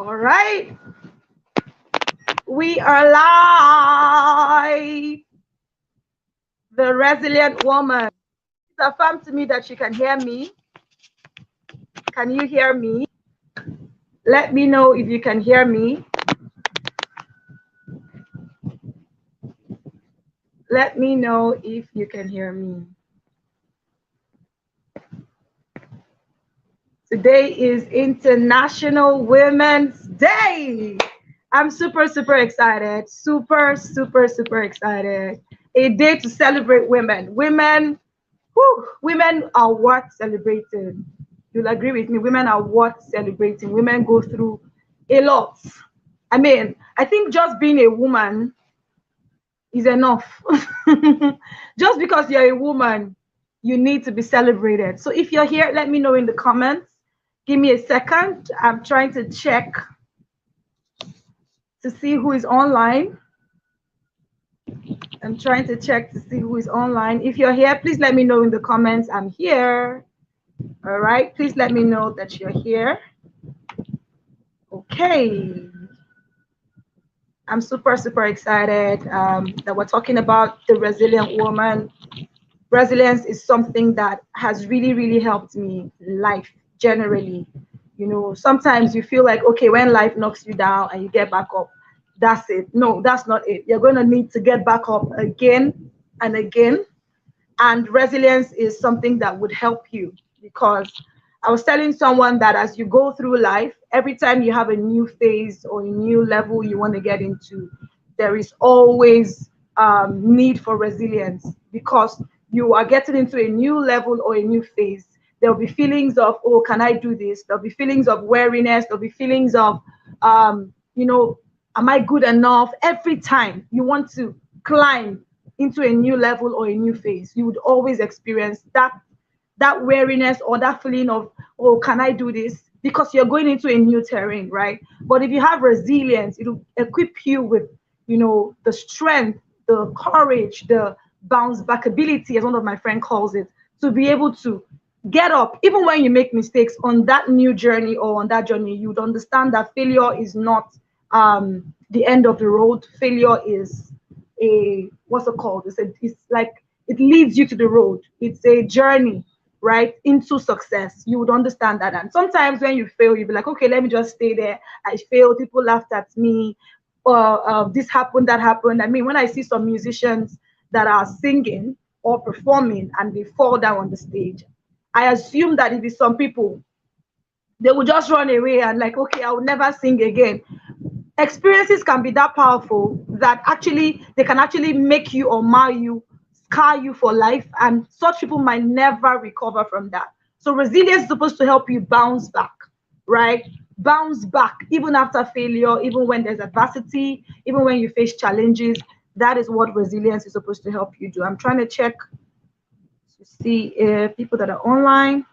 All right. We are live. The resilient woman. Please affirm to me that you can hear me. Can you hear me? Let me know if you can hear me. Let me know if you can hear me. Today is International Women's Day. I'm super excited. Super excited. A day to celebrate women. Women are worth celebrating. You'll agree with me. Women are worth celebrating. Women go through a lot. I mean, I think just being a woman is enough. Just because you're a woman, you need to be celebrated. So if you're here, let me know in the comments. Give me a second. I'm trying to check to see who is online. I'm trying to check to see who is online. If you're here, please let me know in the comments. I'm here. All right. Please let me know that you're here. Okay. I'm super excited that we're talking about the resilient woman. Resilience is something that has really helped me in life generally. You know, sometimes you feel like, okay, when life knocks you down and you get back up, that's it. No, that's not it. You're going to need to get back up again and again. And resilience is something that would help you, because I was telling someone that as you go through life, every time you have a new phase or a new level you want to get into, there is always need for resilience, because you are getting into a new level or a new phase. There'll be feelings of, oh, can I do this? There'll be feelings of weariness. There'll be feelings of, you know, am I good enough? Every time you want to climb into a new level or a new phase, you would always experience that weariness or that feeling of, oh, can I do this? Because you're going into a new terrain, right? But if you have resilience, it'll equip you with, you know, the strength, the courage, the bounce back ability, as one of my friends calls it, to be able to get up. Even when you make mistakes on that new journey or on that journey, you'd understand that failure is not the end of the road. Failure is what's it called? It's like it leads you to the road. It's a journey, right, into success. You would understand that. And sometimes when you fail, you'll be like, okay, let me just stay there. I failed. People laughed at me. Or this happened, that happened. I mean, when I see some musicians that are singing or performing and they fall down on the stage, I assume that if it's some people, they will just run away and like, okay, I will never sing again. Experiences can be that powerful that actually they can actually make you or mar you, scar you for life, and such people might never recover from that. So resilience is supposed to help you bounce back, right? Bounce back even after failure, even when there's adversity, even when you face challenges. That is what resilience is supposed to help you do. I'm trying to check to see if people that are online.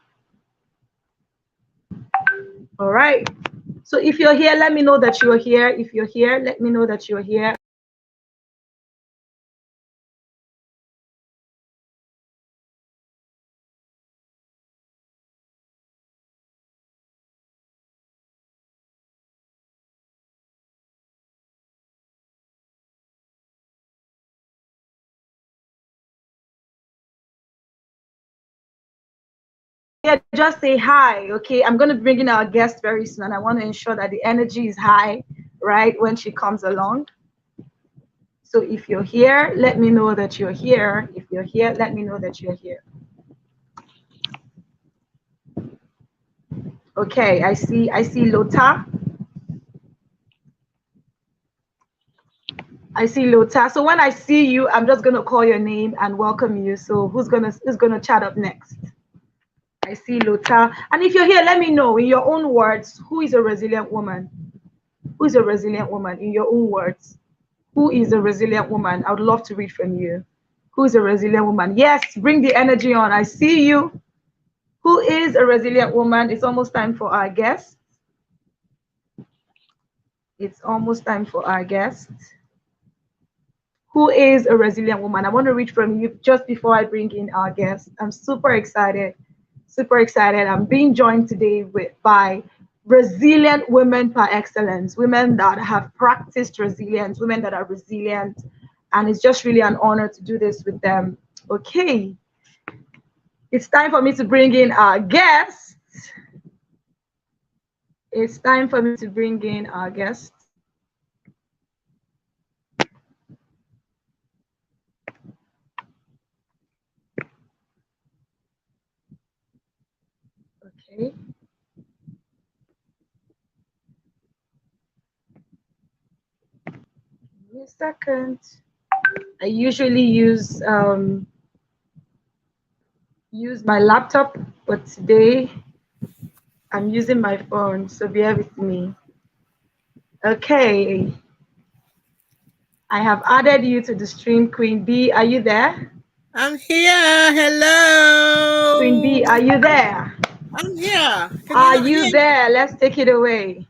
All right. So if you're here, let me know that you're here. If you're here, let me know that you're here. Yeah, just say hi, okay? I'm going to bring in our guest very soon, and I want to ensure that the energy is high, right, when she comes along. So if you're here, let me know that you're here. If you're here, let me know that you're here. Okay, I see Lota. I see Lota. So when I see you, I'm just gonna call your name and welcome you. So who's gonna chat up next? I see Lota. And if you're here, let me know in your own words, who is a resilient woman? Who is a resilient woman in your own words? Who is a resilient woman? I would love to read from you. Who is a resilient woman? Yes, bring the energy on. I see you. Who is a resilient woman? It's almost time for our guest. It's almost time for our guest. Who is a resilient woman? I want to read from you just before I bring in our guest. I'm super excited. Super excited. I'm being joined today by resilient women par excellence, women that have practiced resilience, women that are resilient. And it's just really an honor to do this with them. Okay, it's time for me to bring in our guest. It's time for me to bring in our guest. Okay. Give me a second. I usually use my laptop, but today I'm using my phone, so bear with me. Okay, I have added you to the stream, Queen B. Are you there? I'm here. Queen B, are Hello. you there? I'm here. Can you Are not you hear me? there? Let's take it away.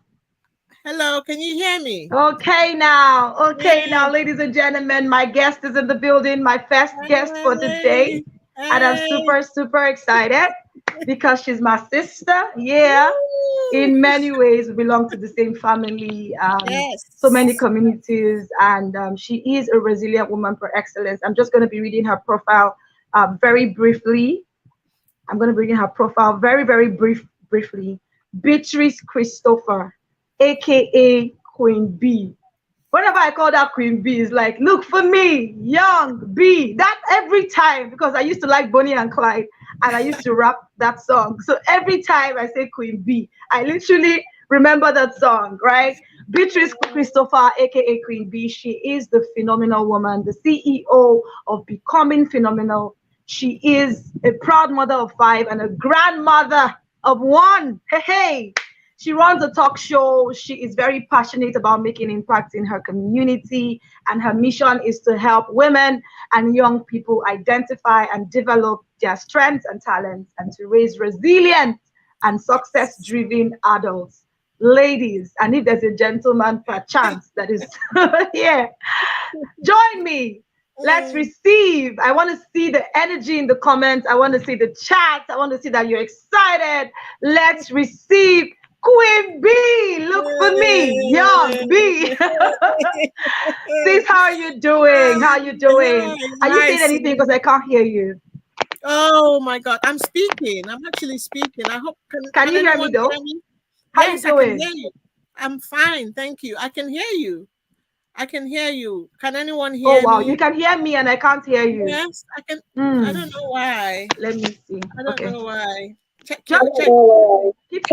Hello. Can you hear me? Okay now, Hey. ladies and gentlemen, my guest is in the building, my first guest for the day, Hey. and I'm Hey. super, super excited because she's my sister. Yeah, Woo. in many ways, we belong to the same family, so many Yes. communities, and she is a resilient woman for excellence. I'm just going to be reading her profile very briefly. I'm going to bring in her profile very, very briefly. Beatrice Christopher, aka Queen B. Whenever I call that Queen B, it's like, look for me, young B. That every time, because I used to like Bonnie and Clyde and I used to rap that song. So every time I say Queen B, I literally remember that song, right? Beatrice Christopher, aka Queen B, she is the phenomenal woman, the CEO of Becoming Phenomenal. She is a proud mother of five and a grandmother of one. Hey, hey. She runs a talk show. She is very passionate about making impact in her community, and her mission is to help women and young people identify and develop their strengths and talents and to raise resilient and success driven adults. Ladies, and if there's a gentleman perchance that is here, join me. Let's Mm. receive. I want to see the energy in the comments. I want to see the chat. I want to see that you're excited. Let's receive Queen B. Look for me, young B. Sis, how are you doing? How are you Hi, doing? Are you hi, saying anything? Because I Sue. can't hear you. Oh my God, I'm speaking. I'm actually speaking. I hope Can can you hear me anyone hear though? me? How you Yes, I can hear doing? you. I'm fine, thank you. I can hear you. I can hear you. Can anyone Oh hear wow, you me? can hear me and I can't hear you. Yes, I can. I Hmm. don't know why. Let me see. I don't Okay. know why. Check Just your check. keep.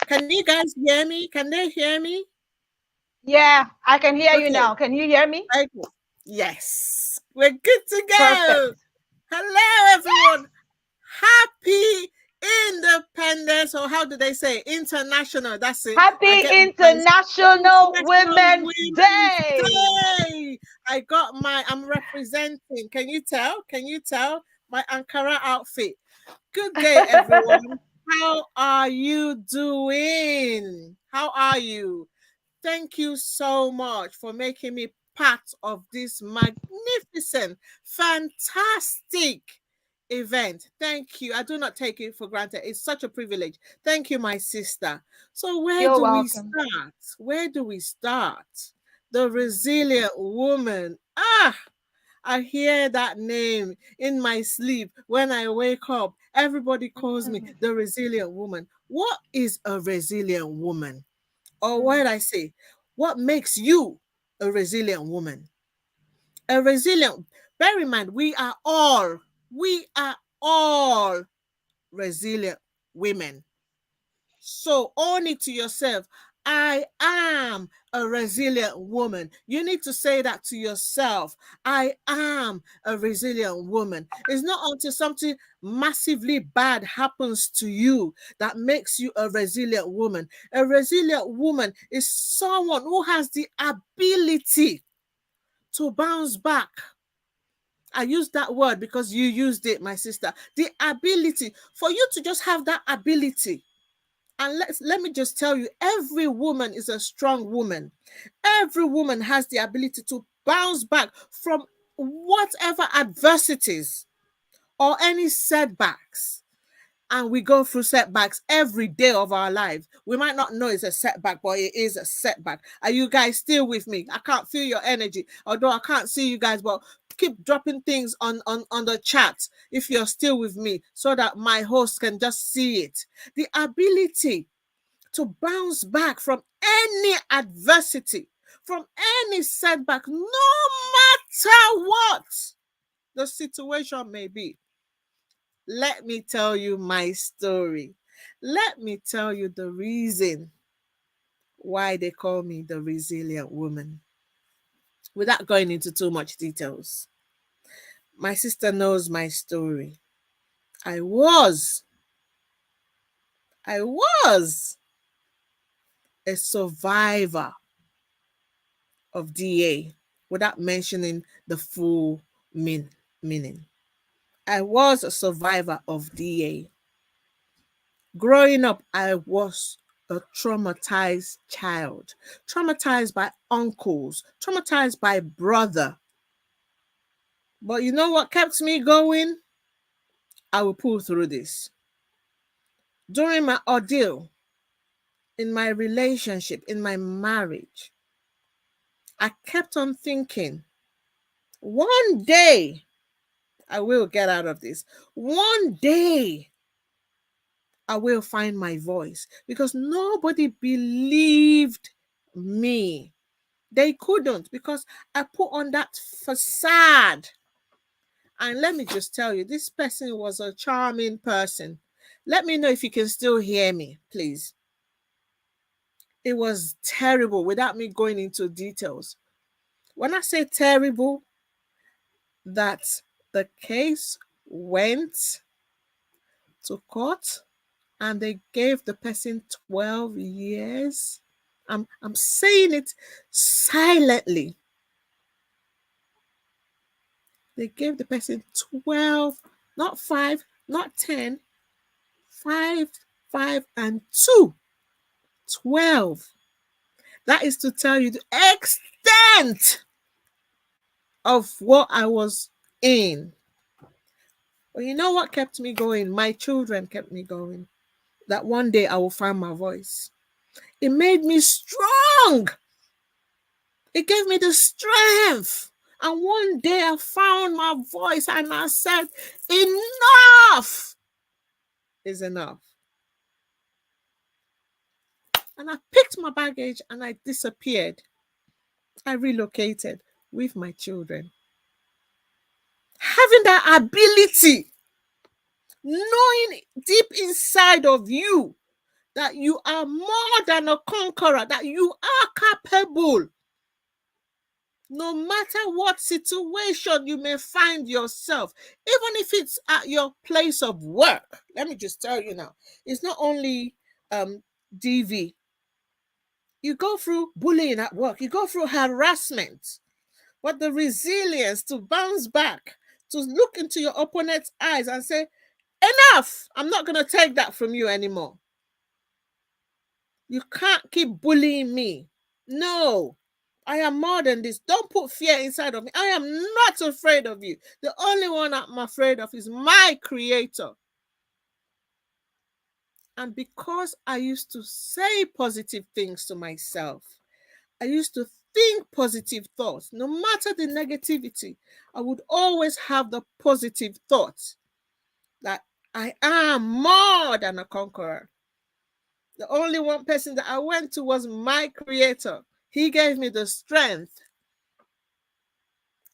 Can you guys hear me? Can they hear me? Yeah, I can hear you Okay. now. Can you hear me? I, yes, we're good to Perfect. go. Hello, everyone. Happy Independence, or how do they say International? That's it. I Happy get my International International Women's Women's Day. Day. I got my. I'm representing. Can you tell? Can you tell my Ankara outfit? Good day, everyone. How are you doing? How are you? Thank you so much for making me part of this magnificent, fantastic event. Thank you. I do not take it for granted. It's such a privilege. Thank you, my sister. So, where You're do we welcome. start? Where do we start? The resilient woman. Ah, I hear that name in my sleep when I wake up. Everybody calls me Mm, the resilient woman. What is a resilient woman? Or mm, what I say, what makes you a resilient woman? A resilient, bear in mind, we are all resilient women. So own it to yourself. I am a resilient woman. You need to say that to yourself. I am a resilient woman. It's not until something massively bad happens to you that makes you a resilient woman. A resilient woman is someone who has the ability to bounce back. I use that word because you used it, my sister. The ability for you to just have that ability, and let me just tell you, every woman is a strong woman. Every woman has the ability to bounce back from whatever adversities or any setbacks. and we go through setbacks every day of our lives. We might not know it's a setback, but it is a setback. Are you guys still with me? I can't feel your energy, although I can't see you guys, but keep dropping things on the chat if you're still with me, so that my host can just see it. The ability to bounce back from any adversity, from any setback, no matter what the situation may be. Let me tell you my story. Let me tell you the reason why they call me the resilient woman. Without going into too much details, my sister knows my story. I was, I was a survivor of DA without mentioning the full meaning. I was a survivor of DA. Growing up, I was a traumatized child, traumatized by uncles, traumatized by brother. But you know what kept me going? I will pull through this. During my ordeal, in my relationship, in my marriage, I kept on thinking, one day I will get out of this. One day I will find my voice, because nobody believed me. They couldn't, because I put on that facade. And let me just tell you, this person was a charming person. Let me know if you can still hear me, please. It was terrible without me going into details. When I say terrible, that the case went to court and they gave the person 12 years. I'm saying it silently. They gave the person 12, not 5, not 10, 5, 5, and 2. 12. That is to tell you the extent of what I was in. But you know what kept me going? My children kept me going. That one day I will find my voice. It made me strong. It gave me the strength. And one day I found my voice and I said, enough is enough. And I picked my baggage and I disappeared. I relocated with my children. Having that ability, knowing deep inside of you that you are more than a conqueror, that you are capable. No matter what situation you may find yourself, even if it's at your place of work. Let me just tell you now, it's not only DV. You go through bullying at work, you go through harassment, but the resilience to bounce back, to look into your opponent's eyes and say, enough, I'm not going to take that from you anymore. You can't keep bullying me. No, I am more than this. Don't put fear inside of me. I am not afraid of you. The only one I'm afraid of is my creator. And because I used to say positive things to myself, I used to think positive thoughts. No matter the negativity, I would always have the positive thoughts that I am more than a conqueror. The only one person that I went to was my creator. He gave me the strength.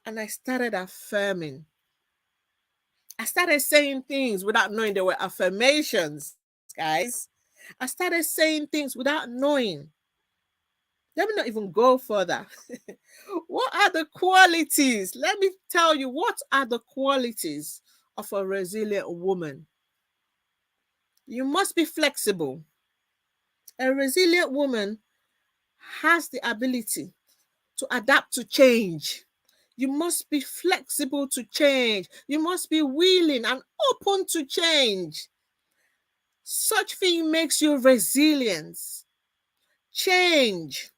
And I started affirming. I started saying things without knowing they were affirmations, guys. I started saying things without knowing. Let me not even go further. What are the qualities? Let me tell you, what are the qualities of a resilient woman? You must be flexible. A resilient woman has the ability to adapt to change. You must be flexible to change. You must be willing and open to change. Such thing makes you resilient. Change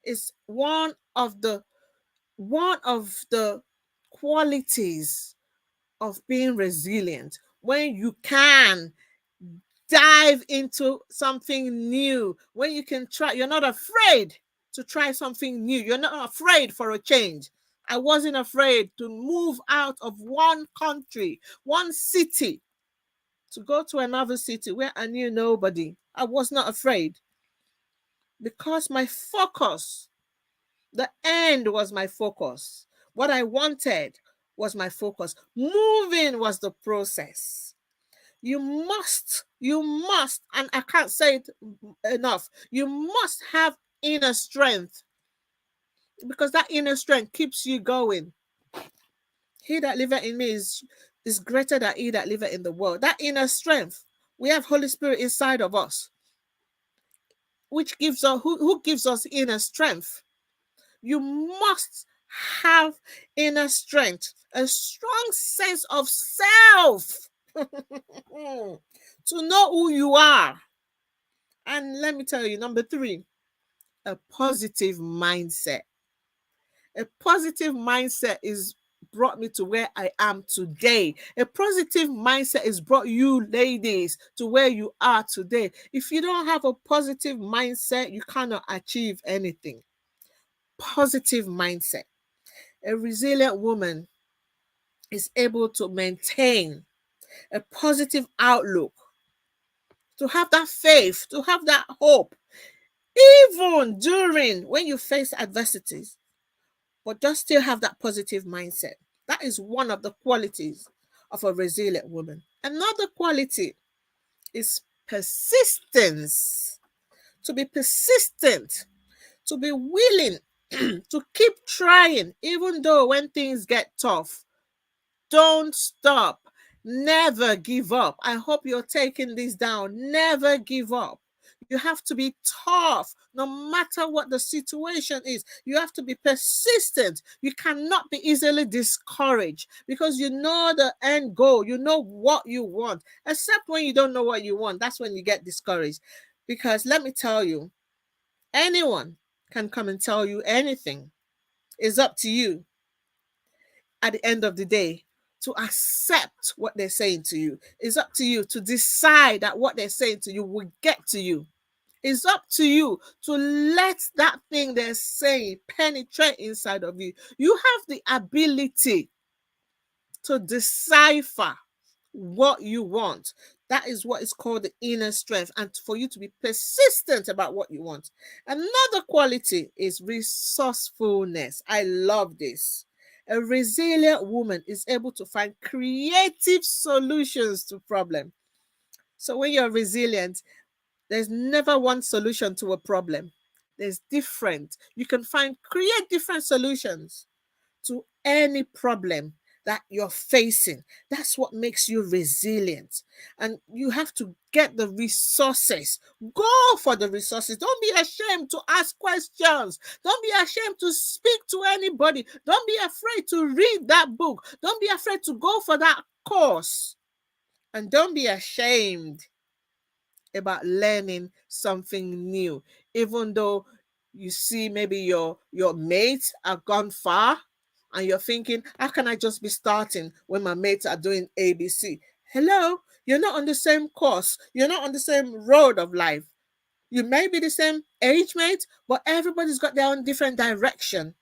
is one of the qualities of being resilient. When you can dive into something new, when you can try, you're not afraid to try something new. You're not afraid for a change. I wasn't afraid to move out of one country, one city, to go to another city where I knew nobody. I was not afraid because my focus, the end was my focus. What I wanted was my focus. Moving was the process. You must, and I can't say it enough, you must have inner strength, because that inner strength keeps you going. He that liveth in me is greater than he that liveth in the world. That inner strength. We have Holy Spirit inside of us, which gives us who gives us inner strength. You must have inner strength, a strong sense of self to know who you are. And let me tell you, number 3, a positive mindset. A positive mindset is brought me to where I am today. A positive mindset is brought you ladies to where you are today. If you don't have a positive mindset, you cannot achieve anything. Positive mindset. A resilient woman is able to maintain a positive outlook, to have that faith, to have that hope, even during when you face adversities, but just still have that positive mindset. That is one of the qualities of a resilient woman. Another quality is persistence. To be persistent, to be willing to keep trying, even though when things get tough. Don't stop. Never give up. I hope you're taking this down. Never give up. You have to be tough no matter what the situation is. You have to be persistent. You cannot be easily discouraged because you know the end goal. You know what you want. Except when you don't know what you want. That's when you get discouraged. Because let me tell you, anyone can come and tell you anything. It's up to you at the end of the day to accept what they're saying to you. It's up to you to decide that what they're saying to you will get to you. It's up to you to let that thing they're saying penetrate inside of you. You have the ability to decipher what you want. That is what is called the inner strength, and for you to be persistent about what you want. Another quality is resourcefulness. I love this. A resilient woman is able to find creative solutions to problems. So when you're resilient, there's never one solution to a problem. There's different. You can create different solutions to any problem that you're facing. That's what makes you resilient. And you have to get the resources. Go for the resources. Don't be ashamed to ask questions. Don't be ashamed to speak to anybody. Don't be afraid to read that book. Don't be afraid to go for that course. And don't be ashamed about learning something new, even though you see maybe your mates have gone far and you're thinking, how can I just be starting when my mates are doing ABC? Hello, you're not on the same course, you're not on the same road of life. You may be the same age mate, but everybody's got their own different direction.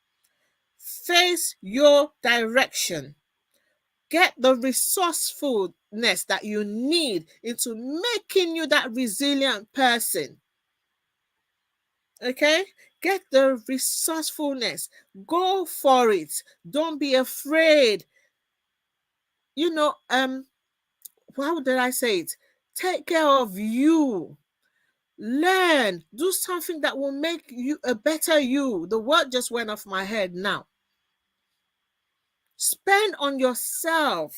Face your direction. Get the resourcefulness that you need into making you that resilient person. Okay? Get the resourcefulness. Go for it. Don't be afraid. You know, how did I say it? Take care of you. Learn. Do something that will make you a better you. The word just went off my head now. Spend on yourself.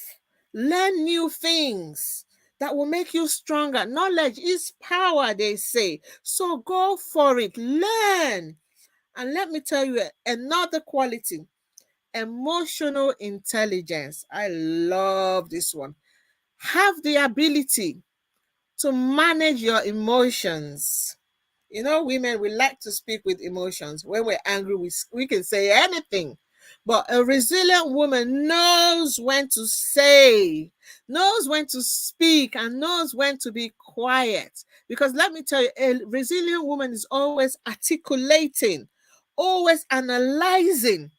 Learn new things that will make you stronger. Knowledge is power, they say. So go for it. Learn. And let me tell you another quality, emotional intelligence. I love this one. Have the ability to manage your emotions. You know, women, we like to speak with emotions. When we're angry, we can say anything. But a resilient woman knows when to say, knows when to speak, and knows when to be quiet. Because let me tell you, a resilient woman is always articulating, always analyzing.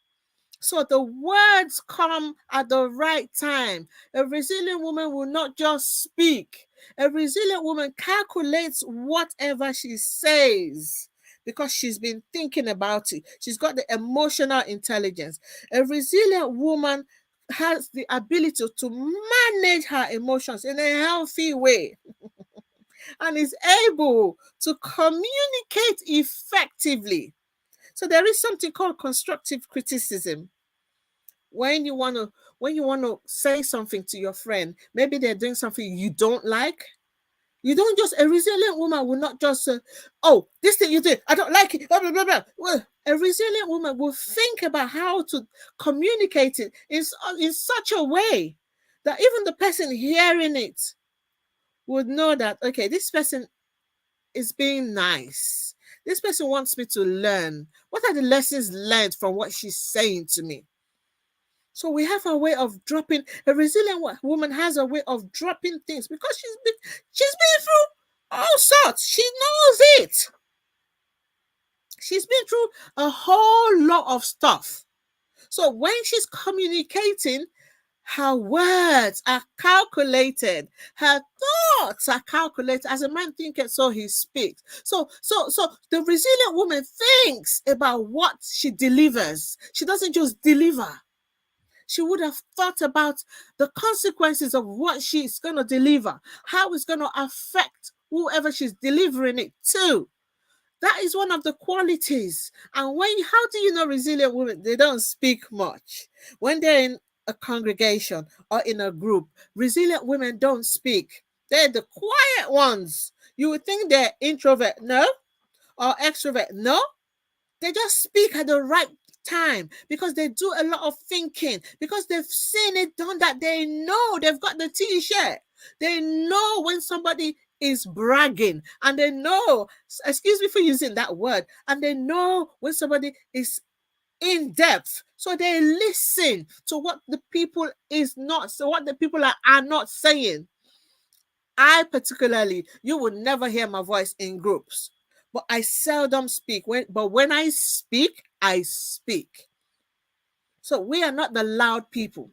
So the words come at the right time. A resilient woman will not just speak. A resilient woman calculates whatever she says because she's been thinking about it. She's got the emotional intelligence. A resilient woman has the ability to manage her emotions in a healthy way and is able to communicate effectively. So there is something called constructive criticism. when you want to when you want to say something to your friend, maybe they're doing something you don't like. You don't just A resilient woman will not just say, oh, this thing you did, I don't like it, blah blah blah blah. Well, a resilient woman will think about how to communicate it in such a way that even the person hearing it would know that, okay, this person is being nice, this person wants me to learn. What are the lessons learned from what she's saying to me? So we have a way of dropping. A resilient woman has a way of dropping things because she's been through all sorts. She knows it. She's been through a whole lot of stuff. So when she's communicating, her words are calculated. Her thoughts are calculated. As a man thinketh, so he speaks. So the resilient woman thinks about what she delivers. She doesn't just deliver. She would have thought about the consequences of what she's going to deliver, how it's going to affect whoever she's delivering it to. That is one of the qualities. And how do you know resilient women? They don't speak much. When they're in a congregation or in a group, resilient women don't speak. They're the quiet ones. You would think they're introvert, no? Or extrovert, no? They just speak at the right time because they do a lot of thinking, because they've seen it done, that they know they've got the t-shirt. They know when somebody is bragging, and they know, excuse me for using that word, and they know when somebody is in depth. So they listen to what the people are not saying. I particularly, you would never hear my voice in groups, but I seldom speak. But when I speak, I speak. So we are not the loud people.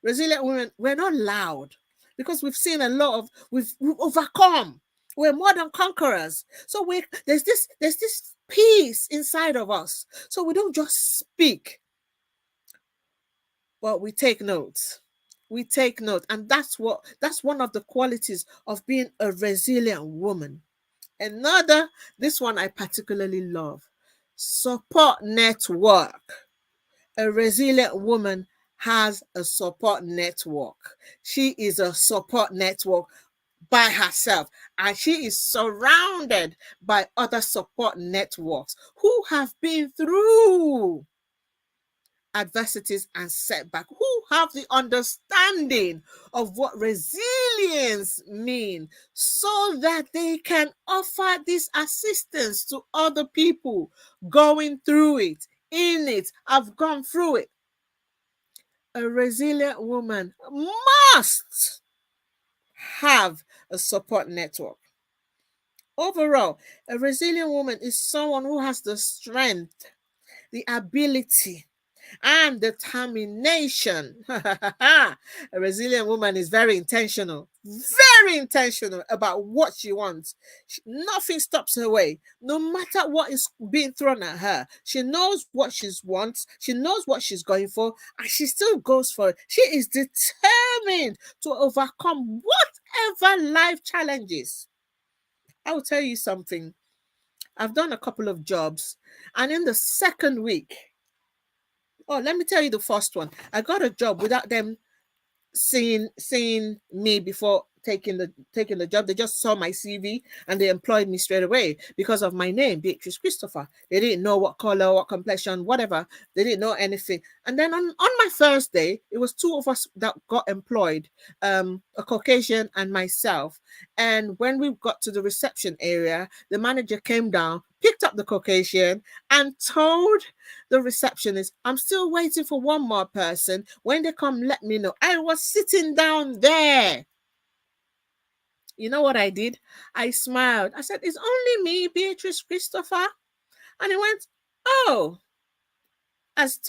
Resilient women, we're not loud because we've seen a lot of, we've overcome. We're more than conquerors. So there's this peace inside of us. So we don't just speak, but we take notes. We take note, and that's one of the qualities of being a resilient woman. Another, this one I particularly love, support network. A resilient woman has a support network. She is a support network by herself, and she is surrounded by other support networks who have been through adversities and setback, who have the understanding of what resilience mean, so that they can offer this assistance to other people going through it, in it, have gone through it. A resilient woman must have a support network. Overall, a resilient woman is someone who has the strength, the ability, and determination. A resilient woman is very intentional about what she wants. Nothing stops her way, no matter what is being thrown at her. She knows what she wants, she knows what she's going for, and she still goes for it. She is determined to overcome whatever life challenges. I will tell you something. I've done a couple of jobs, and in the second week, oh, let me tell you the first one. I got a job without them seeing me before taking the job. They just saw my CV and they employed me straight away because of my name, Beatrice Christopher. They didn't know what color, what complexion, whatever. They didn't know anything. And then on my first day, it was two of us that got employed, a Caucasian and myself. And when we got to the reception area, the manager came down, picked up the Caucasian, and told the receptionist, I'm still waiting for one more person. When they come, let me know. I was sitting down there. You know what I did? I smiled. I said, it's only me, Beatrice Christopher. And he went, oh, as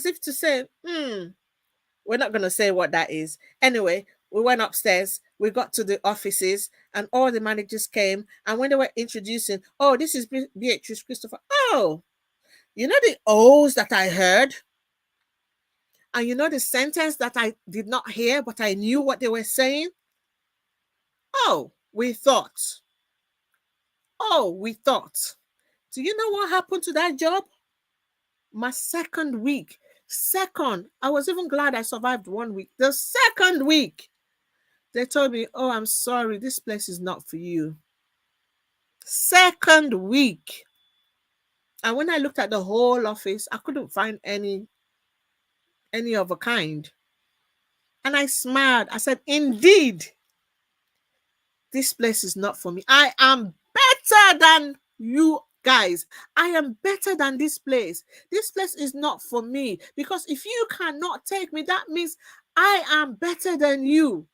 if to say, we're not going to say what that is. Anyway, we went upstairs. We got to the offices and all the managers came. And when they were introducing, oh, this is Beatrice Christopher. Oh, you know the O's that I heard? And you know the sentence that I did not hear, but I knew what they were saying? Oh, we thought. Oh, we thought. Do you know what happened to that job? My second week. Second, I was even glad I survived 1 week. The second week, they told me, oh, I'm sorry, this place is not for you. Second week. And when I looked at the whole office, I couldn't find any of a kind. And I smiled. I said, indeed, this place is not for me. I am better than you guys. I am better than this place. This place is not for me. Because if you cannot take me, that means I am better than you.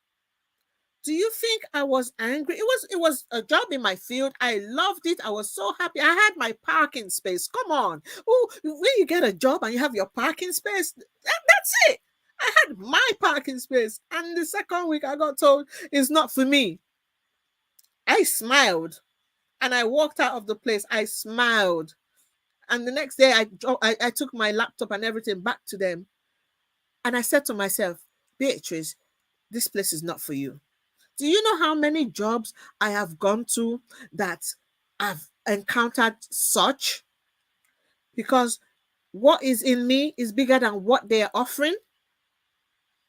Do you think I was angry? It was a job in my field. I loved it. I was so happy. I had my parking space. Come on. Oh, when you get a job and you have your parking space, that's it. I had my parking space. And the second week I got told it's not for me. I smiled and I walked out of the place. I smiled. And the next day I took my laptop and everything back to them. And I said to myself, Beatrice, this place is not for you. Do you know how many jobs I have gone to that I've encountered such? Because what is in me is bigger than what they are offering.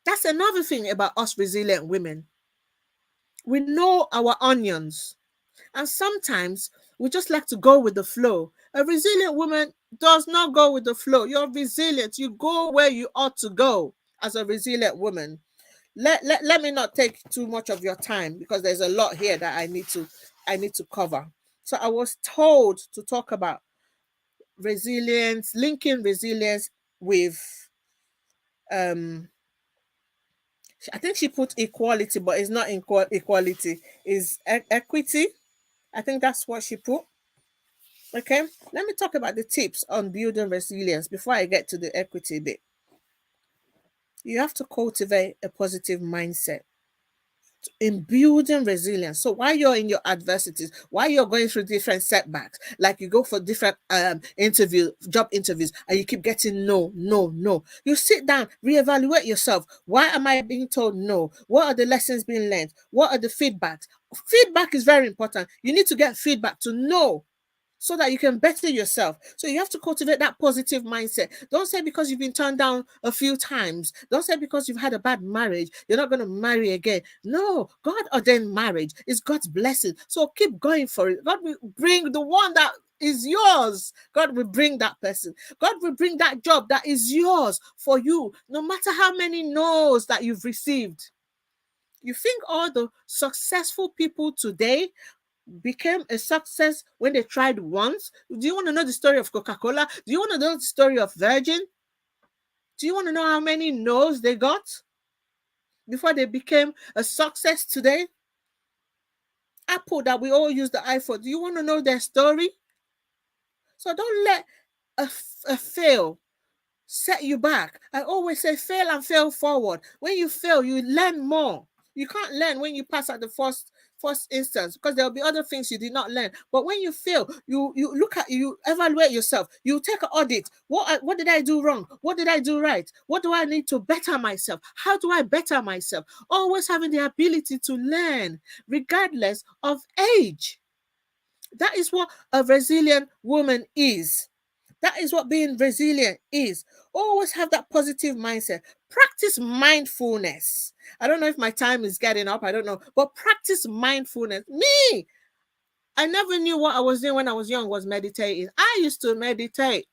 That's another thing about us resilient women. We know our onions. And sometimes we just like to go with the flow. A resilient woman does not go with the flow. You're resilient. You go where you ought to go as a resilient woman. Let me not take too much of your time because there's a lot here that I need to cover. So I was told to talk about resilience, linking resilience with I think she put equality, but it's not equality, is equity. I think that's what she put. Okay, let me talk about the tips on building resilience before I get to the equity bit. You have to cultivate a positive mindset in building resilience. So while you're in your adversities, while you're going through different setbacks, like you go for different job interviews, and you keep getting no, no, no, you sit down, reevaluate yourself. Why am I being told no? What are the lessons being learned? What are the feedbacks? Feedback is very important. You need to get feedback to know so that you can better yourself. So you have to cultivate that positive mindset. Don't say because you've been turned down a few times. Don't say because you've had a bad marriage, you're not going to marry again. No, God ordained marriage. It's God's blessing. So keep going for it. God will bring the one that is yours. God will bring that person. God will bring that job that is yours for you, no matter how many no's that you've received. You think all the successful people today became a success when they tried once? Do you want to know the story of Coca-Cola? Do you want to know the story of Virgin? Do you want to know how many no's they got before they became a success today? Apple, that we all use the iPhone. Do you want to know their story? So don't let a fail set you back. I always say fail and fail forward. When you fail, you learn more. You can't learn when you pass at the first instance because there'll be other things you did not learn. But when you fail, you look at, you evaluate yourself. You take an audit. What did I do wrong? What did I do right? What do I need to better myself? How do I better myself? Always having the ability to learn regardless of age. That is what a resilient woman is. That is what being resilient is. Always have that positive mindset. Practice mindfulness. I don't know if my time is getting up. I don't know. But practice mindfulness. Me, I never knew what I was doing when I was young was meditating. I used to meditate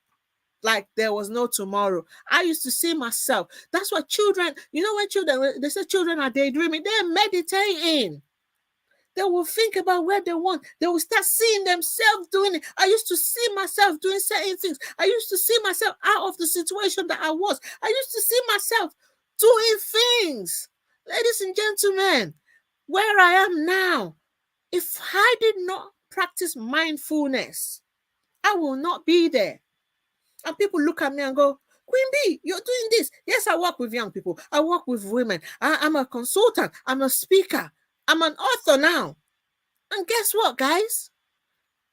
like there was no tomorrow. I used to see myself. That's what children, when children, they say children are daydreaming, they're meditating. They will think about where they want. They will start seeing themselves doing it. I used to see myself doing certain things. I used to see myself out of the situation that I was. I used to see myself doing things. Ladies and gentlemen, where I am now, if I did not practice mindfulness, I will not be there. And people look at me and go, Queen B, you're doing this. Yes, I work with young people. I work with women. I'm a consultant. I'm a speaker. I'm an author now. And guess what, guys?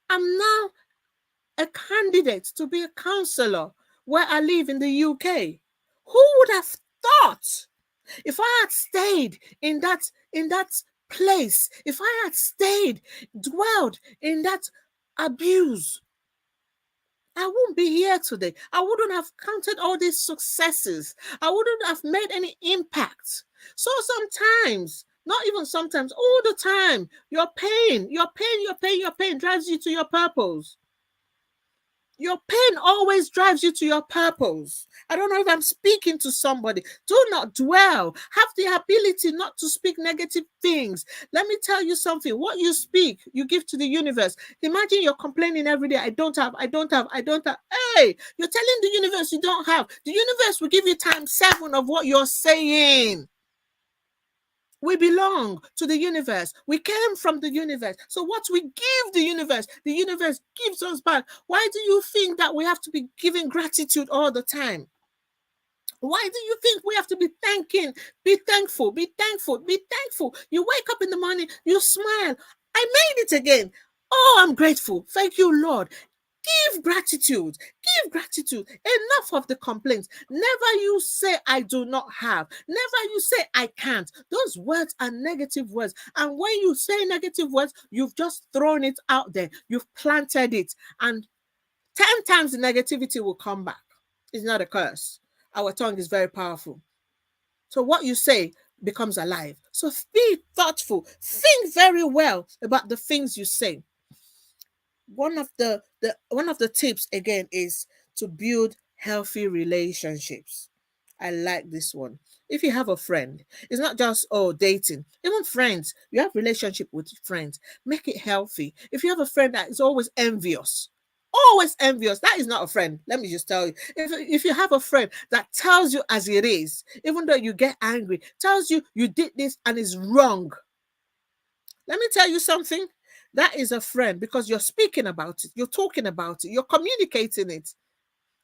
I'm now a candidate to be a counselor where I live in the UK. Who would have thought if I had stayed in that place, if I had stayed, dwelled in that abuse, I wouldn't be here today. I wouldn't have counted all these successes. I wouldn't have made any impact. So sometimes, not even sometimes, all the time, your pain drives you to your purpose. Your pain always drives you to your purpose. I don't know if I'm speaking to somebody. Do not dwell. Have the ability not to speak negative things. Let me tell you something. What you speak, you give to the universe. Imagine you're complaining every day. I don't have, I don't have, I don't have. Hey, you're telling the universe you don't have. The universe will give you times 7 of what you're saying. We belong to the universe. We came from the universe. So what we give the universe gives us back. Why do you think that we have to be giving gratitude all the time? Why do you think we have to be thanking? Be thankful, be thankful, be thankful. You wake up in the morning, you smile. I made it again. Oh, I'm grateful. Thank you, Lord. Give gratitude. Give gratitude. Enough of the complaints. Never you say, I do not have. Never you say, I can't. Those words are negative words. And when you say negative words, you've just thrown it out there. You've planted it. And 10 times the negativity will come back. It's not a curse. Our tongue is very powerful. So what you say becomes alive. So be thoughtful. Think very well about the things you say. One of the tips again is to build healthy relationships. I like this one. If you have a friend, it's not just dating. Even friends, you have relationship with friends. Make it healthy. If you have a friend that is always envious, that is not a friend. Let me just tell you. If you have a friend that tells you as it is, even though you get angry, tells you you did this and it's wrong, let me tell you something. That is a friend because you're speaking about it, you're talking about it, you're communicating it.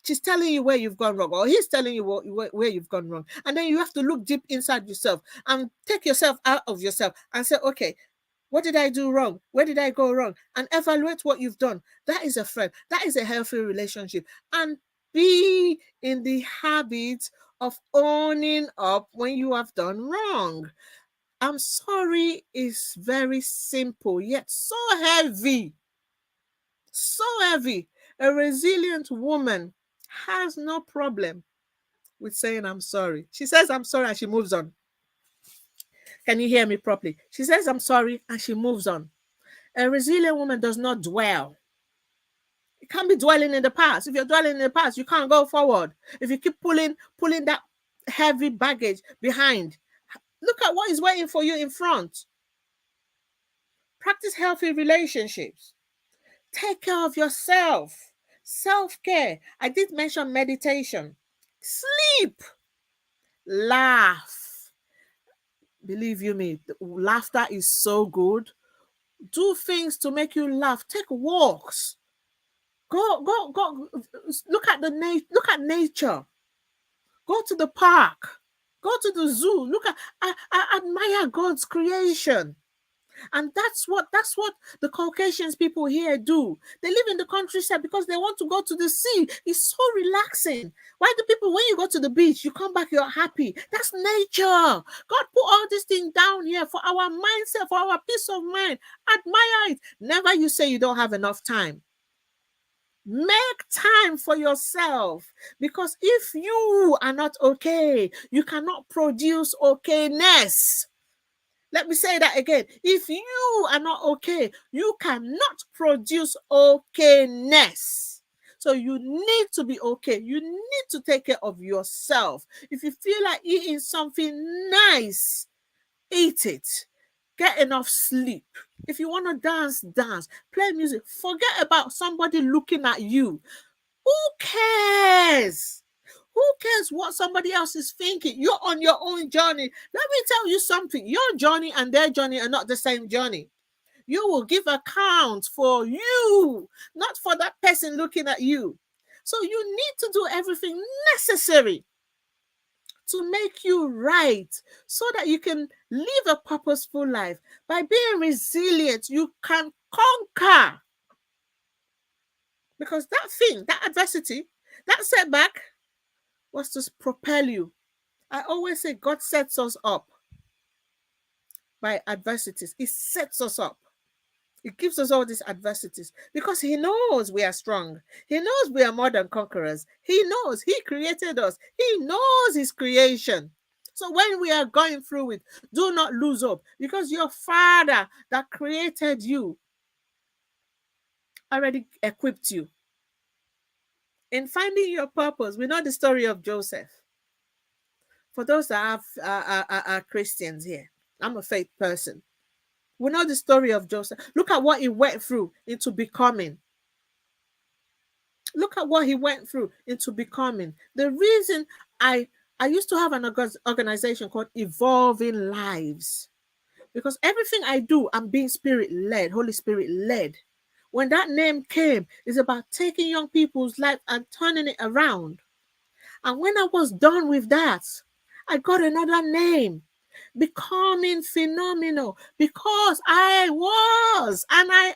She's telling you where you've gone wrong, or he's telling you where you've gone wrong. And then you have to look deep inside yourself and take yourself out of yourself and say, okay, what did I do wrong? Where did I go wrong? And evaluate what you've done. That is a friend. That is a healthy relationship. And be in the habit of owning up when you have done wrong. I'm sorry is very simple, yet so heavy. So heavy. A resilient woman has no problem with saying I'm sorry. She says I'm sorry and she moves on. Can you hear me properly? She says I'm sorry and she moves on. A resilient woman does not dwell. You can't be dwelling in the past. If you're dwelling in the past, you can't go forward. If you keep pulling that heavy baggage behind, look at what is waiting for you in front. Practice healthy relationships. Take care of yourself. Self-care. I did mention meditation. Sleep. Laugh. Believe you me, laughter is so good. Do things to make you laugh. Take walks. Go. Look at nature. Go to the park. Go to the zoo. I admire God's creation. And that's what the Caucasians people here do. They live in the countryside because they want to go to the sea. It's so relaxing. Why do people, when you go to the beach, you come back, you're happy? That's nature. God put all these things down here for our mindset, for our peace of mind. Admire it. Never you say you don't have enough time. Make time for yourself, because if you are not okay, you cannot produce okayness. Let me say that again. If you are not okay, you cannot produce okayness. So you need to be okay. You need to take care of yourself. If you feel like eating something nice, eat it. Get enough sleep. If you want to dance, dance. Play music. Forget about somebody looking at you. Who cares? Who cares what somebody else is thinking? You're on your own journey. Let me tell you something. Your journey and their journey are not the same journey. You will give account for you, not for that person looking at you. So you need to do everything necessary to make you right, so that you can live a purposeful life. By being resilient, you can conquer. Because that thing, that adversity, that setback was to propel you. I always say God sets us up by adversities. He sets us up. He gives us all these adversities because He knows we are strong. He knows we are more than conquerors. He knows He created us. He knows His creation. So when we are going through it, do not lose hope, because your Father that created you already equipped you. In finding your purpose, we know the story of Joseph. For those that are Christians here, I'm a faith person. We know the story of Joseph. Look at what he went through into becoming. Look at what he went through into becoming. The reason I used to have an organization called Evolving Lives, because everything I do, I'm being spirit led, Holy Spirit led. When that name came, it's about taking young people's life and turning it around. And when I was done with that, I got another name, Becoming Phenomenal, because I was and I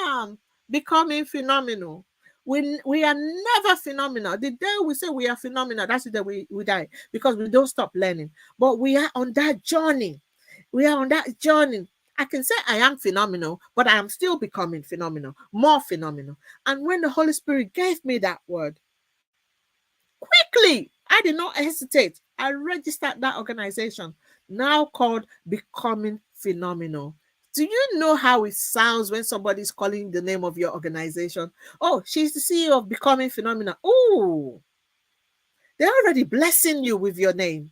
am becoming phenomenal. We are never phenomenal. The day we say we are phenomenal, that's the day we die, because we don't stop learning. But we are on that journey. We are on that journey. I can say I am phenomenal, but I am still becoming phenomenal, more phenomenal. And when the Holy Spirit gave me that word, quickly, I did not hesitate. I registered that organization, now called Becoming Phenomenal. Do you know how it sounds when somebody is calling the name of your organization? Oh, she's the CEO of Becoming Phenomenal. Oh, they're already blessing you with your name.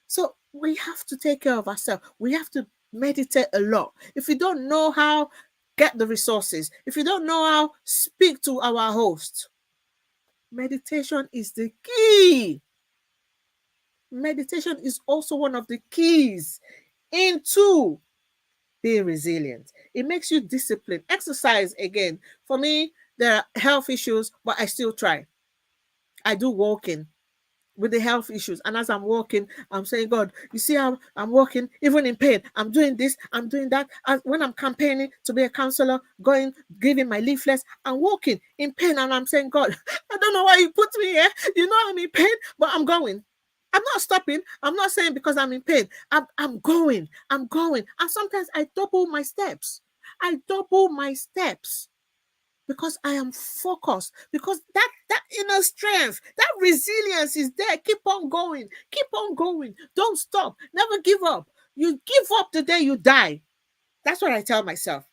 So we have to take care of ourselves. We have to meditate a lot. If you don't know how, get the resources. If you don't know how, speak to our host. Meditation is the key. Meditation is also one of the keys into being resilient. It makes you disciplined. Exercise, again, for me, there are health issues, but I still try. I do walking with the health issues. And as I'm walking, I'm saying, God, you see how I'm walking, even in pain. I'm doing this, I'm doing that. And when I'm campaigning to be a counselor, going, giving my leaflets, I'm walking in pain. And I'm saying, God, I don't know why you put me here. You know I'm in pain, but I'm going. I'm not stopping. I'm not saying because I'm in pain. I'm going. I'm going. And sometimes I double my steps. I double my steps because I am focused, because that inner strength, that resilience is there. Keep on going. Keep on going. Don't stop. Never give up. You give up the day you die. That's what I tell myself.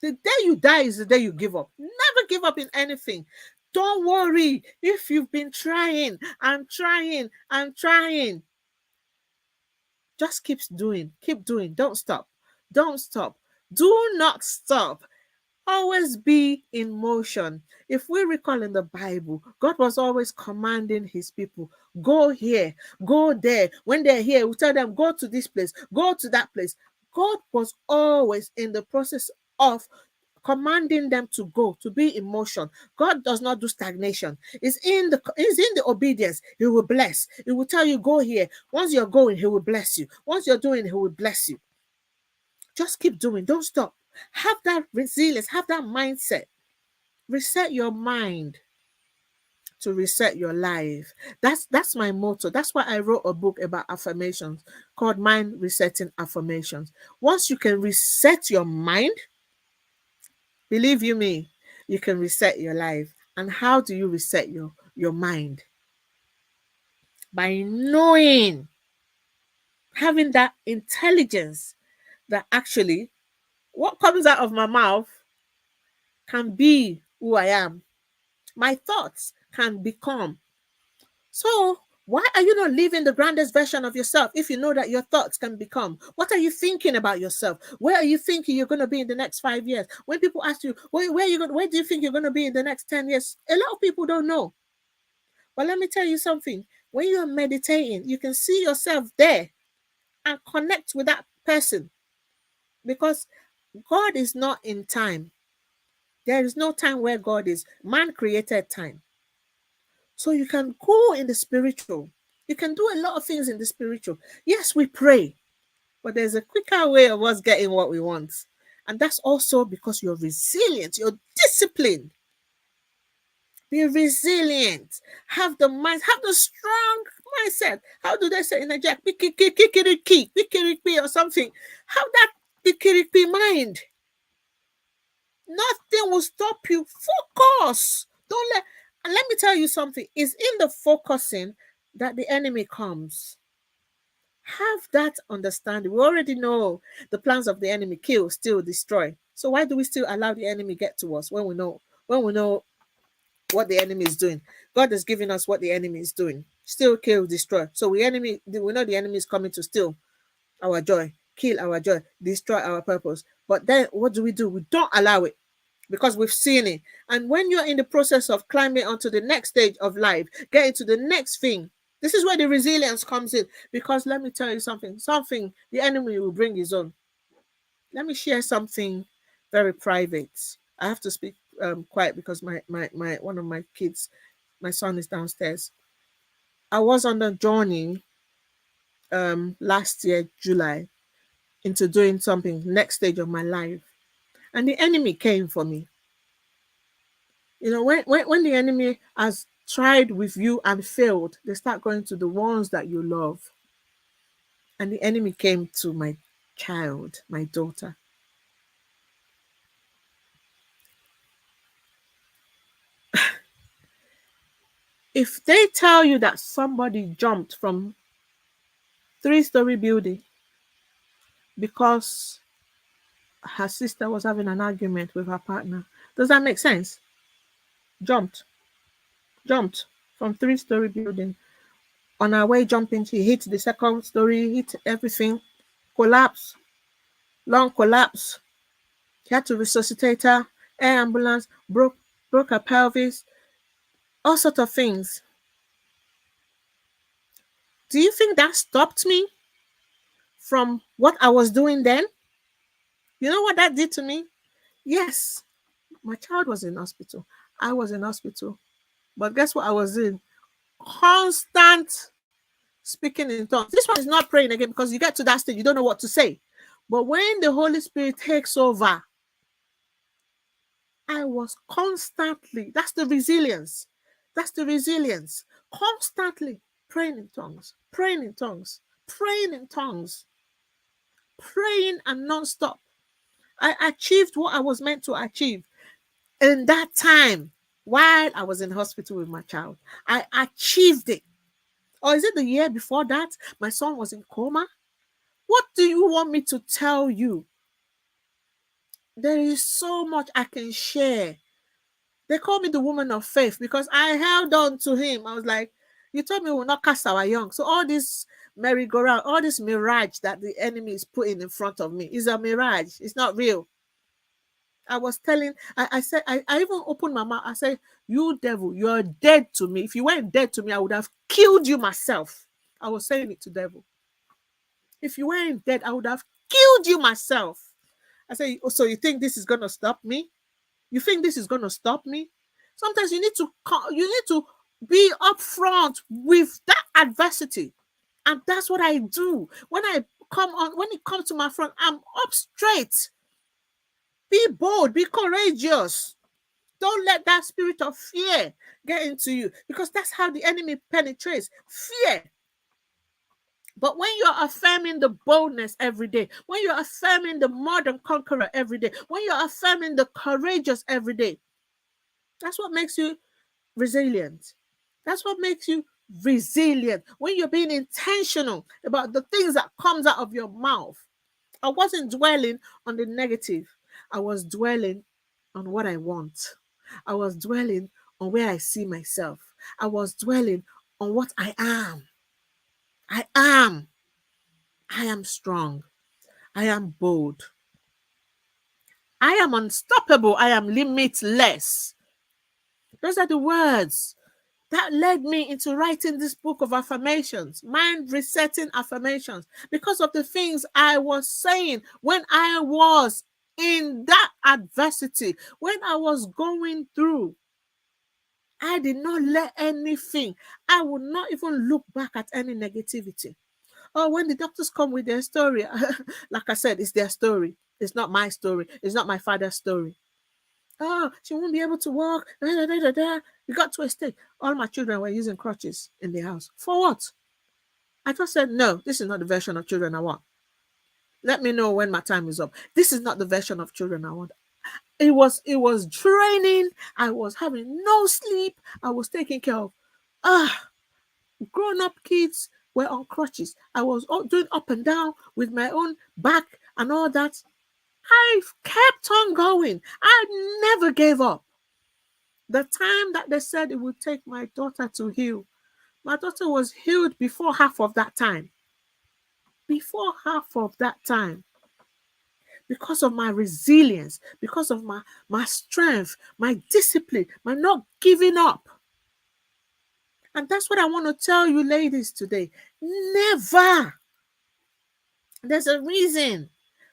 The day you die is the day you give up. Never give up in anything. Don't worry if you've been trying and trying and trying. Just keep doing. Keep doing. Don't stop. Don't stop. Do not stop. Always be in motion. If we recall in the Bible, God was always commanding his people, go here, go there. When they're here, we tell them, go to this place, go to that place. God was always in the process of commanding them to go, to be in motion. God does not do stagnation. It's in the obedience. He will bless. He will tell you, go here. Once you're going, he will bless you. Once you're doing, he will bless you. Just keep doing. Don't stop. Have that resilience. Have that mindset. Reset your mind to reset your life. That's my motto. That's why I wrote a book about affirmations called Mind Resetting Affirmations. Once you can reset your mind, believe you me, you can reset your life. And how do you reset your mind? By knowing, having that intelligence that actually what comes out of my mouth can be who I am. My thoughts can become. So, why are you not living the grandest version of yourself if you know that your thoughts can become? What are you thinking about yourself? Where are you thinking you're going to be in the next 5 years? When people ask you, where do you think you're going to be in the next 10 years? A lot of people don't know. But let me tell you something. When you're meditating, you can see yourself there and connect with that person, because God is not in time. There is no time where God is. Man created time. So you can go in the spiritual. You can do a lot of things in the spiritual. Yes, we pray, but there's a quicker way of us getting what we want. And that's also because you're resilient, you're disciplined. Be resilient. Have the mind, have the strong mindset. How do they say in Nigeria? Kikiriki or something. Have that kikiriki mind. Nothing will stop you. Focus. Don't let, and let me tell you something. It's in the focusing that the enemy comes. Have that understanding. We already know the plans of the enemy: kill, steal, destroy. So why do we still allow the enemy get to us when we know what the enemy is doing? God has given us what the enemy is doing. Steal, kill, destroy. So we know the enemy is coming to steal our joy, kill our joy, destroy our purpose. But then what do? We don't allow it, because we've seen it. And when you're in the process of climbing onto the next stage of life, getting to the next thing, this is where the resilience comes in. Because let me tell you something the enemy will bring his own. Let me share something very private. I have to speak quiet because my one of my kids, my son, is downstairs. I was on a journey last year, July, into doing something next stage of my life. And the enemy came for me. You know, when the enemy has tried with you and failed, they start going to the ones that you love. And the enemy came to my child, my daughter. If they tell you that somebody jumped from three-story building because her sister was having an argument with her partner, does that make sense? Jumped, jumped from three-story building. On her way jumping, she hit the second story, hit everything, collapse, long collapse. He had to resuscitate her. Air ambulance broke her pelvis. All sorts of things. Do you think that stopped me from what I was doing then? You know what that did to me? Yes, my child was in hospital. I was in hospital. But guess what I was in? Constant speaking in tongues. This one is not praying again, because you get to that stage, you don't know what to say. But when the Holy Spirit takes over, I was constantly, that's the resilience. That's the resilience. Constantly praying in tongues, praying in tongues, praying in tongues, praying and non-stop. I achieved what I was meant to achieve in that time while I was in hospital with my child. I achieved it. Or is it the year before that? My son was in coma. What do you want me to tell you? There is so much I can share. They call me the woman of faith because I held on to him. I was like, you told me we'll not cast our young. So all this merry-go-round, all this mirage that the enemy is putting in front of me is a mirage. It's not real. I was telling, I said, I even opened my mouth. I said, you devil, you're dead to me. If you weren't dead to me, I would have killed you myself. I was saying it to devil. If you weren't dead, I would have killed you myself. I said, oh, so you think this is going to stop me? You think this is going to stop me? Sometimes you need to be upfront with that adversity. And that's what I do. When it comes to my front, I'm up straight. Be bold, be courageous. Don't let that spirit of fear get into you, because that's how the enemy penetrates. Fear. But when you're affirming the boldness every day, when you're affirming the more than conqueror every day, when you're affirming the courageous every day, that's what makes you resilient. That's what makes you resilient. When you're being intentional about the things that comes out of your mouth. I wasn't dwelling on the negative. I was dwelling on what I want. I was dwelling on where I see myself. I was dwelling on what I am. I am. I am strong. I am bold. I am unstoppable. I am limitless. Those are the words that led me into writing this book of affirmations, mind resetting affirmations, because of the things I was saying when I was in that adversity, when I was going through. I did not let anything, I would not even look back at any negativity. Oh, when the doctors come with their story, like I said, it's their story. It's not my story. It's not my father's story. Oh, she won't be able to walk. Da, da, da, da, da. We got to a stage. All my children were using crutches in the house. For what? I just said, no, this is not the version of children I want. Let me know when my time is up. This is not the version of children I want. It was draining. I was having no sleep. I was taking care of grown-up kids were on crutches. I was doing up and down with my own back and all that. I kept on going. I never gave up. The time that they said it would take my daughter to heal, my daughter was healed before half of that time. Before half of that time. Because of my resilience, because of my strength, my discipline, my not giving up. And that's what I want to tell you, ladies, today. Never. There's a reason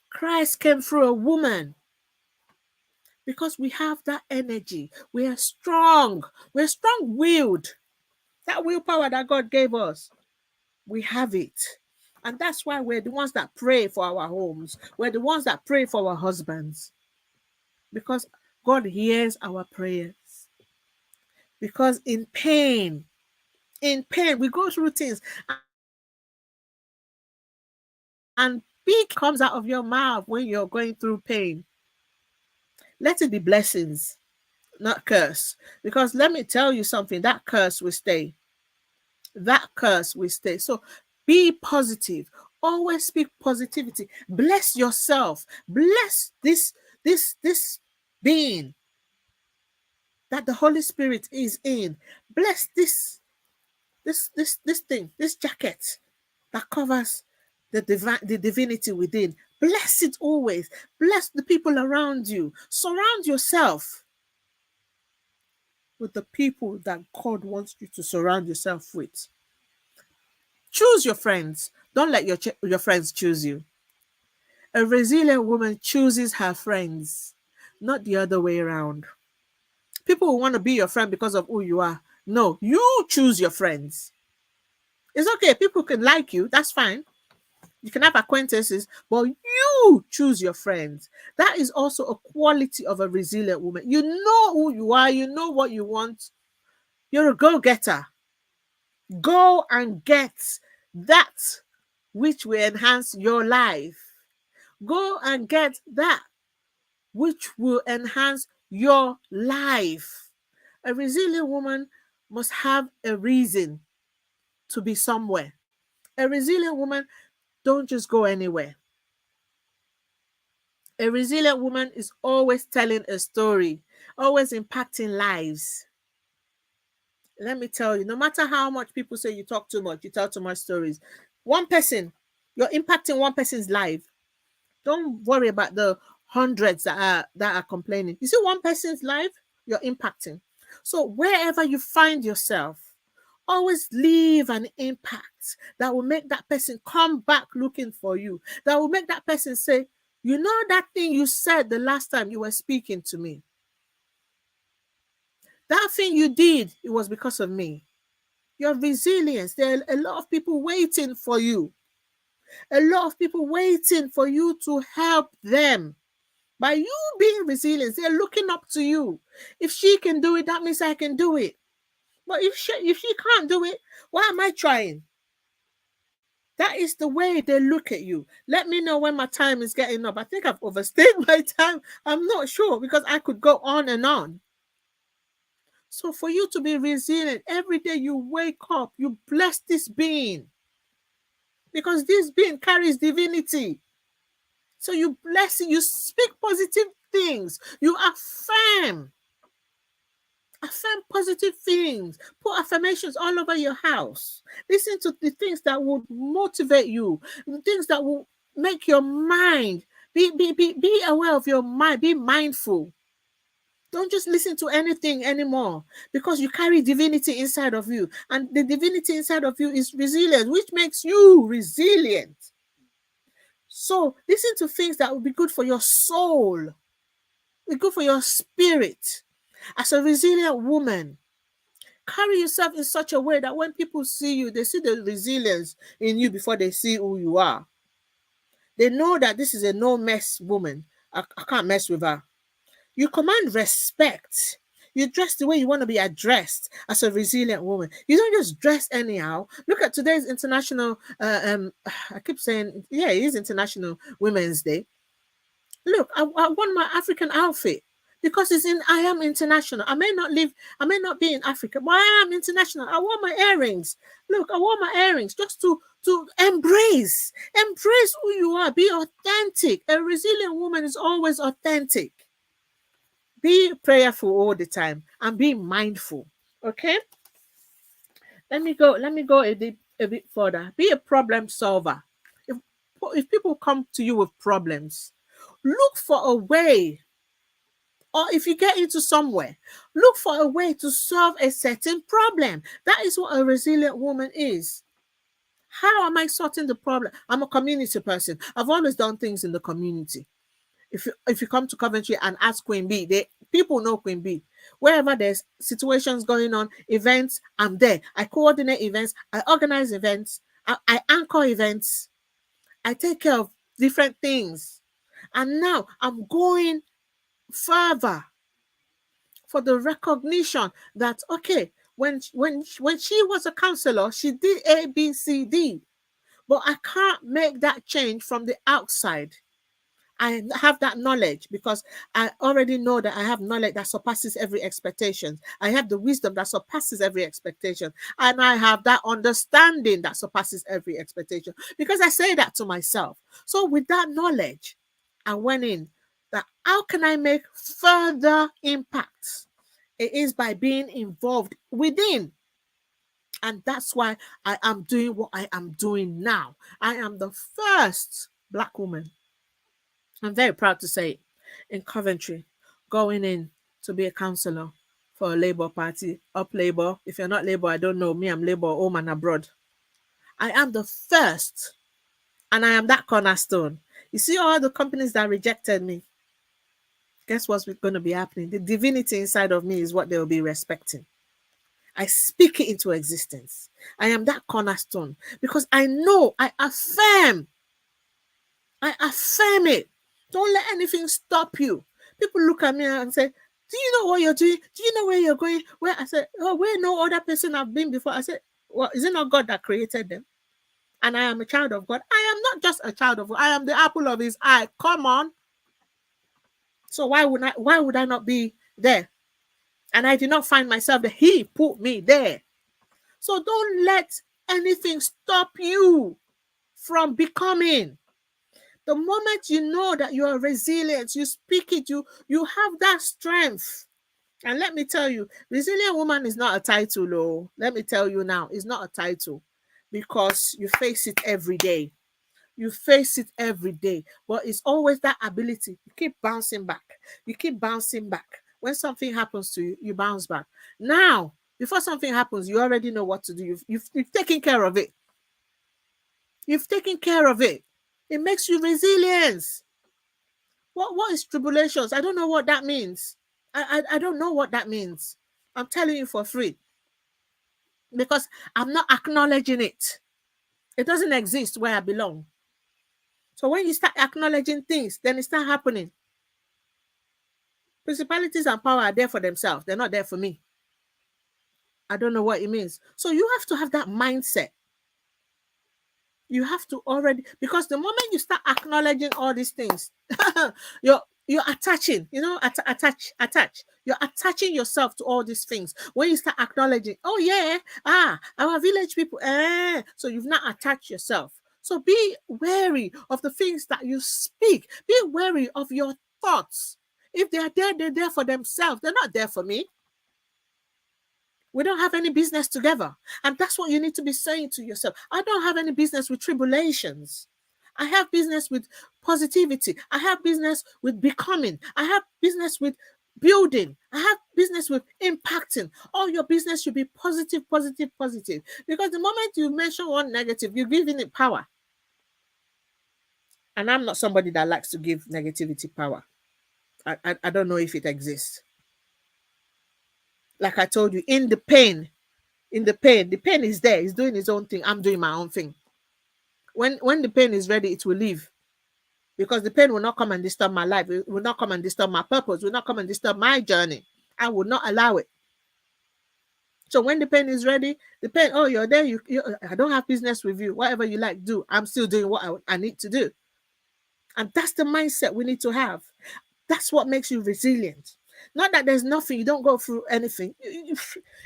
Christ came through a woman. Because we have that energy. We are strong. We're strong-willed. That willpower that God gave us, we have it. And that's why we're the ones that pray for our homes. We're the ones that pray for our husbands. Because God hears our prayers. Because in pain, we go through things. And big comes out of your mouth when you're going through pain. Let it be blessings, not curse. Because let me tell you something, that curse will stay. That curse will stay. So be positive. Always speak positivity. Bless yourself. Bless this being that the Holy Spirit is in. Bless this thing, this jacket that covers the divinity within. Bless it always. Bless the people around you. Surround yourself with the people that God wants you to surround yourself with. Choose your friends. Don't let your friends choose you. A resilient woman chooses her friends, not the other way around. People will want to be your friend because of who you are. No, you choose your friends. It's okay. People can like you. That's fine. You can have acquaintances, but you choose your friends. That is also a quality of a resilient woman. You know who you are. You know what you want. You're a go-getter. Go and get that which will enhance your life. Go and get that which will enhance your life. A resilient woman must have a reason to be somewhere. A resilient woman don't just go anywhere. A resilient woman is always telling a story, always impacting lives. Let me tell you, no matter how much people say you talk too much, you tell too much stories, one person, you're impacting one person's life. Don't worry about the hundreds that are complaining. You see one person's life, you're impacting. So wherever you find yourself, always leave an impact that will make that person come back looking for you. That will make that person say, you know that thing you said the last time you were speaking to me? That thing you did, it was because of me. Your resilience. There are a lot of people waiting for you. A lot of people waiting for you to help them. By you being resilient, they're looking up to you. If she can do it, that means I can do it. But if she can't do it, why am I trying? That is the way they look at you. Let me know when my time is getting up. I think I've overstayed my time. I'm not sure because I could go on and on. So for you to be resilient, every day you wake up, you bless this being because this being carries divinity. So you bless it, you speak positive things, you affirm positive things, put affirmations all over your house. Listen to the things that would motivate you, the things that will make your mind be aware of your mind, be mindful. Don't just listen to anything anymore because you carry divinity inside of you. And the divinity inside of you is resilience, which makes you resilient. So listen to things that will be good for your soul, be good for your spirit. As a resilient woman, carry yourself in such a way that when people see you, they see the resilience in you before they see who you are. They know that this is a no mess woman. I can't mess with her. You command respect. You dress the way you want to be addressed as a resilient woman. You don't just dress anyhow. Look at today's international. I keep saying, yeah, it is International Women's Day. Look, I want my African outfit because it's in. I am international. I may not live. I may not be in Africa, but I am international. I wore my earrings. Look, I wore my earrings just to embrace who you are. Be authentic. A resilient woman is always authentic. Be prayerful all the time and be mindful. Okay, let me go a bit further. Be a problem solver. If people come to you with problems, look for a way, or if you get into somewhere, look for a way to solve a certain problem. That is what a resilient woman is. How am I sorting the problem? I'm a community person. I've always done things in the community. If you come to Coventry and ask Queen B, people know Queen B. Wherever there's situations going on, events, I'm there. I coordinate events, I organize events, I anchor events, I take care of different things. And now I'm going further for the recognition that okay, when she was a counselor, she did A, B, C, D. But I can't make that change from the outside. I have that knowledge because I already know that I have knowledge that surpasses every expectation. I have the wisdom that surpasses every expectation. And I have that understanding that surpasses every expectation because I say that to myself. So with that knowledge, I went in that how can I make further impacts? It is by being involved within. And that's why I am doing what I am doing now. I am the first Black woman, I'm very proud to say, in Coventry, going in to be a councillor for a Labour Party, up Labour. If you're not Labour, I don't know. Me, I'm Labour, home and abroad. I am the first, and I am that cornerstone. You see all the companies that rejected me, guess what's going to be happening? The divinity inside of me is what they will be respecting. I speak it into existence. I am that cornerstone because I know, I affirm it. Don't let anything stop you. People look at me and say, do you know what you're doing? Do you know where you're going? Where I said, oh, where no other person have been before. I said, well, is it not God that created them? And I am a child of God. I am not just a child of God. I am the apple of his eye. Come on. So why would I not be there? And I did not find myself there. He put me there. So don't let anything stop you from becoming. The moment you know that you are resilient, you speak it, you have that strength. And let me tell you, resilient woman is not a title. Oh, let me tell you now, it's not a title because you face it every day. You face it every day, but it's always that ability. You keep bouncing back. You keep bouncing back. When something happens to you, you bounce back. Now, before something happens, you already know what to do. You've taken care of it. You've taken care of it. It makes you resilient. What is tribulations? I don't know what that means. I don't know what that means. I'm telling you for free because I'm not acknowledging it. It doesn't exist where I belong. So when you start acknowledging things, then it start happening. Principalities and power are there for themselves. They're not there for me. I don't know what it means. So you have to have that mindset. You have to already, because the moment you start acknowledging all these things, You're attaching, attach. You're attaching yourself to all these things. When you start acknowledging, oh yeah, our village people, so you've not attached yourself. So be wary of the things that you speak. Be wary of your thoughts. If they are there, they're there for themselves. They're not there for me. We don't have any business together. And that's what you need to be saying to yourself. I don't have any business with tribulations. I have business with positivity. I have business with becoming. I have business with building. I have business with impacting. All your business should be positive, positive, positive. Because the moment you mention one negative, you're giving it power. And I'm not somebody that likes to give negativity power. I don't know if it exists. Like I told you, the pain is there. It's doing its own thing. I'm doing my own thing. When the pain is ready, it will leave. Because the pain will not come and disturb my life. It will not come and disturb my purpose. It will not come and disturb my journey. I will not allow it. So when the pain is ready, the pain, oh, you're there. I don't have business with you. Whatever you like, do. I'm still doing what I need to do. And that's the mindset we need to have. That's what makes you resilient. Not that there's nothing, you don't go through anything.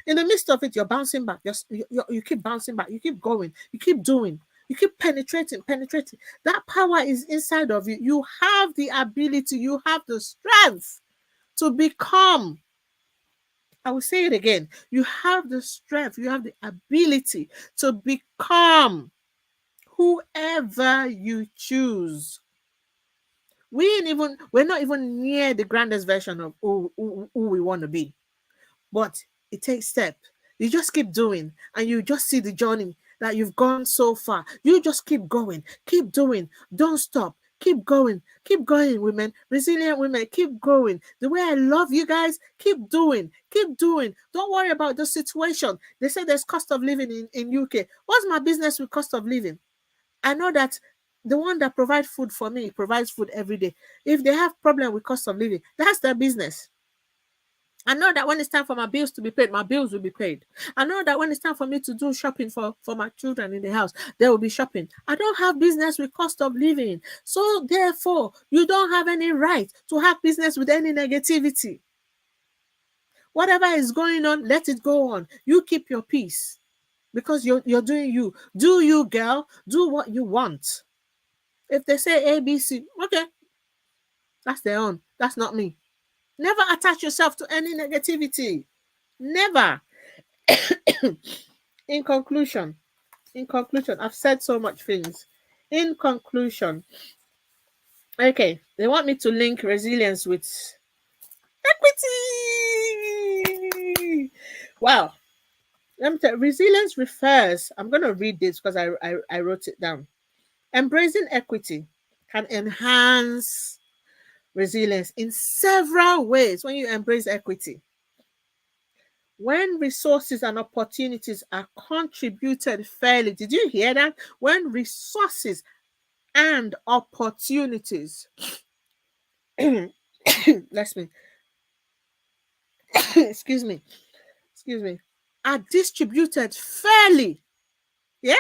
In the midst of it, you're bouncing back. You keep bouncing back. You keep going. You keep doing. You keep penetrating. That power is inside of you. You have the ability, you have the strength to become. I will say it again. You have the strength, you have the ability to become whoever you choose. We're not even near the grandest version of who we want to be. But it takes step. You just keep doing and you just see the journey that you've gone so far. You just keep going, keep doing, don't stop. Keep going, women, resilient women, keep going. The way I love you guys, keep doing. Don't worry about the situation. They say there's cost of living in UK. What's my business with cost of living? I know that the one that provides food for me provides food every day. If they have problem with cost of living, that's their business. I know that when it's time for my bills to be paid, my bills will be paid. I know that when it's time for me to do shopping for my children in the house, they will be shopping. I don't have business with cost of living. So therefore, you don't have any right to have business with any negativity. Whatever is going on, let it go on. You keep your peace because you're doing you. Do you, girl? Do what you want. If they say A, B, C, okay, that's their own. That's not me. Never attach yourself to any negativity. Never. in conclusion, I've said so much things. In conclusion, okay, they want me to link resilience with equity. Wow. Let me tell you, resilience refers, I'm going to read this because I wrote it down. Embracing equity can enhance resilience in several ways when you embrace equity. When resources and opportunities are contributed fairly, did you hear that? When resources and opportunities, bless me, excuse me, are distributed fairly, yeah,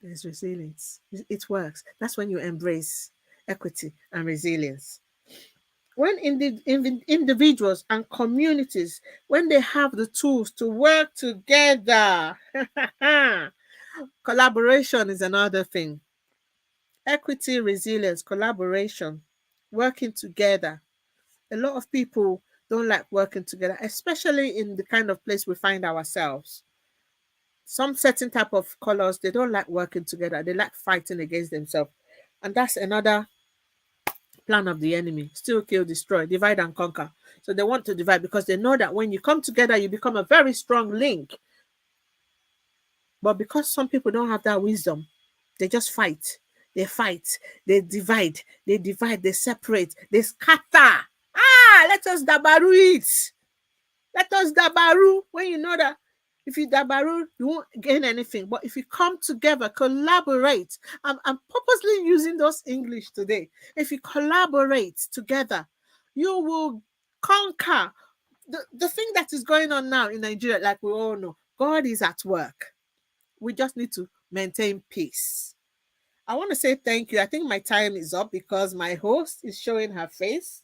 there's resilience. It works. That's when you embrace equity and resilience. When individuals and communities, when they have the tools to work together, collaboration is another thing. Equity, resilience, collaboration, working together. A lot of people don't like working together, especially in the kind of place we find ourselves. Some certain type of colors, they don't like working together. They like fighting against themselves. And that's another plan of the enemy. Still kill, destroy, divide and conquer. So they want to divide because they know that when you come together, you become a very strong link. But because some people don't have that wisdom, they just fight. They divide, they separate, they scatter. Let us dabaru it. Let us dabaru. When you know that if you dabaru, you won't gain anything. But if you come together, collaborate. I'm purposely using those English today. If you collaborate together, you will conquer. The thing that is going on now in Nigeria, like we all know, God is at work. We just need to maintain peace. I want to say thank you. I think my time is up because my host is showing her face.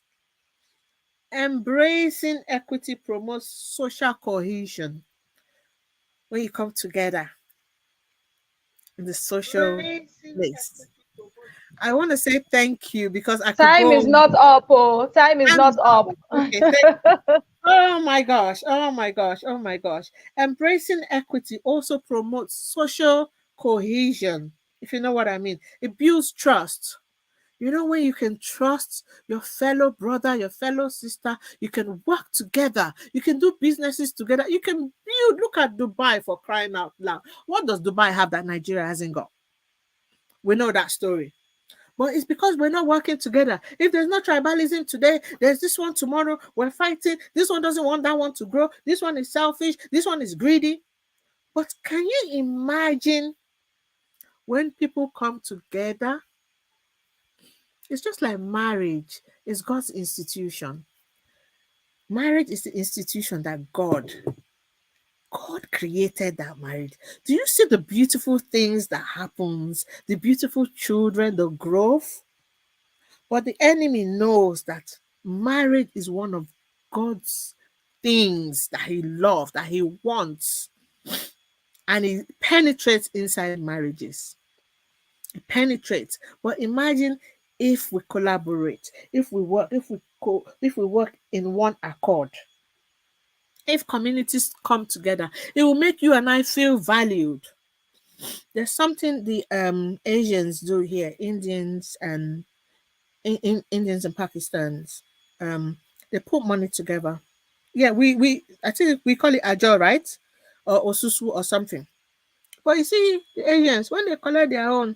Embracing equity promotes social cohesion when you come together in the social Embracing place. equity promotes. I want to say thank you because I could Time go is on. not up, oh. Time is Time not is up. up. Okay, thank you. Oh my gosh. Oh my gosh. Oh my gosh. Embracing equity also promotes social cohesion, if you know what I mean. It builds trust. You know, when you can trust your fellow brother, your fellow sister, you can work together, you can do businesses together, you can build. Look at Dubai, for crying out loud. What does Dubai have that Nigeria hasn't got? We know that story. But it's because we're not working together. If there's no tribalism today, there's this one tomorrow. We're fighting. This one doesn't want that one to grow. This one is selfish. This one is greedy. But can you imagine when people come together? It's just like marriage. It's God's institution. Marriage is the institution that God created that marriage. Do you see the beautiful things that happens? The beautiful children, the growth? But the enemy knows that marriage is one of God's things that he loves, that he wants, and it penetrates inside marriages. It penetrates. But imagine if we collaborate, if we work in one accord. If communities come together, it will make you and I feel valued. There's something the Asians do here, Indians and Indians and Pakistans. Um, they put money together. Yeah, we I think we call it ajo, right? Or osusu or something. But you see, the Asians, when they collect their own,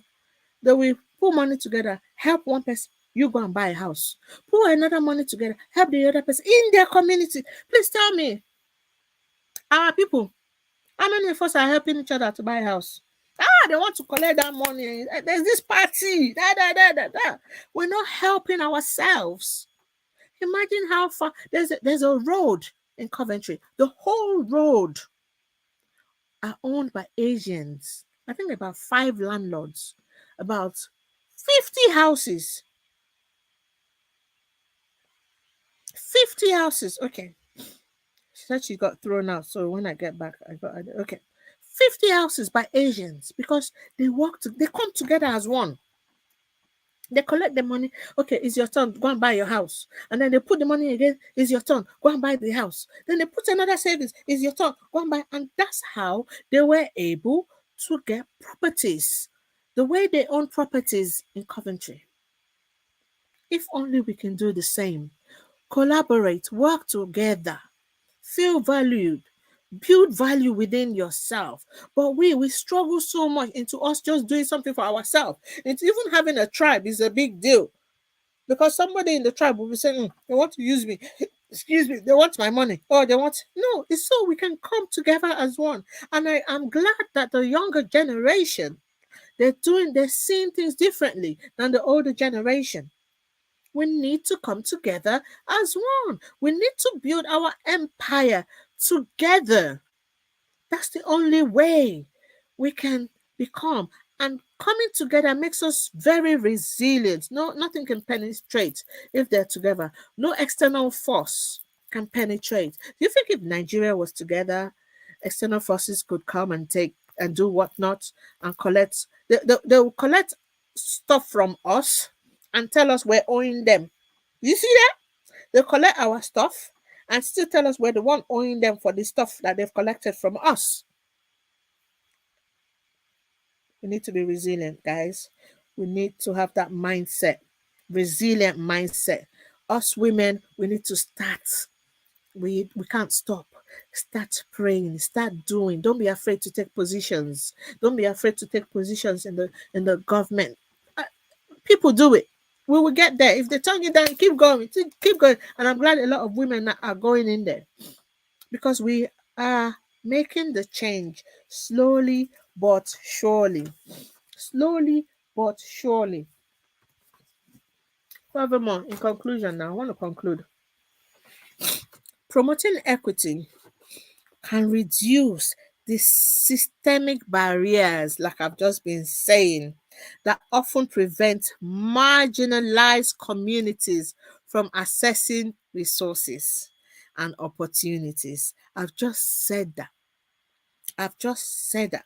they will put money together, help one person, you go and buy a house. Put another money together, help the other person in their community. Please tell me, our people, how many of us are helping each other to buy a house? Ah, they want to collect that money. There's this party. Da. We're not helping ourselves. Imagine how far there's a road in Coventry. The whole road are owned by Asians. I think about 5 landlords, about 50 houses. 50 houses. Okay. She said she got thrown out. So when I get back, I got okay. 50 houses by Asians because they come together as one. They collect the money. Okay, it's your turn. Go and buy your house. And then they put the money again. It's your turn. Go and buy the house. Then they put another savings. It's your turn. Go and buy. And that's how they were able to get properties. The way they own properties in Coventry. If only we can do the same. Collaborate, work together, feel valued, build value within yourself. But we struggle so much into us just doing something for ourselves. It's even having a tribe is a big deal. Because somebody in the tribe will be saying, they want to use me. Excuse me, they want my money. Or they want no, it's so we can come together as one. And I am glad that the younger generation, they're seeing things differently than the older generation. We need to come together as one. We need to build our empire together. That's the only way we can become. And coming together makes us very resilient. No, nothing can penetrate if they're together. No external force can penetrate. Do you think if Nigeria was together, external forces could come and take and do whatnot and collect? They will collect stuff from us and tell us we're owing them. You see that? They collect our stuff and still tell us we're the one owing them for the stuff that they've collected from us. We need to be resilient, guys. We need to have that mindset, resilient mindset. Us women, we need to start. We can't stop. Start praying. Start doing. Don't be afraid to take positions. Don't be afraid to take positions in the government. Uh, People do it. We will get there. If they turn you down, keep going. Keep going. And I'm glad a lot of women are going in there because we are making the change slowly but surely. Slowly but surely. Furthermore, in conclusion, now I want to conclude. Promoting equity can reduce the systemic barriers, like I've just been saying, that often prevent marginalized communities from accessing resources and opportunities. I've just said that. I've just said that.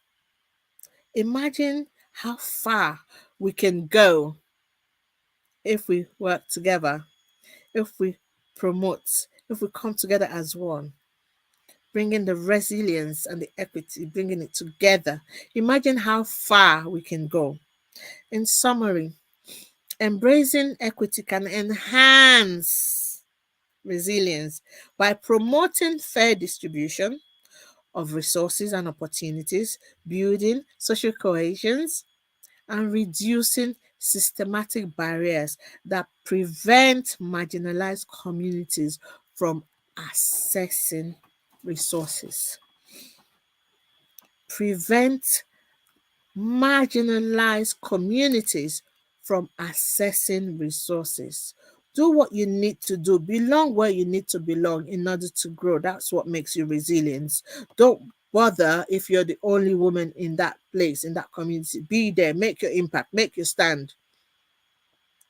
Imagine how far we can go if we work together, if we promote, if we come together as one, bringing the resilience and the equity, bringing it together. Imagine how far we can go. In summary, embracing equity can enhance resilience by promoting fair distribution of resources and opportunities, building social cohesion, and reducing systematic barriers that prevent marginalized communities from accessing resources. Prevent marginalized communities from accessing resources. Do what you need to do. Belong where you need to belong in order to grow. That's what makes you resilient. Don't bother if you're the only woman in that place, in that community. Be there, make your impact, make your stand.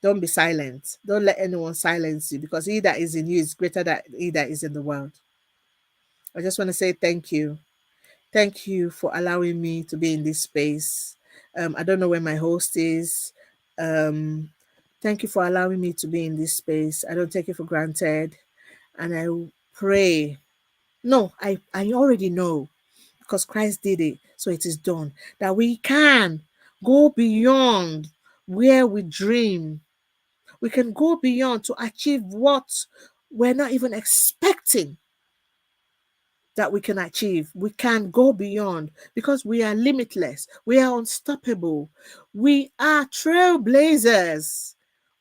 Don't be silent. Don't let anyone silence you, because he that is in you is greater than he that is in the world. I just want to say thank you. Thank you for allowing me to be in this space. I don't know where my host is. Um, Thank you for allowing me to be in this space. I don't take it for granted. And I pray. No, I already know, because Christ did it. So it is done. That we can go beyond where we dream. We can go beyond to achieve what we're not even expecting that we can achieve. We can go beyond because we are limitless. We are unstoppable. We are trailblazers.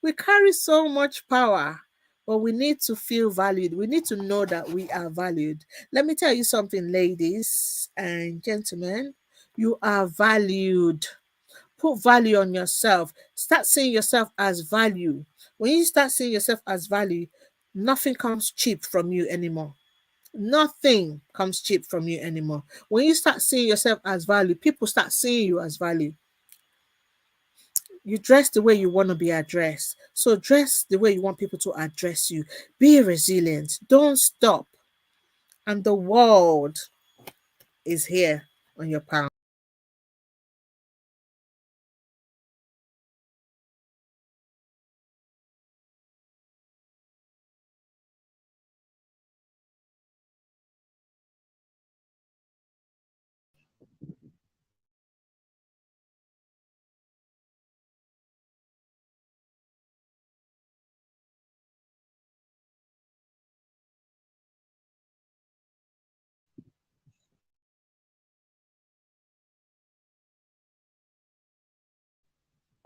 We carry so much power, but we need to feel valued. We need to know that we are valued. Let me tell you something, ladies and gentlemen. You are valued. Put value on yourself. Start seeing yourself as value. When you start seeing yourself as value, nothing comes cheap from you anymore. Nothing comes cheap from you anymore. When you start seeing yourself as value, people start seeing you as value. You dress the way you want to be addressed. So dress the way you want people to address you. Be resilient. Don't stop. And the world is here on your palm.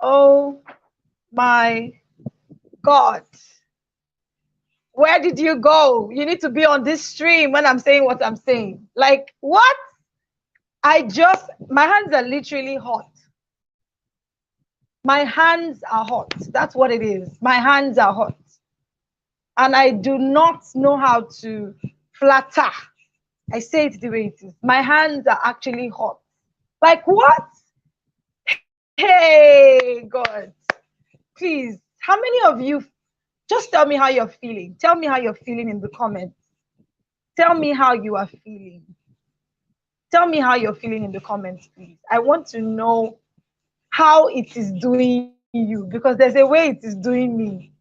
Oh my God. Where did you go? You need to be on this stream when I'm saying what I'm saying. Like, what? My hands are literally hot. My hands are hot. That's what it is. My hands are hot. And I do not know how to flatter. I say it the way it is. My hands are actually hot. Like, what? Hey, God. Please, how many of you just tell me how you're feeling? Tell me how you're feeling in the comments. Tell me how you are feeling. Tell me how you're feeling in the comments, please. I want to know how it is doing you, because there's a way it is doing me.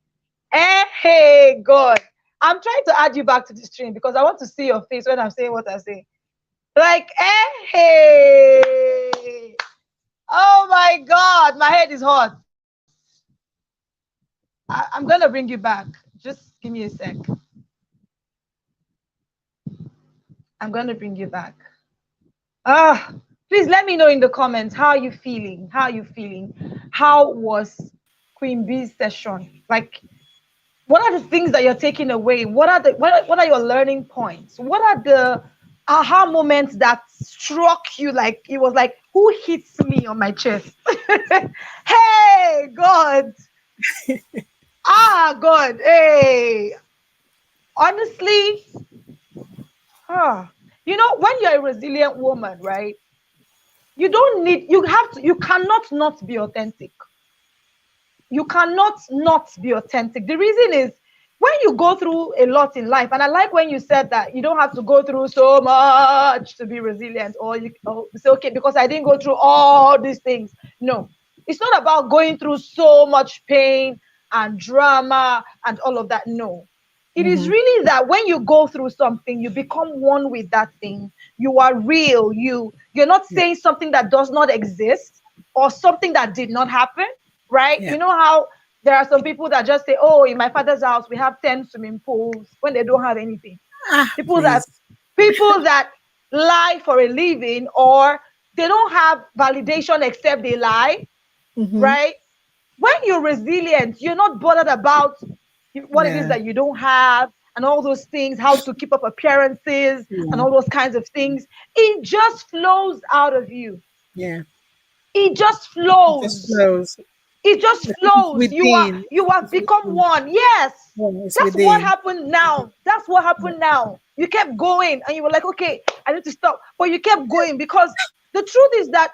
Hey, God. I'm trying to add you back to the stream because I want to see your face when I'm saying what I say. Like, hey. Oh my God, my head is hot. I'm gonna bring you back. Just give me a sec. I'm gonna bring you back. Ah, please let me know in the comments how you feeling. How you feeling? How was Queen Bee's session? Like, what are the things that you're taking away? What are your learning points? What are the aha moments that struck you? Like it was like, who hits me on my chest? Hey, God. Ah, God. Hey. Honestly, when you're a resilient woman, right? You don't need, you have to, you cannot not be authentic. You cannot not be authentic. The reason is when you go through a lot in life, and I like when you said that you don't have to go through so much to be resilient, or you say, okay, because I didn't go through all these things. No, it's not about going through so much pain and drama and all of that. No, it is Mm-hmm. really that when you go through something, you become one with that thing. You are real. You're not Yeah. saying something that does not exist or something that did not happen, right? Yeah. You know how there are some people that just say, oh, in my father's house we have 10 swimming pools when they don't have anything. Ah, People that please. people that lie for a living, or they don't have validation except they lie, Mm-hmm. right? When you're resilient, you're not bothered about what it is Yeah. that you don't have and all those things, how to keep up appearances and Yeah. all those kinds of things. It just flows out of you. Yeah. It just It just flows. flows. It just Because it's flows. within. You have It's become within. one. Yes. Yeah, it's That's what within. happened now. That's what Yeah. happened now. You kept going and you were like, okay, I need to stop. But you kept going because the truth is that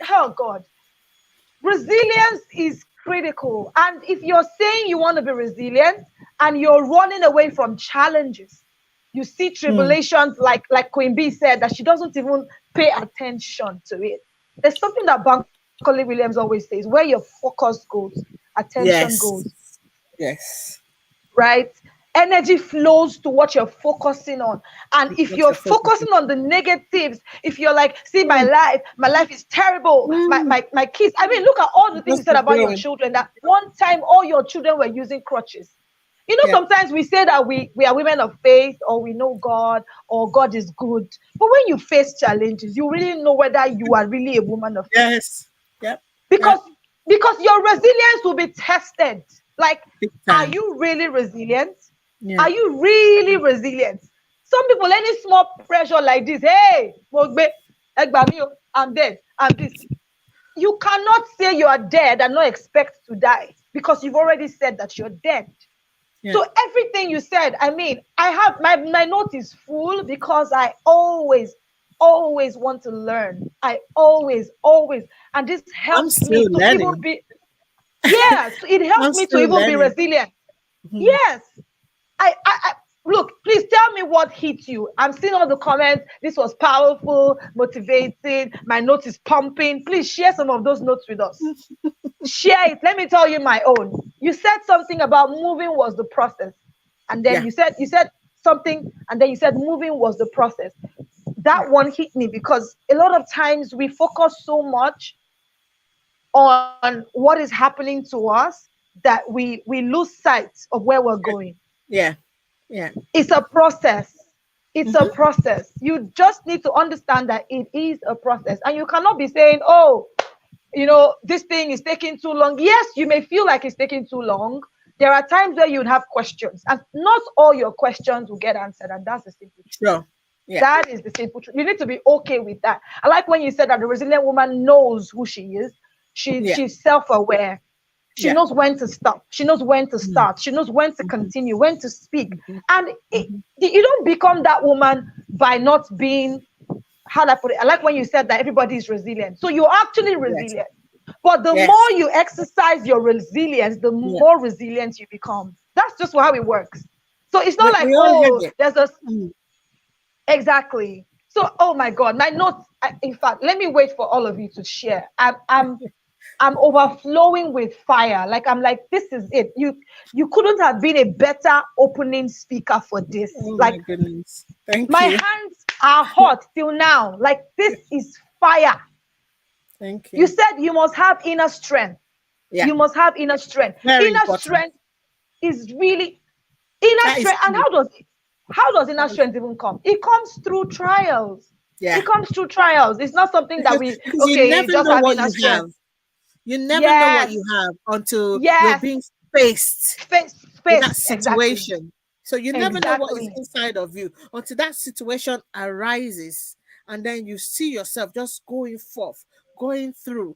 oh God, resilience is critical. And if you're saying you want to be resilient and you're running away from challenges, you see Mm. tribulations, like Queen B said, that she doesn't even pay attention to it. There's something that Bankole Williams always says: where your focus goes, attention goes, Yes. Yes. right? Energy flows to what you're focusing on. And It's if what you're you're focusing. focusing on the negatives, if you're like, see, Mm. my life is terrible, Mm. my kids, I mean, look at all the things you Just said keep about your going. children, that one time all your children were using crutches. You know, Yeah. sometimes we say that we are women of faith, or we know God, or God is good. But when you face challenges, you really know whether you are really a woman of faith. Yes. Yep. because Yep. because your resilience will be tested. Like, Big are time. you really resilient? Yeah. Are you really resilient? Some people, any small pressure like this, hey, Mogbe, Egbami o, I'm dead, I'm this. You cannot say you are dead and not expect to die, because you've already said that you're dead. Yeah. So everything you said, I mean, I have my note is full because I always want to learn. I always, and this I'm helps me still to even learning. be, yes, it I'm helps me to still even be learning. resilient. Mhm. Yes. I look, please tell me what hit you. I'm seeing all the comments. This was powerful, motivating. My note is pumping. Please share some of those notes with us. Share it. Let me tell you my own. You said something about moving was the process. And then Yeah. you said something, and then you said moving was the process. Yeah. That one hit me because a lot of times we focus so much on what is happening to us that we lose sight of where we're going. Yeah. Yeah. It's a process. It's a Mm-hmm. process. You just need to understand that it is a process. And you cannot be saying, oh, this thing is taking too long. Yes, you may feel like it's taking too long. There are times where you'd have questions, and not all your questions will get answered. And that's the simple truth. Sure. Yeah. That is the simple truth. You need to be okay with that. I like when you said that the resilient woman knows who she is. Yeah. She's self-aware. She Yeah. knows when to stop. She knows when to Mm. start. She knows when to Mhm. continue, when to speak. Mhm. And Mhm. you don't become that woman by not being, how do I put it? I like when you said that everybody is resilient. So you're actually Yes. resilient. But the more Yes. you exercise your resilience, the Yeah. more resilient you become. That's just how it works. So it's not like, We all have oh, it. there's a, Mm. exactly. So, oh my God, my notes. In fact, let me wait for all of you to share. I'm overflowing with fire. Like, I'm like, this is it. You couldn't have been a better opening speaker for this. Oh Like, my goodness. Thank my you. hands are hot till now. Like, this is fire. Thank You you. said you must have inner strength. Yeah. You must have inner strength. Very Inner important. strength is really inner That is strength. And key. how does inner That is, strength even come? It comes through trials. yeah. It comes through trials. It's not something that we, Because you okay, never just know have what inner you have. strength. You never know what Yes. you have until you're Yes. being faced Face, with that face. Exactly. situation. So you never know what is Exactly. inside of you until that situation arises. And then you see yourself just going forth, going through,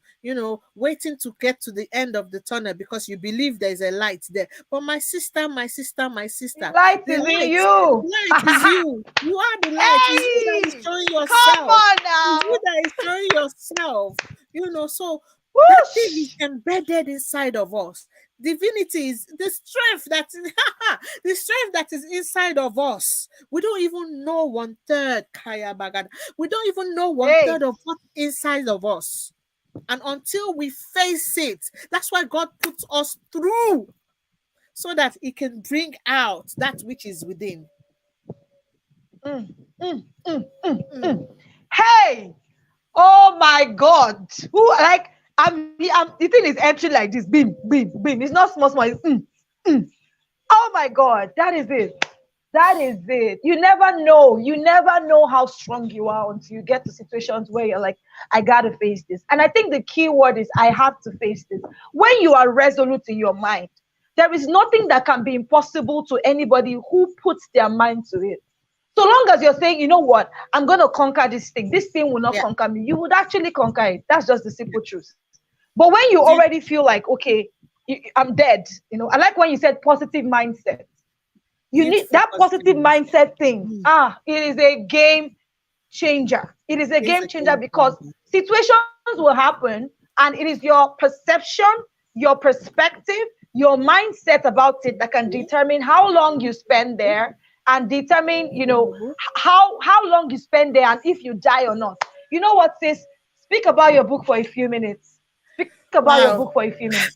waiting to get to the end of the tunnel because you believe there's a light there. But my sister, my sister, my The sister, light the is in light, you. the light is you. You are the light. It's you that is Hey, showing come yourself. on It's you now. that is showing yourself. So that thing is Whoosh. embedded inside of us. Divinity is the strength that is the strength that is inside of us. We don't even know one third, Kaya Bagad. We don't even know one Hey. third of what's inside of us. And until we face it, that's why God puts us through so that He can bring out that which is within. Mm, mm, mm, mm, Mm. mm. Hey. Oh my God. Who like I'm the thing is entering like this. Beam, beam, beam. It's not small, small. It's mm. Oh my God. That is it. That is it. You never know. You never know how strong you are until you get to situations where you're like, I gotta face this. And I think the key word is I have to face this. When you are resolute in your mind, there is nothing that can be impossible to anybody who puts their mind to it. So long as you're saying, you know what, I'm going to conquer this thing. This thing will not Yeah. conquer me. You would actually conquer it. That's just the simple truth. But when you Do, already feel like, okay, I'm dead, I like when you said positive mindset. You need beautiful that positive positive mindset. mindset thing. Mm. It is a game changer. It is a It's game a changer game because changer. situations will happen, and it is your perception, your perspective, your mindset about it that can determine how long you spend there and determine, how long you spend there and if you die or not. You know what, sis? Speak about your book for a few minutes. Speak about your book for Wow. a few minutes.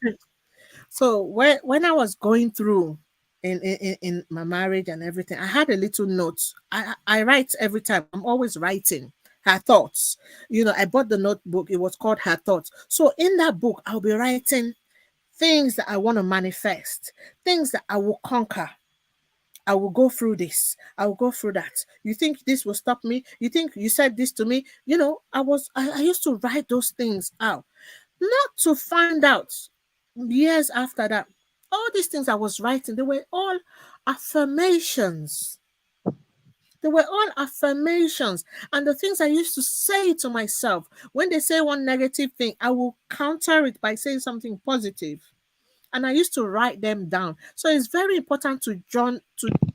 So when I was going through in my marriage and everything, I had a little note. I write every time. I'm always writing her thoughts. I bought the notebook. It was called Her Thoughts. So in that book, I'll be writing things that I want to manifest, things that I will conquer. I will go through this. I will go through that. You think this will stop me? You think you said this to me? I used to write those things out, not to find out years after that. All these things I was writing, they were all affirmations. They were all affirmations. And the things I used to say to myself, when they say one negative thing, I will counter it by saying something positive. And I used to write them down. So it's very important to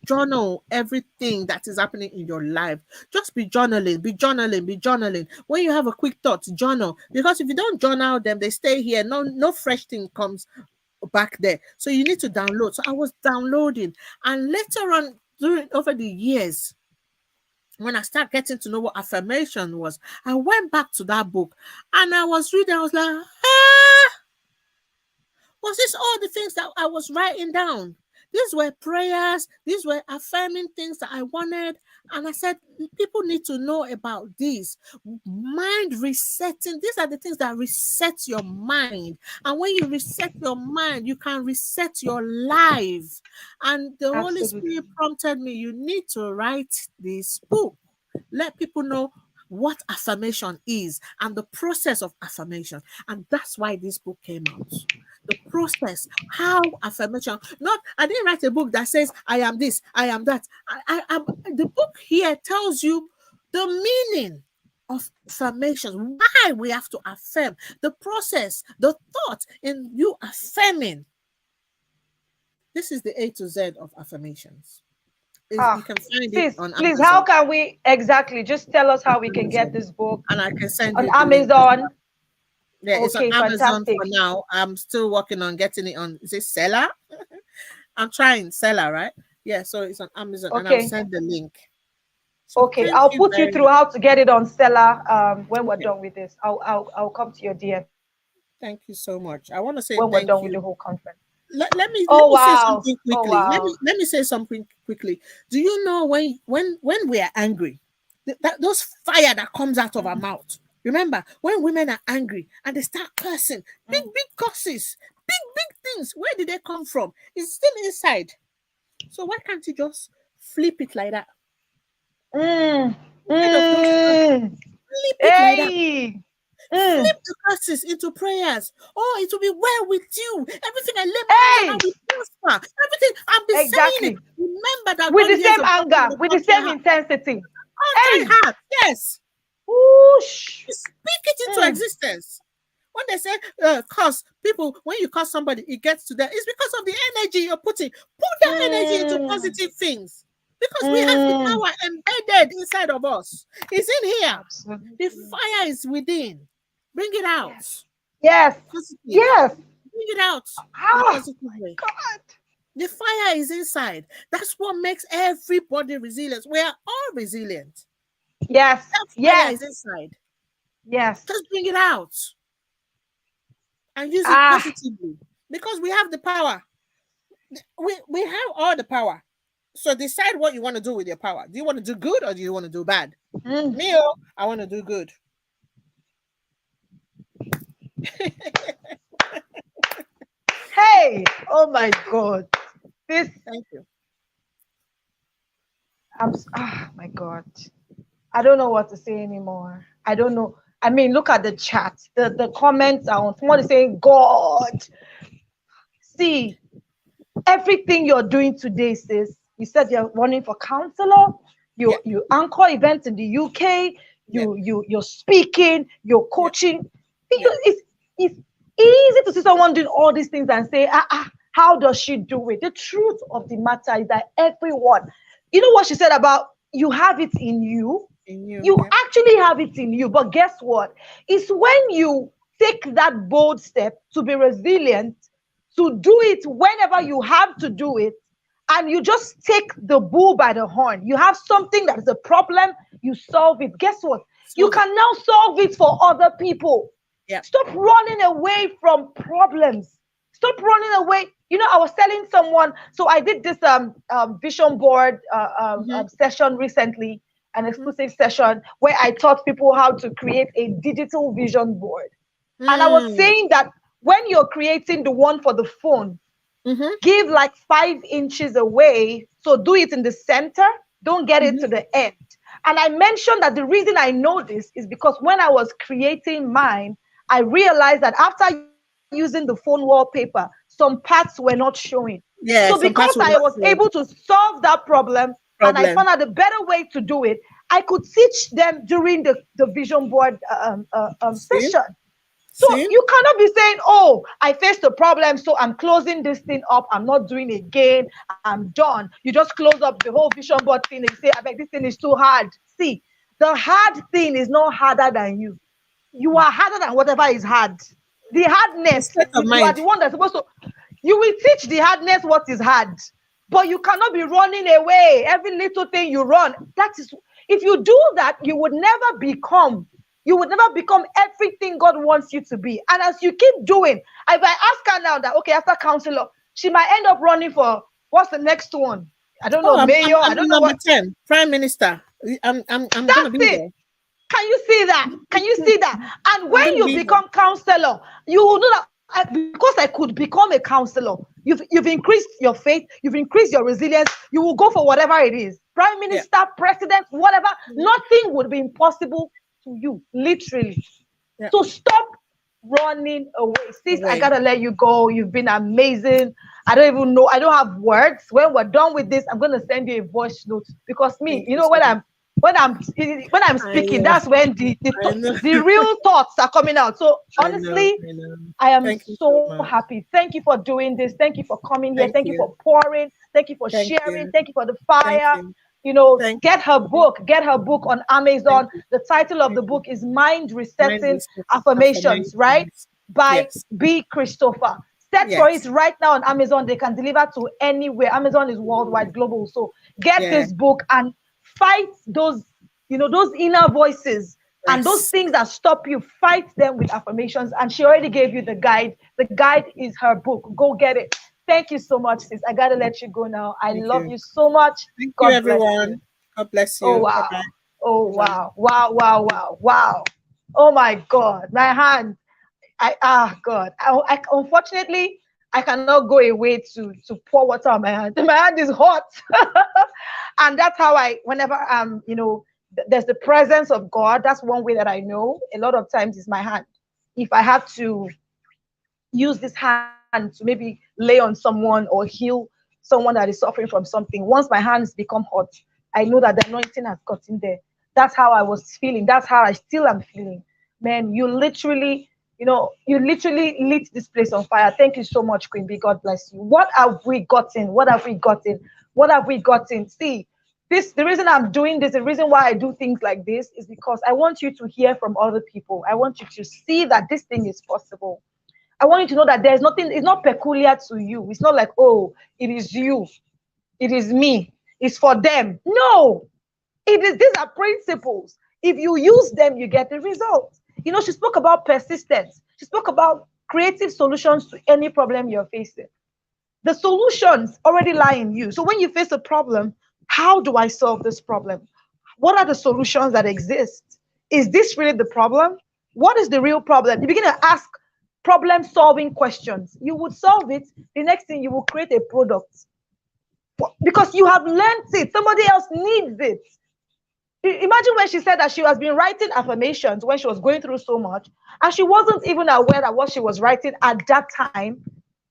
journal everything that is happening in your life. Just be journaling, be journaling, be journaling. When you have a quick thought, journal. Because if you don't journal them, they stay here. No fresh thing comes back there. So you need to download. So I was downloading. And later on, during over the years, when I start getting to know what affirmation was, I went back to that book and I was reading. I was like, was this all the things that I was writing down? These were prayers, these were affirming things that I wanted. And I said, people need to know about this. Mind resetting, these are the things that reset your mind. And when you reset your mind, you can reset your life. And the Holy Absolutely. Spirit prompted me, you need to write this book. Let people know what affirmation is and the process of affirmation. And that's why this book came out. The process, how affirmation. Not, I didn't write a book that says I am this, I am that. The book here tells you the meaning of affirmations, why we have to affirm, the process, the thought in you affirming. This is the A to Z of affirmations. You Ah, can find it sis, on please, how Amazon. can we exactly just tell us On how we can get Amazon. this book And I can send on you the link as well. Amazon? Yeah, it's on Okay, Amazon for fantastic. now. I'm still working on getting it on, is it Seller? I'm trying Seller, right? Yeah, so it's on Amazon and I'll Okay, send the link. So okay. thank I'll you put you very through much. how to get it on Stella when we're Okay. done with this. I'll come to your DM Thank you so much. I want to say when we're thank done with you. the whole conference. Let Oh me say wow. something Oh quickly. wow. Let me say something quickly. Do you know when we are angry, those fire that comes out of our Mm, mouth? Remember, when women are angry and they start cursing, mm, big curses, big things. Where did they come from? It's still inside. So why can't you just flip it like that? mm, Instead of those curses, mm. flip it like that. Hey. Mm. Flip the curses into prayers. Oh, it will be well with you. Everything I lay my hands on Hey. now will prosper. Everything I've been saying it. Exactly. Remember that With God the hears same a broken and anger, a with the contrite same heart. intensity. Contrite Hey. heart, yes. Whoosh. You speak it into Mm. existence. When they say curse people, when you curse somebody, it gets to them. It's because of the energy you're putting. Put that energy into Mm. positive things. Because we have the Mm. power embedded inside of us. It's in here. The Absolutely. fire is within. Bring it out. Yes. Yes. Positive. Yes. Bring it out in a Ah, positive my way. God. The fire is inside. That's what makes everybody resilient. We are all resilient. Yes. That fire Yes. is inside. Yes. Just bring it out and use it Ah. positively because we have the power. We have all the power. So decide what you want to do with your power. Do you want to do good or do you want to do bad? Mm. Me, oh, I want to do good. Hey. Oh my God. This. Thank you. My God. I don't know what to say anymore. I don't know. I mean, look at the chat. The comments are on. Someone is saying, God, see, everything you're doing today, sis. You said you're running for counselor. Yeah. You anchor events in the UK. Yeah. You're speaking. You're Yeah. coaching. Yeah. It's easy to see someone doing all these things and say, how does she do it? The truth of the matter is that everyone, you know what she said about you have it in you. In you. You Yeah. actually have it in you. But guess what? It's when you take that bold step to be resilient, to do it whenever you have to do it, and you just take the bull by the horn. You have something that is a problem, you solve it. Guess what? You Solve it. can now solve it for other people. Yeah. Stop running away from problems. Stop running away. You know, I was telling someone, so I did this vision board Mm-hmm. session recently, an Mm-hmm. exclusive session where I taught people how to create a digital vision board. And I was Mm. saying that when you're creating the one for the phone, Mm-hmm. give like 5 inches away. So do it in the center. Don't get it Mm-hmm. to the end. And I mentioned that the reason I know this is because when I was creating mine, I realized that after using the phone wallpaper, some parts were not showing. So Yeah. because Some I parts will was not able show. to solve that problem and I found Problem. out a better way to do it, I could teach them during the vision board See? session. So See? you cannot be saying, oh, I faced a problem, so I'm closing this thing up. I'm not doing it again. I'm done. You just close up the whole vision board thing and you say, I beg, this thing is too hard. See, the hard thing is not harder than you. You are harder than whatever is hard. The The hardness, state of you are mind. the one that's supposed to, you will teach the hardness what is hard. But you cannot be running away. Every little thing you run. That is, if you do that, you would never become everything God wants you to be. And as you keep doing, if I ask her now that, okay, after counselor, she might end up running for what's the next one? I don't Oh, know, mayor. I I'm don't know number what. 10, Prime Minister. I'm gonna That's be it. there. Can you see that? Can you see that? And I'm when gonna you be there. become counselor, you will know that because I could become a counselor, you've increased your faith, you've increased your resilience. You will go for whatever it is, prime Yeah. minister, president, whatever. Mhm. Nothing would be impossible to you, literally. Yeah. So stop running away. Sis, I Away. gotta let you go. You've been amazing. I don't even know. I don't have words. When we're done with this, I'm gonna send you a voice note because me, Thank you you know, so much. when I'm I speaking, know. that's when I know. the real thoughts are coming out. So I know. honestly, I know. I am Thank you so so much. happy. Thank you for doing this. Thank you for coming here. Thank Thank you you. for pouring. Thank you for Thank sharing. you. Thank you for the Thank fire. you. You know, Thank get you. her book. Get her book on Thank Amazon. you. The title of Thank the you. book is Mind Mind Resetting respect Affirmations, right? affirmations. By Yes. B. Christopher. Search for it Yes. right now on Amazon. They can deliver to anywhere. Amazon is worldwide, global. So get Yeah. this book and fight those, those inner voices and those Yes. things that stop you. Fight them with affirmations. And she already gave you the guide. The guide is her book. Go get it. Thank you so much, sis. I gotta let you go now. I Thank love you. you so much. Thank you, God bless you. everyone. God bless Oh you. Bye wow. bye. Oh Bye bye. wow. Wow. Wow. Wow. Wow. Oh my God. My hand. God. Unfortunately I cannot go away to pour water on my hand. My hand is hot. And that's how whenever there's the presence of God. That's one way that I know. A lot of times is my hand. If I have to use this hand to maybe lay on someone or heal someone that is suffering from something, once my hands become hot, I know that the anointing has gotten there. That's how I was feeling. That's how I still am feeling. Man, you literally lit this place on fire. Thank you so much, Queen B. God bless you. What have we gotten? What have we gotten? What have we gotten? See, the reason I'm doing this, the reason why I do things like this is because I want you to hear from other people. I want you to see that this thing is possible. I want you to know that there's nothing, it's not peculiar to you. It's not like, oh, it is you, it is me, it's for them. No, these are principles. If you use them, you get the result. She spoke about persistence. She spoke about creative solutions to any problem you're facing. The solutions already lie in you. So when you face a problem, how do I solve this problem? What are the solutions that exist? Is this really the problem? What is the real problem? You begin to ask problem solving questions. You would solve it. The next thing, you will create a product because you have learned it. Somebody else needs it. Imagine when she said that she has been writing affirmations when she was going through so much, and she wasn't even aware that what she was writing at that time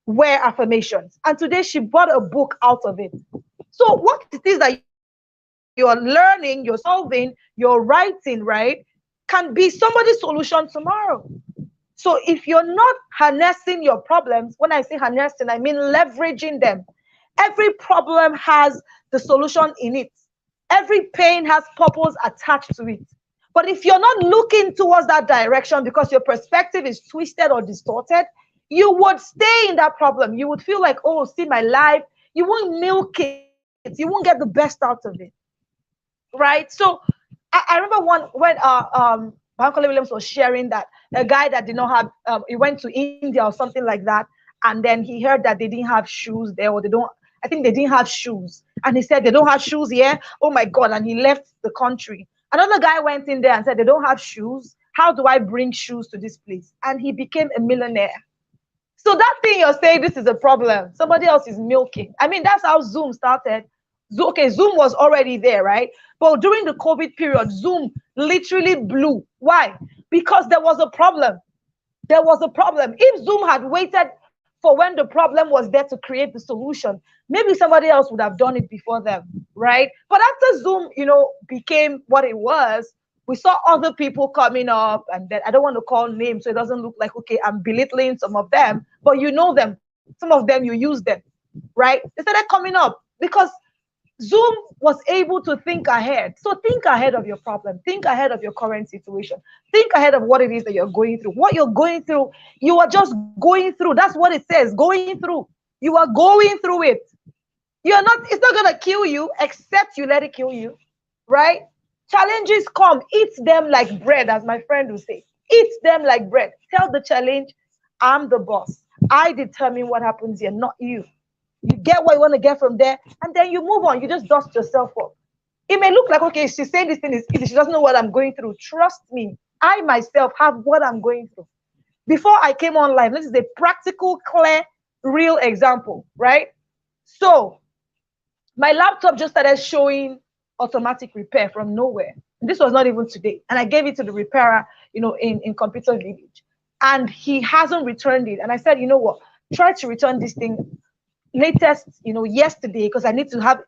were affirmations. And today she bought a book out of it. So what it is that you're learning, you're solving, you're writing, right, can be somebody's solution tomorrow. So if you're not harnessing your problems, when I say harnessing, I mean leveraging them. Every problem has the solution in it. Every pain has purpose attached to it. But if you're not looking towards that direction because your perspective is twisted or distorted, you would stay in that problem. You would feel like, oh, see my life. You won't milk it. You won't get the best out of it. Right? So I remember when my Uncle Williams was sharing that a guy that did not have, he went to India or something like that, and then he heard that they didn't have shoes there, or they don't, I think they didn't have shoes. And he said, they don't have shoes here. Oh my God. And he left the country. Another guy went in there and said, they don't have shoes. How do I bring shoes to this place? And he became a millionaire. So that thing you're saying, this is a problem. Somebody else is milking. I mean, that's how Zoom started. Okay, Zoom was already there, right? But during the COVID period, Zoom literally blew. Why? Because there was a problem. There was a problem. If Zoom had waited for when the problem was there to create the solution, maybe somebody else would have done it before them, right? But after Zoom, became what it was, we saw other people coming up, and then I don't want to call names so it doesn't look like, okay, I'm belittling some of them, but you know them. Some of them, you use them, right? They started coming up because Zoom was able to think ahead. So think ahead of your problem. Think ahead of your current situation. Think ahead of what it is that you're going through. What you're going through, you are just going through. That's what it says, going through. You are going through it. It's not going to kill you except you let it kill you, right? Challenges come, eat them like bread, as my friend would say. Eat them like bread. Tell the challenge, I'm the boss. I determine what happens here, not you. You get what you want to get from there, and then you move on. You just dust yourself up. It may look like, okay, she's saying this thing is easy. She doesn't know what I'm going through. Trust me, I myself have what I'm going through. Before I came online, this is a practical, clear, real example, right? So my laptop just started showing automatic repair from nowhere. This was not even today. And I gave it to the repairer, in Computer Village. And he hasn't returned it. And I said, you know what? Try to return this thing latest, yesterday, because I need to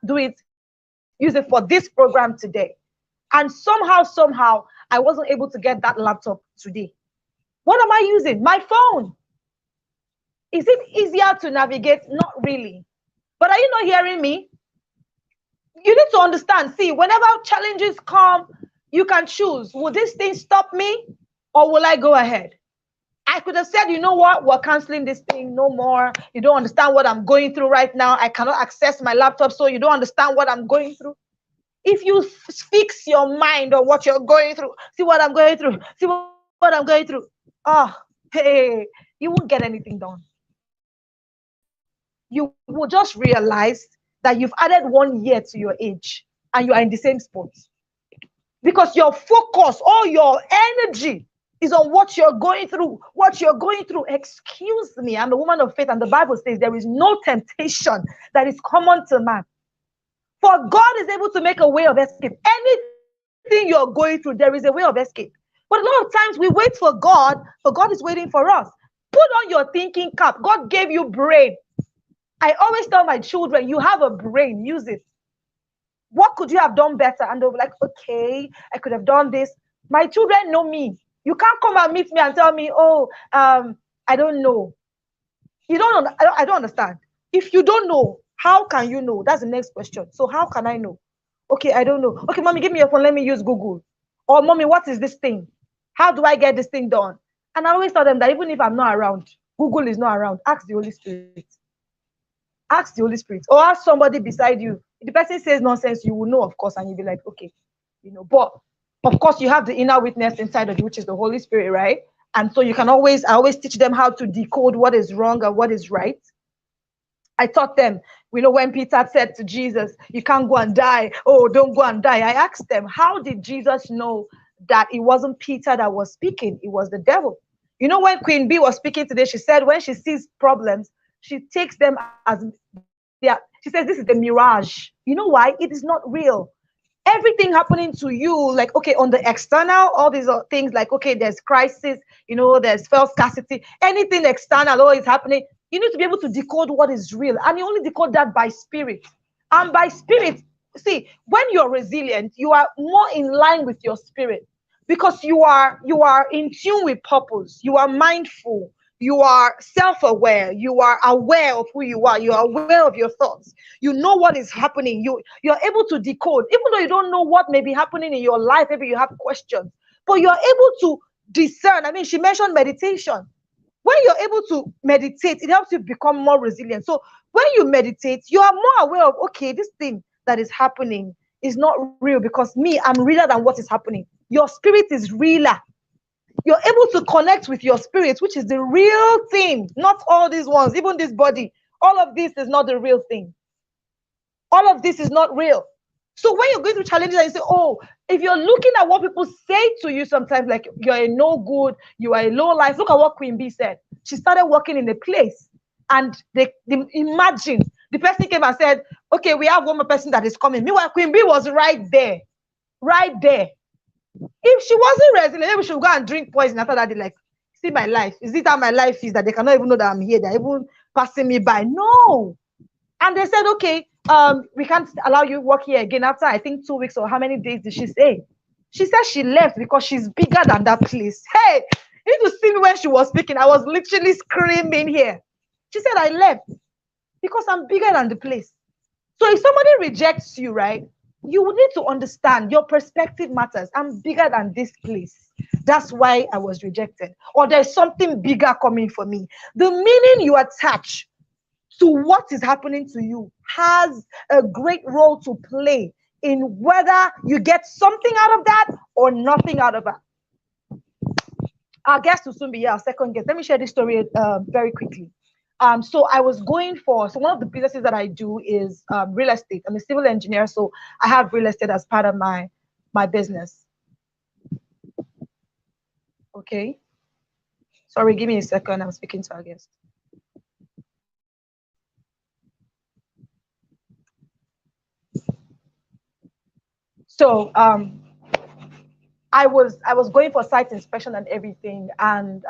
use it for this program today. And somehow, I wasn't able to get that laptop today. What am I using? My phone. Is it easier to navigate? Not really. But are you not hearing me? You need to understand. See, whenever challenges come, you can choose. Will this thing stop me, or will I go ahead? I could have said, you know what, we're canceling this thing, no more. You don't understand what I'm going through right now. I cannot access my laptop, so you don't understand what I'm going through. If you fix your mind on what you're going through, see what I'm going through, see what I'm going through. Oh, hey, you won't get anything done. You will just realize that you've added 1 year to your age and you are in the same spot. Because your focus, all your energy is on what you're going through, what you're going through. Excuse me, I'm a woman of faith, and the Bible says there is no temptation that is common to man. For God is able to make a way of escape. Anything you're going through, there is a way of escape. But a lot of times we wait for God is waiting for us. Put on your thinking cap. God gave you brain. I always tell my children, you have a brain, use it. What could you have done better? And they'll be like, okay, I could have done this. My children know me. You can't come and meet me and tell me, oh, I don't know. You don't know. I don't understand. If you don't know, how can you know? That's the next question. So how can I know? Okay, I don't know. Okay, mommy, give me your phone. Let me use Google. Or mommy, what is this thing? How do I get this thing done? And I always tell them that even if I'm not around, Google is not around, ask the Holy Spirit. Ask the Holy Spirit. Or ask somebody beside you. If the person says nonsense, you will know, of course, and you'll be like, okay, But of course, you have the inner witness inside of you, which is the Holy Spirit, right? And so you can always, I always teach them how to decode what is wrong and what is right. I taught them, when Peter said to Jesus, you can't go and die. Oh, don't go and die. I asked them, how did Jesus know that it wasn't Peter that was speaking? It was the devil. When Queen B was speaking today, she said when she sees problems, she takes them as she says this is the mirage. You know why? It is not real. Everything happening to you, like, okay, on the external, all these things, like, okay, there's crisis, there's false scarcity, anything external, is happening. You need to be able to decode what is real, and you only decode that by spirit. And by spirit, see, when you're resilient, you are more in line with your spirit, because you are in tune with purpose. You are mindful. You are self-aware. You are aware of who you are. You are aware of your thoughts. You know what is happening. You're able to decode, even though you don't know what may be happening in your life. Maybe you have questions, but you're able to discern. I mean, she mentioned meditation. When you're able to meditate, it helps you become more resilient. So when you meditate, you are more aware of, okay, this thing that is happening is not real, because me, I'm realer than what is happening. Your spirit is realer. You're able to connect with your spirit, which is the real thing, not all these ones, even this body. All of this is not the real thing. All of this is not real. So when you're going through challenges and you say, oh, if you're looking at what people say to you sometimes, like you're a no good, you are a low life, look at what Queen B said. She started working in a place, and they imagine the person came and said, okay, we have one more person that is coming. Meanwhile, Queen B was right there, right there. If she wasn't resilient, maybe she would go and drink poison after that. They like, see my life. Is it how my life is that they cannot even know that I'm here? They're even passing me by. No. And they said, okay, we can't allow you work here again after, I think, 2 weeks, or how many days did she say? She said she left because she's bigger than that place. Hey, you need to see me when she was speaking. I was literally screaming here. She said, I left because I'm bigger than the place. So if somebody rejects you, right, you need to understand your perspective matters. I'm bigger than this place. That's why I was rejected. Or there's something bigger coming for me. The meaning you attach to what is happening to you has a great role to play in whether you get something out of that or nothing out of that. Our guest will soon be here, our second guest. Let me share this story very quickly. So I was going for, so one of the businesses that I do is real estate. I'm a civil engineer, so I have real estate as part of my business. Okay. Sorry, give me a second. I'm speaking to our guest. So I was going for site inspection and everything, and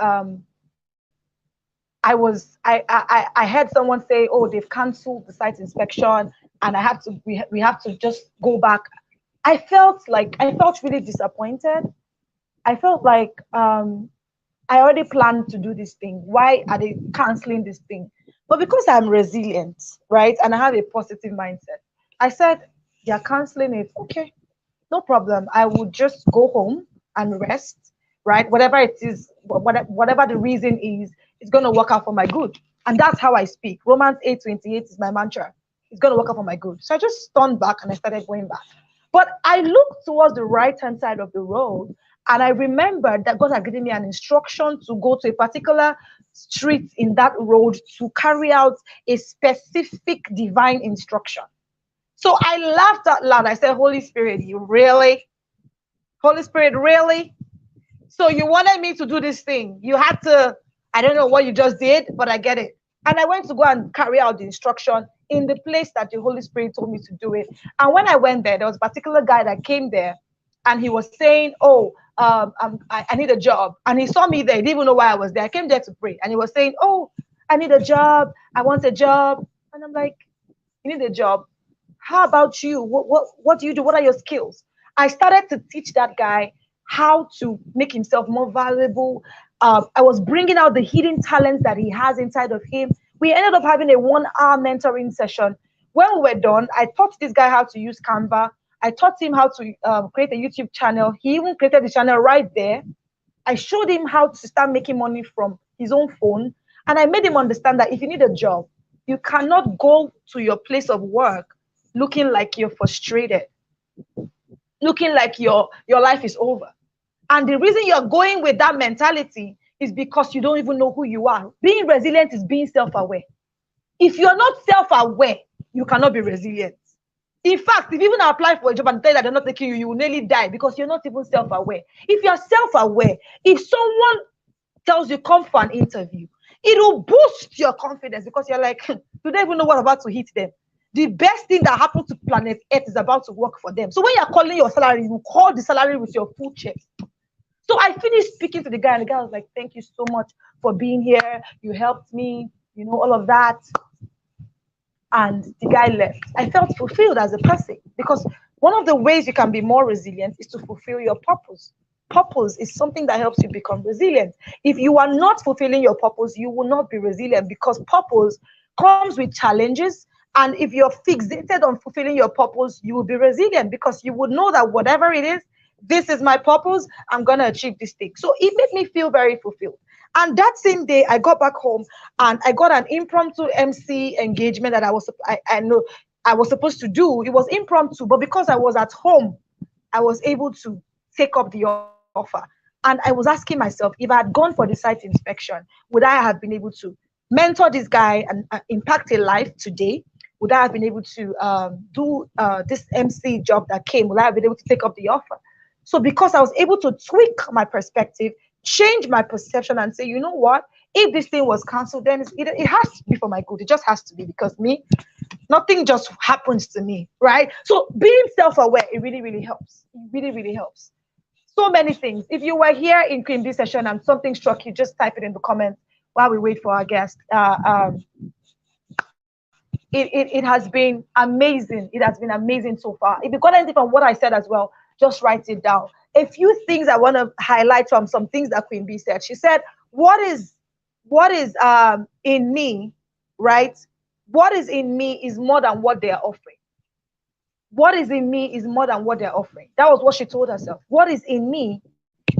I heard someone say, oh, they've canceled the site inspection, and we have to just go back. I felt really disappointed. I felt like I already planned to do this thing. Why are they canceling this thing? But because I'm resilient, right, and I have a positive mindset, I said, they're canceling it. Okay, no problem. I would just go home and rest, right? Whatever it is, whatever the reason is, it's going to work out for my good. And that's how I speak. Romans 8:28 is my mantra. It's going to work out for my good. So I just turned back and I started going back. But I looked towards the right-hand side of the road, and I remembered that God had given me an instruction to go to a particular street in that road to carry out a specific divine instruction. So I laughed out loud. I said, Holy Spirit, you really? Holy Spirit, really? So you wanted me to do this thing. You had to, I don't know what you just did, but I get it. And I went to go and carry out the instruction in the place that the Holy Spirit told me to do it. And when I went there was a particular guy that came there, and he was saying, oh, I need a job. And he saw me there. He didn't even know why I was there. I came there to pray. And he was saying, oh, I need a job. I want a job. And I'm like, you need a job? How about you? What do you do? What are your skills? I started to teach that guy how to make himself more valuable. I was bringing out the hidden talents that he has inside of him. We ended up having a 1 hour mentoring session. When we were done, I taught this guy how to use Canva. I taught him how to create a YouTube channel. He even created the channel right there. I showed him how to start making money from his own phone. And I made him understand that if you need a job, you cannot go to your place of work looking like you're frustrated, looking like your life is over. And the reason you're going with that mentality is because you don't even know who you are. Being resilient is being self-aware. If you're not self-aware, you cannot be resilient. In fact, if you even apply for a job and tell you that they're not taking you, you will nearly die because you're not even self-aware. If you're self-aware, if someone tells you come for an interview, it will boost your confidence because you're like, do they even know what's about to hit them? The best thing that happened to planet Earth is about to work for them. So when you're calling your salary, you call the salary with your full chest. So I finished speaking to the guy, and the guy was like, thank you so much for being here. You helped me, all of that. And the guy left. I felt fulfilled as a person because one of the ways you can be more resilient is to fulfill your purpose. Purpose is something that helps you become resilient. If you are not fulfilling your purpose, you will not be resilient because purpose comes with challenges. And if you're fixated on fulfilling your purpose, you will be resilient because you would know that whatever it is, this is my purpose, I'm going to achieve this thing. So it made me feel very fulfilled. And that same day, I got back home and I got an impromptu MC engagement that I know I was supposed to do. It was impromptu, but because I was at home, I was able to take up the offer. And I was asking myself, if I had gone for the site inspection, would I have been able to mentor this guy and impact a life today? Would I have been able to do this MC job that came? Would I have been able to take up the offer? So because I was able to tweak my perspective, change my perception and say, you know what? If this thing was cancelled, then it has to be for my good. It just has to be because me, nothing just happens to me, right? So being self-aware, it really, really helps. It really, really helps. So many things. If you were here in Queen B session and something struck you, just type it in the comments while we wait for our guest. It has been amazing. It has been amazing so far. If you got anything from what I said as well, just write it down. A few things I want to highlight from some things that Queen B said. She said, what is in me, right? What is in me is more than what they are offering. What is in me is more than what they're offering. That was what she told herself. What is in me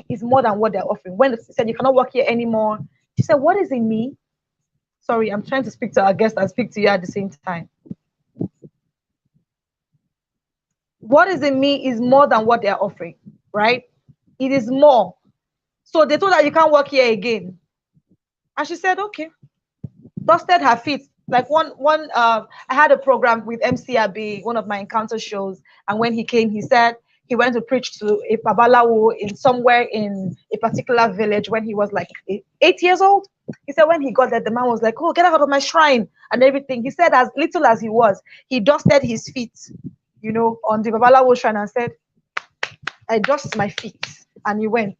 is more than what they're offering. When she said you cannot work here anymore, she said, what is in me? Sorry, I'm trying to speak to our guest and speak to you at the same time. What is in me is more than what they're offering, right? It is more. So they told her you can't work here again. And she said, okay. Dusted her feet. Like I had a program with MCRB, one of my encounter shows, and when he came, he said he went to preach to a babalawo in somewhere in a particular village when he was like 8 years old. He said when he got there, the man was like, "Oh, get out of my shrine," and everything. He said as little as he was, he dusted his feet, on the babalawo shrine and said, "I dust my feet," and he went.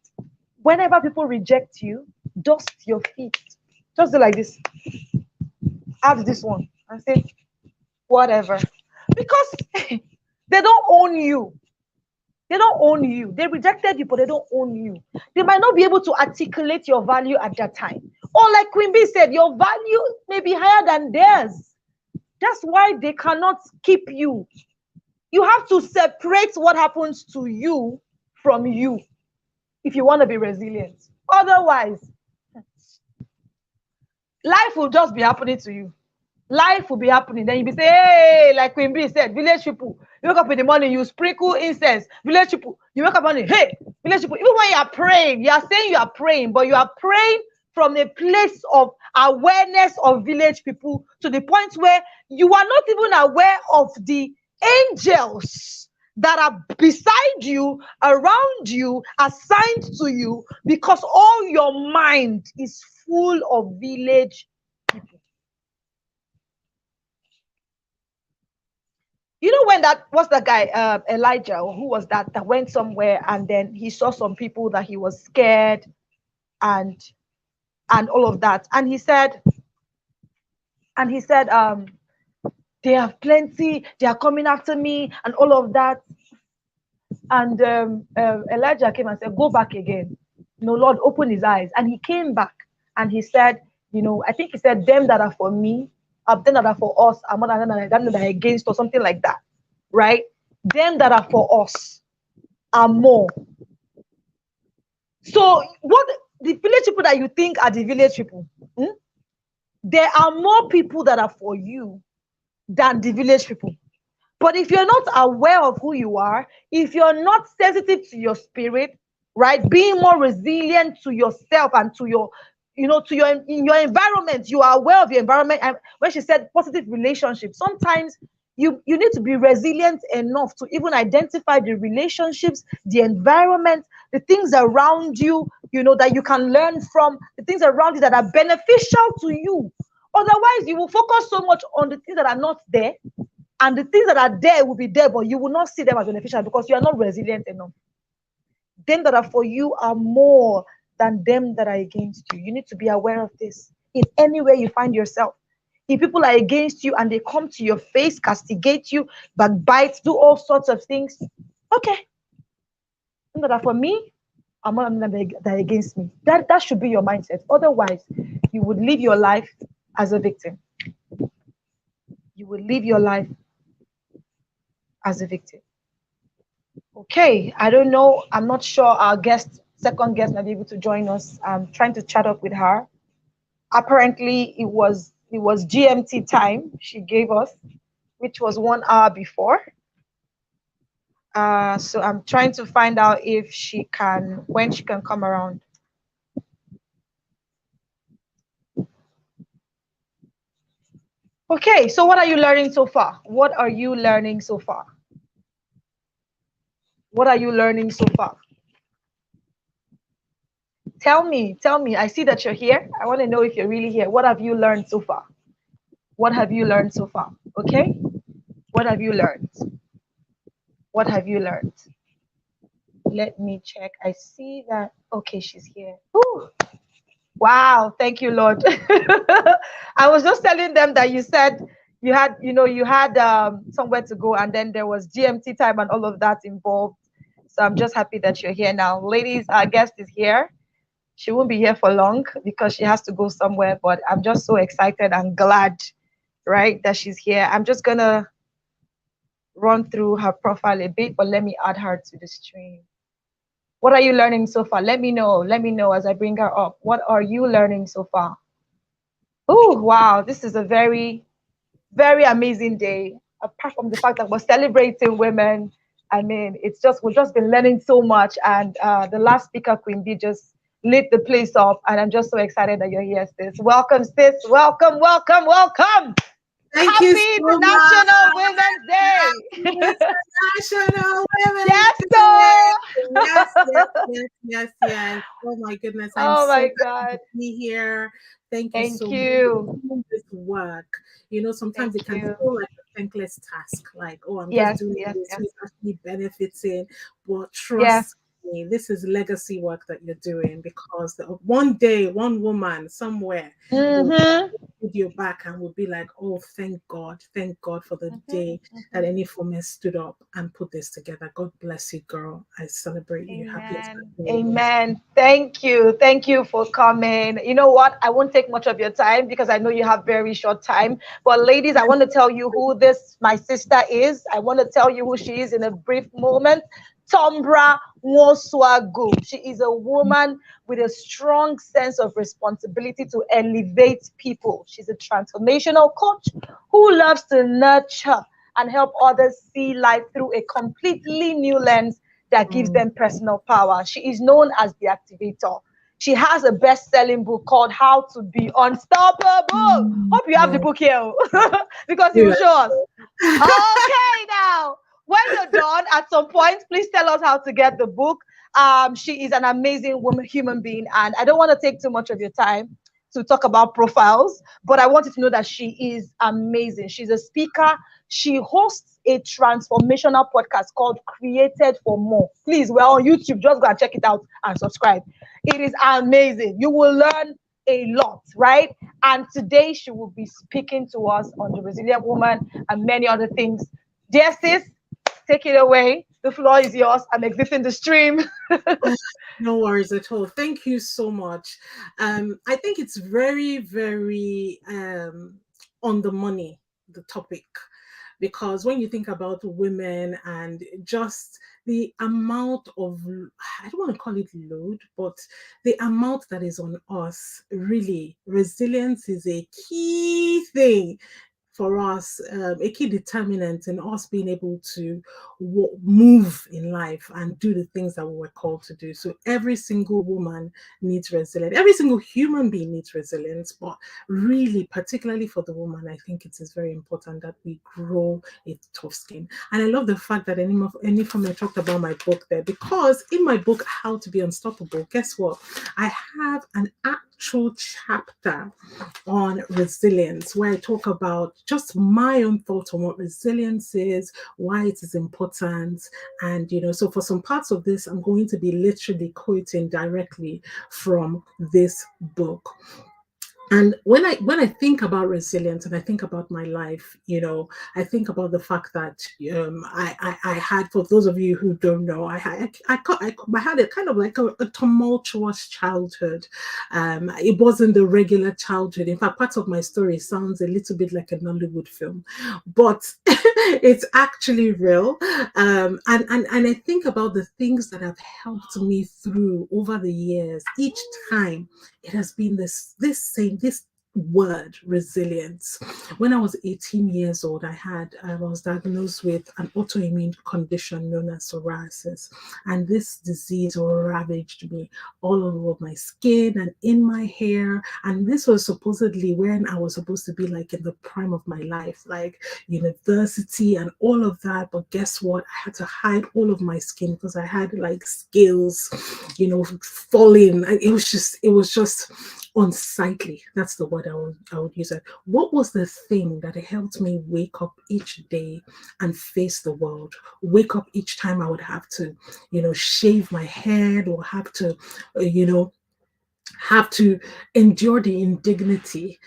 Whenever people reject you, dust your feet. Just do like this. Add this one and say whatever, because they don't own you. They don't own you. They rejected you, but they don't own you. They might not be able to articulate your value at that time. Or like Queen B said, your value may be higher than theirs. That's why they cannot keep you. You have to separate what happens to you from you if you want to be resilient. Otherwise, life will just be happening to you. Life will be happening. Then you'll be saying, hey, like Queen B said, village people, you wake up in the morning, you sprinkle incense. Village people, you wake up and hey, village people, even when you are praying, you are saying you are praying, but you are praying from a place of awareness of village people to the point where you are not even aware of the angels that are beside you, around you, assigned to you, because all your mind is full of village people. You know when what's the guy, Elijah, or who was that went somewhere and then he saw some people that he was scared and all of that, and he said, They have plenty, they are coming after me, and all of that. And Elijah came and said, go back again. No, Lord, open his eyes. And he came back and he said, I think he said, them that are for me, them that are for us, are more than them that are against, or something like that. Right? Them that are for us are more. So what the village people that you think are the village people, there are more people that are for you than the village people. But if you're not aware of who you are, if you're not sensitive to your spirit, right, being more resilient to yourself and to your, to your in your environment, you are aware of your environment. And when she said positive relationships, sometimes you need to be resilient enough to even identify the relationships, the environment, the things around you, that you can learn from, the things around you that are beneficial to you. Otherwise, you will focus so much on the things that are not there, and the things that are there will be there, but you will not see them as beneficial because you are not resilient enough. Them that are for you are more than them that are against you. You need to be aware of this in any way you find yourself. If people are against you and they come to your face, castigate you, backbite, do all sorts of things, okay. Them that are for me are more than them that are against me. That should be your mindset. Otherwise, you would live your life as a victim. You will live your life as a victim. Okay, I don't know. I'm not sure our second guest, might be able to join us. I'm trying to chat up with her. Apparently, it was GMT time she gave us, which was 1 hour before. So I'm trying to find out when she can come around. Okay, so what are you learning so far? What are you learning so far? What are you learning so far? Tell me. I see that you're here. I want to know if you're really here. What have you learned so far? What have you learned so far? Okay? What have you learned? What have you learned? Let me check. I see that. Okay, she's here. Ooh. Wow. Thank you, Lord. I was just telling them that you said you had somewhere to go, and then there was GMT time and all of that involved. So I'm just happy that you're here now. Ladies, our guest is here. She won't be here for long because she has to go somewhere, but I'm just so excited and glad, right, that she's here. I'm just gonna run through her profile a bit, but let me add her to the stream. What are you learning so far? Let me know. Let me know as I bring her up. What are you learning so far? Oh, wow. This is a very, very amazing day. Apart from the fact that we're celebrating women, I mean, we've just been learning so much. And the last speaker, Queen B, just lit the place up. And I'm just so excited that you're here, sis. Welcome, sis. Welcome, welcome, welcome. Thank you Happy so International much. Women's Day. International Women's Yes, Day. sir. Yes. Oh my goodness, I'm Oh so my happy God. to be here. Thank you Thank so much you. for doing this work. Sometimes Thank it can you. feel like a thankless task, like, oh, I'm just Yes, doing yes, this, yes. who's actually benefiting. But Yes. trust me, this is legacy work that you're doing because one day, one woman somewhere will Mm-hmm. with your back and will be like, oh, thank God for the Mm-hmm. day that Mm-hmm. any woman stood up and put this together. God bless you, girl. I celebrate you. Happy Amen. International Women's Day. Amen. Thank you. Thank you for coming. You know what? I won't take much of your time because I know you have very short time. But ladies, I want to tell you who my sister is. I want to tell you who she is in a brief moment. Tombra Nwoswagu. She is a woman with a strong sense of responsibility to elevate people. She's a transformational coach who loves to nurture and help others see life through a completely new lens that gives Mm. them personal power. She is known as the activator. She has a best-selling book called How to Be Unstoppable. Hope you have the Yeah. book here because you Do will show us. that. Okay, now when you're done, at some point, please tell us how to get the book. She is an amazing woman, human being, and I don't want to take too much of your time to talk about profiles, but I want you to know that she is amazing. She's a speaker. She hosts a transformational podcast called Created for More. Please, we're on YouTube. Just go and check it out and subscribe. It is amazing. You will learn a lot, right? And today she will be speaking to us on the resilient woman and many other things. Dear sis, take it away. The floor is yours. I'm exiting the stream. Oh, no worries at all. Thank you so much. I think it's very, very on the money, the topic, because when you think about women and just the amount of, I don't want to call it load, but the amount that is on us, really, resilience is a key thing for us, a key determinant in us being able to move in life and do the things that we were called to do. So every single woman needs resilience. Every single human being needs resilience, but really, particularly for the woman, I think it is very important that we grow a tough skin. And I love the fact that any from I talked about my book there, because in my book, How to Be Unstoppable, guess what? I have an actual chapter on resilience where I talk about just my own thoughts on what resilience is, why it is important. And, so for some parts of this, I'm going to be literally quoting directly from this book. And when I think about resilience and I think about my life, I think about the fact that I had, for those of you who don't know, I had a kind of like a tumultuous childhood. It wasn't the regular childhood. In fact, part of my story sounds a little bit like a Nollywood film, but it's actually real. And I think about the things that have helped me through over the years. Each time it has been this word, resilience. When I was 18 years old, I was diagnosed with an autoimmune condition known as psoriasis, and this disease ravaged me all over my skin and in my hair. And this was supposedly when I was supposed to be like in the prime of my life, like university and all of that. But guess what? I had to hide all of my skin because I had like scales, falling. It was just unsightly. That's the word I would use. It. What was the thing that helped me wake up each day and face the world? Wake up each time I would have to, shave my head or have to endure the indignity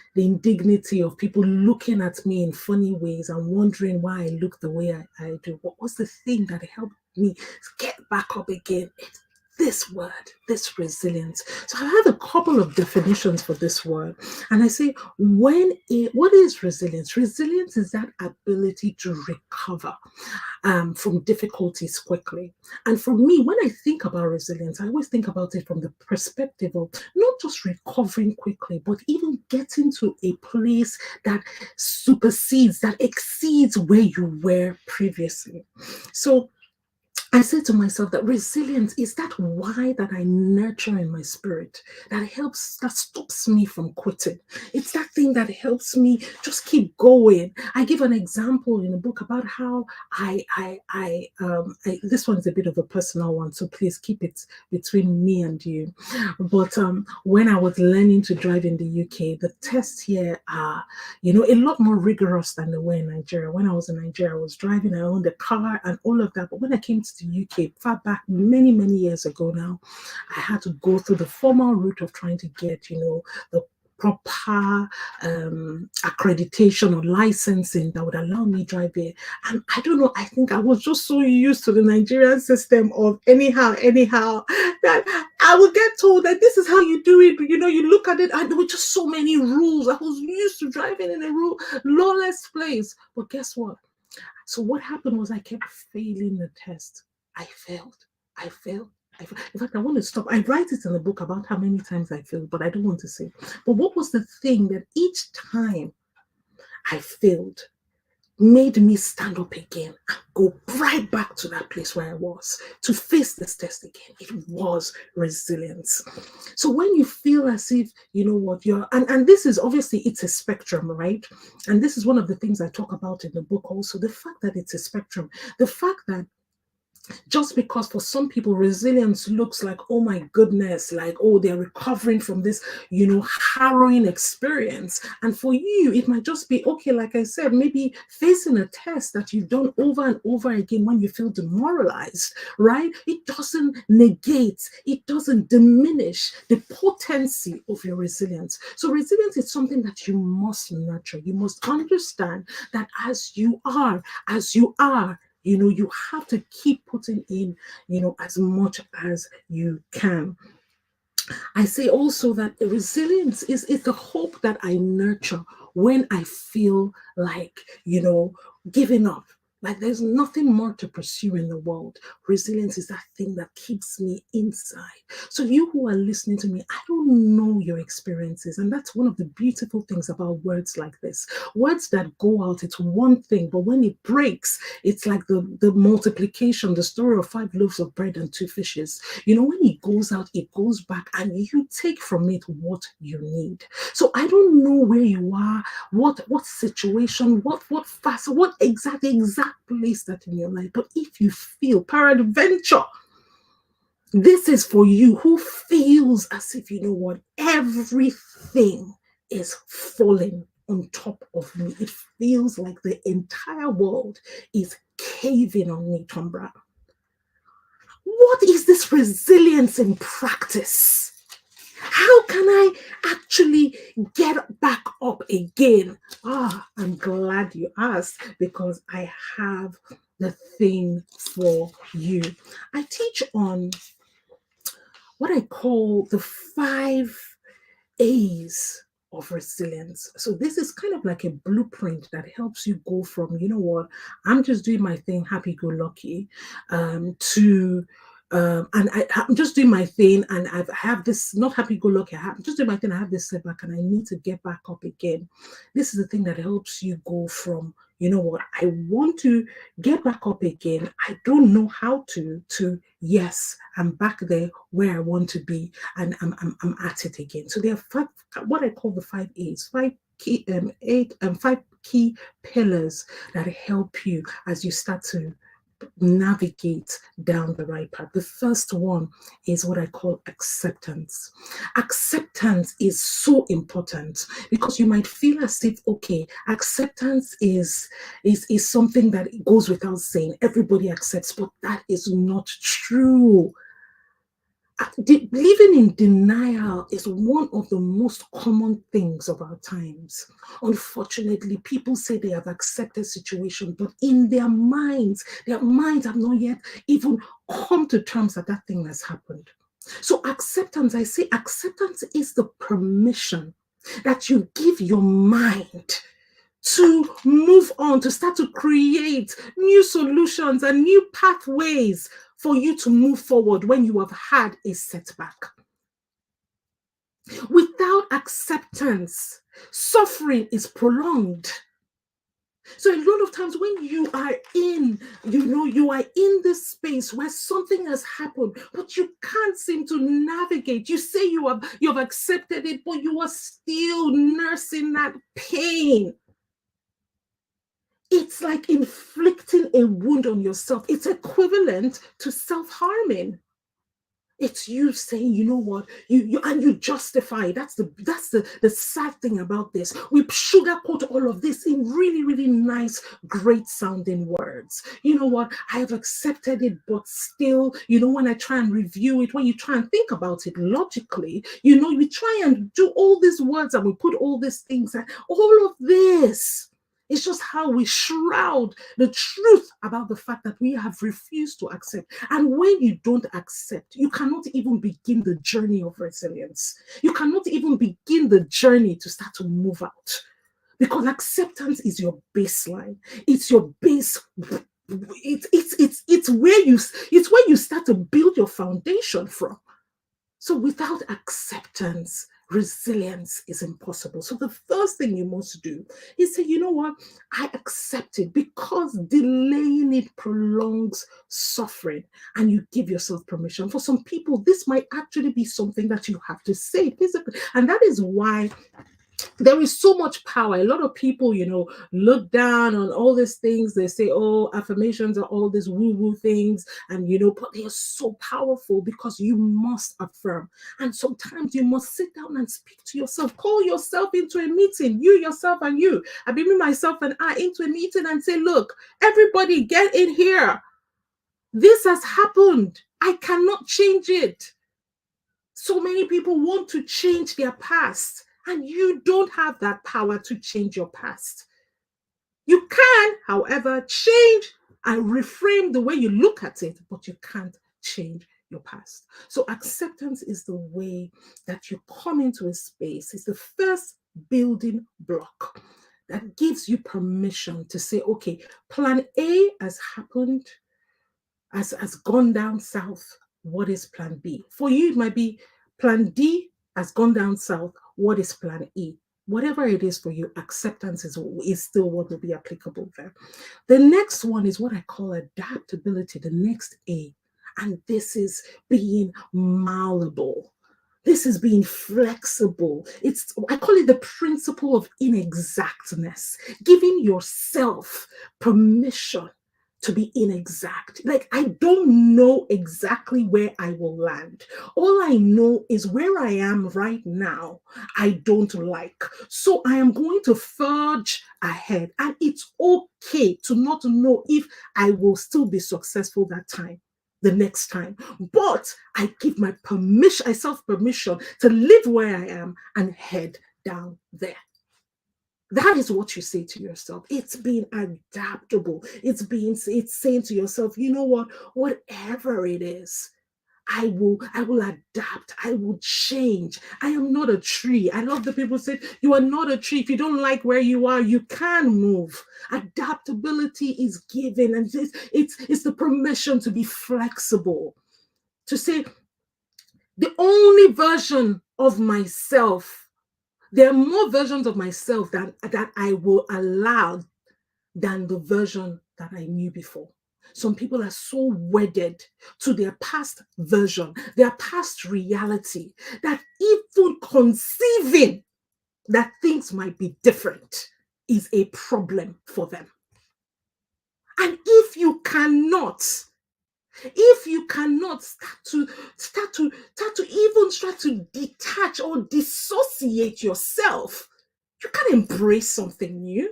of people looking at me in funny ways and wondering why I look the way I do. What was the thing that helped me get back up again? It's this word, this resilience. So I have a couple of definitions for this word. And I say, what is resilience? Resilience is that ability to recover from difficulties quickly. And for me, when I think about resilience, I always think about it from the perspective of not just recovering quickly, but even getting to a place that supersedes, that exceeds where you were previously. So I said to myself that resilience is that why that I nurture in my spirit that stops me from quitting. It's that thing that helps me just keep going. I give an example in the book about how this one's a bit of a personal one, so please keep it between me and you. But when I was learning to drive in the UK, the tests here are, a lot more rigorous than they were in Nigeria. When I was in Nigeria, I was driving, I owned a car and all of that. But when I came to the UK, far back many, many years ago now, I had to go through the formal route of trying to get, the proper accreditation or licensing that would allow me drive it. And I don't know, I think I was just so used to the Nigerian system of anyhow, that I would get told that this is how you do it. But, you look at it and there were just so many rules. I was used to driving in a lawless place. But guess what? So what happened was I kept failing the test. I failed. I failed. In fact, I want to stop. I write it in the book about how many times I failed, but I don't want to say. But what was the thing that each time I failed made me stand up again and go right back to that place where I was to face this test again? It was resilience. So when you feel as if, what you're, and this is obviously, it's a spectrum, right? And this is one of the things I talk about in the book also, the fact that it's a spectrum, the fact that Just because for some people resilience looks like, oh my goodness, like, oh, they're recovering from this, harrowing experience. And for you, it might just be, okay, like I said, maybe facing a test that you've done over and over again when you feel demoralized, right? It doesn't negate, it doesn't diminish the potency of your resilience. So resilience is something that you must nurture. You must understand that as you are, you have to keep putting in, as much as you can. I say also that resilience is the hope that I nurture when I feel like, giving up. Like there's nothing more to pursue in the world. Resilience is that thing that keeps me inside. So, you who are listening to me, I don't know your experiences. And that's one of the beautiful things about words like this. Words that go out, it's one thing, but when it breaks, it's like the multiplication, the story of 5 loaves of bread and 2 fishes. When it goes out, it goes back, and you take from it what you need. So I don't know where you are, what situation, what fast, what exact place that in your life. But if you feel peradventure, this is for you who feels as if everything is falling on top of me. It feels like the entire world is caving on me, Tombra. What is this resilience in practice? How can I actually get back up again? I'm glad you asked, because I have the thing for you. I teach on what I call the 5 A's of resilience. So this is kind of like a blueprint that helps you go from, I'm just doing my thing, happy go lucky, to I'm just doing my thing, and I have this not happy go lucky. I'm just doing my thing. I have this setback, and I need to get back up again. This is the thing that helps you go from, I want to get back up again. I don't know how to yes, I'm back there where I want to be, and I'm at it again. So there are what I call the 5 A's, 5 key pillars that help you as you start to navigate down the right path. The first one is what I call acceptance. Acceptance is so important, because you might feel as if, okay, acceptance is something that goes without saying. Everybody accepts, but that is not true. Living in denial is one of the most common things of our times. Unfortunately, people say they have accepted situation, but in their minds have not yet even come to terms that that thing has happened. So acceptance, I say acceptance is the permission that you give your mind to move on, to start to create new solutions and new pathways for you to move forward when you have had a setback. Without acceptance, suffering is prolonged. So a lot of times when you are in this space where something has happened, but you can't seem to navigate. You say you've accepted it, but you are still nursing that pain. It's like inflicting a wound on yourself. It's equivalent to self-harming. It's you saying, you know what, you justify. That's the sad thing about this. We sugarcoat all of this in really, really nice, great sounding words. You know what, I have accepted it, but still, when I try and review it, when you try and think about it logically, we try and do all these words and we put all these things, and all of this. It's just how we shroud the truth about the fact that we have refused to accept. And when you don't accept, you cannot even begin the journey of resilience. You cannot even begin the journey to start to move out. Because acceptance is your baseline. It's your base. It's where you start to build your foundation from. So without acceptance, resilience is impossible. So the first thing you must do is say, you know what, I accept it, because delaying it prolongs suffering, and you give yourself permission. For some people, this might actually be something that you have to say physically. And that is why there is so much power. A lot of people, look down on all these things. They say, oh, affirmations are all these woo-woo things, and but they are so powerful because you must affirm. And sometimes you must sit down and speak to yourself. Call yourself into a meeting, you yourself and you. I bring myself and I into a meeting and say, look, everybody get in here. This has happened. I cannot change it. So many people want to change their past, and you don't have that power to change your past. You can, however, change and reframe the way you look at it, but you can't change your past. So acceptance is the way that you come into a space. It's the first building block that gives you permission to say, okay, plan A has happened, has gone down south. What is plan B? For you, it might be plan D has gone down south. What is plan E? Whatever it is for you, acceptance is still what will be applicable there. The next one is what I call adaptability, the next A. And this is being malleable. This is being flexible. I call it the principle of inexactness, giving yourself permission to be inexact. Like, I don't know exactly where I will land. All I know is where I am right now, I don't like. So I am going to forge ahead. And it's okay to not know if I will still be successful that time, the next time. But I give myself permission to live where I am and head down there. That is what you say to yourself. It's being adaptable. It's saying to yourself, you know what, whatever it is, I will adapt. I will change. I am not a tree. I love the people say you are not a tree. If you don't like where you are, you can move. Adaptability is given, and it's the permission to be flexible, to say the only version of myself. There are more versions of myself that I will allow than the version that I knew before. Some people are so wedded to their past version, their past reality, that even conceiving that things might be different is a problem for them. And if you cannot start to detach or dissociate yourself, you can embrace something new.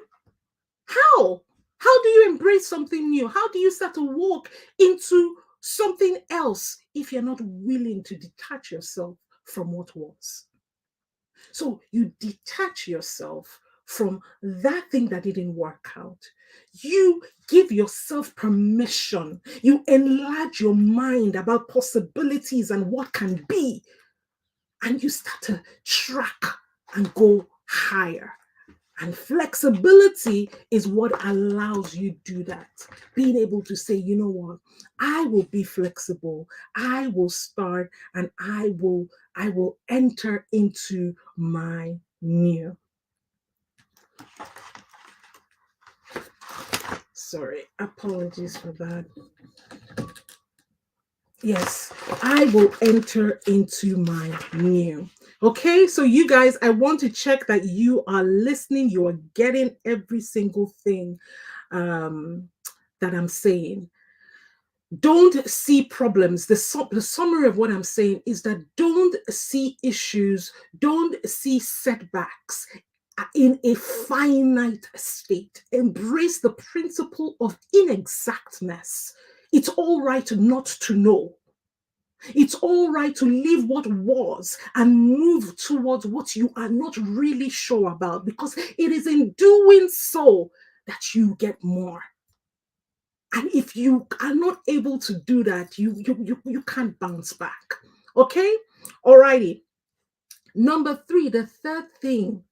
How do you embrace something new? How do you start to walk into something else if you're not willing to detach yourself from what was? So you detach yourself from that thing that didn't work out. You give yourself permission. You enlarge your mind about possibilities and what can be. And you start to track and go higher. And flexibility is what allows you do that. Being able to say, you know what, I will be flexible. I will start and I will enter into my new. Sorry, apologies for that. Yes, I will enter into my new. Okay, so you guys, I want to check that you are listening, you are getting every single thing that I'm saying. Don't see problems. The summary of what I'm saying is that don't see issues, don't see setbacks in a finite state. Embrace the principle of inexactness. It's all right not to know. It's all right to leave what was and move towards what you are not really sure about, because it is in doing so that you get more. And if you are not able to do that, you can't bounce back. Okay? Alrighty. Number 3, the third thing,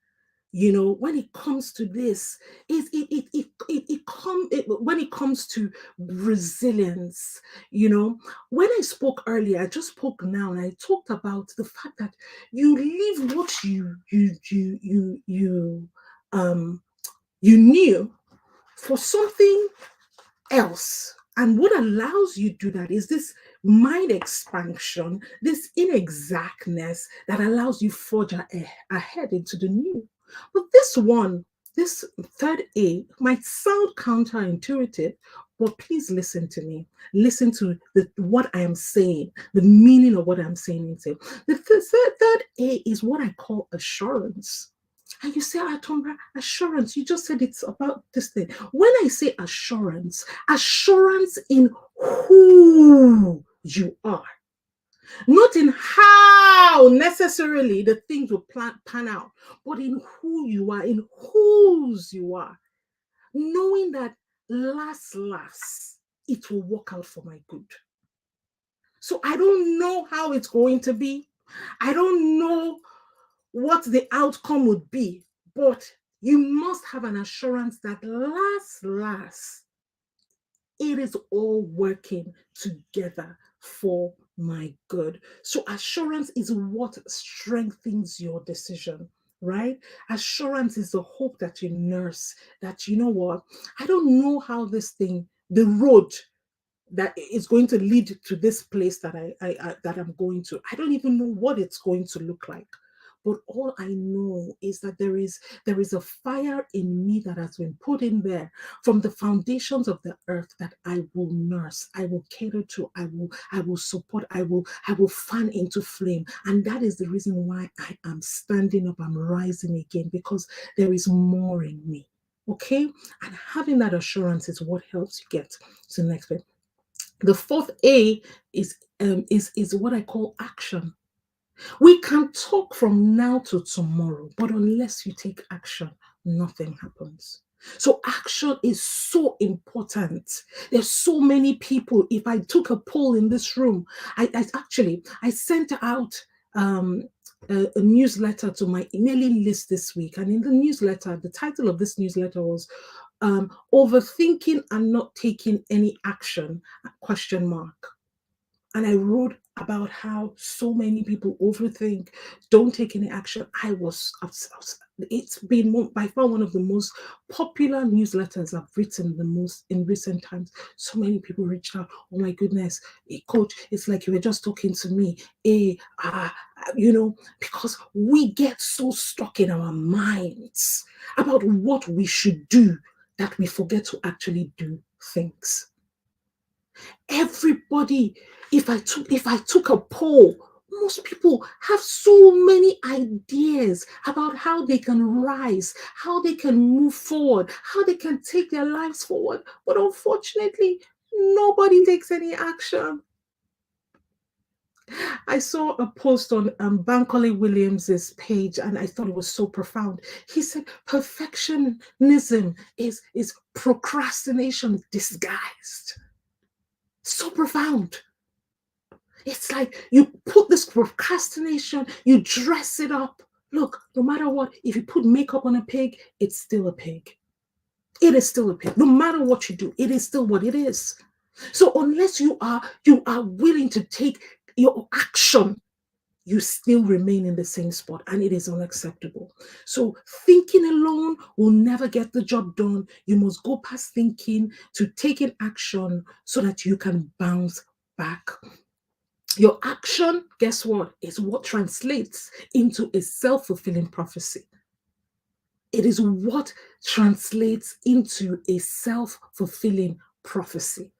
when it comes to this, is when it comes to resilience. When I spoke earlier, I just spoke now, and I talked about the fact that you leave what you knew for something else. And what allows you to do that is this mind expansion, this inexactness that allows you forge ahead into the new. But this one, this third A, might sound counterintuitive, but please listen to me. Listen to what I am saying, the meaning of what I'm saying. The third A is what I call assurance. And you say, Atombra, assurance. You just said it's about this thing. When I say assurance, assurance in who you are, not in how necessarily the things will pan out, but in who you are, in whose you are, knowing that last, it will work out for my good. So I don't know how it's going to be. I don't know what the outcome would be, but you must have an assurance that last, it is all working together for my good. So assurance is what strengthens your decision, right? Assurance is the hope that you nurse, that you know what, I don't know how this thing, the road that is going to lead to this place that that I'm going to. I don't even know what it's going to look like. But all I know is that there is a fire in me that has been put in there from the foundations of the earth that I will nurse, I will cater to, I will support, I will fan into flame. And that is the reason why I am standing up, I'm rising again, because there is more in me. Okay? And having that assurance is what helps you get to the next bit. The fourth A is what I call action. We can talk from now to tomorrow, but unless you take action, nothing happens. So action is so important. There's so many people. If I took a poll in this room, I sent out a newsletter to my emailing list this week, and in the newsletter, the title of this newsletter was "Overthinking and Not Taking Any Action?" question mark. And I wrote about how so many people overthink, don't take any action. It's been by far one of the most popular newsletters I've written the most in recent times. So many people reached out. Oh my goodness, coach, it's like you were just talking to me. Because we get so stuck in our minds about what we should do that we forget to actually do things. Everybody, if I took a poll, most people have so many ideas about how they can rise, how they can move forward, how they can take their lives forward. But unfortunately, nobody takes any action. I saw a post on Bankole Williams's page, and I thought it was so profound. He said perfectionism is procrastination disguised. So profound. It's like you put this procrastination, you dress it up. Look, no matter what, if you put makeup on a pig, it's still a pig. It is still a pig. No matter what you do, it is still what it is. So unless you are willing to take your action, you still remain in the same spot, and it is unacceptable. So thinking alone will never get the job done. You must go past thinking to taking action so that you can bounce back. Your action, guess what, is what translates into a self-fulfilling prophecy. It is what translates into a self-fulfilling prophecy.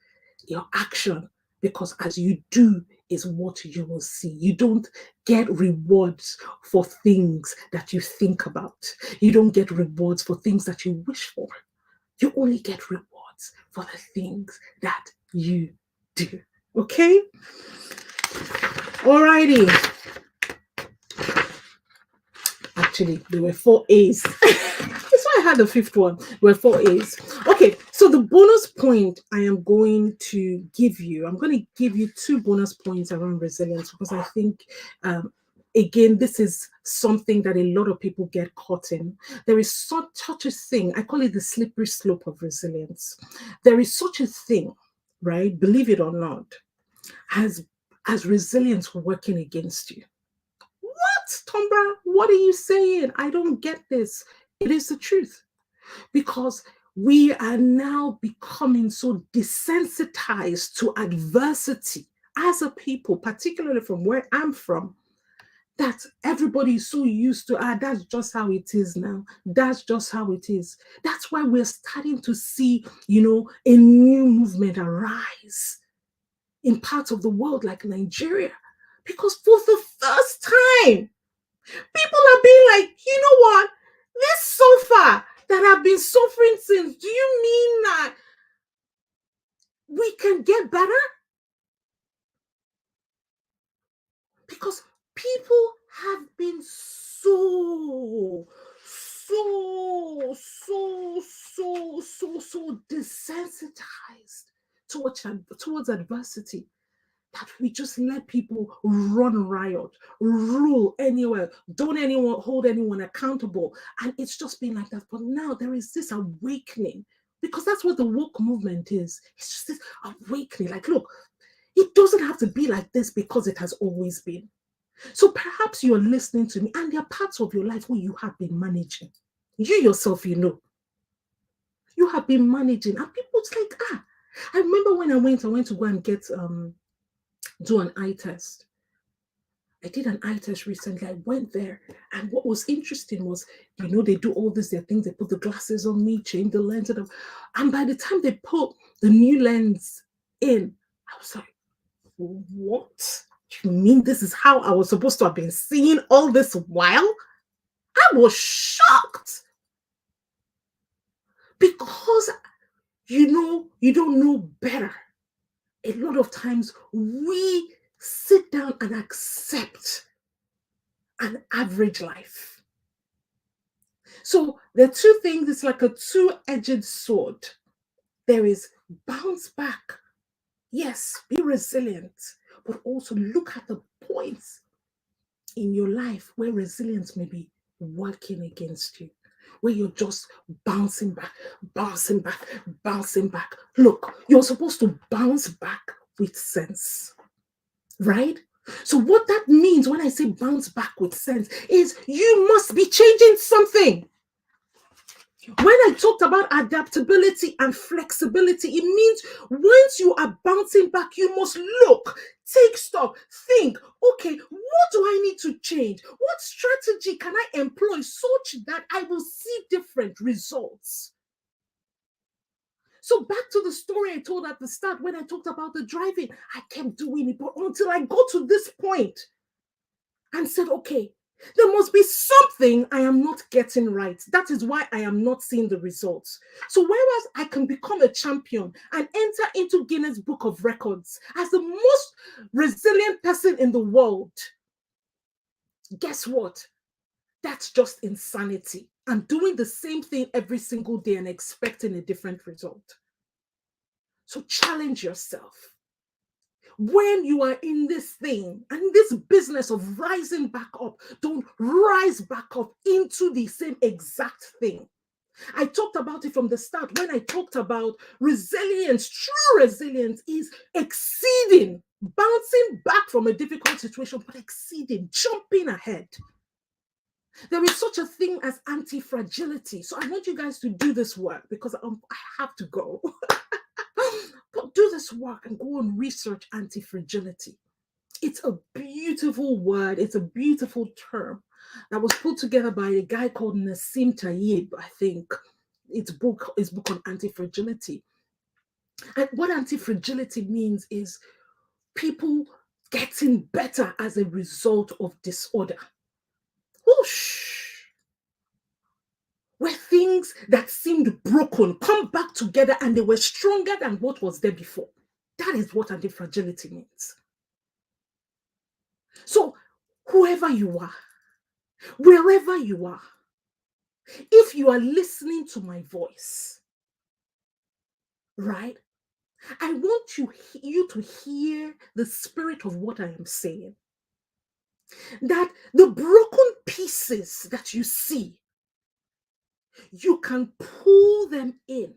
Your action, because as you do is what you will see. You don't get rewards for things that you think about. You don't get rewards for things that you wish for. You only get rewards for the things that you do. Okay? Alrighty. Actually, there were 4 A's. That's why I had the fifth one. There were 4 A's. Okay, so the bonus point I am going to give you, I'm going to give you 2 bonus points around resilience, because I think, again, this is something that a lot of people get caught in. There is such a thing, I call it the slippery slope of resilience. There is such a thing, right? Believe it or not, as resilience working against you. What, Tombra? What are you saying? I don't get this. It is the truth. Because we are now becoming so desensitized to adversity as a people, particularly from where I'm from, that everybody is so used to. That's just how it is now. That's just how it is. That's why we're starting to see, a new movement arise in parts of the world like Nigeria. Because for the first time, people are being like, you know what? This suffer that I've been suffering since, do you mean that we can get better? Because people have been so desensitized towards adversity, that we just let people run riot, rule anywhere, don't anyone hold anyone accountable. And it's just been like that. But now there is this awakening, because that's what the woke movement is. It's just this awakening. Like, look, it doesn't have to be like this because it has always been. So perhaps you're listening to me and there are parts of your life where you have been managing. You yourself, you have been managing. And people, it's like, I remember when I went to go and get do an eye test. I did an eye test recently. I went there, and what was interesting was, they do all this, their things, they put the glasses on me, change the lens, and by the time they put the new lens in, I was like, what? You mean this is how I was supposed to have been seeing all this while? I was shocked, because you don't know better. A lot of times we sit down and accept an average life. So there are two things, it's like a two-edged sword. There is bounce back. Yes, be resilient, but also look at the points in your life where resilience may be working against you, where you're just bouncing back, bouncing back, bouncing back. Look, you're supposed to bounce back with sense, right? So what that means when I say bounce back with sense is you must be changing something. When I talked about adaptability and flexibility, it means once you are bouncing back, you must look, take stock, think, okay, what do I need to change? What strategy can I employ such that I will see different results? So back to the story I told at the start when I talked about the driving, I kept doing it, but until I got to this point and said, okay, there must be something I am not getting right. That is why I am not seeing the results. So whereas I can become a champion and enter into Guinness Book of Records as the most resilient person in the world, guess what? That's just insanity. I'm doing the same thing every single day and expecting a different result. So challenge yourself. When you are in this thing and this business of rising back up, don't rise back up into the same exact thing. I talked about it from the start when I talked about resilience. True resilience is exceeding, bouncing back from a difficult situation, but exceeding, jumping ahead. There is such a thing as anti-fragility. So I want you guys to do this work because I have to go. But do this work and go and research anti-fragility. It's a beautiful word. It's a beautiful term that was put together by a guy called Nassim Tayyib, I think. His book on anti-fragility. And what anti-fragility means is people getting better as a result of disorder. Whoosh! Where things that seemed broken come back together and they were stronger than what was there before. That is what anti-fragility means. So whoever you are, wherever you are, if you are listening to my voice, right, I want you to hear the spirit of what I am saying. That the broken pieces that you see, you can pull them in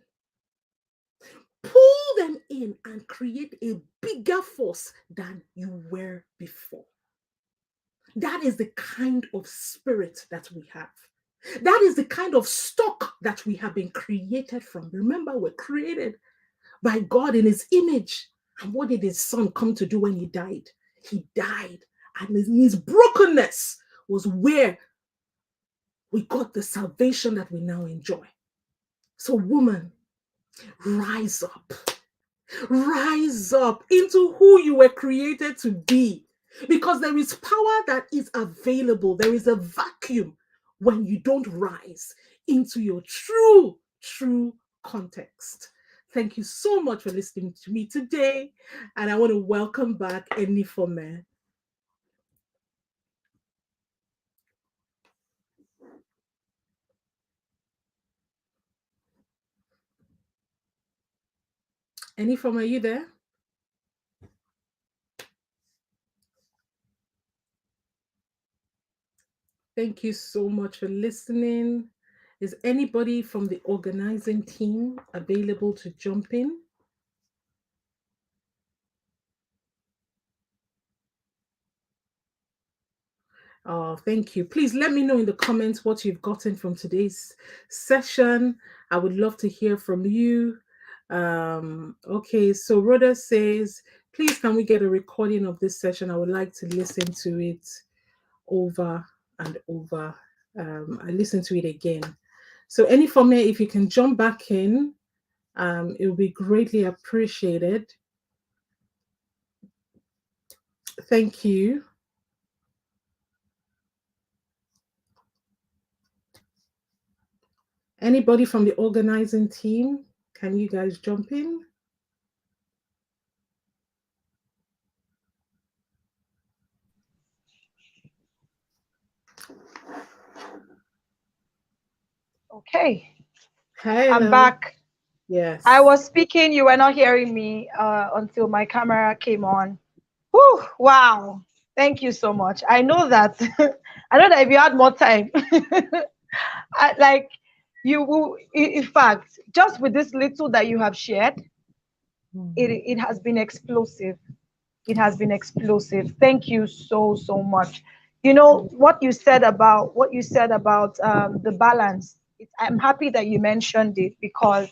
and create a bigger force than you were before. That is the kind of spirit that we have. That is the kind of stock that we have been created from. Remember, we're created by God in his image. And what did his son come to do when he died? He died And in his brokenness was where we got the salvation that we now enjoy. So, woman, rise up. Rise up into who you were created to be. Because there is power that is available. There is a vacuum when you don't rise into your true context. Thank you so much for listening to me today. And I want to welcome back Enifome. Enifome, are you there? Thank you so much for listening. Is anybody from the organizing team available to jump in? Oh, thank you. Please let me know in the comments what you've gotten from today's session. I would love to hear from you. Okay, so Rhoda says, please can we get a recording of this session? I would like to listen to it over and over. I listen to it again. So any for me, if you can jump back in, it will be greatly appreciated. Thank you. Anybody from the organizing team, can you guys jump in? Okay, I'm Hello. back. Yes. I was speaking, you were not hearing me until my camera came on. Whew, wow. Thank you so much. I know that I know that if you had more time, like you will, in fact, just with this little that you have shared, it has been explosive. It has been explosive. Thank you so much. You know what you said about the balance. I'm happy that you mentioned it because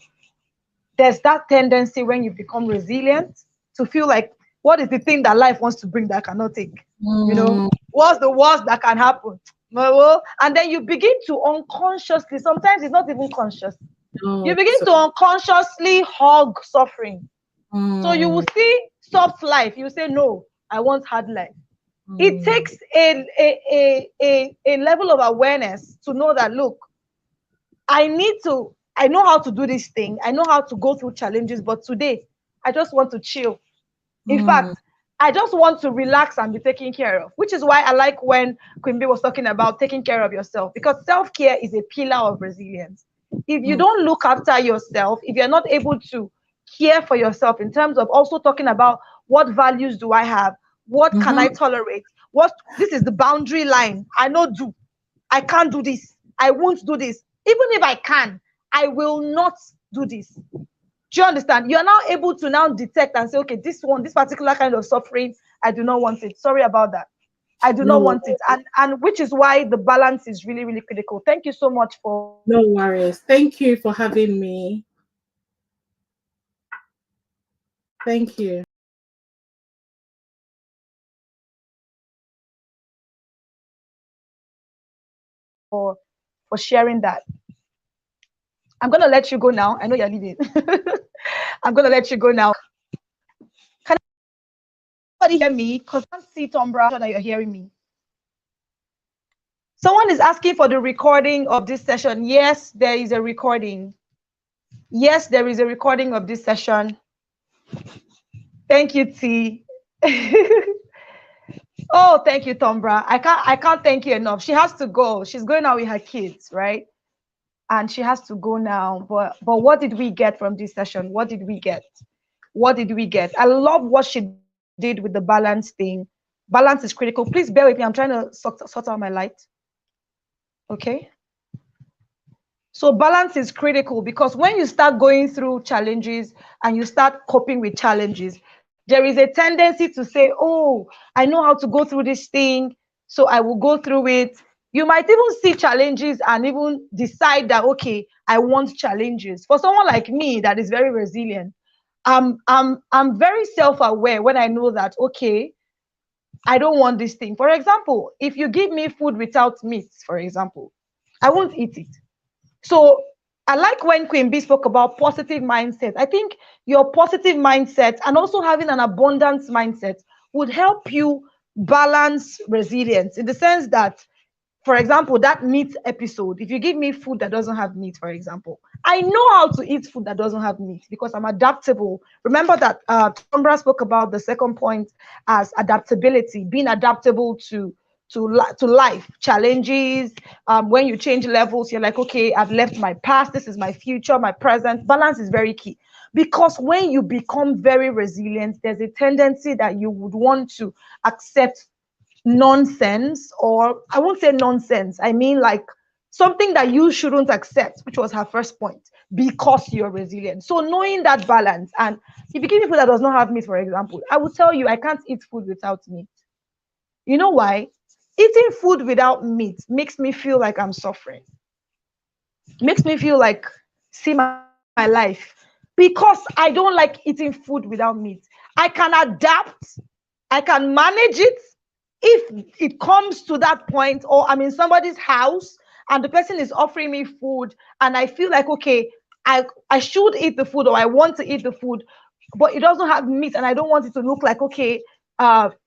there's that tendency when you become resilient to feel like, what is the thing that life wants to bring that I cannot take? You know, Mm, what's the worst that can happen? Well, and then you begin to unconsciously, sometimes it's not even conscious, you no, begin so, to unconsciously hug suffering. So you will mm, see soft life, you say, no, I want hard life. It mm, takes a level of awareness to know that, look, I know how to do this thing. I know how to go through challenges, but today I just want to chill. In mm, fact, I just want to relax and be taken care of, which is why I like when Queen B was talking about taking care of yourself, because self-care is a pillar of resilience. If you mm, don't look after yourself, if you're not able to care for yourself in terms of also talking about what values do I have, what can I mhm, tolerate, what this is the boundary line. I can't do this. I won't do this. Even if I can, I will not do this. Do you understand? You are now able to now detect and say, okay, this particular kind of suffering, I do not want it. Sorry about that. I do no not want it. worries. And which is why the balance is really critical. Thank you so much No worries. Thank you for having me. Thank you. for sharing that. I'm gonna let you go now. I know you're leaving. I'm gonna let you go now. Can anybody hear me? Because I can't see Tombra. I'm sure that you're hearing me. Someone is asking for the recording of this session. Yes, there is a recording. Yes, there is a recording of this session. Thank you, T. Oh, thank you, Tombra. I can't thank you enough. She has to go. She's going out with her kids, right? And she has to go now. But what did we get from this session? What did we get? What did we get? I love what she did with the balance thing. Balance is critical. Please bear with me. I'm trying to sort out my light. Okay. So balance is critical because when you start going through challenges and you start coping with challenges, there is a tendency to say, oh, I know how to go through this thing, so I will go through it. You might even see challenges and even decide that, okay, I want challenges. For someone like me that is very resilient, I'm very self-aware when I know that, okay, I don't want this thing. For example, if you give me food without meat, for example, I won't eat it. So I like when Queen B spoke about positive mindset. I think your positive mindset and also having an abundance mindset would help you balance resilience in the sense that, for example, that meat episode, if you give me food that doesn't have meat, for example, I know how to eat food that doesn't have meat because I'm adaptable. Remember that Tombra spoke about the second point as adaptability, being adaptable to life challenges. When you change levels, you're like, okay, I've left my past, this is my future, my present. Balance is very key, because when you become very resilient, there's a tendency that you would want to accept nonsense, or I won't say nonsense, I mean like something that you shouldn't accept, which was her first point, because you're resilient. So knowing that balance, and if you give me food that does not have meat, for example, I will tell you I can't eat food without meat. You know why? Eating food without meat makes me feel like I'm suffering, makes me feel like, see my life, because I don't like eating food without meat. I can adapt, I can manage it if it comes to that point, or I'm in somebody's house and the person is offering me food and I feel like, okay, I should eat the food or I want to eat the food, but it doesn't have meat and I don't want it to look like, okay,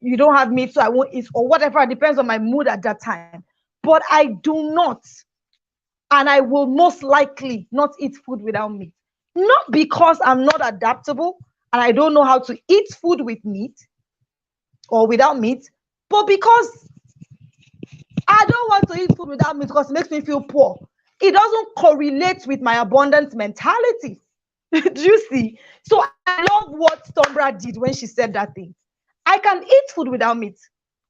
you don't have meat, so I won't eat, or whatever. It depends on my mood at that time. But I do not, and I will most likely not eat food without meat. Not because I'm not adaptable and I don't know how to eat food with meat or without meat, but because I don't want to eat food without meat because it makes me feel poor. It doesn't correlate with my abundance mentality. Do you see? So I love what Tombra did when she said that thing. I can eat food without meat,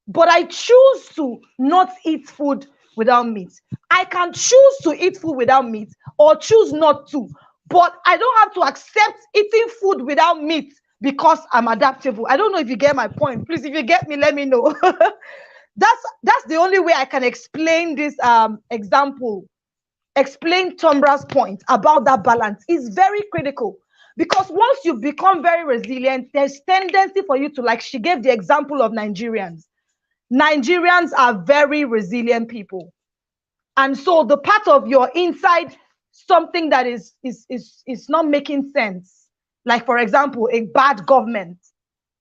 but I choose to not eat food without meat. I can choose to eat food without meat or choose not to, but I don't have to accept eating food without meat because I'm adaptable. I don't know if you get my point. Please, if you get me, let me know. That's the only way I can explain this example, explain Tombra's point about that balance. Is very critical, because once you become very resilient, there's tendency for you to, like she gave the example of Nigerians are very resilient people, and so the part of your inside, something that is not making sense, like for example a bad government,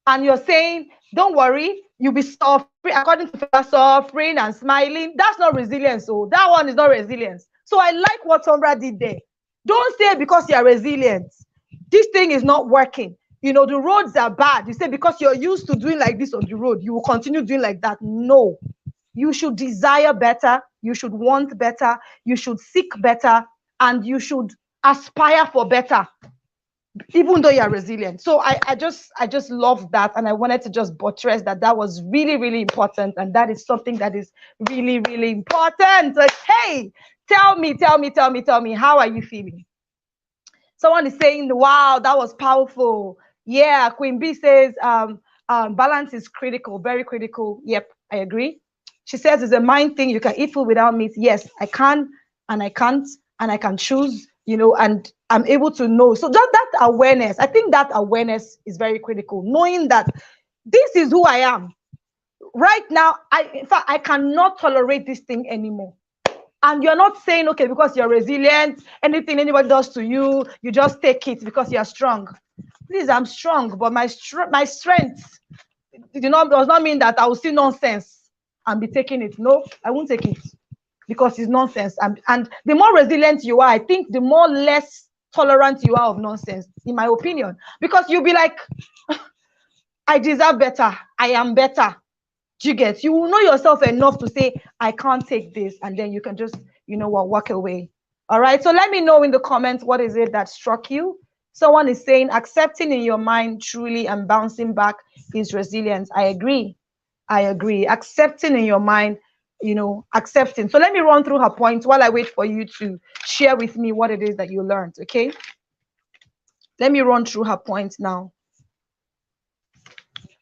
and you're saying, don't worry, you'll be suffering according to Fela, suffering and smiling. That's not resilience. So that one is not resilience. So I like what Sombra did there. Don't say because you're resilient, this thing is not working. You know, the roads are bad. You say because you're used to doing like this on the road, you will continue doing like that. No, you should desire better. You should want better. You should seek better. And you should aspire for better, even though you're resilient. So I just love that, and I wanted to just buttress that. That was really, really important, and that is something that is really, really important. Like, hey, tell me, how are you feeling? Someone is saying, wow, that was powerful. Yeah, Queen B says balance is critical, very critical. Yep, I agree. She says it's a mind thing. You can eat food without meat. Yes, I can, and I can't, and I can choose, you know, and I'm able to know. So that awareness, I think that awareness is very critical. Knowing that this is who I am right now. In fact, I cannot tolerate this thing anymore. And you're not saying, okay, because you're resilient, anything anybody does to you, you just take it because you're strong. Please, I'm strong, but my strength, does not mean that I will see nonsense and be taking it. No, I won't take it because it's nonsense. And the more resilient you are, I think the more less tolerant you are of nonsense, in my opinion, because you'll be like, I deserve better. I am better. Do you get? You will know yourself enough to say, I can't take this. And then you can just, walk away. All right. So let me know in the comments, what is it that struck you? Someone is saying accepting in your mind truly and bouncing back is resilience. I agree. Accepting in your mind, accepting. So let me run through her points while I wait for you to share with me what it is that you learned. Okay. Let me run through her points now.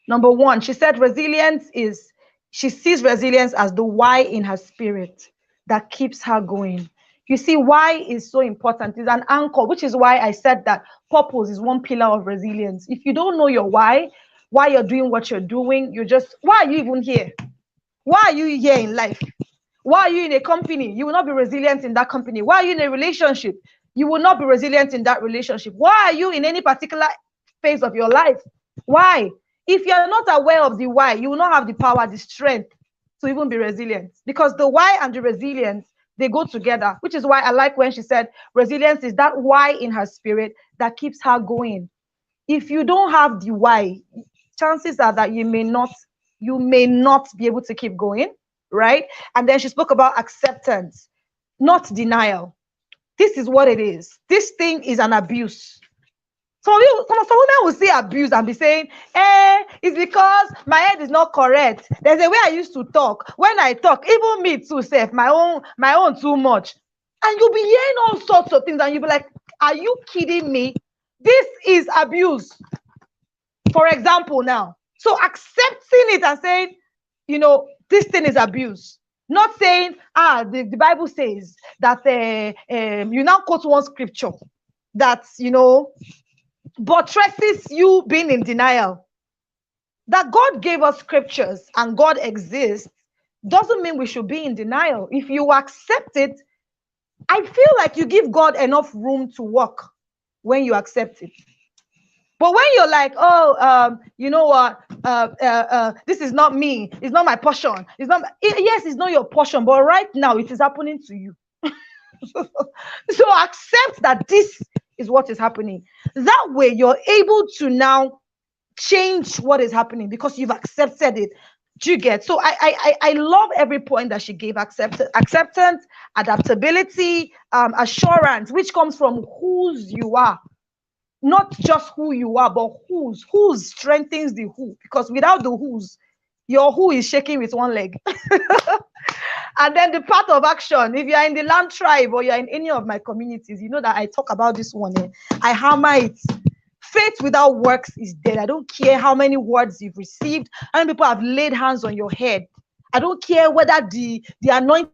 Number one, she said she sees resilience as the why in her spirit that keeps her going. You see, why is so important. It's an anchor, which is why I said that purpose is one pillar of resilience. If you don't know your why, why you're doing what you're doing. Why are you even here? Why are you here in life? Why are you in a company? You will not be resilient in that company. Why are you in a relationship? You will not be resilient in that relationship. Why are you in any particular phase of your life? Why? If you're not aware of the why, you will not have the power, the strength to even be resilient. Because the why and the resilience, they go together, which is why I like when she said resilience is that why in her spirit that keeps her going. If you don't have the why, chances are that you may not be able to keep going, right? And then she spoke about acceptance, not denial. This is what it is. This thing is an abuse. Some women will say abuse and be saying, it's because my head is not correct. There's a way I used to talk. When I talk, even me too, self, my own too much. And you'll be hearing all sorts of things, and you'll be like, are you kidding me? This is abuse. For example, now. So accepting it and saying, this thing is abuse. Not saying, the Bible says that you now quote one scripture that, buttresses you being in denial. That God gave us scriptures and God exists doesn't mean we should be in denial. If you accept it, I feel like you give God enough room to work when you accept it. But when you're like, you know what, this is not me, it's not my portion, yes, it's not your portion, but right now it is happening to you. So accept that this is what is happening. That way you're able to now change what is happening because you've accepted it. Do you get? So I love every point that she gave. Acceptance, adaptability, assurance, which comes from whose you are. Not just who you are, but whose strengthens the who. Because without the whose, your who is shaking with one leg. And then the part of action, if you are in the land tribe or you're in any of my communities, you know that I talk about this one. I hammer it. Faith without works is dead. I don't care how many words you've received, how many people have laid hands on your head. I don't care whether the anointing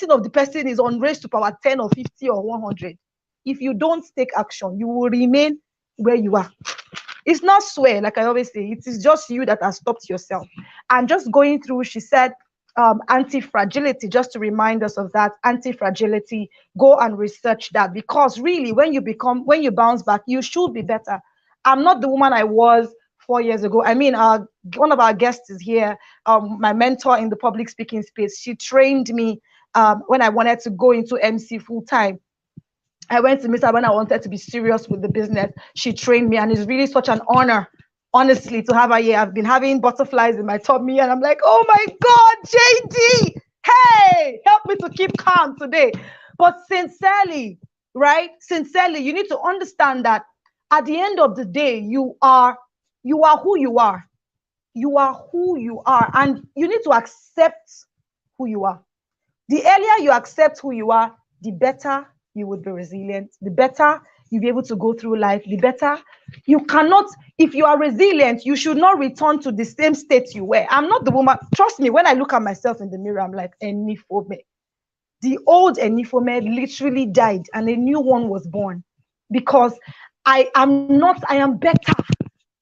of the person is on raised to power 10 or 50 or 100. If you don't take action, you will remain where you are. It's not swear, like I always say. It is just you that has stopped yourself. And just going through, she said, anti-fragility, just to remind us of that, anti-fragility, go and research that. Because really, when you bounce back, you should be better. I'm not the woman I was 4 years ago. I mean, one of our guests is here, my mentor in the public speaking space. She trained me when I wanted to go into MC full time. I went to meet her when I wanted to be serious with the business. She trained me, and it's really such an honor, honestly, to have her here. I've been having butterflies in my tummy, and I'm like, oh my God, JD, hey, help me to keep calm today. But sincerely, right? Sincerely, you need to understand that at the end of the day, you are who you are. You are who you are, and you need to accept who you are. The earlier you accept who you are, the better you would be resilient, the better you'll be able to go through life, the better. You cannot, if you are resilient, you should not return to the same state you were. I'm not the woman, trust me, when I look at myself in the mirror, I'm like, Enifome. The old Enifome literally died and a new one was born because I am better.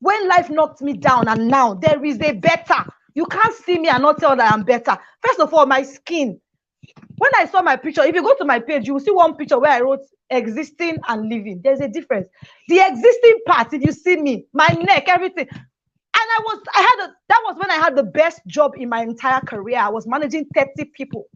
When life knocked me down and now there is a better. You can't see me and not tell that I'm better. First of all, my skin. When I saw my picture, if you go to my page, you will see one picture where I wrote existing and living. There's a difference. The existing part, if you see me, my neck, everything. And that was when I had the best job in my entire career. I was managing 30 people.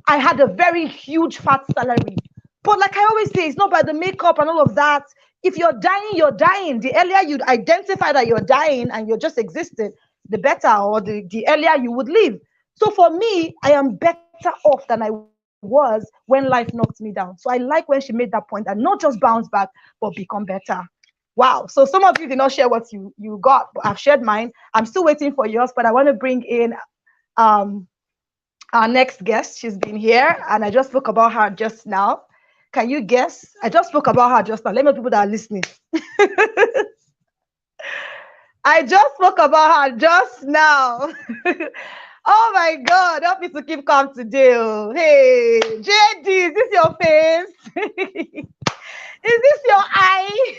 I had a very huge fat salary. But like I always say, it's not by the makeup and all of that. If you're dying, you're dying. The earlier you identify that you're dying and you're just existing, the better, or the earlier you would live. So for me, I am better off than I was when life knocked me down. So I like when she made that point, and not just bounce back, but become better. Wow. So some of you did not share what you got, but I've shared mine. I'm still waiting for yours, but I want to bring in our next guest. She's been here, and I just spoke about her just now. Can you guess? I just spoke about her just now. Let me know people that are listening. I just spoke about her just now. Oh my God, help me to keep calm today. Hey, JD, is this your face? Is this your eye?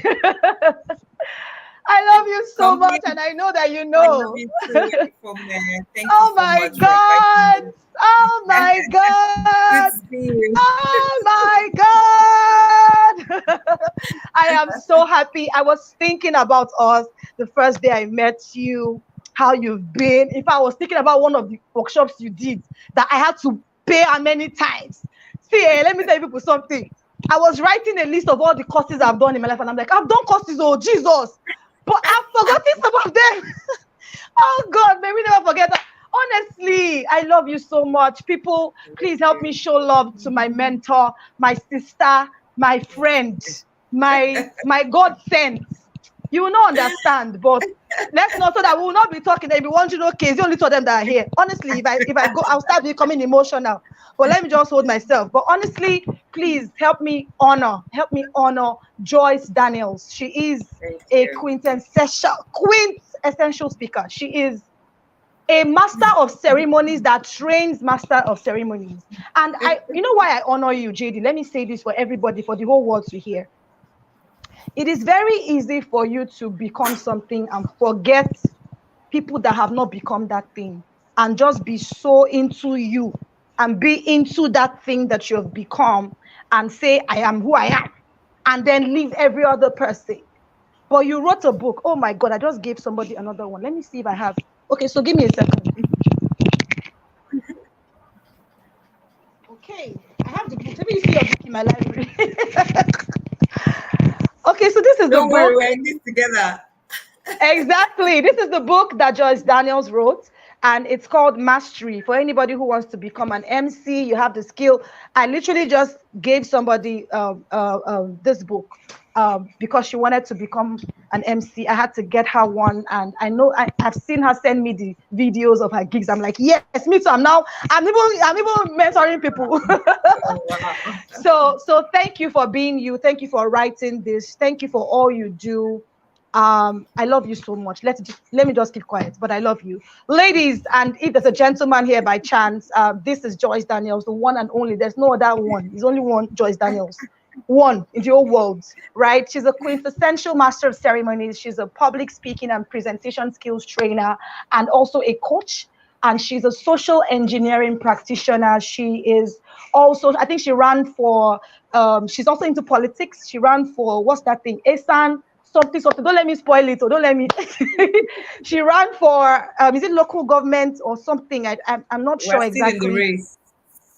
I love you so much, and I know that you I love know. you too, Anifome. Thank you Oh so my much for inviting God! me. Oh my Good God! to see you. Oh my God! I am so happy. I was thinking about us the first day I met you, how you've been. If I was thinking about one of the workshops you did that I had to pay how many times. See, let me tell you people something. I was writing a list of all the courses I've done in my life, and I'm like, I've done courses, oh Jesus, but I've forgotten some of them. Oh God, may we never forget that. Honestly, I love you so much. People, please help me show love to my mentor, my sister, my friend, my God sent. You will not understand, but let's not, so that we will not be talking. They'll be wondering, okay, it's the only two of them that are here. Honestly, if I go, I'll start becoming emotional. But let me just hold myself. But honestly, please help me honor Joyce Daniels. She is Thank a you. quintessential speaker. She is a master of ceremonies that trains master of ceremonies. And you know why I honor you, JD? Let me say this for everybody, for the whole world to hear. It is very easy for you to become something and forget people that have not become that thing, and just be so into you and be into that thing that you have become, and say, I am who I am, and then leave every other person. But you wrote a book. Oh my God, I just gave somebody another one. Let me see if I have. Okay, so give me a second. Okay, I have the book. Let me see your book in my library. Okay, so this is the Don't worry, book. we're in this together. Exactly. This is the book that Joyce Daniels wrote, and it's called Mastery. For anybody who wants to become an MC, you have the skill. I literally just gave somebody this book because she wanted to become an MC. I had to get her one, and I know I've seen her send me the videos of her gigs. I'm like, yes, me too. I'm even mentoring people. Oh, wow. So thank you for being you. Thank you for writing this. Thank you for all you do. I love you so much. Let me just keep quiet, but I love you, ladies. And if there's a gentleman here by chance, this is Joyce Daniels, the one and only. There's no other one. There's only one Joyce Daniels, one in the whole world, right? She's a quintessential master of ceremonies. She's a public speaking and presentation skills trainer, and also a coach. And she's a social engineering practitioner. She is also, I think she ran for, she's also into politics. She ran for, what's that thing? ASAN, something, something. Don't let me spoil it, or don't let me. She ran for, is it local government or something? I'm not We're sure still in the exactly. race.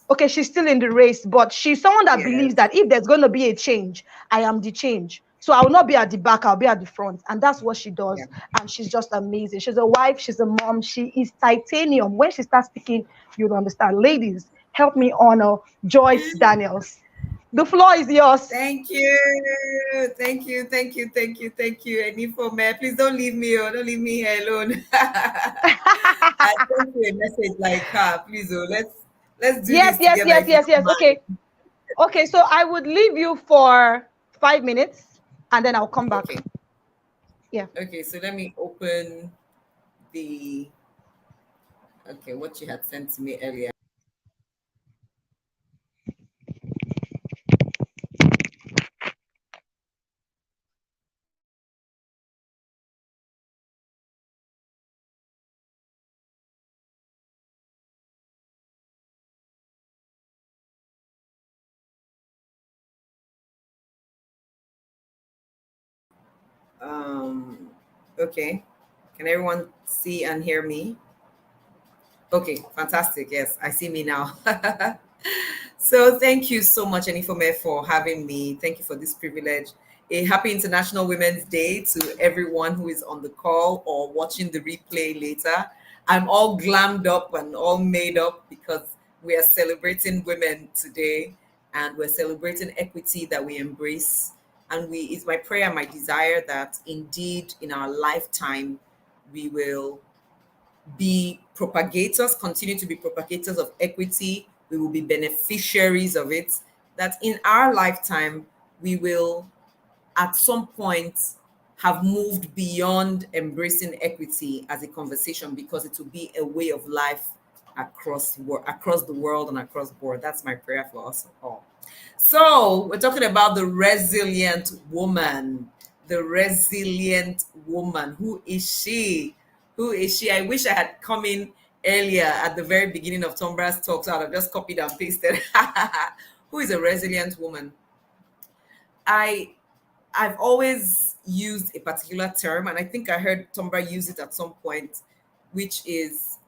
Okay, she's still in the race, but she's someone that Yes. believes that if there's going to be a change, I am the change. So I will not be at the back, I'll be at the front. And that's what she Yeah. does. And she's just amazing. She's a wife, she's a mom, she is titanium. When she starts speaking, you'll understand. Ladies, help me honor Joyce Daniels. The floor is yours. Thank you. Thank you. Thank you. Thank you. Thank you. Anifome, please don't leave me. Oh, don't leave me here alone. I sent you a message like, please, oh, let's do Yes, this yes, together yes, if you yes, don't yes. Okay. mind. Okay, so I would leave you for 5 minutes and then I'll come back. Okay. Yeah. Okay. So let me open the what you had sent to me earlier. Um. Okay. Can everyone see and hear me? Okay, fantastic. Yes, I see me now. So thank you so much, Anifome, for having me. Thank you for this privilege. A happy International Women's Day to everyone who is on the call or watching the replay later. I'm all glammed up and all made up because we are celebrating women today, and we're celebrating equity that we embrace. And it's my prayer, my desire that indeed in our lifetime we will be propagators, continue to be propagators of equity. We will be beneficiaries of it. That in our lifetime, we will at some point have moved beyond embracing equity as a conversation because it will be a way of life across the world and across board. That's my prayer for us all. So we're talking about the resilient woman. the resilient woman. Who is she? Who is she? I wish I had come in earlier at the very beginning of Tombra's talk, so I'd have just copied and pasted. Who is a resilient woman? I I've always used a particular term, and I think I heard Tombra use it at some point, which is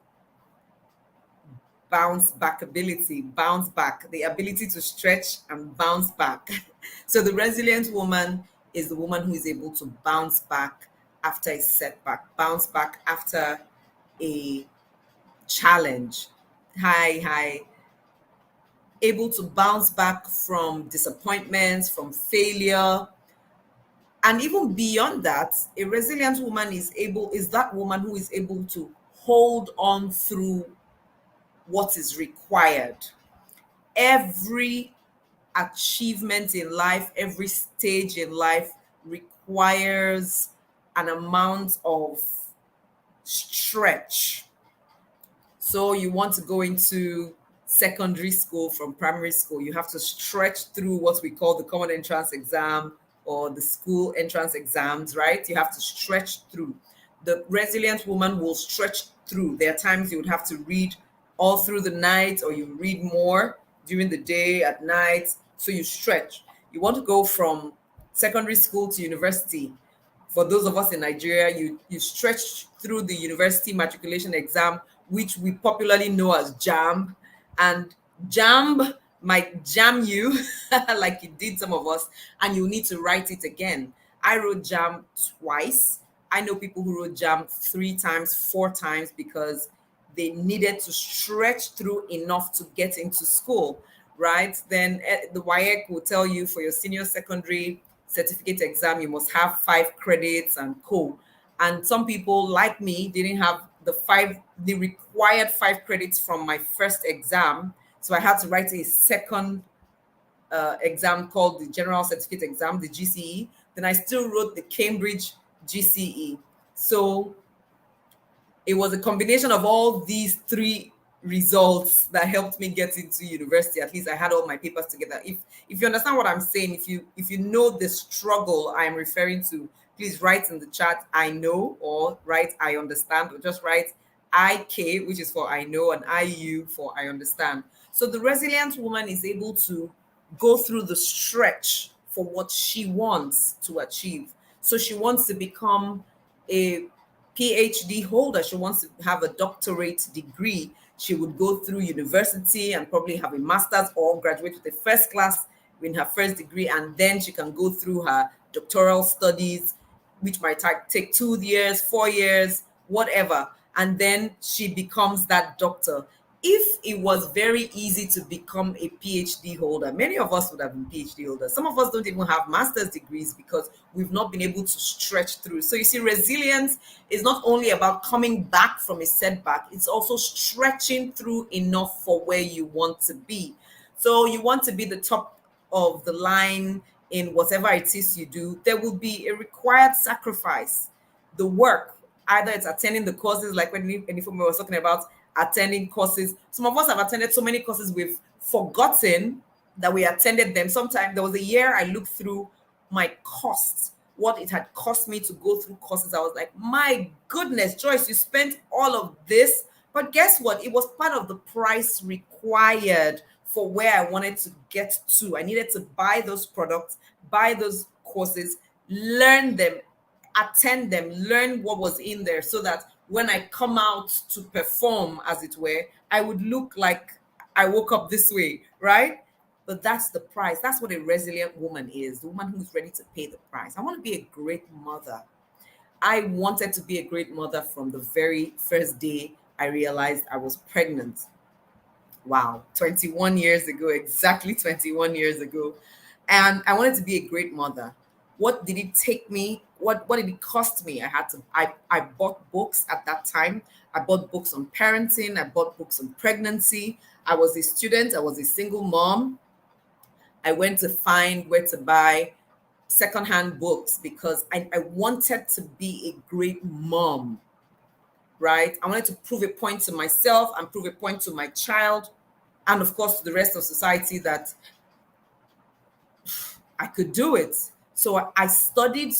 bounce back ability, bounce back, the ability to stretch and bounce back. So the resilient woman is the woman who is able to bounce back after a setback, bounce back after a challenge. Hi, able to bounce back from disappointments, from failure. And even beyond that, a resilient woman is that woman who is able to hold on through what is required. Every achievement in life, every stage in life requires an amount of stretch. So you want to go into secondary school from primary school, you have to stretch through what we call the common entrance exam or the school entrance exams, right? You have to stretch through. The resilient woman will stretch through. There are times you would have to read all through the night, or you read more during the day, at night. So you stretch. You want to go from secondary school to university. For those of us in Nigeria, you stretch through the university matriculation exam, which we popularly know as JAMB. And JAMB might jam you like it did some of us, and you need to write it again. I wrote JAMB twice. I know people who wrote JAMB 3 times, 4 times, because they needed to stretch through enough to get into school, right? Then the WAEC will tell you for your senior secondary certificate exam, you must have 5 credits and co. And some people like me didn't have the required 5 credits from my first exam. So I had to write a second exam called the General Certificate Exam, the GCE. Then I still wrote the Cambridge GCE. So it was a combination of all these 3 results that helped me get into university. At least I had all my papers together. If you understand what I'm saying, if you know the struggle I'm referring to, please write in the chat I know, or write I understand, or just write IK, which is for I know, and IU for I understand. So the resilient woman is able to go through the stretch for what she wants to achieve. So she wants to become a PhD holder. She wants to have a doctorate degree. She would go through university and probably have a master's or graduate with a first class in her first degree. And then she can go through her doctoral studies, which might take 2 years, 4 years, whatever. And then she becomes that doctor. If it was very easy to become a PhD holder, many of us would have been PhD holders. Some of us don't even have master's degrees because we've not been able to stretch through. So you see, resilience is not only about coming back from a setback, it's also stretching through enough for where you want to be. So you want to be the top of the line in whatever it is you do. There will be a required sacrifice. The work, either it's attending the courses, like when Enifumi was talking about attending courses. Some of us have attended so many courses we've forgotten that we attended them. Sometimes there was a year I looked through my costs, what it had cost me to go through courses. I was like, my goodness, Joyce, you spent all of this. But guess what? It was part of the price required for where I wanted to get to. I needed to buy those products, buy those courses, learn them, attend them, learn what was in there, so that when I come out to perform, as it were, I would look like I woke up this way, right? But that's the price. That's what a resilient woman is, the woman who's ready to pay the price. I want to be a great mother. I wanted to be a great mother from the very first day I realized I was pregnant. Wow, 21 years ago, exactly 21 years ago. And I wanted to be a great mother. What did it take me? What did it cost me? I bought books at that time. I bought books on parenting. I bought books on pregnancy. I was a student. I was a single mom. I went to find where to buy secondhand books because I wanted to be a great mom, right? I wanted to prove a point to myself and prove a point to my child, and of course to the rest of society, that I could do it. So I studied,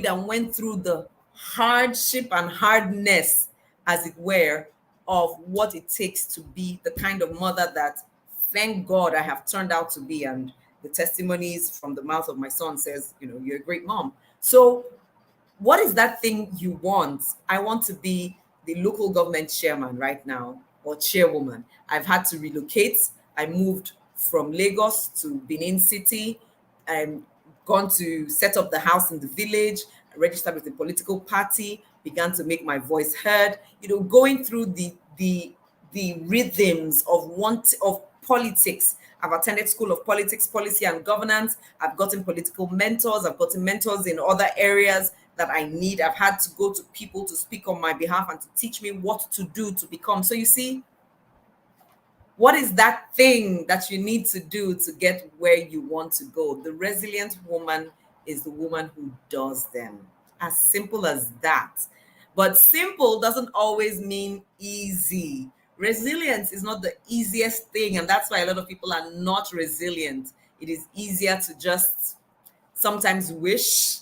and went through the hardship and hardness, as it were, of what it takes to be the kind of mother that, thank God, I have turned out to be. And the testimonies from the mouth of my son says, you're a great mom. So what is that thing you want? I want to be the local government chairman right now, or chairwoman. I've had to relocate. I moved from Lagos to Benin City. I'm gone to set up the house in the village, registered with a political party, began to make my voice heard, going through the rhythms of politics. I've attended School of Politics, Policy and Governance. I've gotten political mentors. I've gotten mentors in other areas that I need. I've had to go to people to speak on my behalf and to teach me what to do to become. So you see, what is that thing that you need to do to get where you want to go? The resilient woman is the woman who does them. As simple as that. But simple doesn't always mean easy. Resilience is not the easiest thing, and that's why a lot of people are not resilient. It is easier to just sometimes wish,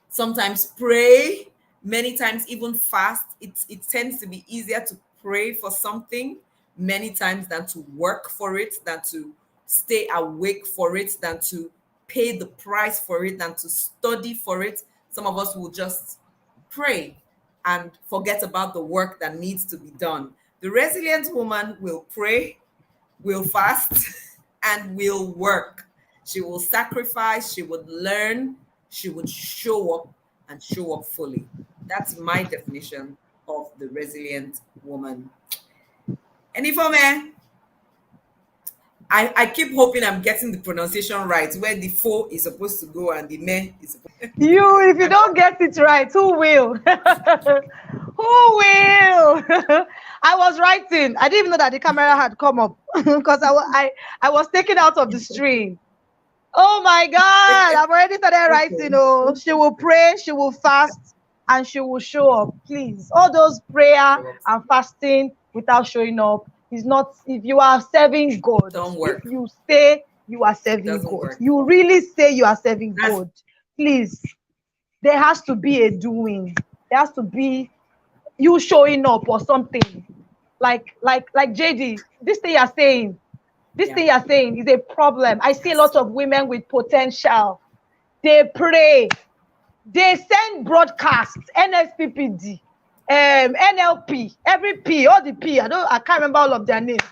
sometimes pray, many times even fast. It tends to be easier to pray for something many times than to work for it, than to stay awake for it, than to pay the price for it, than to study for it. Some of us will just pray and forget about the work that needs to be done. The resilient woman will pray, will fast, and will work. She will sacrifice, she would learn, she would show up, and show up fully. That's my definition of the resilient woman. And if I keep hoping I'm getting the pronunciation right, where the fo is supposed to go and the me is supposed to If you don't get it right, who will? Who will? I was writing. I didn't even know that the camera had come up because I was taken out of the stream. Oh my God, I've already started writing. Oh, she will pray, she will fast, and she will show up. Please, all those prayer and fasting without showing up is not. If you are serving God, Don't work. if you say you are serving Doesn't God, work. you really say you are serving That's- God. Please, there has to be a doing. There has to be you showing up or something. Like JD, this thing you're saying. This Yeah. thing you're saying is a problem. I see a lot of women with potential. They pray. They send broadcasts, NSPPD, NLP, every P, all the P. I can't remember all of their names.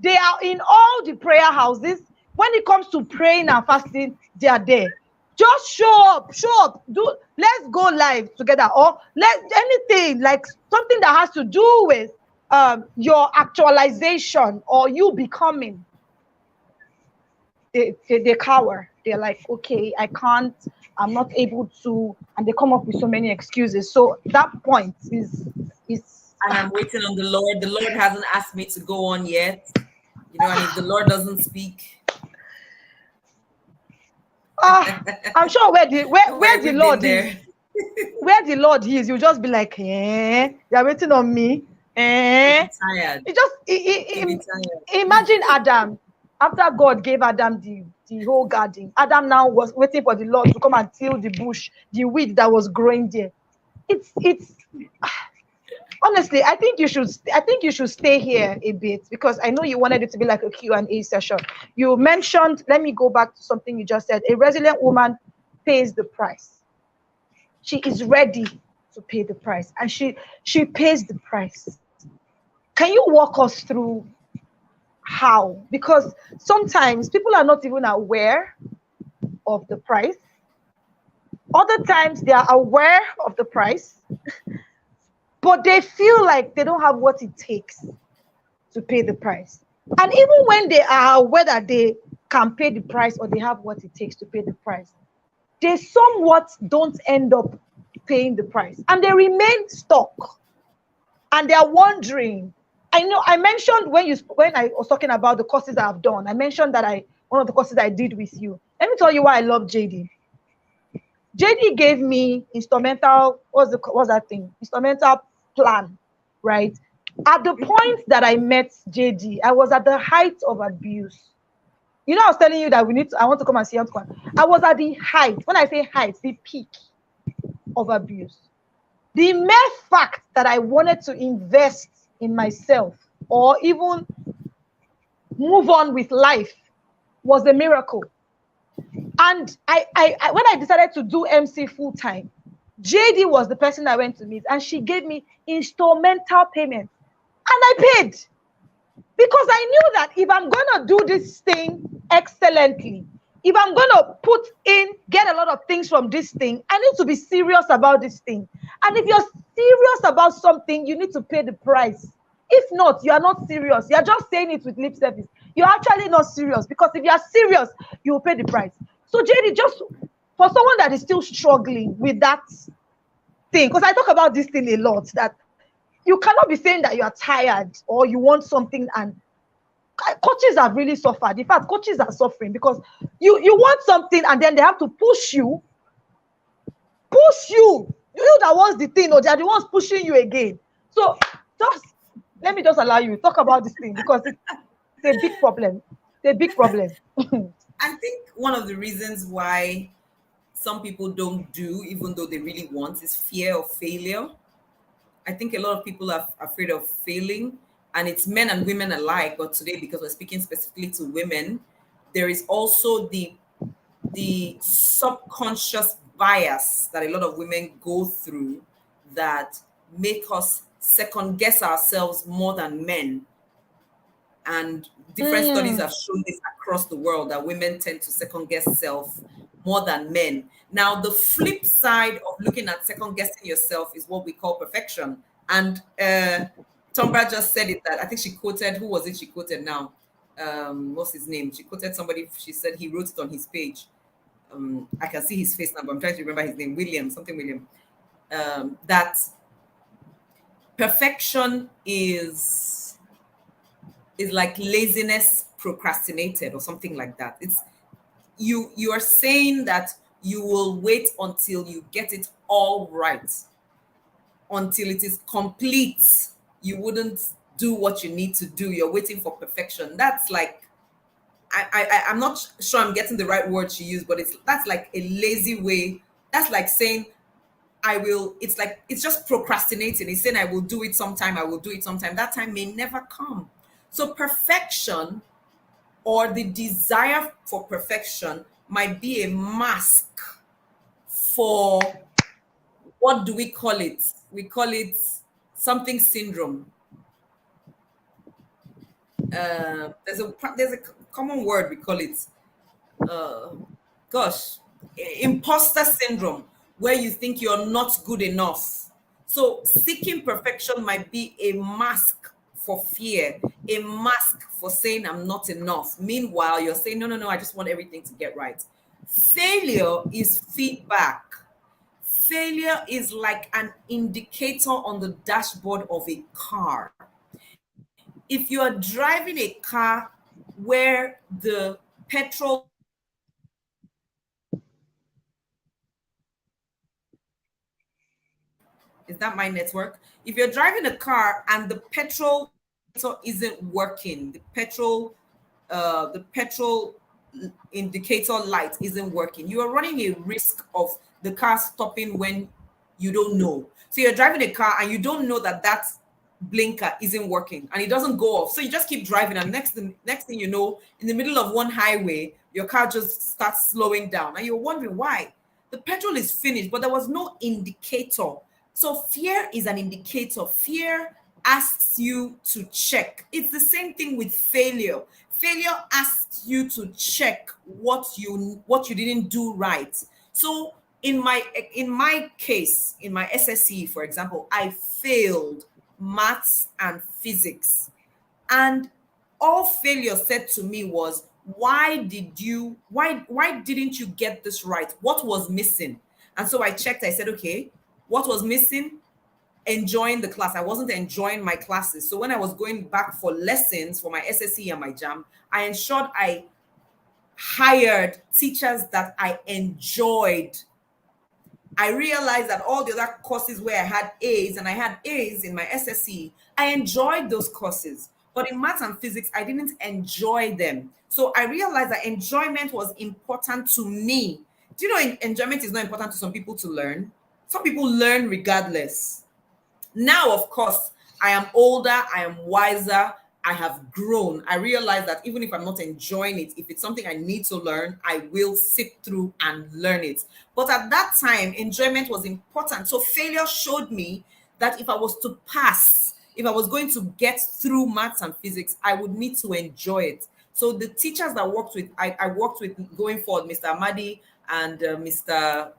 They are in all the prayer houses. When it comes to praying and fasting, they are there. Just show up. Let's go live together, or let anything like something that has to do with your actualization or you becoming. They cower. They're like, okay, I can't, I'm not able to, and they come up with so many excuses. So that point is and I'm waiting on the Lord. The Lord hasn't asked me to go on yet. And if the Lord doesn't speak, I'm sure where the Lord there. is, where the Lord is, you'll just be like, you're waiting on me. I'm tired. It just imagine Adam. After God gave Adam the whole garden, Adam now was waiting for the Lord to come and till the bush, the weed that was growing there. It's honestly, I think you should stay here a bit, because I know you wanted it to be like a Q&A session. You mentioned, let me go back to something you just said. A resilient woman pays the price. She is ready to pay the price, and she pays the price. Can you walk us through how? Because sometimes people are not even aware of the price. Other times they are aware of the price, but they feel like they don't have what it takes to pay the price. And even when they are aware that they can pay the price or they have what it takes to pay the price, they somewhat don't end up paying the price, and they remain stuck, and they are wondering. I know I mentioned when I was talking about the courses I've done, I mentioned that one of the courses I did with you. Let me tell you why I love JD. JD gave me instrumental, what's that thing? Instrumental plan, right? At the point that I met JD, I was at the height of abuse. You know, I was telling you that I want to come and see Aunt Kwan. I was at the height. When I say height, the peak of abuse. The mere fact that I wanted to invest in myself or even move on with life was a miracle. And when I decided to do MC full time, JD was the person I went to meet, and she gave me instrumental payment, and I paid, because I knew that if I'm gonna do this thing excellently, if I'm gonna get a lot of things from this thing, I need to be serious about this thing. And if you're serious about something, you need to pay the price. If not, you are not serious. You are just saying it with lip service. You're actually not serious, because if you are serious, you will pay the price. So JD, just for someone that is still struggling with that thing, because I talk about this thing a lot, that you cannot be saying that you are tired or you want something, and coaches have really suffered. In fact, coaches are suffering, because you want something and then they have to push you. You that wants the thing, or they are the ones pushing you again. So just let me just allow you to talk about this thing, because it's a big problem. It's a big problem. I think one of the reasons why some people don't do, even though they really want, is fear of failure. I think a lot of people are afraid of failing, and it's men and women alike. But today, because we're speaking specifically to women, there is also the subconscious bias that a lot of women go through that make us second guess ourselves more than men. And different studies have shown this across the world, that women tend to second guess self more than men. Now, the flip side of looking at second guessing yourself is what we call perfection. And Tombra just said it, that I think she quoted, who was it she quoted now? What's his name? She quoted somebody, she said he wrote it on his page. I can see his face now, but I'm trying to remember his name. William. That perfection is like laziness procrastinated, or something like that. It's you are saying that you will wait until you get it all right, until it is complete. You wouldn't do what you need to do. You're waiting for perfection. That's like, I'm not sure I'm getting the right word she used, but that's like a lazy way. That's like saying I will. It's like, it's just procrastinating. It's saying I will do it sometime. I will do it sometime. That time may never come. So perfection, or the desire for perfection, might be a mask for, what do we call it? We call it something syndrome. There's a common word we call it. Gosh, imposter syndrome, where you think you're not good enough. So seeking perfection might be a mask for fear, a mask for saying I'm not enough. Meanwhile, you're saying, no, I just want everything to get right. Failure is feedback. Failure is like an indicator on the dashboard of a car. If you are driving a car where the petrol is that my network? If you're driving a car and the petrol isn't working, the petrol indicator light isn't working, you are running a risk of the car stopping when you don't know. So you're driving a car and you don't know that that blinker isn't working and it doesn't go off. So you just keep driving, and next thing you know, in the middle of one highway, your car just starts slowing down, and you're wondering why. The petrol is finished, but there was no indicator. So fear is an indicator. Fear asks you to check. It's the same thing with failure. Failure asks you to check what you didn't do right. So in my case, in my SSE, for example, I failed maths and physics. And all failure said to me was, why didn't you get this right? What was missing? And so I checked. I said, okay, what was missing? Enjoying the class. I wasn't enjoying my classes. So when I was going back for lessons for my SSE and my JAM, I ensured I hired teachers that I enjoyed. I realized that all the other courses where I had A's, and I had A's in my SSE, I enjoyed those courses. But in maths and physics, I didn't enjoy them. So I realized that enjoyment was important to me. Do you know enjoyment is not important to some people to learn? Some people learn regardless. Now, of course, I am older, I am wiser, I have grown. I realize that even if I'm not enjoying it, if it's something I need to learn, I will sit through and learn it. But at that time, enjoyment was important. So failure showed me that if I was to pass, if I was going to get through maths and physics, I would need to enjoy it. So the teachers that I worked with going forward, Mr. Amadi and Mr.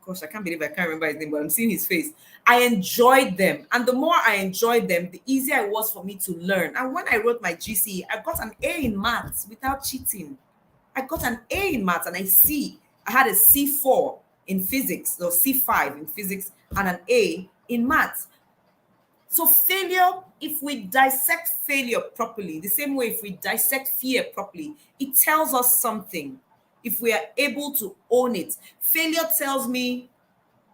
Gosh, I can't believe I can't remember his name, but I'm seeing his face. I enjoyed them. And the more I enjoyed them, the easier it was for me to learn. And when I wrote my GCE, I got an A in maths without cheating. I got an A in maths and I had a C4 in physics, or C5 in physics, and an A in maths. So failure, if we dissect failure properly, the same way if we dissect fear properly, it tells us something. If we are able to own it, failure tells me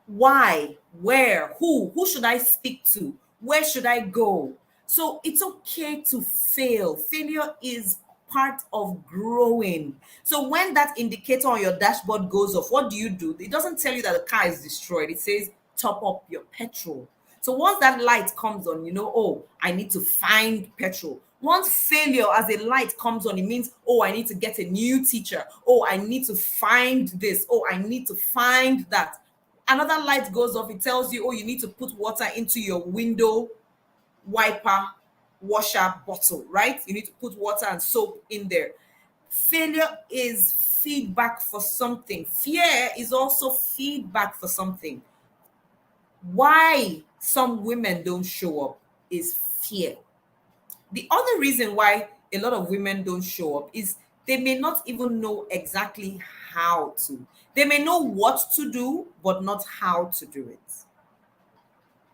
why, where, who should I speak to? Where should I go? So it's okay to fail. Failure is part of growing. So when that indicator on your dashboard goes off, what do? It doesn't tell you that the car is destroyed. It says top up your petrol. So once that light comes on, you know, oh, I need to find petrol. Once failure as a light comes on, it means, oh, I need to get a new teacher. Oh, I need to find this. Oh, I need to find that. Another light goes off, it tells you, oh, you need to put water into your window wiper washer bottle, right? You need to put water and soap in there. Failure is feedback for something. Fear is also feedback for something. Why some women don't show up is fear. The other reason why a lot of women don't show up is they may not even know exactly how to. They may know what to do, but not how to do it.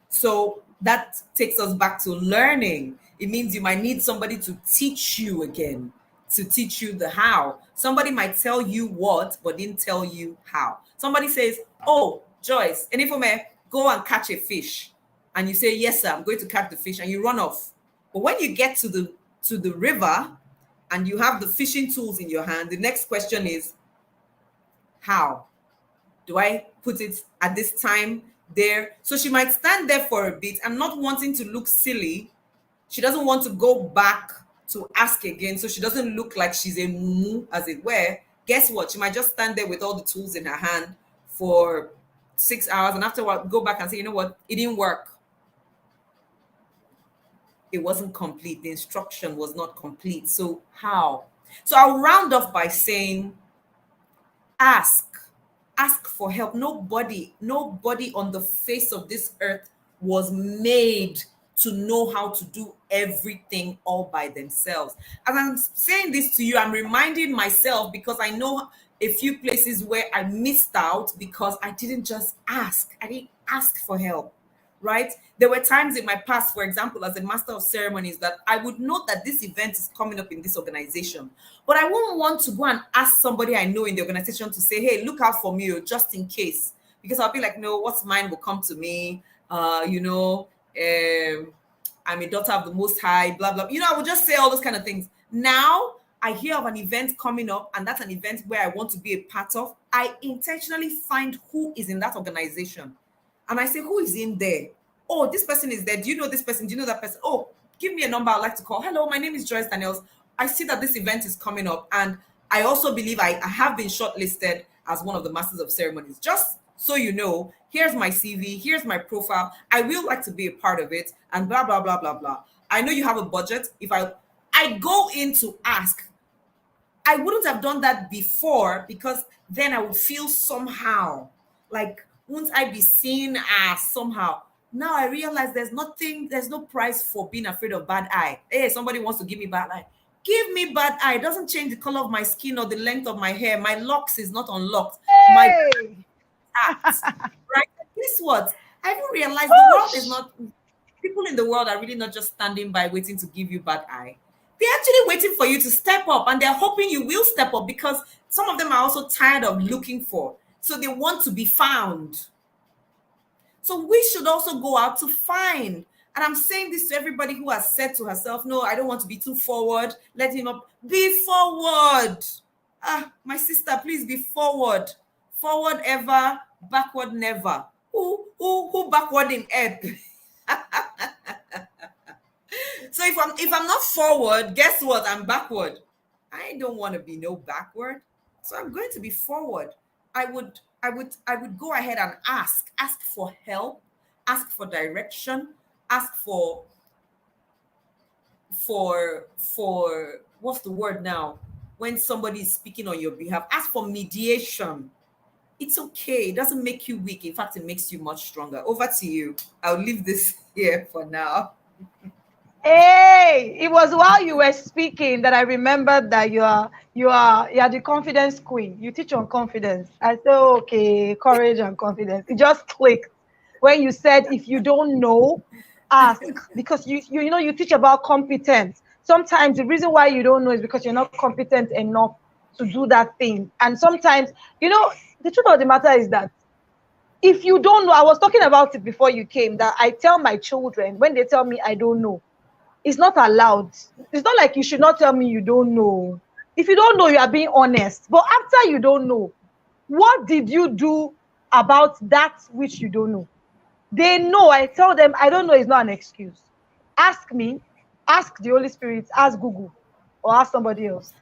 So that takes us back to learning. It means you might need somebody to teach you again, to teach you the how. Somebody might tell you what, but didn't tell you how. Somebody says, oh, Joyce, Enifome, go and catch a fish. And you say, yes, sir, I'm going to catch the fish, and you run off. But when you get to the river and you have the fishing tools in your hand, the next question is, how? Do I put it at this time there? So she might stand there for a bit and not wanting to look silly. She doesn't want to go back to ask again, so she doesn't look like she's a mumu, as it were. Guess what? She might just stand there with all the tools in her hand for 6 hours, and afterward go back and say, you know what? It didn't work. It wasn't complete. The instruction was not complete. So how? So I'll round off by saying, ask for help. Nobody on the face of this earth was made to know how to do everything all by themselves. As I'm saying this to you, I'm reminding myself, because I know a few places where I missed out because I didn't just ask. I didn't ask for help. Right? There were times in my past, for example, as a master of ceremonies, that I would know that this event is coming up in this organization, but I wouldn't want to go and ask somebody I know in the organization to say, hey, look out for me, just in case, because I'll be like, no, what's mine will come to me. I'm a daughter of the Most High, blah, blah. I would just say all those kind of things. Now I hear of an event coming up, and that's an event where I want to be a part of. I intentionally find who is in that organization. And I say, who is in there? Oh, this person is there. Do you know this person? Do you know that person? Oh, give me a number I'd like to call. Hello, my name is Joyce Daniels. I see that this event is coming up. And I also believe I have been shortlisted as one of the masters of ceremonies. Just so you know, here's my CV, here's my profile. I will like to be a part of it, and blah, blah, blah, blah, blah. I know you have a budget. If I go in to ask, I wouldn't have done that before, because then I would feel somehow like, won't I be seen as somehow? Now I realize there's no price for being afraid of bad eye. Hey, somebody wants to give me bad eye. Give me bad eye. It doesn't change the color of my skin or the length of my hair. My locks is not unlocked. My acts, right? Guess what? I even realized the world is not, people in the world are really not just standing by waiting to give you bad eye. They're actually waiting for you to step up, and they're hoping you will step up, because some of them are also tired of looking for. So they want to be found. So we should also go out to find. And I'm saying this to everybody who has said to herself, no, I don't want to be too forward. Let him up. Be forward. My sister, please be forward. Forward ever, backward never. Who backward in earth? So if I'm not forward, guess what? I'm backward. I don't want to be no backward. So I'm going to be forward. I would go ahead and ask for help, ask for direction, ask for what's the word now? When somebody is speaking on your behalf, ask for mediation. It's okay. It doesn't make you weak. In fact, it makes you much stronger. Over to you. I'll leave this here for now. Hey, it was while you were speaking that I remembered that you are the confidence queen. You teach on confidence. I said, okay, courage and confidence. It just clicked when you said if you don't know, ask, because you teach about competence. Sometimes the reason why you don't know is because you're not competent enough to do that thing. And sometimes, the truth of the matter is that if you don't know, I was talking about it before you came, that I tell my children when they tell me I don't know, it's not allowed. It's not like you should not tell me you don't know. If you don't know, you are being honest. But after you don't know, what did you do about that which you don't know? They know. I tell them, I don't know is not an excuse. Ask me, ask the Holy Spirit, ask Google, or ask somebody else.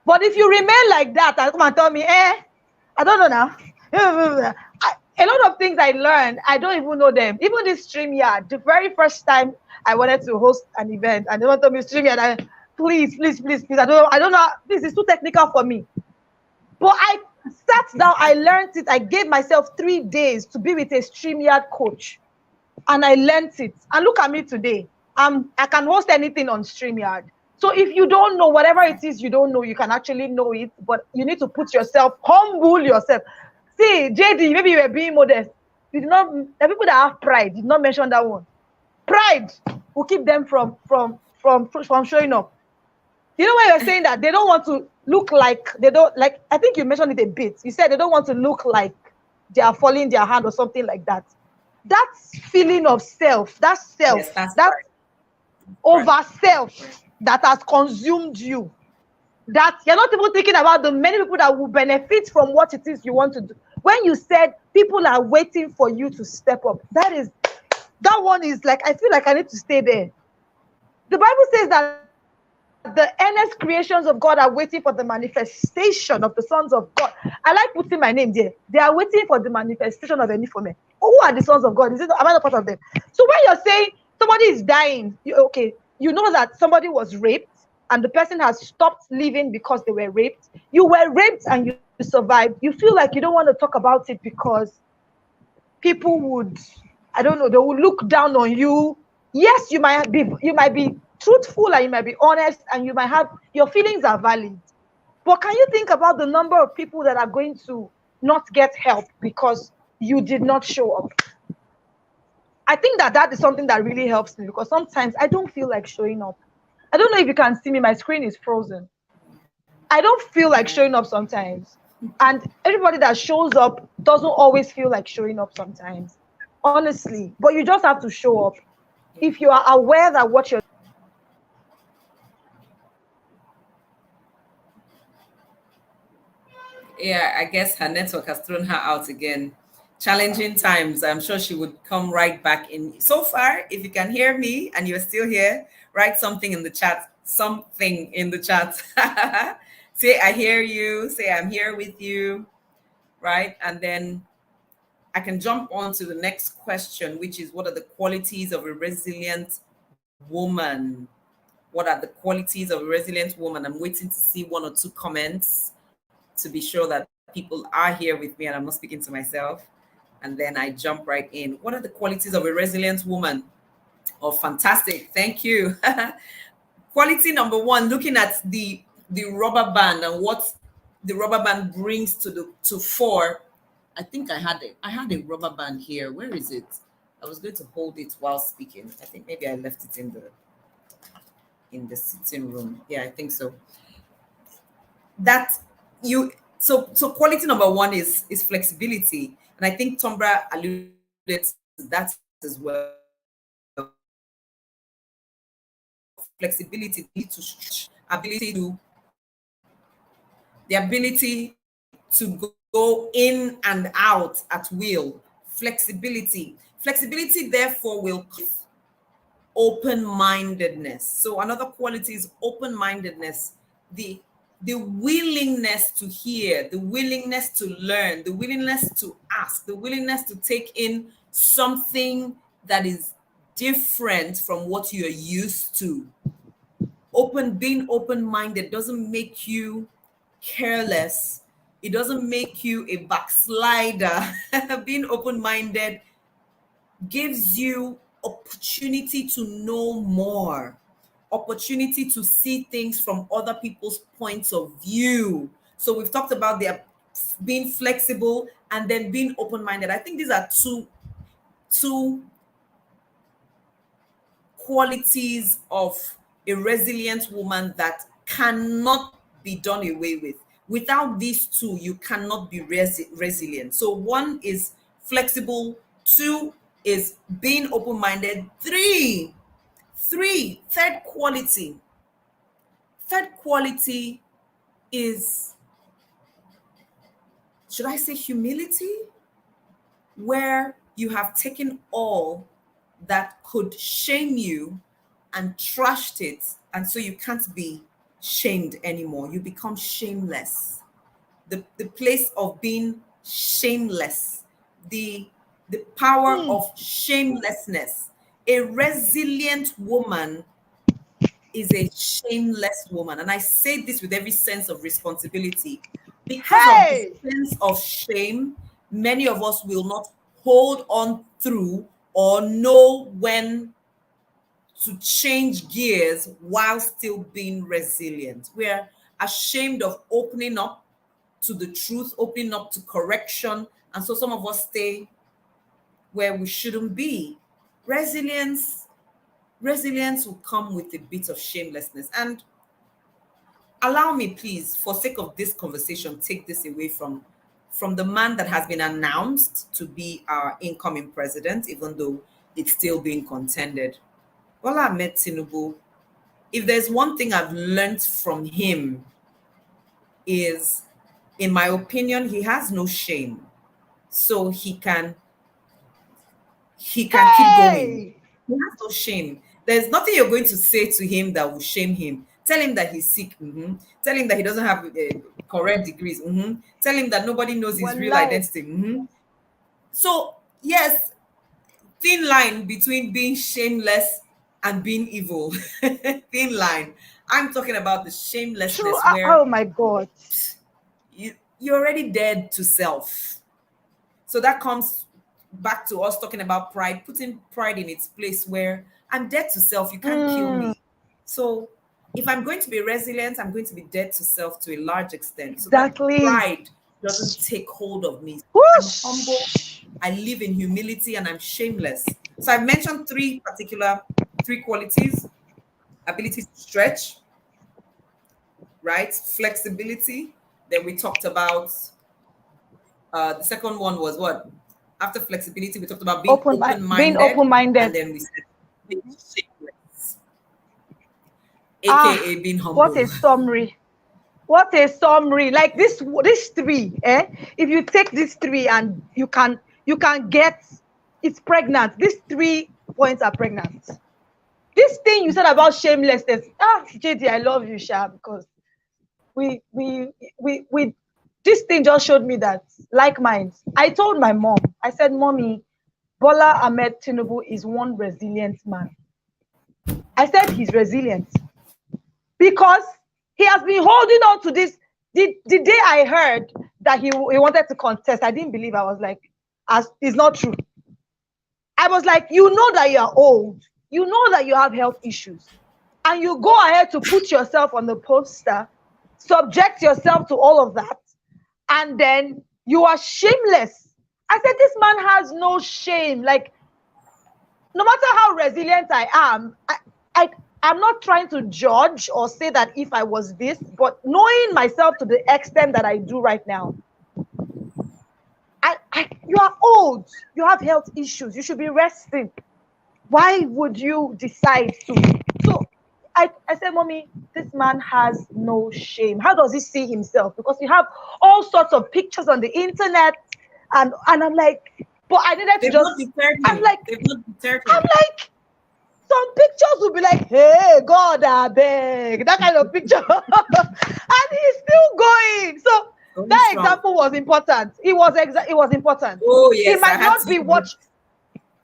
But if you remain like that and come and tell me, I don't know now. A lot of things I learned, I don't even know them. Even this StreamYard, the very first time I wanted to host an event, and they want to me StreamYard, please, please, please, please. I don't know. This is too technical for me. But I sat down, I learned it. I gave myself 3 days to be with a StreamYard coach, and I learned it. And look at me today. I can host anything on StreamYard. So if you don't know whatever it is you don't know, you can actually know it, but you need to put yourself, humble yourself. See, JD, maybe you were being modest. You did not. The people that have pride did not mention that one. Pride will keep them from showing up. You know when you're saying that they don't want to look like they don't like. I think you mentioned it a bit. You said they don't want to look like they are falling their hand or something like that. That feeling of self, that self, Yes, that's that right. over self that has consumed you, that you're not even thinking about the many people that will benefit from what it is you want to do. When you said people are waiting for you to step up, that one is like, I feel like I need to stay there. The Bible says that the earnest creations of God are waiting for the manifestation of the sons of God. I like putting my name there. They are waiting for the manifestation of any for me. Who are the sons of God? Am I not part of them? So when you're saying somebody is dying, you know that somebody was raped and the person has stopped living because they were raped. You were raped and you survived. You feel like you don't want to talk about it because people would, I don't know, they will look down on you. Yes, you might be truthful and you might be honest and you might have your feelings are valid. But can you think about the number of people that are going to not get help because you did not show up? I think that is something that really helps me because sometimes I don't feel like showing up. I don't know if you can see me, my screen is frozen. I don't feel like showing up sometimes. And everybody that shows up doesn't always feel like showing up sometimes, honestly. But you just have to show up. If you are aware that what you're Yeah, I guess her network has thrown her out again. Challenging times. I'm sure she would come right back in. So far, if you can hear me and you're still here, write something in the chat. Something in the chat. Say, I hear you. Say, I'm here with you. Right. And then I can jump on to the next question, which is what are the qualities of a resilient woman? What are the qualities of a resilient woman? I'm waiting to see 1 or 2 comments to be sure that people are here with me and I'm not speaking to myself. And then I jump right in. What are the qualities of a resilient woman? Oh, fantastic. Thank you. Quality number 1, looking at the rubber band and what the rubber band brings to fore. I think I had a rubber band here. Where is it? I was going to hold it while speaking. I think maybe I left it in the sitting room. Yeah, I think so. That you so quality number 1 is flexibility, and I think Tombra alluded to that as well. flexibility, the ability to stretch, the ability to go in and out at will, flexibility. Flexibility, therefore, will open-mindedness. So another quality is open-mindedness, the willingness to hear, the willingness to learn, the willingness to ask, the willingness to take in something that is different from what you're used to. Being open-minded doesn't make you careless. It doesn't make you a backslider. Being open-minded gives you opportunity to know more, opportunity to see things from other people's points of view. So we've talked about being flexible and then being open-minded. I think these are two qualities of a resilient woman that cannot be done away with. Without these two, you cannot be resilient. So one is flexible, two is being open-minded, third quality is, should I say, humility, where you have taken all that could shame you and trashed it, and so you can't be shamed anymore. You become shameless. The place of being shameless, the power of shamelessness. A resilient woman is a shameless woman, and I say this with every sense of responsibility. Because of the sense of shame, many of us will not hold on through or know when to change gears while still being resilient. We're ashamed of opening up to the truth, opening up to correction. And so some of us stay where we shouldn't be. Resilience will come with a bit of shamelessness. And allow me, please, for sake of this conversation, take this away from the man that has been announced to be our incoming president, even though it's still being contended. Bola Ahmed Tinubu, if there's one thing I've learned from him is, in my opinion, he has no shame. So he can keep going. He has no shame. There's nothing you're going to say to him that will shame him. Tell him that he's sick. Tell him that he doesn't have correct degrees. Tell him that nobody knows his real identity. So, yes, thin line between being shameless and being evil. Thin line. I'm talking about the shamelessness where, oh my God, you're already dead to self. So that comes back to us talking about pride, putting pride in its place where I'm dead to self. You can't kill me. So if I'm going to be resilient, I'm going to be dead to self to a large extent. So that pride doesn't take hold of me. I'm humble, I live in humility, and I'm shameless. So I've mentioned three qualities: ability to stretch, right? Flexibility. Then we talked about the second one was what? After flexibility, we talked about being being open-minded, open-minded, and then we said being shameless, aka being humble. What a summary! What a summary! Like this three, if you take these three and you can get, it's pregnant. These 3 points are pregnant. This thing you said about shamelessness, JD, I love you, Sha, because we this thing just showed me that, like minds. I told my mom, I said, Mommy, Bola Ahmed Tinubu is one resilient man. I said he's resilient because he has been holding on to this. The day I heard that he wanted to contest, I didn't believe. I was like, it's not true. I was like, you know that you are old. You know that you have health issues. And you go ahead to put yourself on the poster, subject yourself to all of that, and then you are shameless. I said, this man has no shame. Like, no matter how resilient I am, I'm not trying to judge or say that if I was this, but knowing myself to the extent that I do right now, you are old. You have health issues. You should be resting. Why would you decide to? So I said, Mommy, this man has no shame. How does he see himself? Because you have all sorts of pictures on the internet, and I'm like, but I needed to They've not just, deterred I'm him. like, They've not deterred I'm him. like, some pictures will be like, hey, God, I beg, that kind of picture. And he's still going. So Going that strong. example was important. It was important. Oh It yes, I might had not to be use it. what,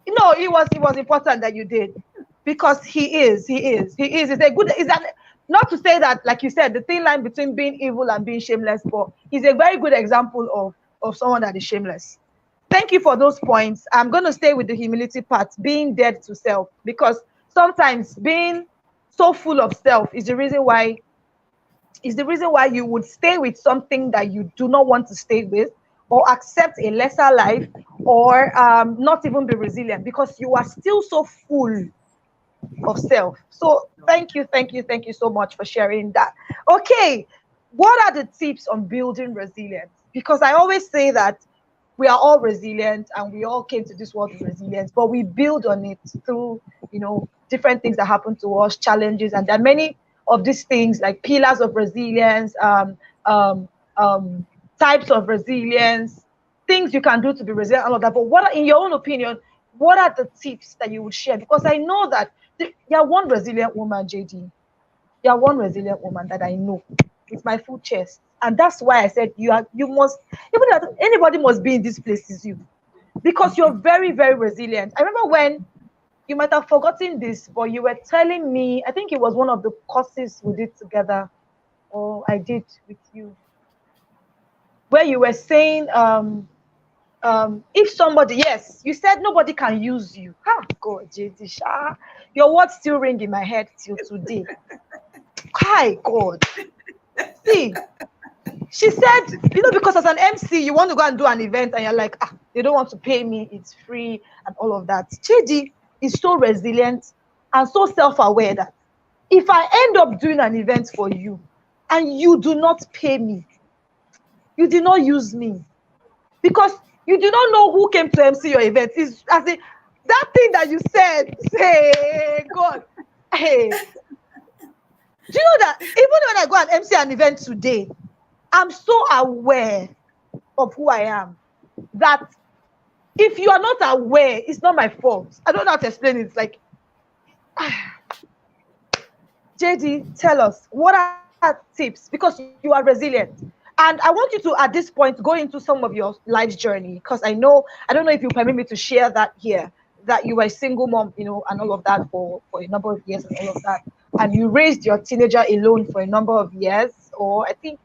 no, it was important that you did, because he is it's a good, is that, not to say that, like you said, the thin line between being evil and being shameless, but he's a very good example of someone that is shameless. Thank you for those points. I'm going to stay with the humility part, being dead to self, because sometimes being so full of self is the reason why you would stay with something that you do not want to stay with, or accept a lesser life, or not even be resilient, because you are still so full of self. So thank you so much for sharing that. Okay, what are the tips on building resilience? Because I always say that we are all resilient and we all came to this world with resilience, but we build on it through, different things that happen to us, challenges, and there are many of these things like pillars of resilience, um, um, types of resilience, things you can do to be resilient, all of that. But what are, in your own opinion, what are the tips that you would share? Because I know that you're one resilient woman, JD. You're one resilient woman that I know with my full chest. And that's why I said you must, even that anybody must be in this place is you. Because you're very, very resilient. I remember when you might have forgotten this, but you were telling me, I think it was one of the courses we did together, or I did with you, where you were saying if somebody, yes, you said nobody can use you. God, JD Sha, your words still ring in my head till today. Hi, God. See, she said, because as an MC, you want to go and do an event, and you're like, they don't want to pay me, it's free, and all of that. Chidi is so resilient and so self-aware that if I end up doing an event for you and you do not pay me, you did not use me, because you do not know who came to MC your event. Is as in that thing that you said, say, God, hey, do you know that even when I go and MC an event today, I'm so aware of who I am that if you are not aware, it's not my fault. I don't know how to explain it. It's like, JD, tell us, what are tips? Because you are resilient. And I want you to, at this point, go into some of your life's journey. Because I don't know if you permit me to share that here, that you were a single mom, and all of that for a number of years and all of that. And you raised your teenager alone for a number of years, or I think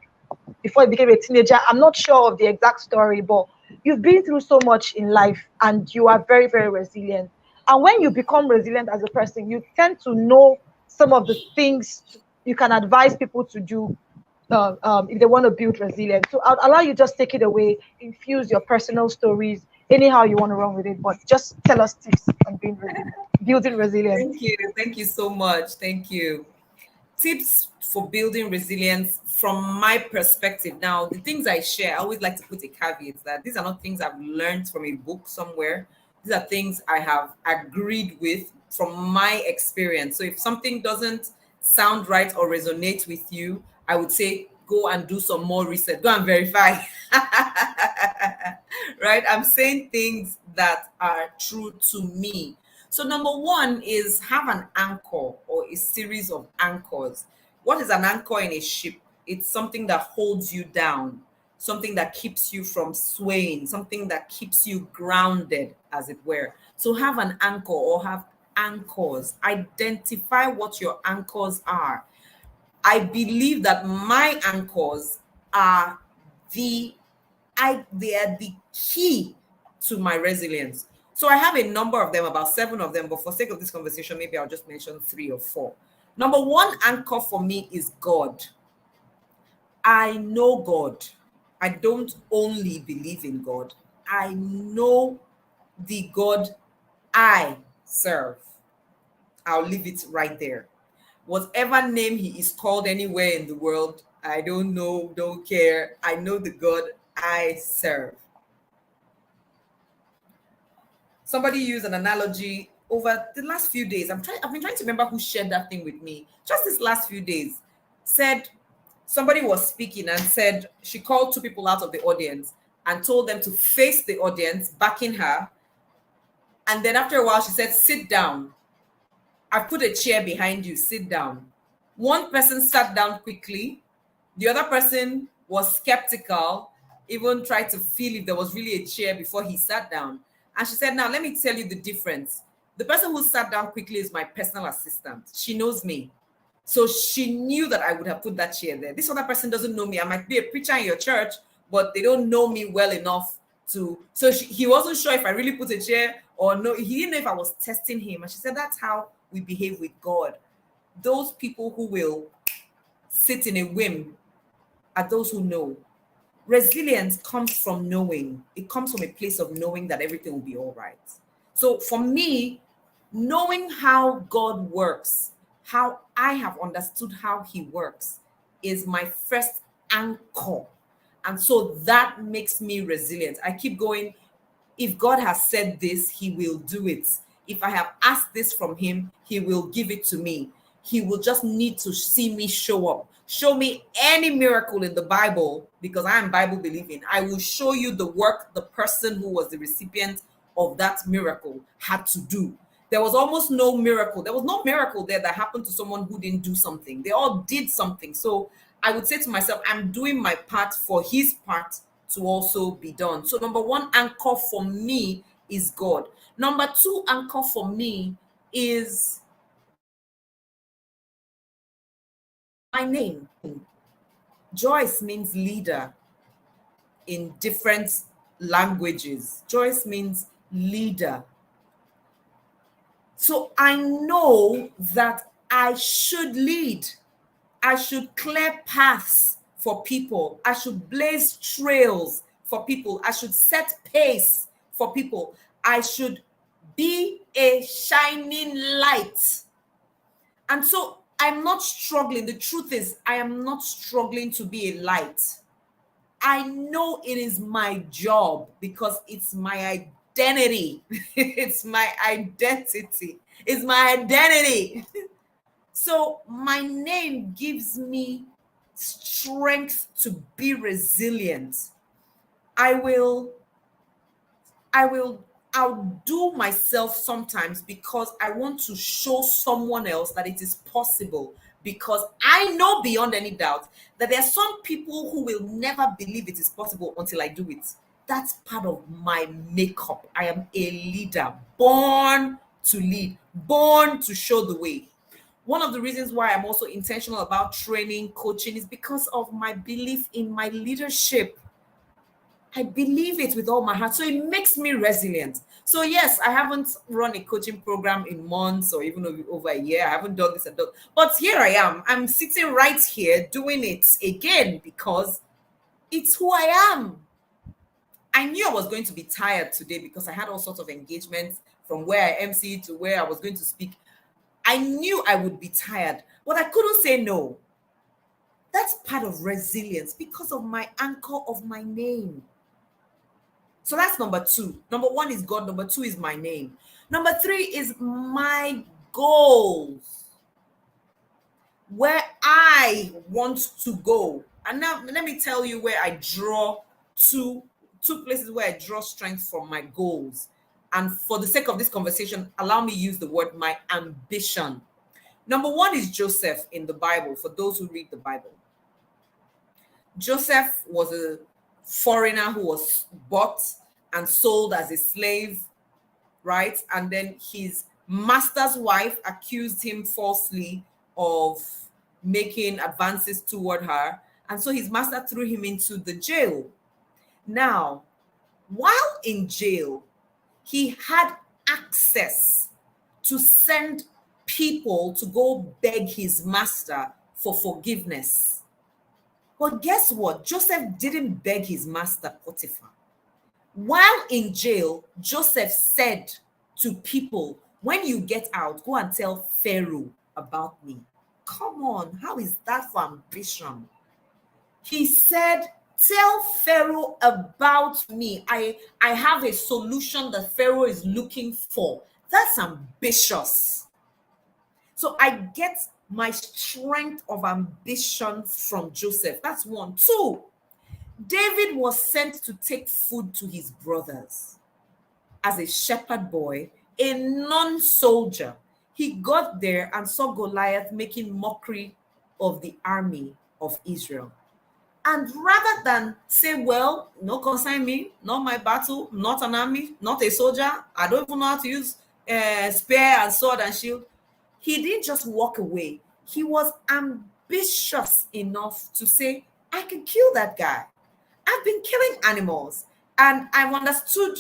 before you became a teenager. I'm not sure of the exact story, but you've been through so much in life and you are very, very resilient. And when you become resilient as a person, you tend to know some of the things you can advise people to do if they want to build resilience. So I'll allow you, just take it away, infuse your personal stories, anyhow you want to run with it, but just tell us tips on being resilient, building resilience. Thank you. Thank you so much. Thank you. Tips for building resilience from my perspective. Now, the things I share, I always like to put a caveat that these are not things I've learned from a book somewhere. These are things I have agreed with from my experience. So if something doesn't sound right or resonate with you, I would say go and do some more research, go and verify. Right? I'm saying things that are true to me. So, number one is have an anchor or a series of anchors. What is an anchor in a ship? It's something that holds you down, something that keeps you from swaying, something that keeps you grounded, as it were. So, have an anchor or have anchors. Identify what your anchors are. I believe that my anchors are the they are the key to my resilience. So I have a number of them, about 7 of them, but for sake of this conversation, maybe I'll just mention 3 or 4. Number one anchor for me is God. I know God. I don't only believe in God. I know the God I serve. I'll leave it right there. Whatever name he is called anywhere in the world, I don't know, don't care. I know the God I serve. Somebody used an analogy over the last few days, I've been trying to remember who shared that thing with me. Just this last few days, said somebody was speaking and said she called two people out of the audience and told them to face the audience, backing her. And then after a while, she said, sit down. I put a chair behind you, sit down. One person sat down quickly. The other person was skeptical, even tried to feel if there was really a chair before he sat down. And she said, now let me tell you the difference. The person who sat down quickly is my personal assistant. She knows me. So she knew that I would have put that chair there. This other person doesn't know me. I might be a preacher in your church, but they don't know me well enough to. So he wasn't sure if I really put a chair or no. He didn't know if I was testing him. And she said, that's how we behave with God. Those people who will sit in a whim are those who know. Resilience comes from knowing. It comes from a place of knowing that everything will be all right. So for me, knowing how God works, how I have understood how he works, is my first anchor. And so that makes me resilient. I keep going, if God has said this, he will do it. If I have asked this from him, he will give it to me. He will just need to see me show up. Show me any miracle in the Bible, because I am Bible believing. I will show you the work the person who was the recipient of that miracle had to do. There was almost no miracle. There was no miracle there that happened to someone who didn't do something. They all did something. So I would say to myself, I'm doing my part for his part to also be done. So number one anchor for me is God. Number two anchor for me is my name. Joyce means leader in different languages. Joyce means leader. So I know that I should lead. I should clear paths for people. I should blaze trails for people. I should set pace for people. I should be a shining light. And so I'm not struggling. The truth is, I am not struggling to be a light. I know it is my job because it's my identity. It's my identity. It's my identity. So my name gives me strength to be resilient. I'll outdo myself sometimes because I want to show someone else that it is possible, because I know beyond any doubt that there are some people who will never believe it is possible until I do it. That's part of my makeup. I am a leader, born to lead, born to show the way. One of the reasons why I'm also intentional about training, coaching, is because of my belief in my leadership. I believe it with all my heart. So it makes me resilient. So yes, I haven't run a coaching program in months or even over a year. I haven't done this and that. But here I am. I'm sitting right here doing it again because it's who I am. I knew I was going to be tired today because I had all sorts of engagements from where I MC to where I was going to speak. I knew I would be tired, but I couldn't say no. That's part of resilience because of my anchor of my name. So that's number two. Number one is God. Number two is my name. Number three is my goals, where I want to go. And now let me tell you where I draw two places where I draw strength from my goals. And for the sake of this conversation, allow me use the word my ambition. Number one is Joseph in the Bible, for those who read the Bible. Joseph was a foreigner who was bought and sold as a slave, right? And then his master's wife accused him falsely of making advances toward her. And so his master threw him into the jail. Now, while in jail, he had access to send people to go beg his master for forgiveness. But guess what? Joseph didn't beg his master, Potiphar. While in jail, Joseph said to people, when you get out, go and tell Pharaoh about me. Come on, how is that for ambition? He said, tell Pharaoh about me. I have a solution that Pharaoh is looking for. That's ambitious. So I get my strength of ambition from Joseph. That's one. Two, David was sent to take food to his brothers as a shepherd boy, a non-soldier. He got there and saw Goliath making mockery of the army of Israel. And rather than say, well, no concern me, not my battle, not an army, not a soldier, I don't even know how to use spear and sword and shield, he didn't just walk away. He was ambitious enough to say, I can kill that guy. I've been killing animals and I've understood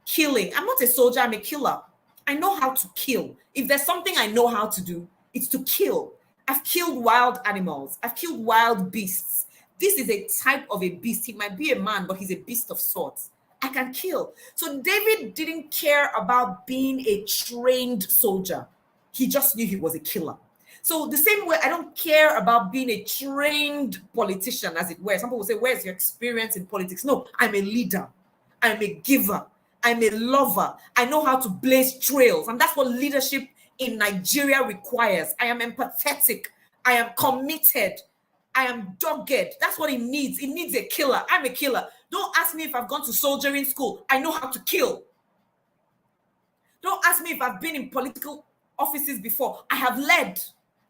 killing. I'm not a soldier, I'm a killer. I know how to kill. If there's something I know how to do, it's to kill. I've killed wild animals, I've killed wild beasts. This is a type of a beast. He might be a man, but he's a beast of sorts. I can kill. So David didn't care about being a trained soldier. He just knew he was a killer. So the same way, I don't care about being a trained politician, as it were. Some people say, where's your experience in politics? No, I'm a leader. I'm a giver. I'm a lover. I know how to blaze trails. And that's what leadership in Nigeria requires. I am empathetic. I am committed. I am dogged. That's what it needs. It needs a killer. I'm a killer. Don't ask me if I've gone to soldiering school. I know how to kill. Don't ask me if I've been in political offices before. I have led.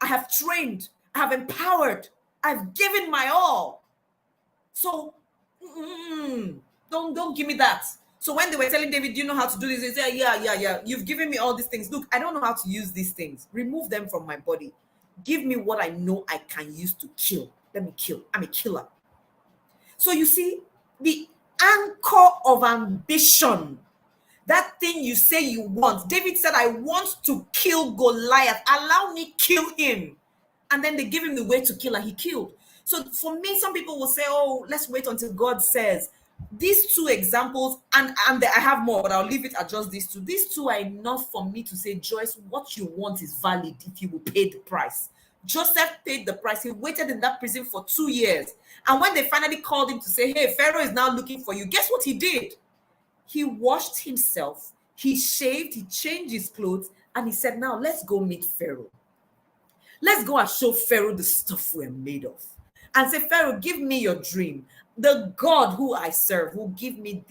I have trained. I have empowered. I've given my all. So don't give me that. So when they were telling David, do you know how to do this? He said, yeah. You've given me all these things. Look, I don't know how to use these things. Remove them from my body. Give me what I know I can use to kill. Let me kill. I'm a killer. So you see, the anchor of ambition, that thing you say you want. David said, I want to kill Goliath. Allow me kill him. And then they give him the way to kill, and he killed. So for me, some people will say, oh, let's wait until God says. These two examples, and I have more, but I'll leave it at just these two. These two are enough for me to say, Joyce, what you want is valid if you will pay the price. Joseph paid the price. He waited in that prison for 2 years. And when they finally called him to say, hey, Pharaoh is now looking for you, guess what he did? He washed himself, he shaved, he changed his clothes, and he said, now let's go meet Pharaoh. Let's go and show Pharaoh the stuff we're made of. And say, Pharaoh, give me your dream. The God who I serve will give me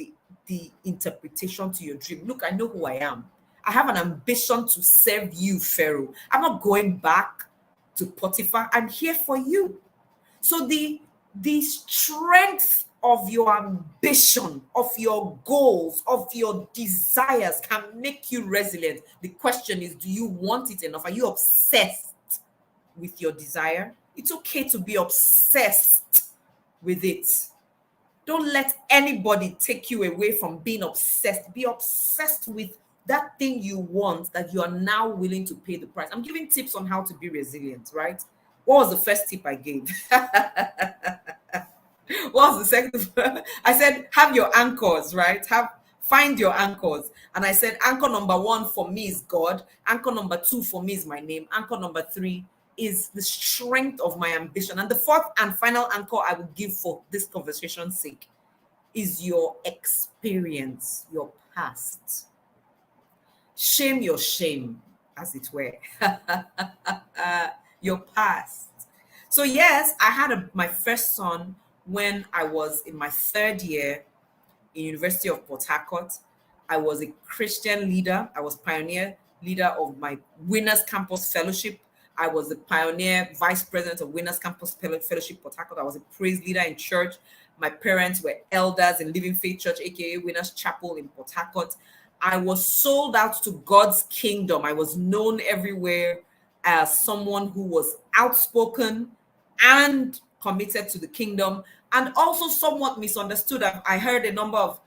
the interpretation to your dream. Look, I know who I am. I have an ambition to serve you, Pharaoh. I'm not going back to Potiphar. I'm here for you. So the strength of your ambition, of your goals, of your desires can make you resilient. The question is, do you want it enough? Are you obsessed with your desire? It's okay to be obsessed with it. Don't let anybody take you away from being obsessed. Be obsessed with that thing you want that you are now willing to pay the price. I'm giving tips on how to be resilient, right? What was the first tip I gave? What was the second? I said, have your anchors, right? Find your anchors. And I said, anchor number 1 for me is God. Anchor number 2 for me is my name. Anchor number 3 is the strength of my ambition. And the fourth and final anchor I would give for this conversation's sake is your experience, your past. Shame your shame, as it were. Your past. So yes, I had my first son when I was in my 3rd year in University of Port Harcourt. I was a Christian leader. I was pioneer leader of my Winners Campus Fellowship. I was the pioneer vice president of Winners Campus Fellowship Port Harcourt. I was a praise leader in church. My parents were elders in Living Faith Church, aka Winners Chapel in Port Harcourt. I was sold out to God's kingdom. I was known everywhere as someone who was outspoken and committed to the kingdom, and also somewhat misunderstood. I heard a number of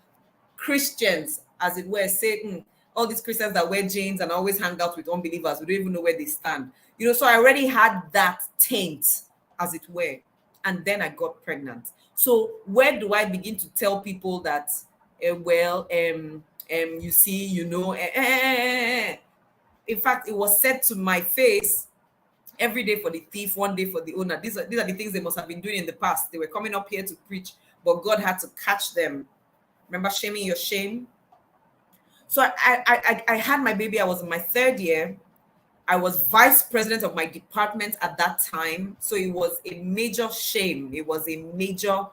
Christians, as it were, say, all these Christians that wear jeans and always hang out with unbelievers, we don't even know where they stand. So I already had that taint, as it were. And then I got pregnant. So where do I begin to tell people that, you see, in fact, it was said to my face, every day for the thief, one day for the owner. These are the things they must have been doing in the past. They were coming up here to preach, but God had to catch them. Remember shaming your shame? So I had my baby. I was in my third year. I was vice president of my department at that time. So it was a major shame. It was a major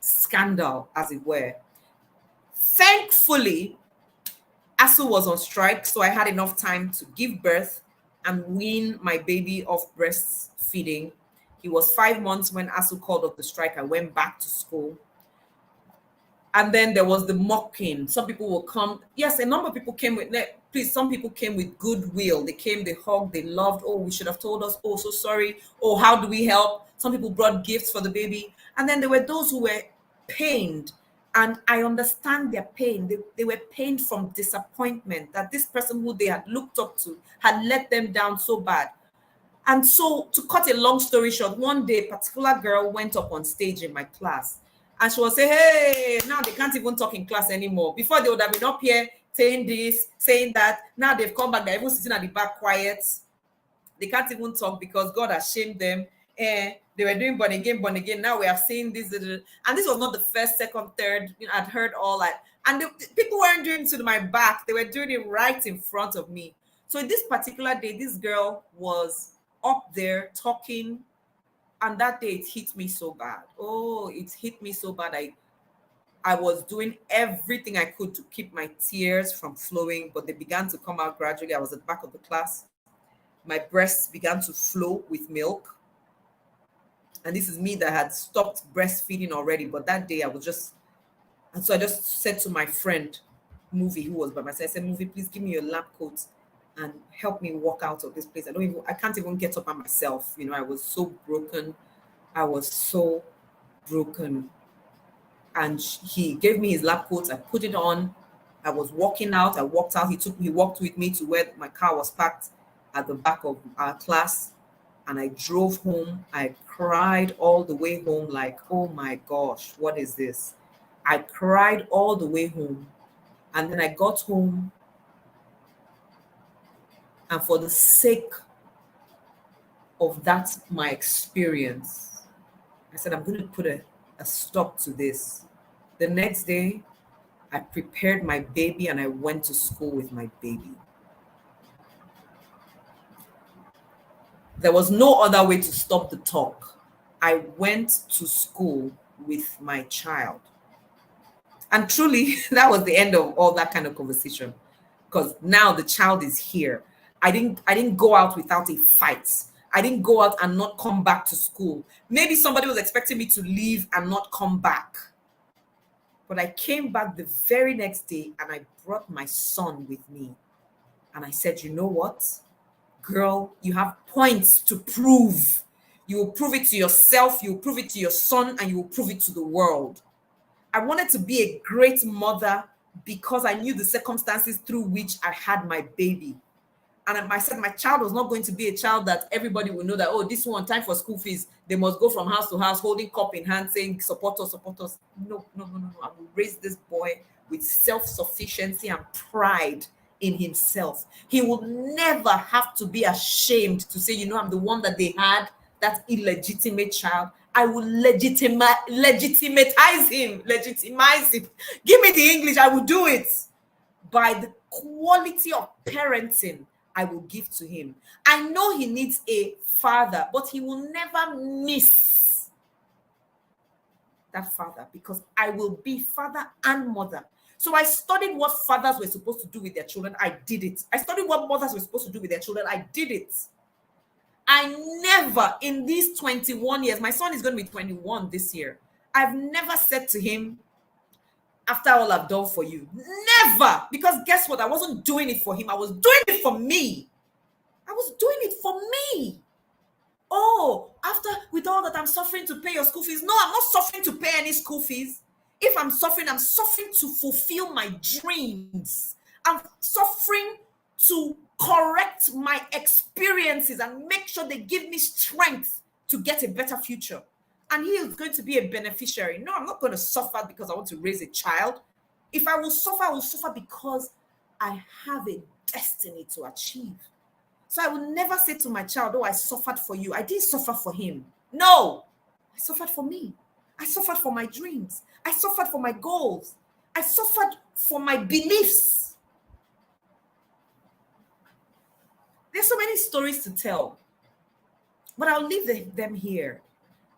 scandal, as it were. Thankfully, ASU was on strike, so I had enough time to give birth and wean my baby off breastfeeding. He was 5 months when ASU called off the strike. I went back to school. And then there was the mocking. Some people will come. Yes, a number of people came with, please, some people came with goodwill. They came, they hugged, they loved. Oh, we should have told us. Oh, so sorry. Oh, how do we help? Some people brought gifts for the baby. And then there were those who were pained. And I understand their pain. They were pained from disappointment that this person who they had looked up to had let them down so bad. And so, to cut a long story short, one day, a particular girl went up on stage in my class and she was saying, hey, now they can't even talk in class anymore. Before they would have been up here saying this, saying that. Now they've come back, they're even sitting at the back quiet. They can't even talk because God has shamed them. They were doing born again. Now we have seen this. And this was not the first, second, third. I'd heard all that. And the people weren't doing it to my back. They were doing it right in front of me. So this particular day, this girl was up there talking, and that day it hit me so bad. Oh, it hit me so bad. I was doing everything I could to keep my tears from flowing, but they began to come out gradually. I was at the back of the class. My breasts began to flow with milk. And this is me that had stopped breastfeeding already, but that day I was just, and so I just said to my friend, Movie, who was by my side, I said, Movie, please give me your lab coat and help me walk out of this place. I can't even get up by myself. I was so broken. I was so broken. And he gave me his lab coat. I put it on. I was walking out. I walked out. He walked with me to where my car was parked at the back of our class. And I drove home. I cried all the way home, like, oh my gosh, what is this? I cried all the way home. And then I got home. And for the sake of that, my experience, I said, I'm going to put a stop to this. The next day, I prepared my baby and I went to school with my baby. There was no other way to stop the talk. I went to school with my child. And truly, that was the end of all that kind of conversation. Because now the child is here. I didn't go out without a fight. I didn't go out and not come back to school. Maybe somebody was expecting me to leave and not come back. But I came back the very next day and I brought my son with me. And I said, you know what? Girl, you have points to prove. You will prove it to yourself, you will prove it to your son, and you will prove it to the world. I wanted to be a great mother because I knew the circumstances through which I had my baby. And I said my child was not going to be a child that everybody will know that, oh, this one, time for school fees. They must go from house to house, holding cup in hand, saying, support us, support us. No. I will raise this boy with self-sufficiency and pride in himself. He will never have to be ashamed to say, I'm the one that they had, that illegitimate child. I will legitimize him. Give me the English, I will do it. By the quality of parenting I will give to him. I know he needs a father, but he will never miss that father because I will be father and mother. So I studied what fathers were supposed to do with their children. I did it. I studied what mothers were supposed to do with their children. I did it. I never, in these 21 years, my son is going to be 21 this year. I've never said to him, after all I've done for you, never, because guess what? I wasn't doing it for him. I was doing it for me. I was doing it for me. Oh, after, with all that I'm suffering to pay your school fees. No, I'm not suffering to pay any school fees. If I'm suffering to fulfill my dreams. I'm suffering to correct my experiences and make sure they give me strength to get a better future. And he is going to be a beneficiary. No, I'm not going to suffer because I want to raise a child. If I will suffer because I have a destiny to achieve. So I will never say to my child, oh, I suffered for you. I didn't suffer for him. No, I suffered for me. I suffered for my dreams. I suffered for my goals. I suffered for my beliefs. There's so many stories to tell, but I'll leave them here.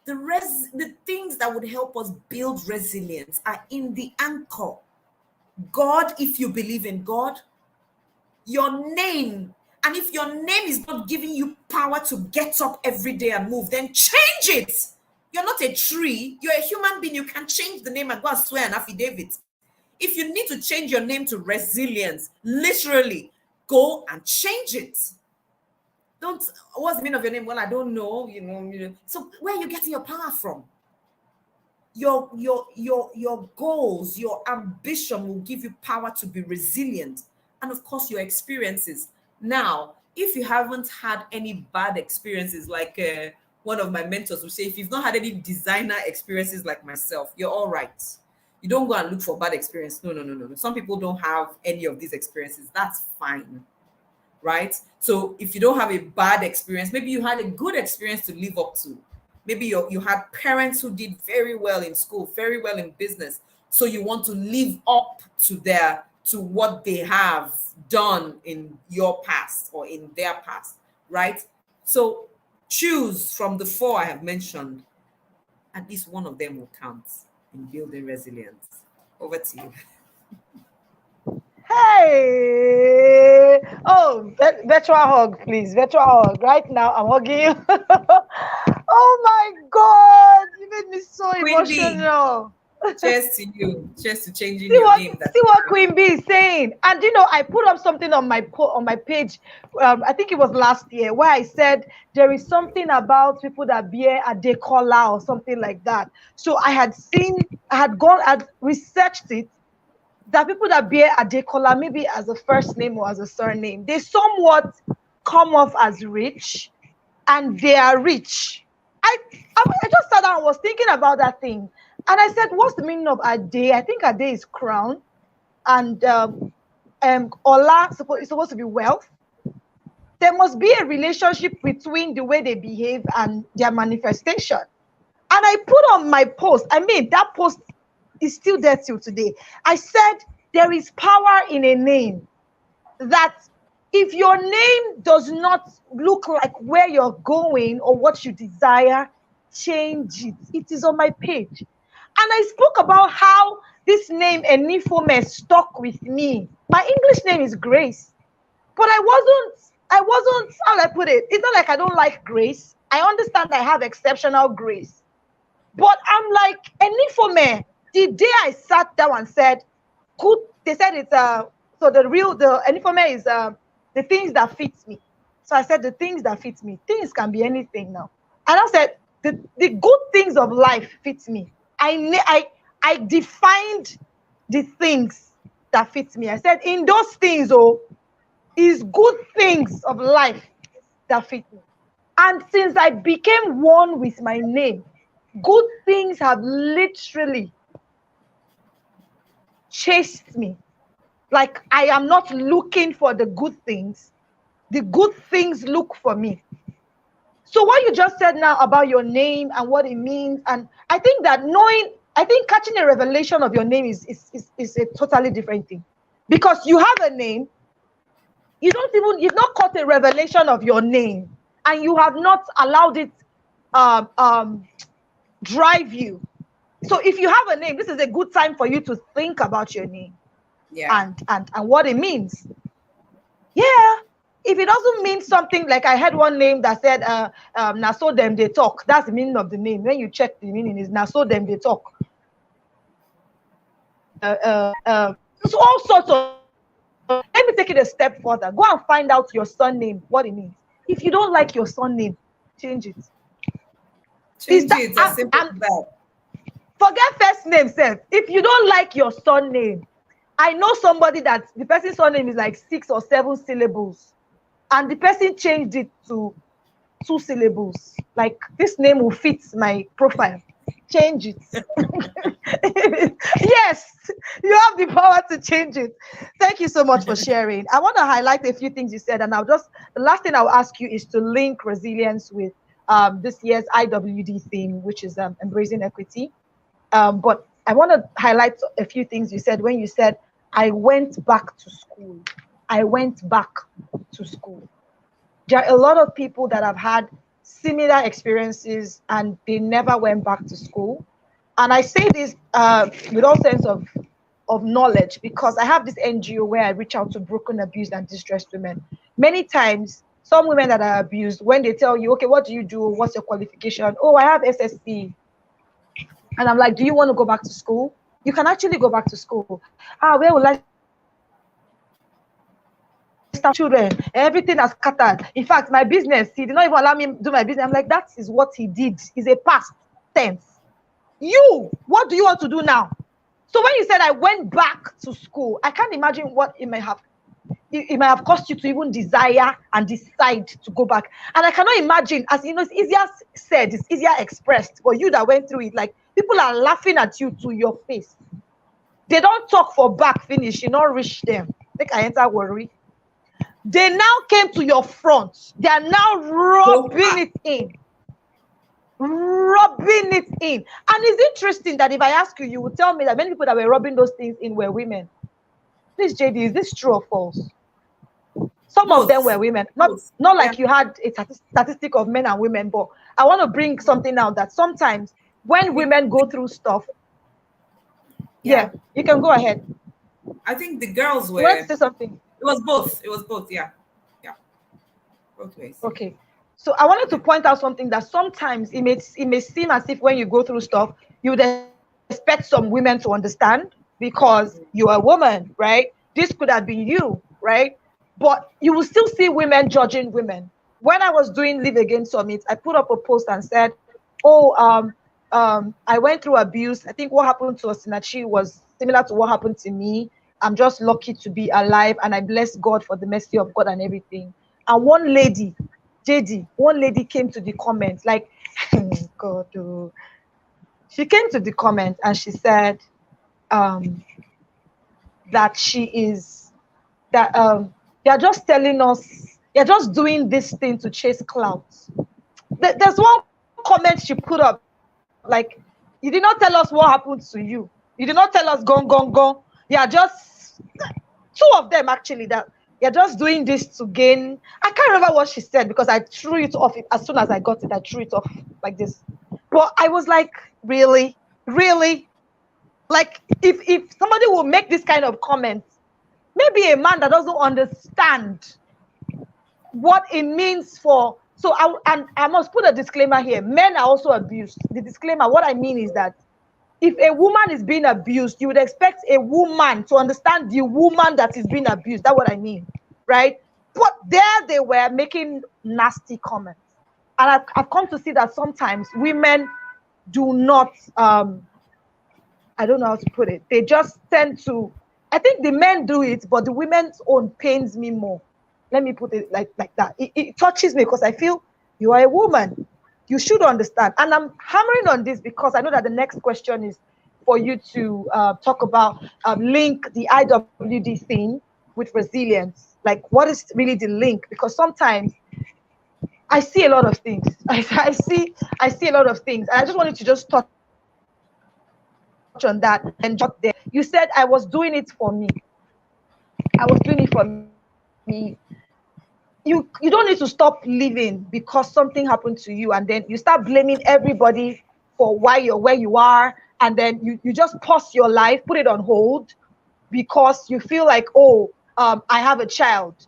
The things that would help us build resilience are in the anchor. God, if you believe in God, your name, and if your name is not giving you power to get up every day and move, then change it. You're not a tree, you're a human being. You can change the name and go and swear an affidavit. If you need to change your name to resilience, literally go and change it. Don't, what's the meaning of your name? Well, I don't know, So where are you getting your power from? Your goals, your ambition will give you power to be resilient. And of course, your experiences. Now, if you haven't had any bad experiences, like one of my mentors would say, if you've not had any designer experiences like myself, you're all right. You don't go and look for bad experience. No, no, no, no. Some people don't have any of these experiences. That's fine. Right? So if you don't have a bad experience, maybe you had a good experience to live up to. Maybe you had parents who did very well in school, very well in business. So you want to live up to what they have done in your past or in their past, right? So choose from the 4 I have mentioned. At least one of them will count in building resilience. Over to you. Hey! Oh, virtual hug, please. Virtual hug. Right now, I'm hugging you. Oh my God! You made me so Queen B, emotional. cheers to you. Cheers to changing See your what name. see what Queen B is saying. And I put up something on my page. I think it was last year, where I said there is something about people that bear a decola or something like that. So I had researched it. That people that bear a decola, maybe as a first name or as a surname, they somewhat come off as rich, and they are rich. I just sat down and was thinking about that thing, and I said, what's the meaning of Ade? I think Ade is crown, and Ola is supposed to be wealth. There must be a relationship between the way they behave and their manifestation. And I put on my post, that post is still there till today. I said, there is power in a name, that if your name does not look like where you're going or what you desire, change it. It is on my page. And I spoke about how this name, Enifome, stuck with me. My English name is Grace, but I wasn't, how do I put it? It's not like I don't like grace. I understand I have exceptional grace. But I'm like, Enifome, the day I sat down and said, they said it's so the Enifome is the things that fit me. So I said, the things that fit me. Things can be anything now. And I said, the good things of life fit me. I defined the things that fit me. I said, in those things, is good things of life that fit me. And since I became one with my name, good things have literally chased me. Like, I am not looking for the good things look for me. So what you just said now about your name and what it means, and I think that catching a revelation of your name is a totally different thing. Because you have a name, you've not caught a revelation of your name, and you have not allowed it drive you. So if you have a name, this is a good time for you to think about your name. Yeah. And what it means. Yeah. If it doesn't mean something, like I had one name that said, na so them they talk. That's the meaning of the name. When you check the meaning, is na so them they talk. It's all sorts of. Let me take it a step further. Go and find out your surname, what it means. If you don't like your surname, change it. Change it as simple as that. Forget first name, self. If you don't like your surname, I know somebody that the person's surname is like 6 or 7 syllables, and the person changed it to 2 syllables. Like, this name will fit my profile. Change it. Yes, you have the power to change it. Thank you so much for sharing. I want to highlight a few things you said, and the last thing I'll ask you is to link resilience with this year's IWD theme, which is embracing equity. But I want to highlight a few things you said when you said, I went back to school. I went back to school. there are a lot of people that have had similar experiences and they never went back to school. And I say this with all sense of knowledge, because I have this NGO where I reach out to broken, abused, and distressed women. Many times, some women that are abused, when they tell you, okay, what do you do? What's your qualification? Oh, I have SSC. And I'm like, do you want to go back to school? You can actually go back to school. Ah, where will I start from? Children, everything has scattered. In fact, my business, he did not even allow me do my business. I'm like, that is what he did. It's a past tense. You, what do you want to do now? So when you said I went back to school, I can't imagine what it might have cost you to even desire and decide to go back. And I cannot imagine, as you know, it's easier said, it's easier expressed. But you that went through it, like people are laughing at you to your face. They don't talk for back finish, you not reach them. Think I enter worry. They now came to your front. They are now rubbing it in. Rubbing it in. And it's interesting that if I ask you, you will tell me that many people that were rubbing those things in were women. Please, JD, is this true or false? Some of them were women. Not like you had a statistic of men and women, but I want to bring something out that sometimes when women go through stuff, yeah, you can go ahead. I think the girls were. Let's say something. It was both. It was both. Yeah. Yeah. Both ways. Okay. So I wanted to point out something that sometimes it may seem as if when you go through stuff, you would expect some women to understand because you're a woman, right? This could have been you, right? But you will still see women judging women. When I was doing Live Again Summit, I put up a post and said, oh, I went through abuse. I think what happened to Osinachi was similar to what happened to me. I'm just lucky to be alive, and I bless God for the mercy of God and everything. And one lady, JD, one lady came to the comments, like, God, oh. She came to the comment and she said that they're just telling us, you're just doing this thing to chase clouds. There's one comment she put up, like, you did not tell us what happened to you. You did not tell us gone. You are just two of them actually that you're just doing this to gain. I can't remember what she said because I threw it off as soon as I got it. I threw it off like this. But I was like, really? Like if somebody will make this kind of comment, maybe a man that doesn't understand what it means for. So I must put a disclaimer here. Men are also abused. The disclaimer, what I mean is that if a woman is being abused, you would expect a woman to understand the woman that is being abused. That's what I mean, right? But there they were making nasty comments. And I've come to see that sometimes women do not, I don't know how to put it. They just tend to, I think the men do it, but the women's own pains me more. Let me put it like that. It touches me because I feel you are a woman. You should understand. And I'm hammering on this because I know that the next question is for you to talk about, link the IWD thing with resilience. Like, what is really the link? Because sometimes I see a lot of things. I see a lot of things. And I just wanted to just touch on that and jot there. You said, I was doing it for me. I was doing it for me. You don't need to stop living because something happened to you and then you start blaming everybody for why you're where you are, and then you just pause your life, put it on hold because you feel like, oh, I have a child.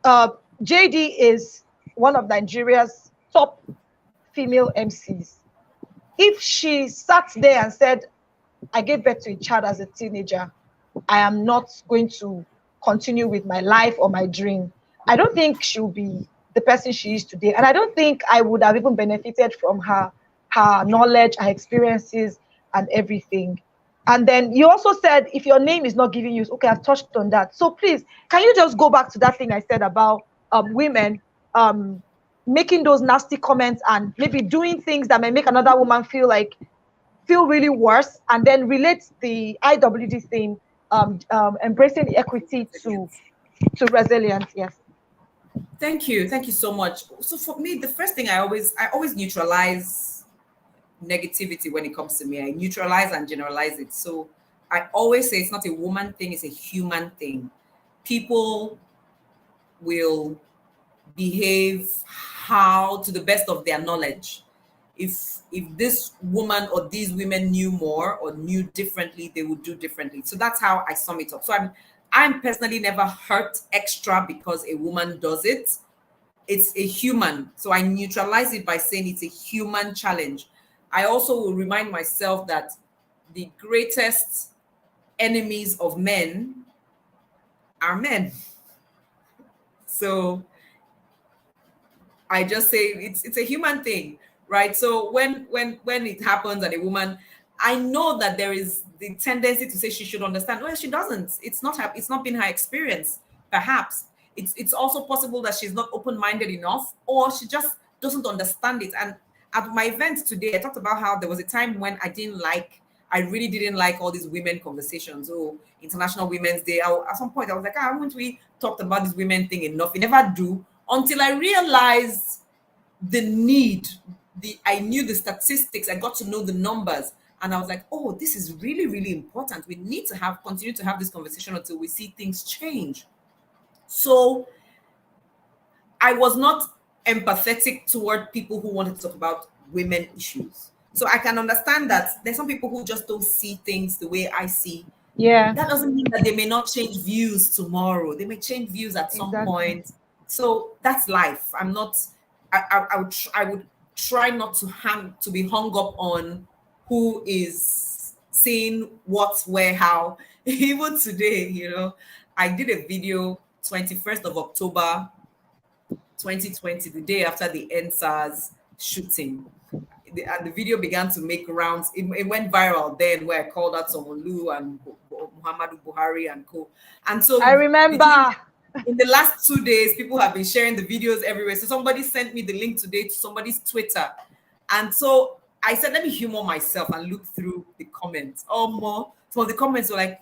JD is one of Nigeria's top female MCs. If she sat there and said, I gave birth to a child as a teenager, I am not going to continue with my life or my dream, I don't think she'll be the person she is today. And I don't think I would have even benefited from her knowledge, her experiences, and everything. And then you also said, if your name is not giving you, okay, I've touched on that. So please, can you just go back to that thing I said about women making those nasty comments and maybe doing things that may make another woman feel really worse, and then relate the IWD thing, embracing the equity to resilience. Yes. Thank you so much. So for me, the first thing I always neutralize negativity when it comes to me. I neutralize and generalize it. So I always say it's not a woman thing, it's a human thing. People will behave how to the best of their knowledge. If this woman or these women knew more or knew differently, they would do differently. So that's how I sum it up. So I'm personally never hurt extra because a woman does it. It's a human. So I neutralize it by saying it's a human challenge. I also will remind myself that the greatest enemies of men are men. So I just say it's a human thing, right? So when it happens and a woman, I know that there is the tendency to say she should understand. Well, she doesn't. It's not been her experience. Perhaps it's also possible that she's not open-minded enough, or she just doesn't understand it. And at my event today, I talked about how there was a time when I really didn't like all these women conversations. Oh, International Women's Day. At some point, I was like, haven't we talked about this women thing enough? We never do, until I realized the need. I knew the statistics. I got to know the numbers, and I was like, oh, this is really, really important. We need to continue to have this conversation until we see things change. So I was not empathetic toward people who wanted to talk about women issues. So I can understand that there's some people who just don't see things the way I see. Yeah. That doesn't mean that they may not change views tomorrow. They may change views at some Exactly. point. So that's life. I'm not. I would try not to be hung up on who is saying what, where, how. Even today, I did a video 21st of October 2020, the day after the NSAS shooting. And the video began to make rounds. It went viral then, where I called out Somolu and Muhammadu Buhari and co. And so I remember. in the last 2 days, people have been sharing the videos everywhere. So somebody sent me the link today to somebody's Twitter. And so I said, let me humor myself and look through the comments. Some of the comments were like,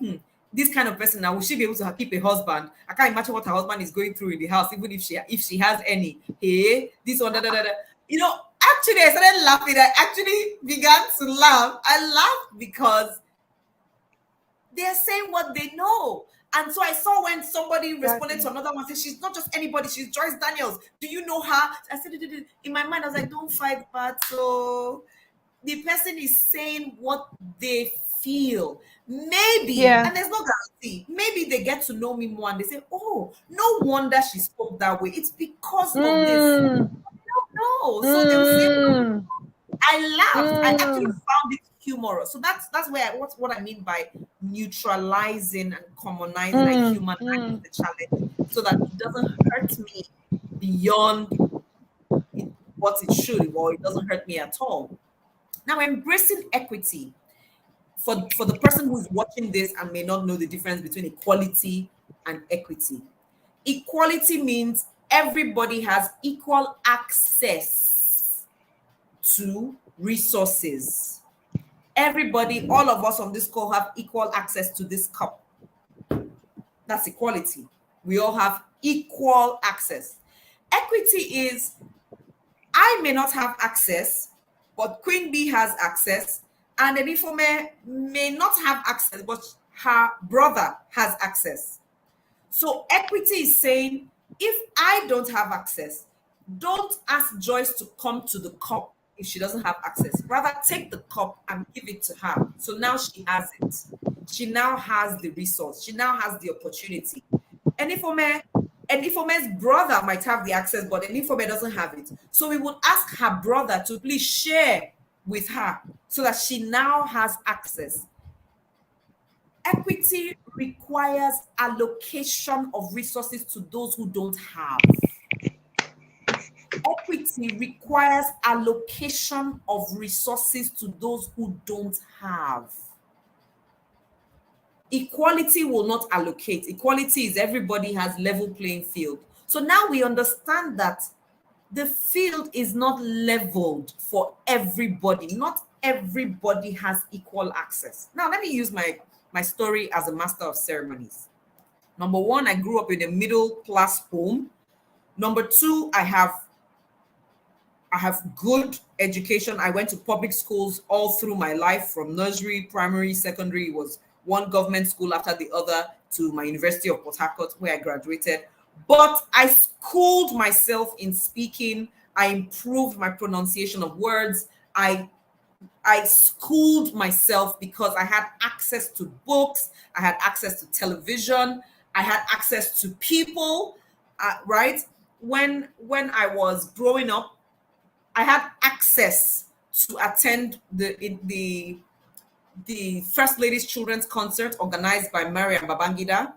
this kind of person now, will she be able to keep a husband? I can't imagine what her husband is going through in the house, even if she has any. Hey, this one, da, da, da, da. Actually, I started laughing. I actually began to laugh. I laughed because they're saying what they know. And so I saw when somebody responded to another one, said, she's not just anybody, she's Joyce Daniels. Do you know her? I said, in my mind, I was like, don't fight back. So the person is saying what they feel. Maybe, and there's no guarantee, maybe they get to know me more and they say, oh, no wonder she spoke that way. It's because of this. I don't know. So they'll say, I laughed. I actually found it humorous. So that's where what I mean by neutralizing and commonizing and humanizing the challenge, so that it doesn't hurt me beyond what it should, or it doesn't hurt me at all. Now, embracing equity, for the person who's watching this and may not know the difference between equality and equity. Equality means everybody has equal access to resources. Everybody, all of us on this call, have equal access to this cup. That's equality. We all have equal access. Equity is, I may not have access, but Queen Bee has access, and Ebifome may not have access, but her brother has access. So equity is saying, if I don't have access, don't ask Joyce to come to the cup if she doesn't have access. Rather, take the cup and give it to her. So now she has it. She now has the resource. She now has the opportunity. Enifome's brother might have the access, but Enifome doesn't have it. So we would ask her brother to please share with her so that she now has access. Equity requires allocation of resources to those who don't have. Equity requires allocation of resources to those who don't have. Equality will not allocate. Equality is everybody has level playing field. So now we understand that the field is not leveled for everybody. Not everybody has equal access. Now, let me use my story as a master of ceremonies. Number one, I grew up in a middle class home. Number two, I have good education. I went to public schools all through my life, from nursery, primary, secondary. It was one government school after the other to my University of Port Harcourt, where I graduated. But I schooled myself in speaking. I improved my pronunciation of words. I schooled myself because I had access to books, I had access to television, I had access to people, right? When I was growing up, I had access to attend the First Lady's Children's Concert organized by Mariam Babangida.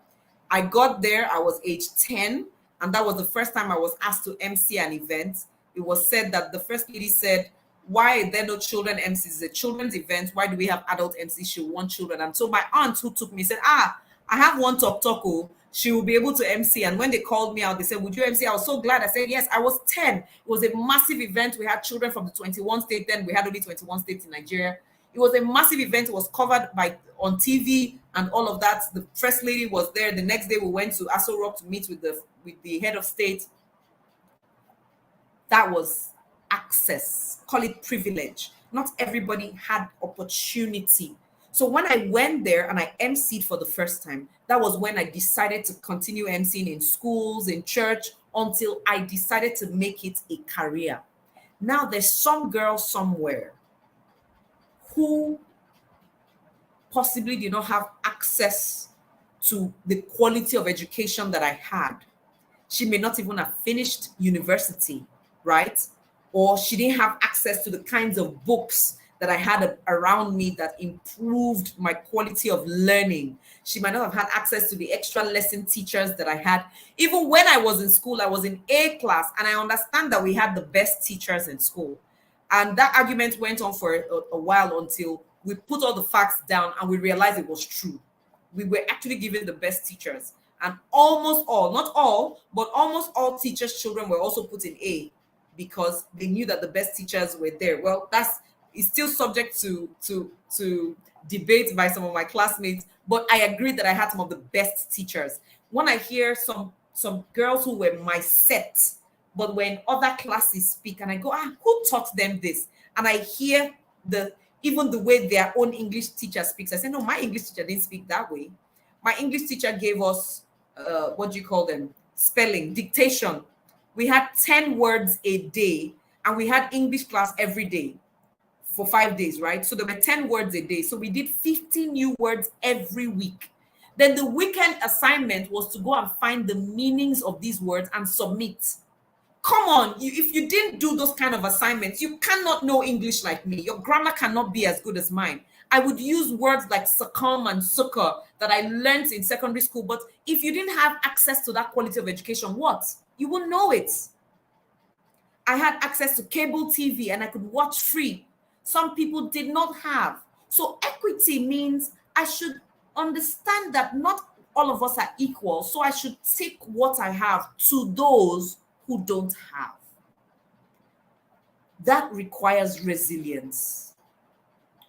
I got there, I was age 10, and that was the first time I was asked to MC an event. It was said that the First Lady said, why are there no children MCs? It's a children's event. Why do we have adult MCs? She want children. And so my aunt who took me said, I have one talk. She will be able to MC. And when they called me out, they said, would you MC? I was so glad. I said, yes, I was 10. It was a massive event. We had children from the 21 states. Then we had only 21 states in Nigeria. It was a massive event. It was covered on TV and all of that. The First Lady was there. The next day we went to Aso Rock to meet with the head of state. That was access. Call it privilege. Not everybody had opportunity. So when I went there and I emceed for the first time, that was when I decided to continue emceeing in schools, in church, until I decided to make it a career. Now there's some girl somewhere who possibly did not have access to the quality of education that I had. She may not even have finished university, right? Or she didn't have access to the kinds of books that I had around me that improved my quality of learning. She might not have had access to the extra lesson teachers that I had. Even when I was in school, I was in A class, and I understand that we had the best teachers in school. And that argument went on for a while until we put all the facts down and we realized it was true. We were actually given the best teachers. And almost all, not all, but almost all teachers' children were also put in A because they knew that the best teachers were there. Well, it's still subject to debate by some of my classmates, but I agree that I had some of the best teachers. When I hear some girls who were my set, but when other classes speak, and I go, who taught them this? And I hear even the way their own English teacher speaks. I say, no, my English teacher didn't speak that way. My English teacher gave us, what do you call them? Spelling, dictation. We had 10 words a day, and we had English class every day for 5 days, right? So there were 10 words a day. So we did 50 new words every week. Then the weekend assignment was to go and find the meanings of these words and submit. Come on, if you didn't do those kind of assignments, you cannot know English like me. Your grammar cannot be as good as mine. I would use words like succumb and succor that I learned in secondary school. But if you didn't have access to that quality of education, what? You won't know it. I had access to cable TV and I could watch free. Some people did not have. So equity means I should understand that not all of us are equal. So I should take what I have to those who don't have. That requires resilience.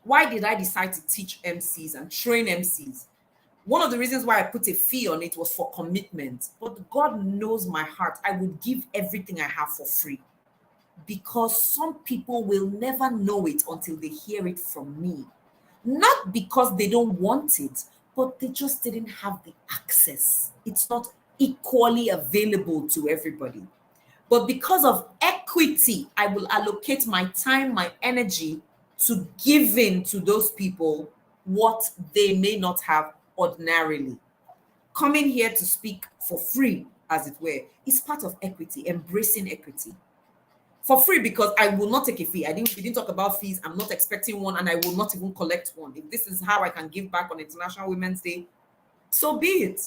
Why did I decide to teach MCs and train MCs? One of the reasons why I put a fee on it was for commitment. But God knows my heart. I would give everything I have for free. Because some people will never know it until they hear it from me. Not because they don't want it, but they just didn't have the access. It's not equally available to everybody. But because of equity, I will allocate my time, my energy to giving to those people what they may not have ordinarily. Coming here to speak for free, as it were, is part of equity, embracing equity. For free because I will not take a fee. We didn't talk about fees. I'm not expecting one, and I will not even collect one. If this is how I can give back on International Women's Day, so be it.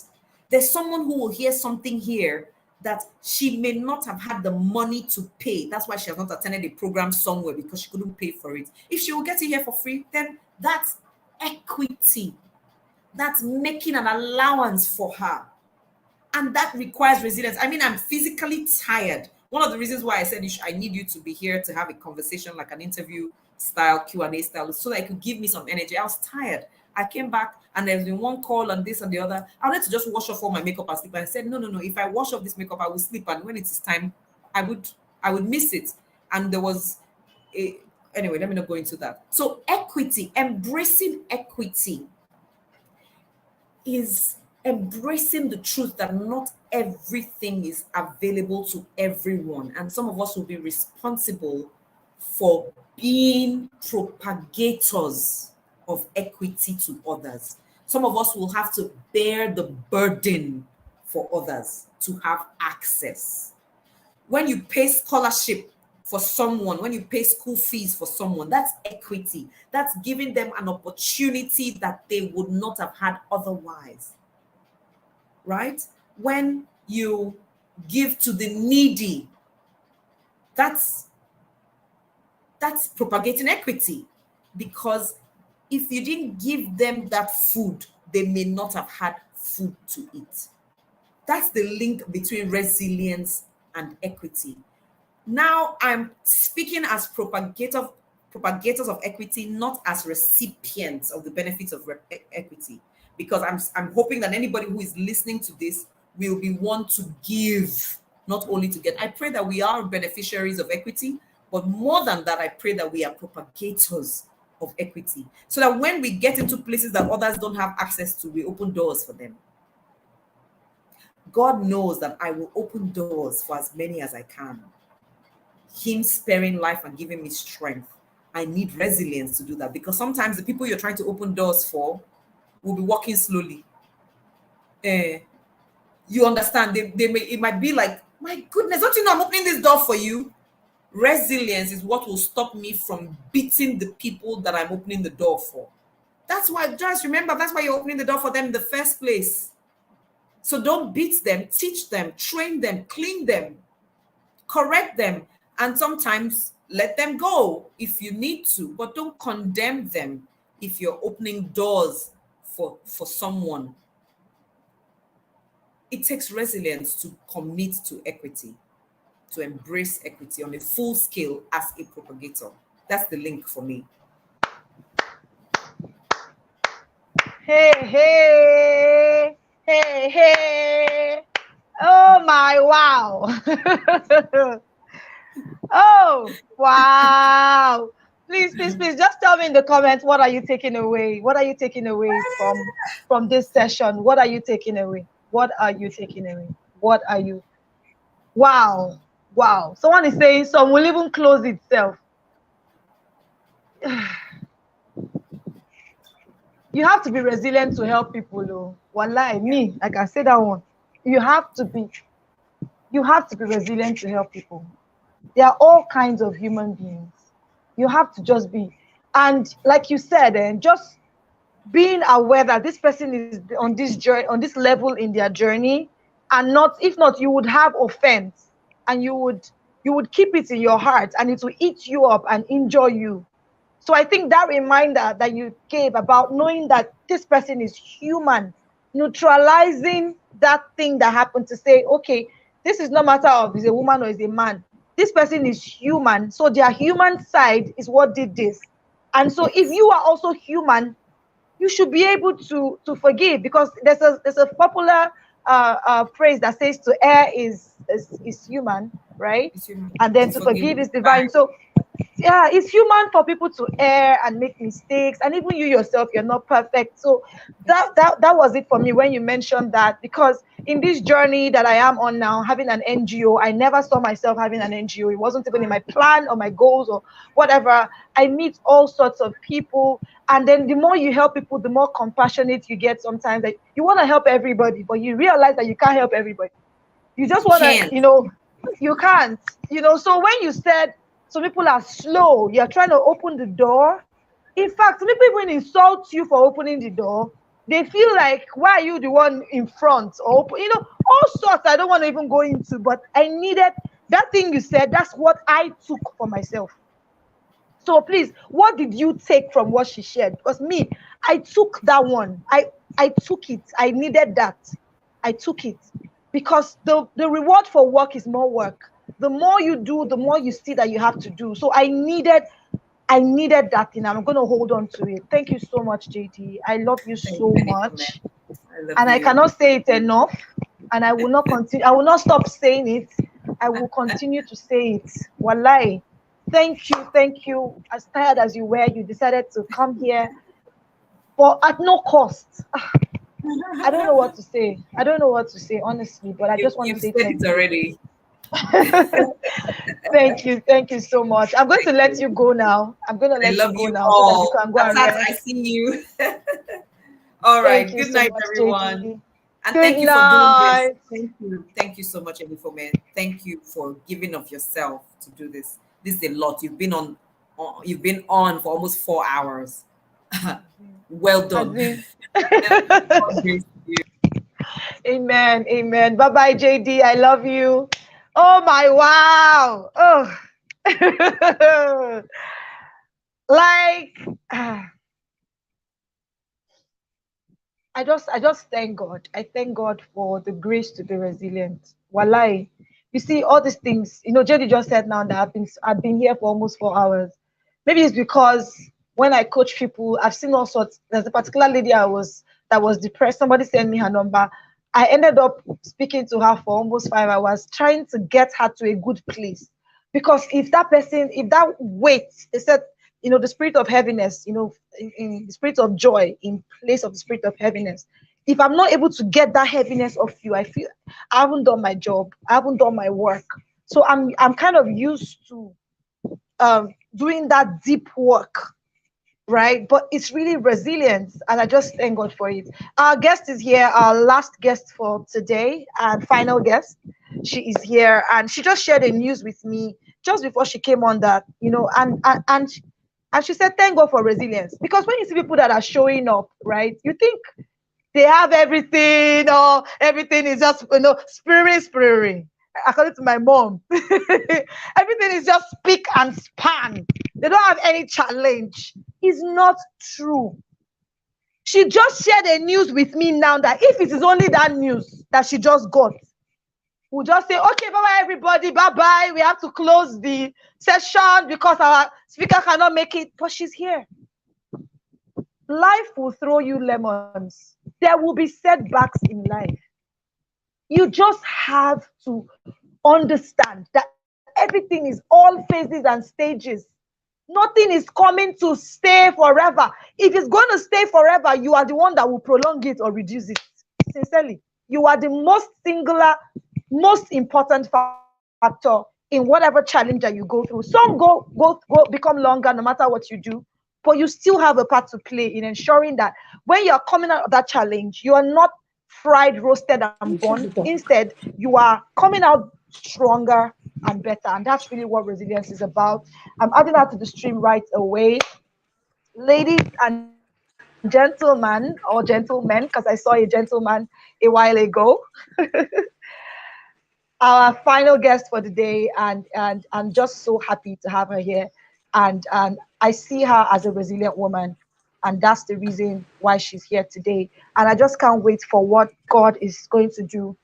There's someone who will hear something here that she may not have had the money to pay. That's why she has not attended a program somewhere, because she couldn't pay for it. If she will get it here for free, then that's equity. That's making an allowance for her. And that requires resilience. I mean, I'm physically tired. One of the reasons why I said I need you to be here to have a conversation, like an interview style, Q&A style, so that it could give me some energy. I was tired. I came back and there's been one call and this and the other. I wanted to just wash off all my makeup and sleep. And I said, no. If I wash off this makeup, I will sleep. And when it is time, I would miss it. And there was anyway, let me not go into that. So equity, embracing equity is embracing the truth that not everything is available to everyone. And some of us will be responsible for being propagators of equity to others. Some of us will have to bear the burden for others to have access. When you pay scholarship for someone, when you pay school fees for someone, that's equity. That's giving them an opportunity that they would not have had otherwise. Right? When you give to the needy, that's propagating equity, because if you didn't give them that food, they may not have had food to eat. That's the link between resilience and equity. Now I'm speaking as propagators of equity, not as recipients of the benefits of equity, because I'm hoping that anybody who is listening to this will be one to give, not only to get. I pray that we are beneficiaries of equity, but more than that, I pray that we are propagators of equity, so that when we get into places that others don't have access to, we open doors for them. God knows that I will open doors for as many as I can. Him sparing life and giving me strength. I need resilience to do that, because sometimes the people you're trying to open doors for will be walking slowly. You understand? It might be like, my goodness, don't you know I'm opening this door for you? Resilience is what will stop me from beating the people that I'm opening the door for. That's why, just remember, that's why you're opening the door for them in the first place. So don't beat them, teach them, train them, clean them, correct them, and sometimes let them go if you need to, but don't condemn them if you're opening doors for someone. It takes resilience to commit to equity, to embrace equity on a full scale as a propagator. That's the link for me. Hey, hey, hey, hey. Oh my, wow. Oh, wow. Please, please, please, just tell me in the comments, what are you taking away? What are you taking away from this session? What are you taking away? What are you taking away? What are you? Wow. Wow. Someone is saying some will even close itself. You have to be resilient to help people, though. Wallahi, me, I can say that one. You have to be resilient to help people. There are all kinds of human beings. You have to just be, and like you said, and just being aware that this person is on this journey, on this level in their journey, and not, if not, you would have offense, and you would keep it in your heart, and it will eat you up and injure you. So I think that reminder that you gave about knowing that this person is human, neutralizing that thing that happened, to say, okay, this is no matter of is a woman or is a man. This person is human. So their human side is what did this. And so if you are also human, you should be able to forgive, because there's a popular phrase that says to err is human, right? And then to forgive is divine. So yeah, it's human for people to err and make mistakes, and even you yourself, you're not perfect. So that was it for me when you mentioned that, because in this journey that I am on now, having an NGO, I never saw myself having an NGO. It wasn't even in my plan or my goals or whatever. I meet all sorts of people, and then the more you help people, the more compassionate you get. Sometimes that you want to help everybody, but you realize that you can't help everybody. You just want to, you can't, so when you said some people are slow, you're trying to open the door. In fact, some people even insult you for opening the door. They feel like, why are you the one in front? Or all sorts I don't want to even go into, but I needed that thing you said. That's what I took for myself. So please, what did you take from what she shared? Because me, I took that one. I took it. I needed that. I took it. Because the reward for work is more work. The more you do, the more you see that you have to do. So I needed that thing. I'm going to hold on to it. Thank you so much, JD. I love you so much. And I cannot say it enough. And I will not continue. I will not stop saying it. I will continue to say it. Wallahi. Thank you. Thank you. As tired as you were, you decided to come here, but at no cost. I don't know what to say. I don't know what to say, honestly, but I just want to You've say said it thank you. already. Thank you. Thank you so much. I'm going to Thank let you. you go now. I'm going to I let you love go you now so that you all. can go and Atat, I rest. see you. All Thank right. you Good so night, much, everyone. JD. And Good thank you for doing this. night. Thank you. Thank you so much, Elifome. Thank you for giving of yourself to do this. This is a lot. You've been on for almost 4 hours. Well done. Azin. More grace to you. Amen. Amen. Bye bye, JD. I love you. Oh my wow. Oh. Like I just thank God. I thank God for the grace to be resilient. Walai. You see, all these things, JD just said now that I've been here for almost 4 hours. Maybe it's because when I coach people, I've seen all sorts. There's a particular lady that was depressed. Somebody sent me her number. I ended up speaking to her for almost 5 hours, trying to get her to a good place. Because if that weight, they said, the spirit of heaviness, in the spirit of joy in place of the spirit of heaviness. If I'm not able to get that heaviness off you, I feel I haven't done my job. I haven't done my work. So I'm kind of used to doing that deep work, right? But it's really resilience, and I just thank God for it. Our guest is here, our last guest for today and final guest. She is here, and she just shared a news with me just before she came on that, and she said, "Thank God for resilience," because when you see people that are showing up, right, you think they have everything, or everything is just spirit. According to my mom, everything is just speak and span. They don't have any challenge. It's not true. She just shared a news with me now that if it is only that news that she just got, we'll just say, okay, bye bye, everybody, bye bye. We have to close the session because our speaker cannot make it. But she's here. Life will throw you lemons. There will be setbacks in life. You just have to understand that everything is all phases and stages. Nothing is coming to stay forever. If it's going to stay forever, you are the one that will prolong it or reduce it. Sincerely, you are the most singular, most important factor in whatever challenge that you go through. Some go become longer no matter what you do, but you still have a part to play in ensuring that when you are coming out of that challenge, you are not fried, roasted, and burned. Instead, you are coming out stronger and better. And that's really what resilience is about. I'm adding that to the stream right away. Ladies and gentlemen, or gentlemen, because I saw a gentleman a while ago. Our final guest for the day, and I'm just so happy to have her here. And I see her as a resilient woman, and that's the reason why she's here today. And I just can't wait for what God is going to do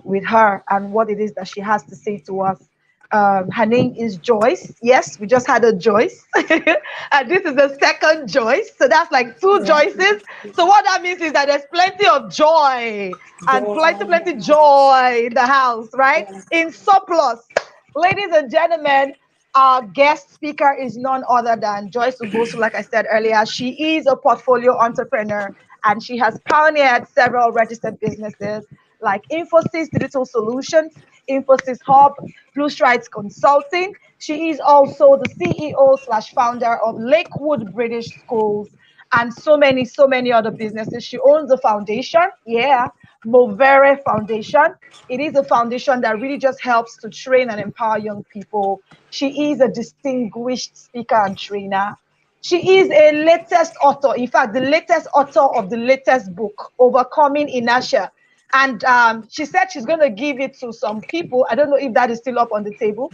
with her and what it is that she has to say to us. Her name is Joyce. Yes, we just had a Joyce, and this is the second Joyce. So that's like two Yeah. Joyces. So what that means is that there's plenty of joy and plenty, Joy. plenty joy in the house, right? In surplus. Ladies and gentlemen, our guest speaker is none other than Joyce Ugosu. Like I said earlier, she is a portfolio entrepreneur, and she has pioneered several registered businesses like Infosys Digital Solutions, Infosys Hub, Blue Strides Consulting. She is also the CEO slash founder of Lakewood British Schools and so many other businesses. She owns a foundation, yeah, Movere Foundation. It is a foundation that really just helps to train and empower young people. She is a distinguished speaker and trainer. She is a latest author, in fact, the latest author of the latest book, Overcoming Inertia. And she said she's going to give it to some people. I don't know if that is still up on the table.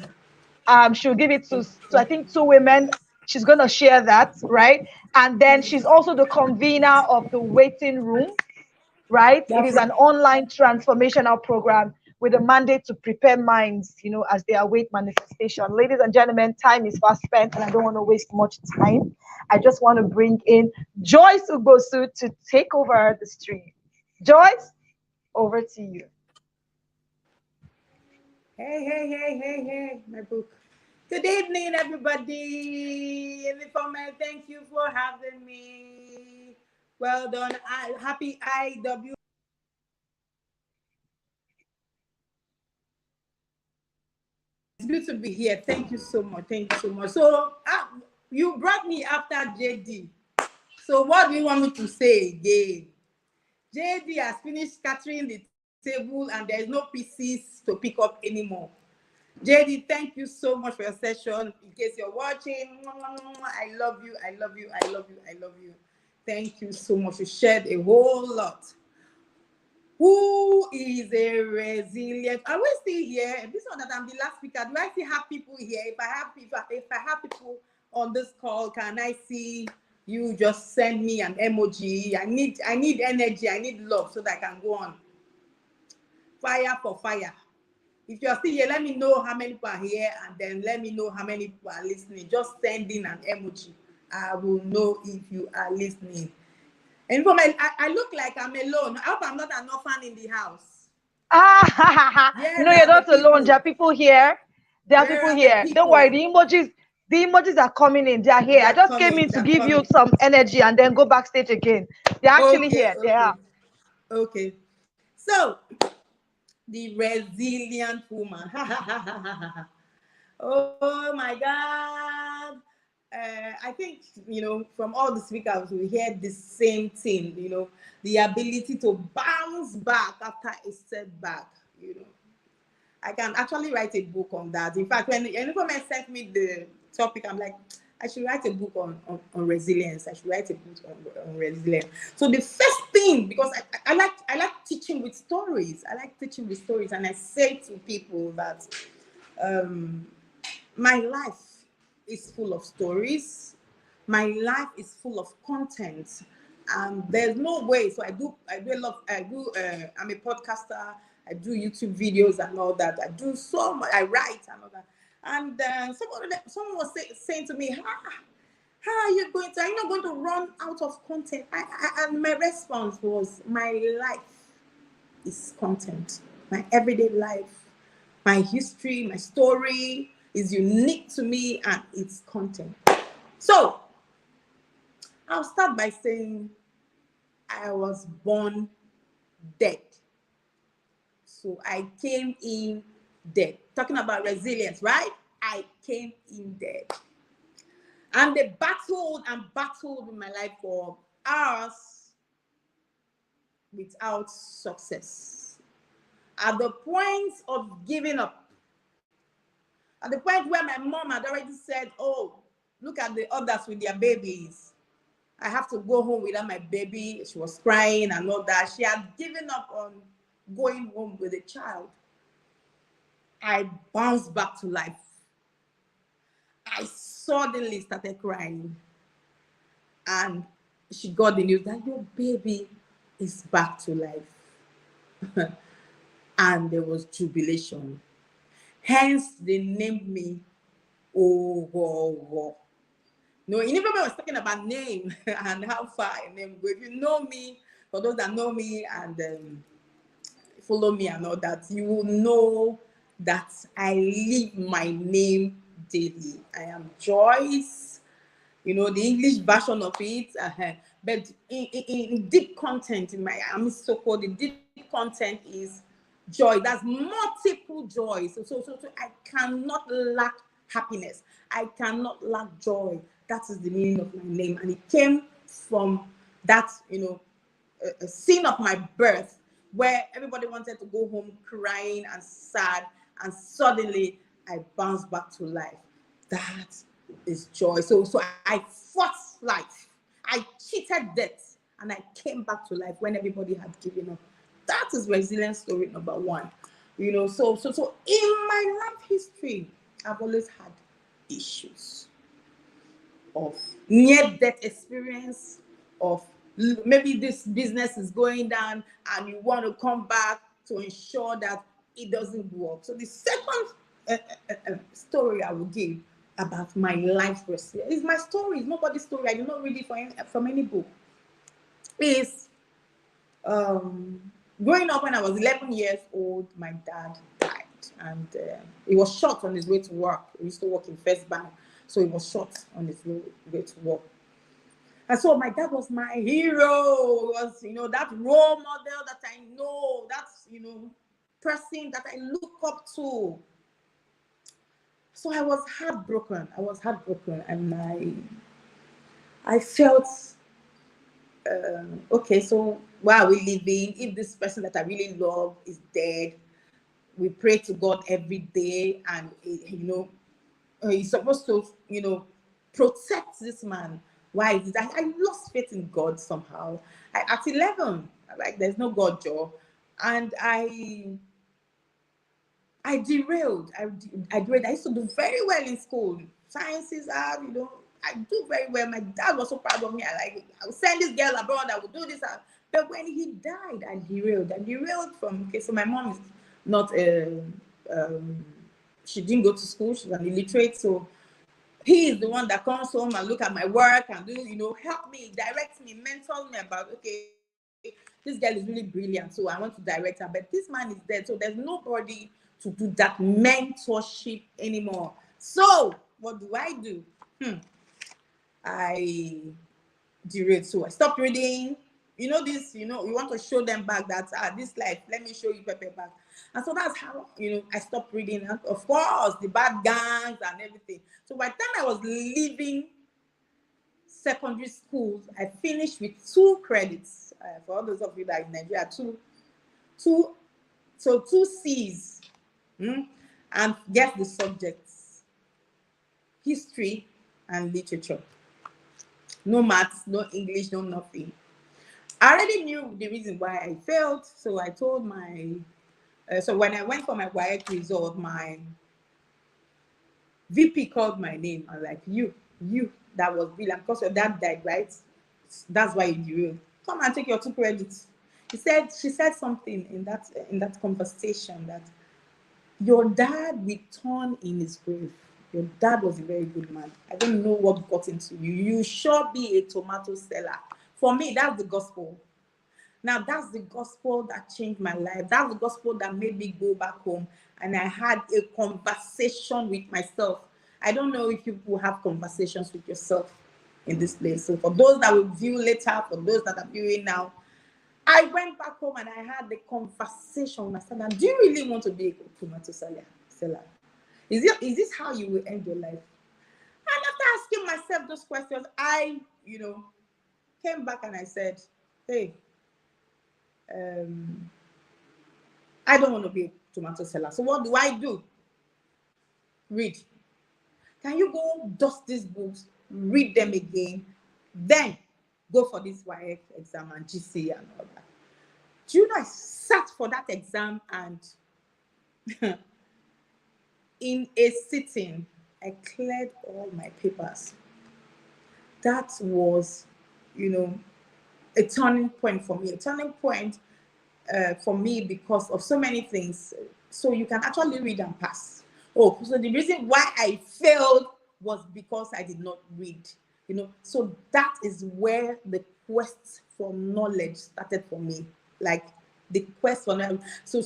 She'll give it to I think two women. She's going to share that, right? And then she's also the convener of the waiting room, right? It That's is an right. online transformational program with a mandate to prepare minds, as they await manifestation. Ladies and gentlemen, time is fast spent, and I don't want to waste much time. I just want to bring in Joyce Ugosu to take over the stream. Joyce, over to you. Hey, my book. Good evening, everybody. Thank you for having me. Well done. Happy IW. It's good to be here. Thank you so much. Thank you so much. So you brought me after JD. So what do you want me to say again? JD has finished scattering the table and there is no pieces to pick up anymore. JD, thank you so much for your session. In case you're watching, I love you. I love you. I love you. I love you. Thank you so much. You shared a whole lot. Who is a resilient? Are we still here? This one that I'm the last speaker. Do I still have people here? If I have people on this call, can I see you? Just send me an emoji. I need energy. I need love so that I can go on. Fire for fire. If you're still here, let me know how many people are here, and then let me know how many people are listening. Just send in an emoji. I will know if you are listening. And for my, I look like I'm alone. I hope I'm not an orphan in the house. Where No, you're are the not alone. There people? are people here. There are Where people are the here. Don't worry. people? The emojis are coming in. They are here. They I are just came coming. in They to are give you coming. some energy and then go backstage again. They're actually Okay, here. They okay, are. okay. So, the resilient woman. Oh my God. I think, from all the speakers, we hear the same thing, the ability to bounce back after a setback. I can actually write a book on that. In fact, when anyone sent me the topic, I'm like, I should write a book on resilience. I should write a book on resilience. So the first thing, because I like teaching with stories. I like teaching with stories, and I say to people that my life is full of stories. My life is full of content. There's no way. So I do a lot. I'm a podcaster. I do YouTube videos and all that. I do so much. I write and all that. And someone was saying to me, how are you not going to run out of content? And my response was, my life is content. My everyday life, my history, my story is unique to me, and it's content. So I'll start by saying I was born dead. So I came in dead. Talking about resilience, right? I came in dead. And they battled and battled in my life for hours without success. At the point of giving up, at the point where my mom had already said, oh, look at the others with their babies. I have to go home without my baby. She was crying and all that. She had given up on going home with a child. I bounced back to life. I suddenly started crying. And she got the news that your baby is back to life. And there was jubilation. Hence, they named me Oh. No, Inifeme was talking about name and how far a name go. If you know me, for those that know me and follow me and all that, you will know that I live my name daily. I am Joyce, the English version of it. But in deep content, I'm so called the deep content is joy. That's multiple joy. So I cannot lack happiness. I cannot lack joy. That is the meaning of my name, and it came from that, a scene of my birth where everybody wanted to go home crying and sad, and suddenly I bounced back to life. That is joy. So I fought life. I cheated death, and I came back to life when everybody had given up. That is resilience story number one. So in my life history, I've always had issues of near-death experience, of maybe this business is going down and you want to come back to ensure that it doesn't work. So the second story I will give about my life is my story. It's nobody's story. I did not read it from any book. Is growing up when I was 11 years old, my dad died, and he was shot on his way to work. He used to work in First Bank, so he was shot on his way to work. And so my dad was my hero, was, you know, that role model that I know, that's, you know, person that I look up to. So I was heartbroken. I was heartbroken, and I felt, okay, so why are we living if this person that I really love is dead? We pray to God every day, and you know, he's supposed to, you know, protect this man. Why is it? I lost faith in God somehow. At 11, like, there's no God, Joe. And I derailed. I derailed. I used to do very well in school. Sciences are, you know, I do very well. My dad was so proud of me. I would send this girl abroad. I would do this. But when he died, I derailed. I derailed from, okay, so my mom is not, she didn't go to school. She's an illiterate. So he is the one that comes home and look at my work and do, you know, help me, direct me, mentor me about, okay, this girl is really brilliant, so I want to direct her. But this man is dead, so there's nobody to do that mentorship anymore. So what do? I derailed. So I stopped reading. You know this, you know, you want to show them back that, this life, let me show you Pepe back. And so that's how, you know, I stopped reading. And of course, the bad gangs and everything. So by the time I was leaving secondary school, I finished with 2 credits. For all those of you that are in Nigeria, two C's. And guess the subjects: history and literature. No maths, no English, no nothing. I already knew the reason why I failed, so I told my, so when I went for my WAEC result, my VP called my name and like, you, that was brilliant, because your dad died, right? That's why you derailed. Come and take your 2 credits. She said something in that conversation, that your dad will turn in his grave. Your dad was a very good man. I don't know what got into you. You sure be a tomato seller. For me, that's the gospel. Now, that's the gospel that changed my life. That's the gospel that made me go back home. And I had a conversation with myself. I don't know if you will have conversations with yourself in this place. So for those that will view later, for those that are viewing now, I went back home and I had the conversation with myself. Now, do you really want to be a tomato seller? Is this how you will end your life? And after asking myself those questions, I, you know, came back and I said, hey, I don't want to be a tomato seller. So what do I do? Read. Can you go dust these books, read them again, then go for this WAEC exam and GC and all that? Do you know, I sat for that exam, and in a sitting, I cleared all my papers. That was, you know, a turning point for me. A turning point for me because of so many things. So you can actually read and pass. Oh, so the reason why I failed was because I did not read. You know, so that is where the quest for knowledge started for me. Like the quest for knowledge. So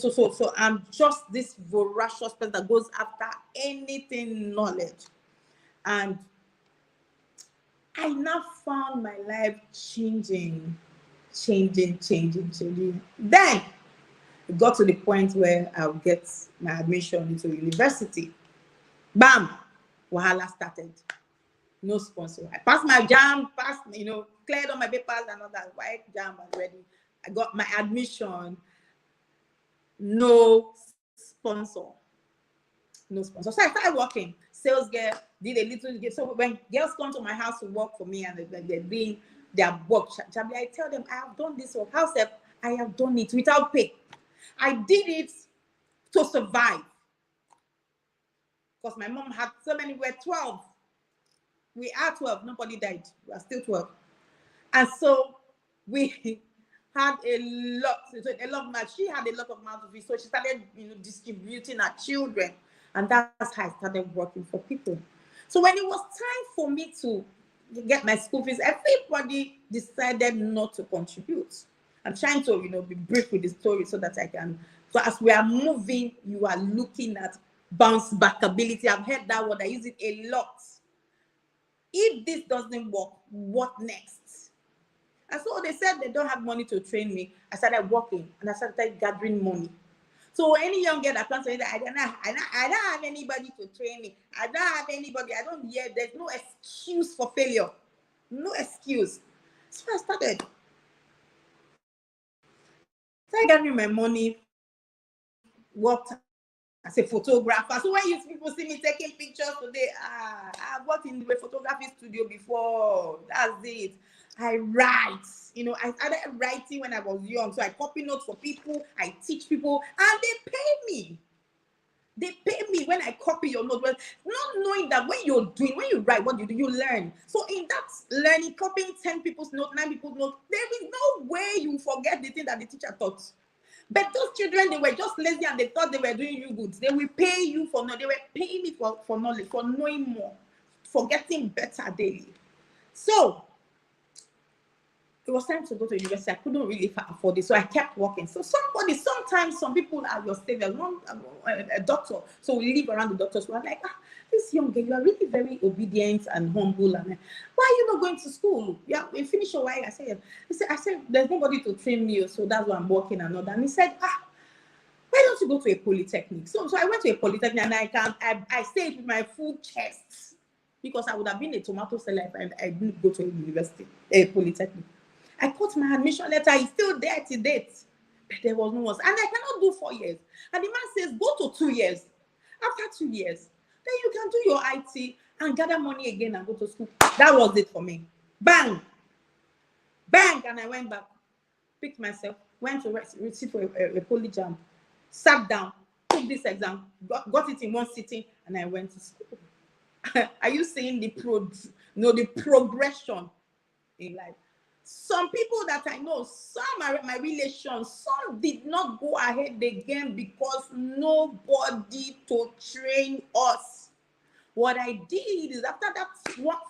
I'm just this voracious person that goes after anything knowledge. And I now found my life changing. Then it got to the point where I'll get my admission into university. Bam! Wahala started. No sponsor. I passed my jam, you know, cleared all my papers and all that. White jam and ready. I got my admission. No sponsor. No sponsor. So I started working. Sales girl, did a little. So when girls come to my house to work for me and they're doing their work, I tell them, I have done this work. How said I have done it without pay. I did it to survive. Because my mom had so many, we're 12. We are 12, nobody died. We are still 12. And so we had a lot of money. She had a lot of money to feed. So she started, you know, distributing her children. And that's how I started working for people. So when it was time for me to get my school fees, everybody decided not to contribute. I'm trying to, you know, be brief with the story so that I can. So as we are moving, you are looking at bounce back ability. I've heard that word. I use it a lot. If this doesn't work, what next? And so they said they don't have money to train me. I started working and I started gathering money. So any young girl that comes to me, I don't have anybody to train me. I don't have anybody. I don't hear. There's no excuse for failure. No excuse. So I started gathering my money, worked as a photographer. So when you people see me taking pictures today, I've worked in the photography studio before. That's it. I write. I started writing when I was young. So I copy notes for people. I teach people, and they pay me. They pay me when I copy your note. Well, not knowing that when you write, what you do, you learn. So in that learning, copying 10 people's note, 9 people's note, there is no way you forget the thing that the teacher taught. But those children, they were just lazy and they thought they were doing you good. They will pay you for knowledge. They were paying me for knowledge, for knowing more, for getting better daily. So it was time to go to university. I couldn't really afford it, so I kept working. So sometimes some people are your saviors. One, a doctor, so we live around the doctors. We're like, this young girl, you are really very obedient and humble. And why are you not going to school? Yeah, we finish your work. I said, there's nobody to train me, so that's why I'm working and all that. And he said, why don't you go to a polytechnic? So I went to a polytechnic, and I say it with my full chest, because I would have been a tomato seller if I didn't go to a university, a polytechnic. I got my admission letter. It's still there to date. But there was no one. And I cannot do 4 years. And the man says, go to 2 years. After 2 years, then you can do your IT and gather money again and go to school. That was it for me. Bang. Bang. And I went back, picked myself, went to receive for a poly jam, sat down, took this exam, got it in one sitting, and I went to school. Are you seeing the progression in life? Some people that I know, some are my relations, some did not go ahead again because nobody to train us. What I did is, after that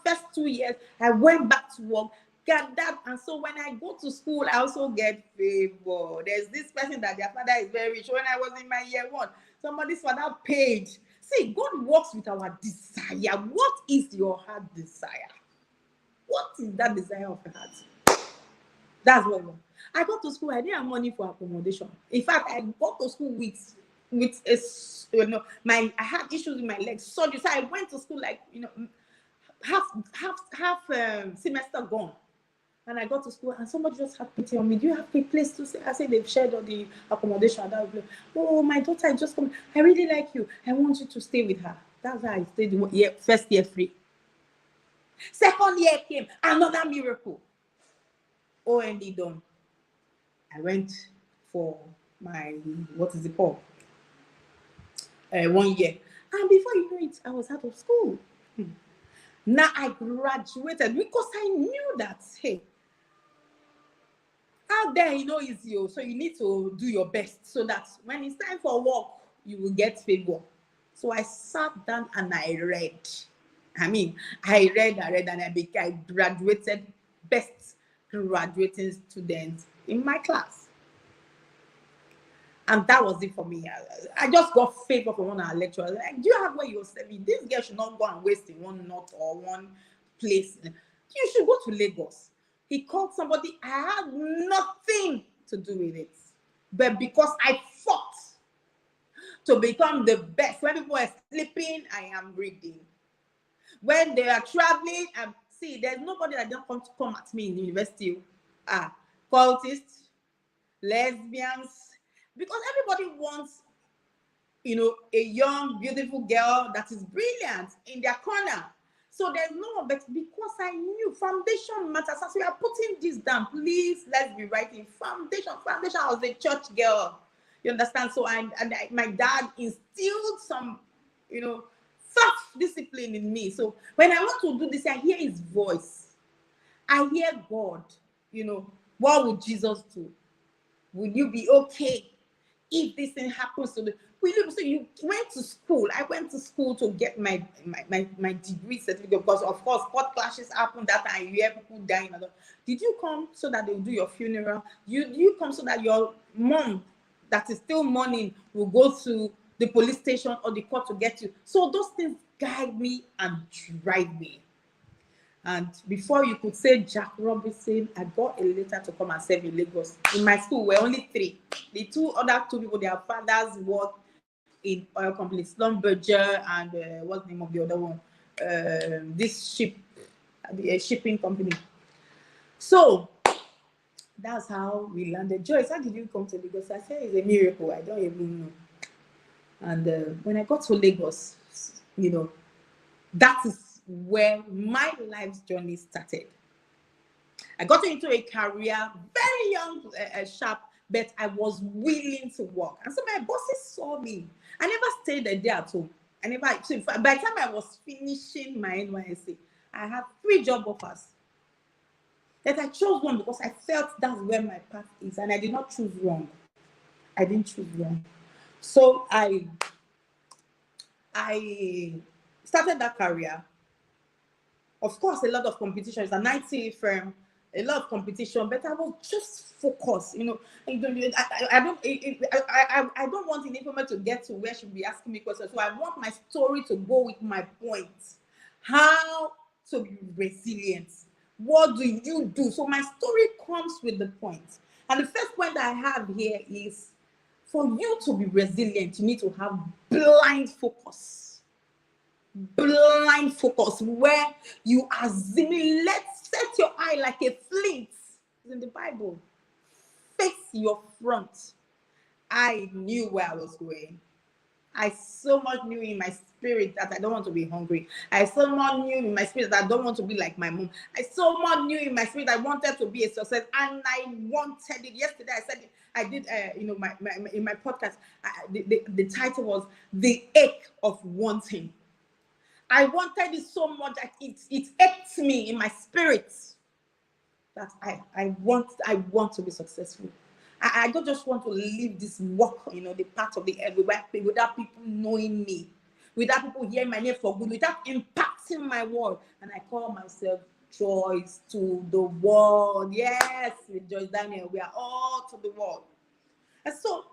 first 2 years, I went back to work, got that, and so when I go to school, I also get favor. There's this person that their father is very rich. When I was in my year 1, somebody's father paid. See, God works with our desire. What is your heart desire? What is that desire of your heart? That's what I want. I got to school, I didn't have money for accommodation. In fact, I got to school with I had issues with my legs, surgery. So I went to school like, half semester gone. And I got to school and somebody just had pity on me. Do you have a place to stay? I said they've shared all the accommodation. Oh, my daughter, I just come. I really like you. I want you to stay with her. That's how I stayed first year free. Second year came, another miracle. OND done. I went for my, what is it called? 1 year. And before you know it, I was out of school. Now I graduated because I knew that, hey, out there, is you. So you need to do your best so that when it's time for work, you will get favor. So I sat down and I read. I read and I graduated best graduating student in my class. And that was it for me. I just got favor from one of our lecturers. Like, do you have where you're studying? This girl should not go and waste in one knot or one place. You should go to Lagos. He called somebody. I had nothing to do with it. But because I fought to become the best. When people are sleeping, I am reading. When they are traveling, see, there's nobody that don't come at me in the university. Cultists, lesbians, because everybody wants, a young, beautiful girl that is brilliant in their corner. So there's no one, but because I knew foundation matters, as we are putting this down, please, let's be writing foundation. Foundation, I was a church girl. You understand? So my dad instilled some, self-discipline in me. So when I want to do this, I hear his voice. I hear God. What would Jesus do? Will you be okay if this thing happens to the? So you went to school. I went to school to get my degree certificate because, of course, court clashes happen that time. You hear people dying. Did you come so that they'll do your funeral? You come so that your mom that is still mourning will go to the police station or the court to get you? So those things guide me and drive me. And before you could say Jack Robinson, I got a letter to come and serve in Lagos. In my school, we're only 3. The other 2 people, their fathers work in oil companies, Schlumberger and what's the name of the other one? This shipping company. So that's how we landed. Joyce, how did you come to Lagos? I said it's a miracle. I don't even know. And when I got to Lagos, that is where my life's journey started. I got into a career, very young, sharp, but I was willing to work. And so my bosses saw me. I never stayed a day at home. By the time I was finishing my NYSC, I had 3 job offers. That I chose one because I felt that's where my path is, and I did not choose wrong. I didn't choose wrong. So I started that career. Of course, a lot of competition. It's an IT firm, a lot of competition, but I was just focused. I don't want an informant to get to where she'll be asking me questions. So I want my story to go with my point. How to be resilient. What do you do? So my story comes with the point. And the first point I have here is, for you to be resilient, you need to have blind focus. Blind focus, where you are zooming. Let's set your eye like a flint. It's in the Bible. Face your front. I knew where I was going. I so much knew in my spirit that I don't want to be hungry. I so much knew in my spirit that I don't want to be like my mom. I so much knew in my spirit I wanted to be a success, and I wanted it. Yesterday I said it. I did, in my podcast, the title was "The Ache of Wanting." I wanted it so much that it ached me in my spirit that I want to be successful. I don't just want to live this walk, the path of the earth without people knowing me, without people hearing my name for good, without impacting my world. And I call myself Joyce to the world. Yes, with Joyce Daniel, we are all to the world. And so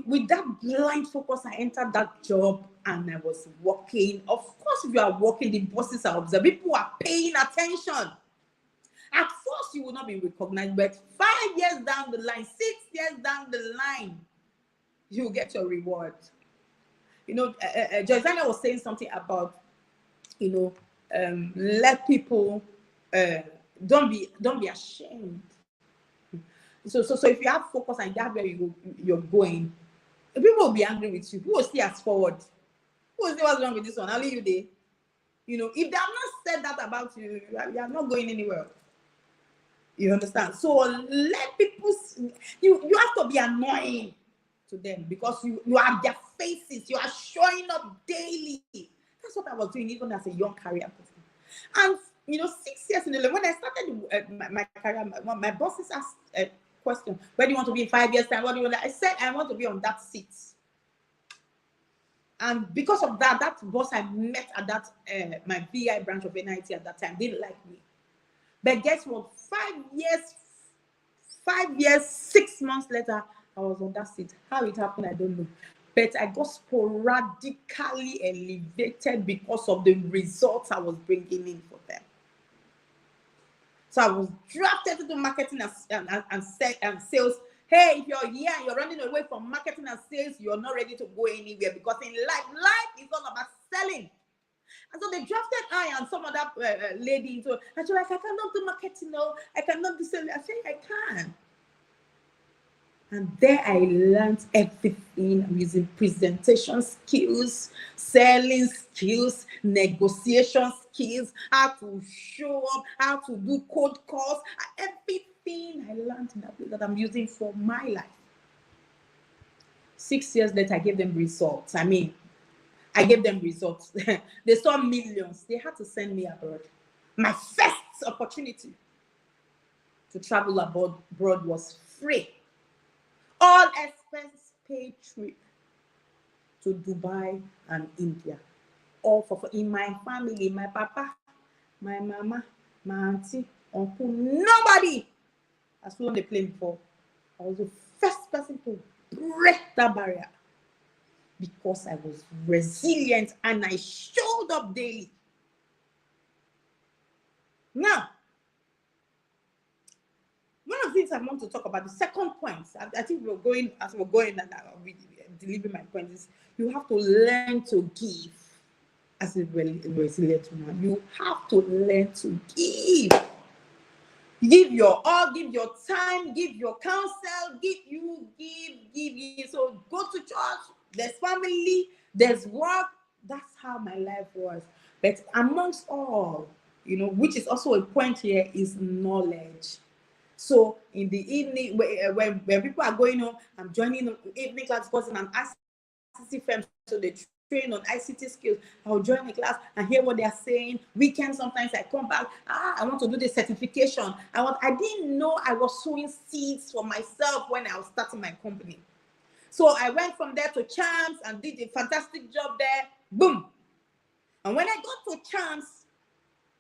with that blind focus, I entered that job and I was working. Of course, if you are working, the bosses are observing. People are paying attention. At first, you will not be recognized, but 5 years down the line, 6 years down the line, you will get your reward. Joyzania was saying something about, let people, don't be ashamed. So if you have focus and that's where you're going, people will be angry with you. Who will see us forward? Who will say what's wrong with this one? Only you there. If they have not said that about you, you are not going anywhere. You understand? So let people, you have to be annoying to them because you are their faces. You are showing up daily. That's what I was doing even as a young career person. And 6 years in the when I started my career, my bosses asked a question: where do you want to be in 5 years time? What do you want? I said I want to be on that seat. And because of that boss I met at that my VI branch of NIT at that time didn't like me. But guess what? 5 years, 6 months later, I was on that seat. How it happened, I don't know. But I got sporadically elevated because of the results I was bringing in for them. So I was drafted into marketing and sales. Hey, if you're here and you're running away from marketing and sales, you're not ready to go anywhere, because in life is all about selling. And so they drafted I and some other lady into it. And she's like, I cannot do marketing, no. I cannot do sales. I said, I can. And there I learned everything. I'm using presentation skills, selling skills, negotiation skills, how to show up, how to do cold calls, everything I learned in that place that I'm using for my life. 6 years later, I gave them results. I gave them results. They saw millions. They had to send me abroad. My first opportunity to travel abroad was free. All expense paid trip to Dubai and India. All for in my family, my papa, my mama, my auntie, uncle, nobody has flown the plane before. I was the first person to break that barrier because I was resilient and I showed up daily. Now, one of the things I want to talk about, the second point, I think as we're going, and I'll be delivering my point, is you have to learn to give as a resilient woman. You have to learn to give. Give your all, give your time, give your counsel, give. So go to church, there's family, there's work. That's how my life was. But amongst all, which is also a point here, is knowledge. So in the evening, when people are going home, I'm joining evening class because I'm ICT firm, so they train on ICT skills. I'll join the class and hear what they are saying. Weekends, sometimes I come back. I want to do the certification. I didn't know I was sowing seeds for myself when I was starting my company. So I went from there to Champs and did a fantastic job there. Boom. And when I got to Champs,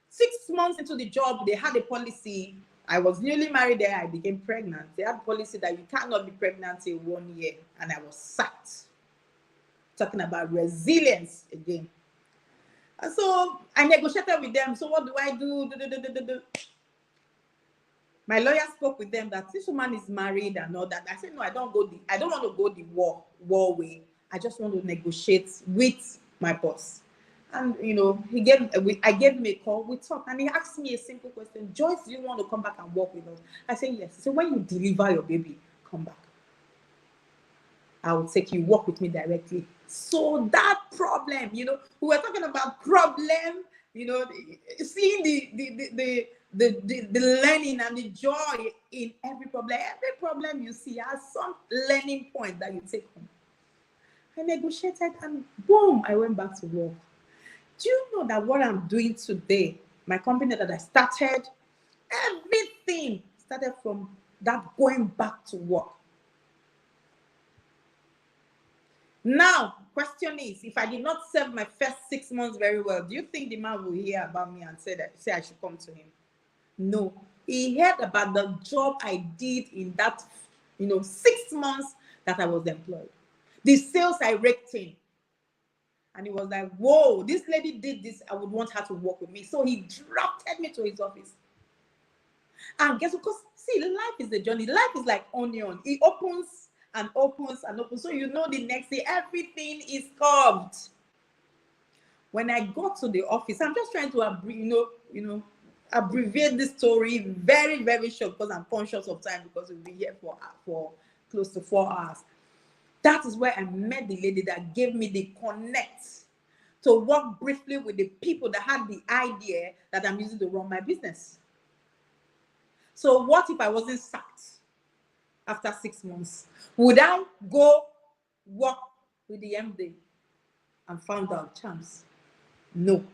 6 months into the job, they had a policy. I was newly married there. I became pregnant. They had a policy that you cannot be pregnant till 1 year. And I was sacked. Talking about resilience again. And so I negotiated with them. So what do I do? My lawyer spoke with them that this woman is married and all that. I said, no, I don't want to go the war way. I just want to negotiate with my boss. And I gave him a call, we talked, and he asked me a simple question: Joyce, do you want to come back and work with us? I said yes. So when you deliver your baby, come back. I will take you, work with me directly. So that problem, we were talking about problem, seeing the learning and the joy in every problem. Every problem you see has some learning point that you take home. I negotiated and boom, I went back to work. Do you know that what I'm doing today, my company that I started, everything started from that going back to work. Now, question is, if I did not serve my first 6 months very well, do you think the man will hear about me and say I should come to him? No. He heard about the job I did in that 6 months that I was employed. The sales I raked in. And he was like, whoa, this lady did this. I would want her to work with me. So he drafted me to his office. And guess what? Because see, life is a journey. Life is like onion. It opens and opens and opens. So the next day, everything is curved. When I got to the office, I'm just trying to abbreviate this story very, very short because I'm conscious of time because we'll be here for close to 4 hours. That is where I met the lady that gave me the connect to work briefly with the people that had the idea that I'm using to run my business. So what if I wasn't sacked after 6 months? Would I go work with the MD and found out Champs? No.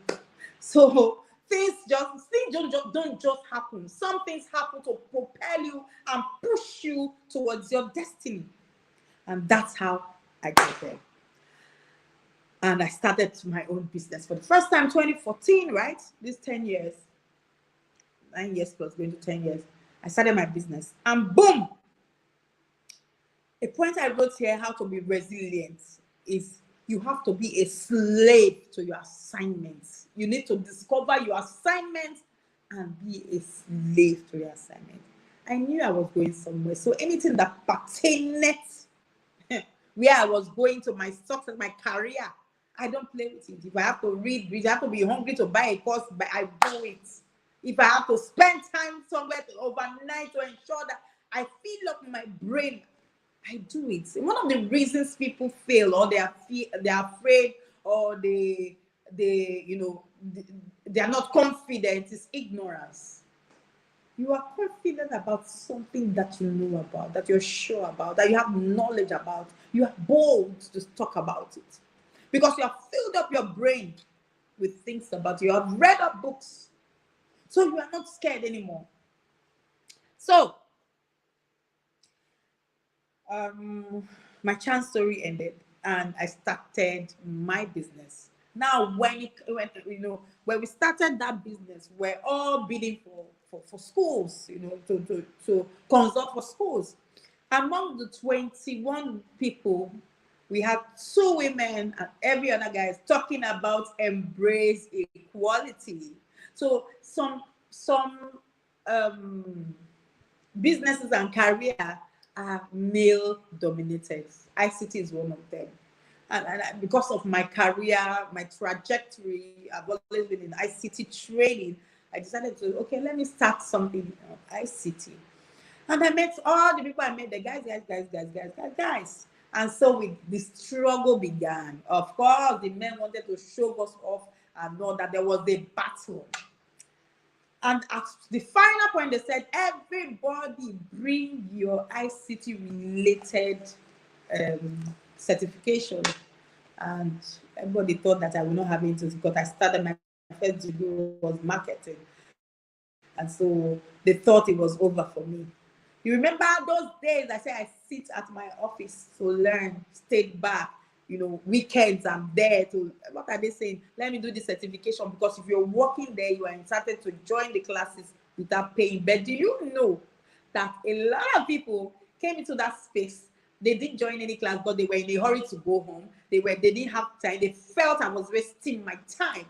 So things don't just happen. Some things happen to propel you and push you towards your destiny. And that's how I got there. And I started my own business for the first time, 2014, right? This 10 years, 9 years plus, going to 10 years. I started my business and boom. A point I wrote here, how to be resilient, is you have to be a slave to your assignments. You need to discover your assignment and be a slave to your assignment. I knew I was going somewhere. So anything that pertained where I was going to my success, my career, I don't play with it. If I have to read, I have to be hungry to buy a course, but I do it. If I have to spend time somewhere overnight to ensure that I fill up my brain, I do it. One of the reasons people fail, or they're afraid, or they are not confident, is ignorance. You are confident about something that you know about, that you're sure about, that you have knowledge about. You are bold to talk about it because you have filled up your brain with things about it. You have read up books, so you are not scared anymore. So my chance story ended and I started my business. Now, when we started that business, we're all bidding for schools, to consult for schools. Among the 21 people, we had 2 women and every other guy is talking about embrace equality. So some some businesses and career are male dominated. ICT is one of them. And because of my career, my trajectory, I've always been in ICT training. I decided to, okay, let me start something on ICT. And I met all the people I met, the guys. And so the struggle began. Of course, the men wanted to show us off and know that there was a battle. And at the final point, they said, everybody bring your ICT related certification. And everybody thought that I would not have it because I started my first degree was marketing. And so they thought it was over for me. You remember those days I say I sit at my office to learn, stayed back, weekends I'm there to, what are they saying? Let me do the certification, because if you're working there, you are entitled to join the classes without paying. But do you know that a lot of people came into that space? They didn't join any class, but they were in a hurry to go home. They didn't have time. They felt I was wasting my time.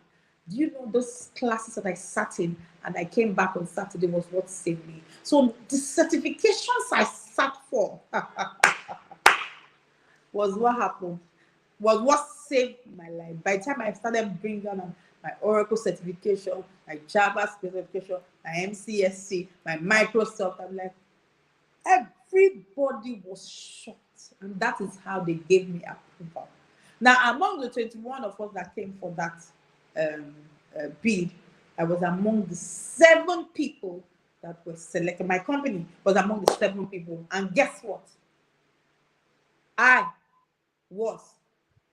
Do you know those classes that I sat in and I came back on Saturday was what saved me? So the certifications I sat for was what happened, was what saved my life. By the time I started bringing on my Oracle certification, my Java certification, my MCSC, my Microsoft, I'm like, everybody was shocked. And that is how they gave me approval. Now, among the 21 of us that came for that bid, I was among the 7 people that were selected. My company was among the 7 people. And guess what? I was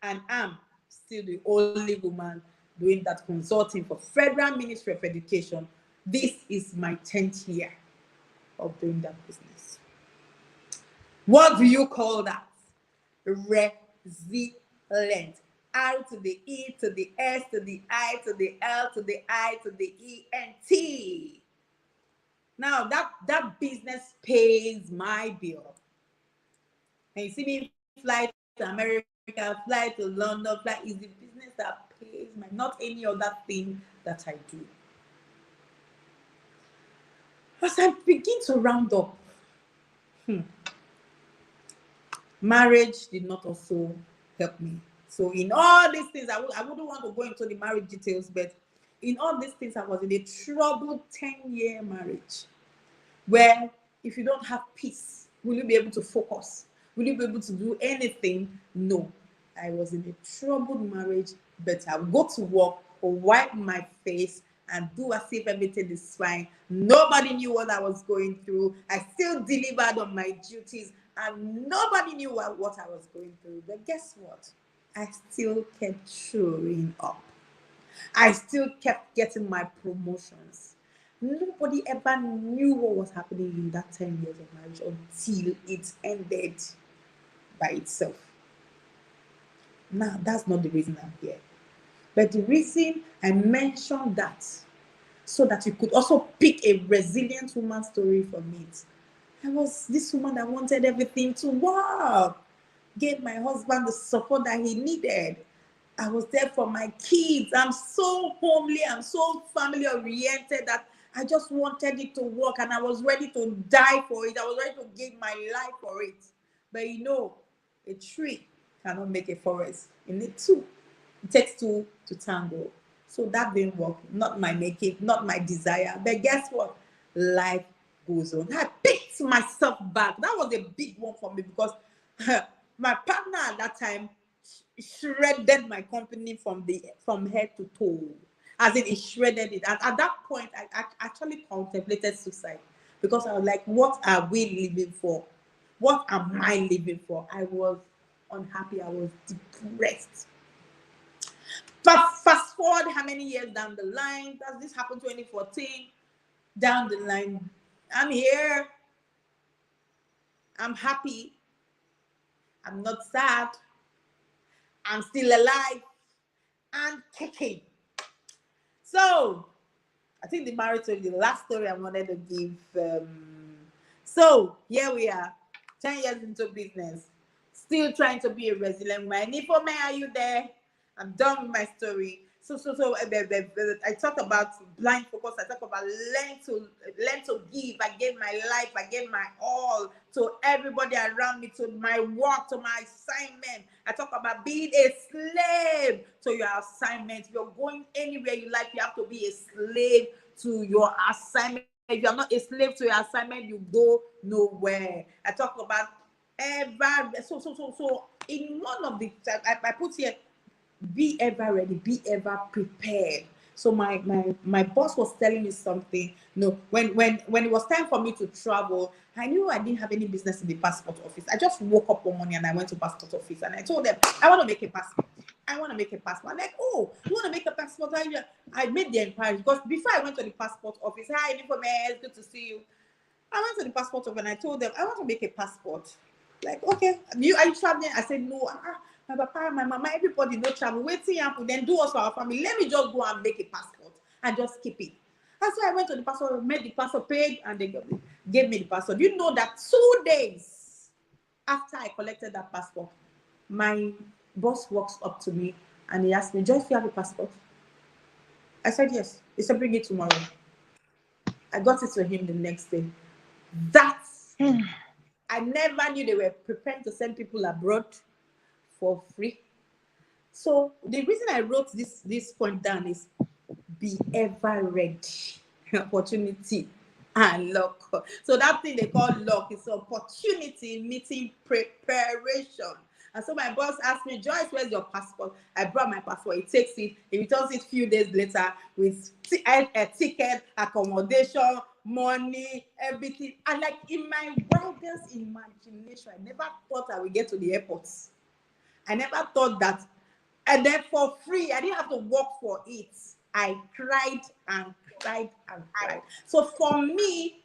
and am still the only woman doing that consulting for Federal Ministry of Education. This is my 10th year of doing that business. What do you call that? Resilient. R to the E to the S to the I to the L to the I to the E and T. Now that business pays my bill. And you see me fly to America, fly to London, is the business that pays my, not any other thing that I do. As I begin to round up, marriage did not also help me. So in all these things, I wouldn't want to go into the marriage details, but in all these things, I was in a troubled 10-year marriage where if you don't have peace, will you be able to focus? Will you be able to do anything? No. I was in a troubled marriage, but I would go to work or wipe my face and do as if everything is fine. Nobody knew what I was going through. I still delivered on my duties, and nobody knew what I was going through. But guess what? I still kept showing up. I still kept getting my promotions. Nobody ever knew what was happening in that 10 years of marriage until it ended by itself. Now, that's not the reason I'm here. But the reason I mentioned that, so that you could also pick a resilient woman story from it. I was this woman that wanted everything to work, gave my husband the support that he needed. I was there for my kids. I'm so homely, I'm so family oriented that I just wanted it to work, and I was ready to die for it. I was ready to give my life for it. But a tree cannot make a forest. You need 2. It takes 2 to tango. So that didn't work. Not my making, not my desire. But guess what? Life goes on. I picked myself back. That was a big one for me because my partner at that time shredded my company from head to toe. As in, he shredded it. And at that point, I actually contemplated suicide because I was like, what are we living for? What am I living for? I was unhappy. I was depressed. But fast forward how many years down the line? Does this happen 2014? Down the line, I'm here. I'm happy. I'm not sad. I'm still alive and kicking. So, I think the marriage story, the last story I wanted to give. So, here we are, 10 years into business, still trying to be a resilient woman. Nifome, are you there? I'm done with my story. I talk about blind focus. I talk about learn to give. I gave my life. I gave my all to everybody around me, to my work, to my assignment. I talk about being a slave to your assignment. If you're going anywhere you like, you have to be a slave to your assignment. If you're not a slave to your assignment, you go nowhere. I talk about so in one of the I put here, be ever ready, be ever prepared. So my boss was telling me something. No, when it was time for me to travel, I knew I didn't have any business in the passport office. I just woke up one morning and I went to passport office and I told them, I want to make a passport. I want to make a passport. Like, oh, you want to make a passport? I made the inquiry because before I went to the passport office, hi, Uniform, it's good to see you. I went to the passport office and I told them, I want to make a are you traveling? I said, no. My papa, my mama, everybody no travel. Waiting happen, then do us for our family. Let me just go and make a passport and just keep it. And so I went to the passport, made the passport, paid, and they gave me the passport. You know that 2 days after I collected that passport, my boss walks up to me and he asked me, Joyce, you have a passport? I said, yes. He said, bring it tomorrow. I got it to him the next day. That's I never knew they were preparing to send people abroad for free. So the reason I wrote this point down is be ever ready. Opportunity and luck. So that thing they call luck is opportunity meeting preparation. And so my boss asked me, Joyce, where's your passport? I brought my passport. He takes it. He returns it a few days later with a ticket, accommodation, money, everything. And like in my wildest imagination, I never thought I would get to the airport. I never thought that. And then for free, I didn't have to work for it. I cried and cried and cried. So for me,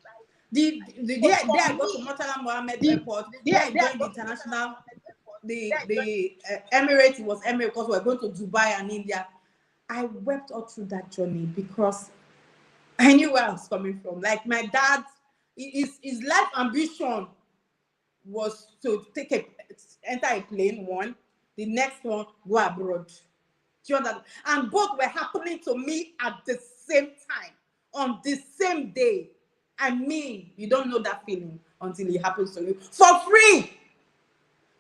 the day I got to Murtala Mohammed Airport, where I joined the international, the Emirates, it was Emirates because we were going to Dubai and India. I wept all through that journey because I knew where I was coming from. Like my dad, his life ambition was to enter a plane, one, the next one, go abroad. Do you understand? And both were happening to me at the same time, on the same day. I mean, you don't know that feeling until it happens to you for free.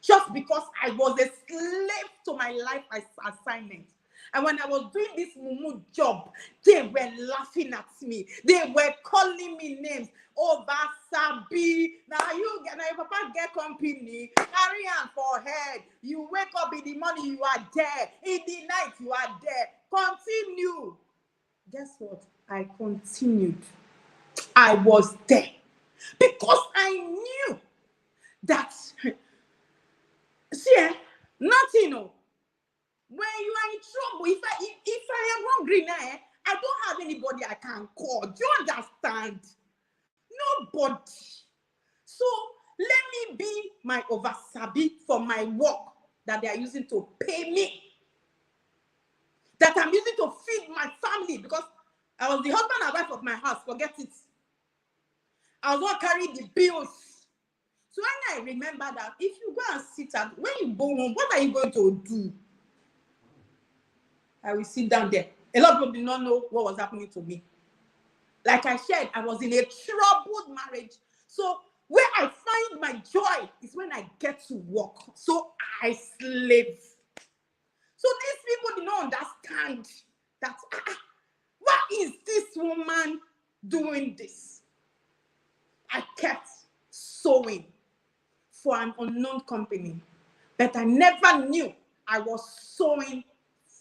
Just because I was a slave to my life assignment. And when I was doing this mumu job, they were laughing at me. They were calling me names. Oh, Basabi. Now your papa get company. Carry on for head. You wake up in the morning, you are there. In the night, you are there. Continue. Guess what? I continued. I was there. Because I knew that, see, nothing, no. When you are in trouble, if I am hungry now, I don't have anybody I can call. Do you understand? Nobody. So let me be my oversabi for my work that they are using to pay me. That I'm using to feed my family because I was the husband and wife of my house. Forget it. I was going to carry the bills. So when I remember that, if you go and sit at, when you go home, what are you going to do? I will sit down there. A lot of people did not know what was happening to me. Like I said, I was in a troubled marriage. So where I find my joy is when I get to work. So I slave. So these people did not understand that, why is this woman doing this? I kept sewing for an unknown company, but I never knew I was sewing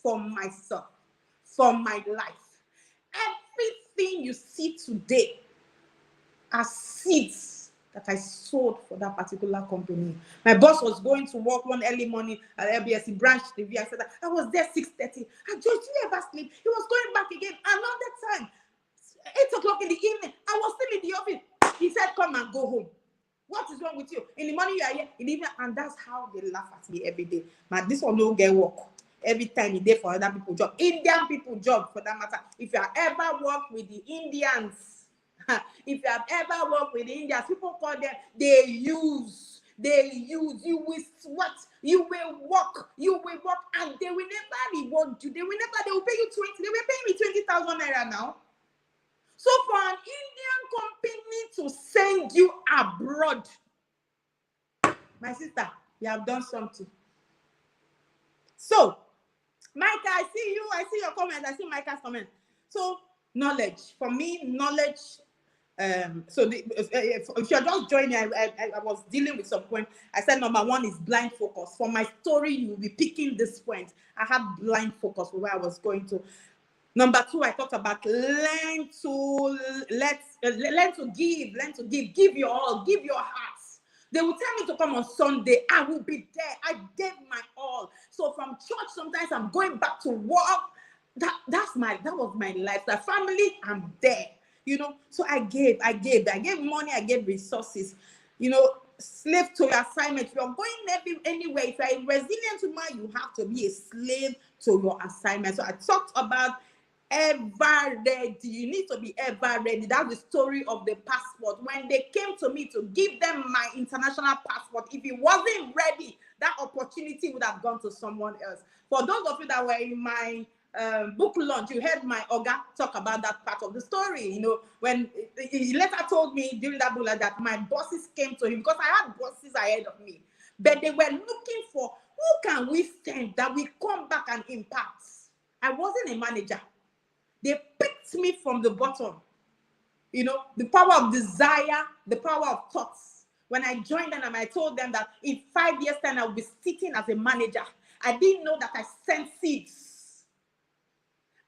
for myself, for my life. Everything you see today are seeds that I sowed for that particular company. My boss was going to work one early morning at LBSC branch TV. I said that I was there 6:30. And Joyce, did you ever sleep? He was going back again another time. 8 o'clock in the evening. I was still in the office. He said, come and go home. What is wrong with you? In the morning you are here, in the evening, and that's how they laugh at me every day. Man, this one don't get work. Every time you day for other people job. Indian people job for that matter. If you have ever worked with the Indians, if you have ever worked with the Indians, people call them, they use. they use, you will sweat, you will walk, and they will never reward you. They will pay you 20, they will pay me 20,000 naira now. So for an Indian company to send you abroad, my sister, you have done something. So, Micah, I see you. I see your comment. I see Micah's comment. So, knowledge. For me, knowledge. If you're just joining, I was dealing with some point. I said number one is blind focus. For my story, you will be picking this point. I had blind focus for where I was going to. Number two, I talked about learn to give your all, give your heart. They will tell me to come on Sunday. I will be there. I gave my all. So from church, sometimes I'm going back to work. That was my life. The family, I'm there. So I gave money, I gave resources. Slave to your assignment. If you're going anywhere, if you're a resilient woman, you have to be a slave to your assignment. So I talked about ever ready. You need to be ever ready. That's the story of the passport. When they came to me to give them my international passport, if it wasn't ready, that opportunity would have gone to someone else. For those of you that were in my book launch, you heard my Oga talk about that part of the story. When he later told me during that book that my bosses came to him, because I had bosses ahead of me, but they were looking for who can we send that we come back and impact. I wasn't a manager. They picked me from the bottom. The power of desire, the power of thoughts. When I joined them and I told them that in 5 years' time, I will be sitting as a manager. I didn't know that I sent seeds.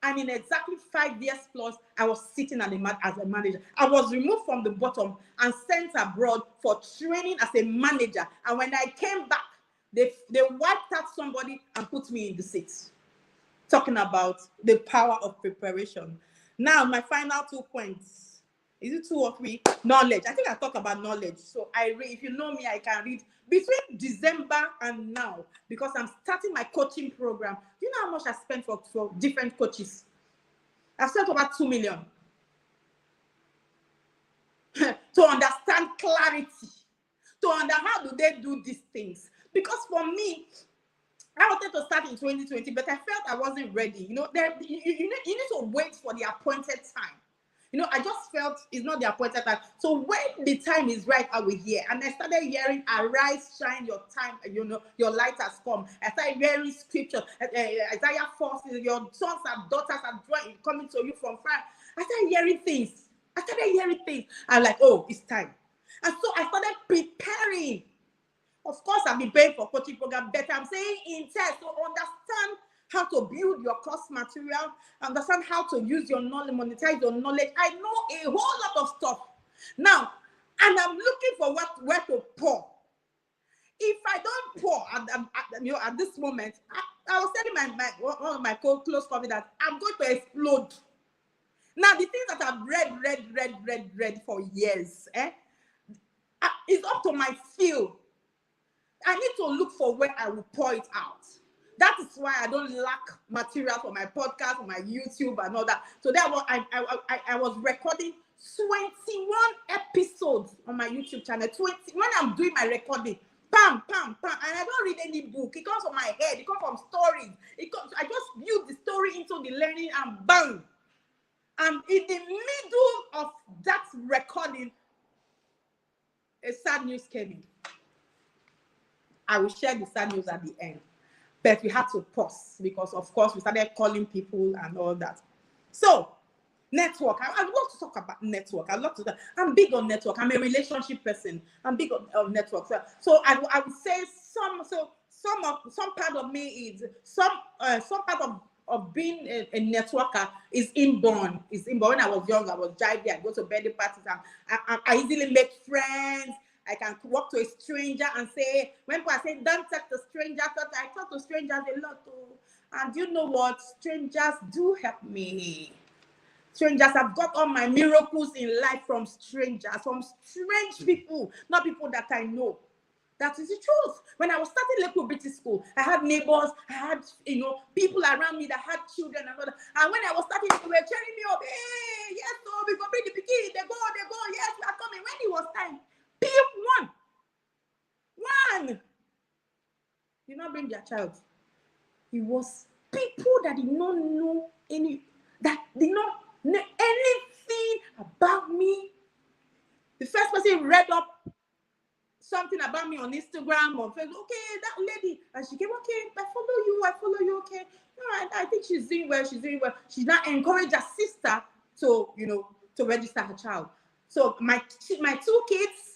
And in exactly 5 years plus, I was sitting as a manager. I was removed from the bottom and sent abroad for training as a manager. And when I came back, they wiped out somebody and put me in the seat. Talking about the power of preparation. Now, my final 2 points. Is it 2 or 3? Knowledge. I think I talked about knowledge. So I read. If you know me, I can read between December and now, because I'm starting my coaching program. Do you know how much I spent for different coaches? I've spent over 2 million to understand clarity, to understand how do they do these things. Because for me, I wanted to start in 2020, but I felt I wasn't ready. You need to wait for the appointed time. I just felt it's not the appointed time. So when the time is right, I will hear. And I started hearing, arise, shine, your time, your light has come. I started hearing scripture, Isaiah 4, your sons and daughters are coming to you from far. I started hearing things. I'm like, oh, it's time. And so I started preparing. Of course, I've been paying for coaching program, but I'm saying instead to understand how to build your course material, understand how to use your knowledge, monetize your knowledge. I know a whole lot of stuff now, and I'm looking for where to pour. If I don't pour at this moment, I was telling one of my close family that I'm going to explode. Now, the things that I've read for years, it's up to my field. I need to look for where I will pour it out. That is why I don't lack material for my podcast, for my YouTube, and all that. So that I was recording 21 episodes on my YouTube channel. 20 when I'm doing my recording, pam, pam, pam, and I don't read any book. It comes from my head. It comes from stories. I just build the story into the learning, and bang. And in the middle of that recording, a sad news came in. I will share the sad news at the end. But we had to pause because, of course, we started calling people and all that. So, network. I love to talk about network. I'm big on network. I'm a relationship person. I'm big on network. So I would say some part of me is some part of being a networker is inborn. When I was young, I was jivey. I go to birthday parties. I easily make friends. I can walk to a stranger and say, when people say, don't talk to strangers, I talk to strangers a lot too. And you know what? Strangers do help me. Strangers, I've got all my miracles in life from strangers, from strange people, not people that I know. That is the truth. When I was starting Lakewood British School, I had neighbors, I had people around me that had children and all that. And when I was starting, they were cheering me up. Hey, yes, so we go bring the pikin. They go, yes, we are coming. When it was time, pick one not bring their child. It was people that did not know that did not know anything about me. The first person read up something about me on Instagram or Facebook. Okay, that lady, and she came. Okay, I follow you. Okay, no, I think she's doing well. She's doing well. She's now encouraged her sister to, to register her child. So my 2 kids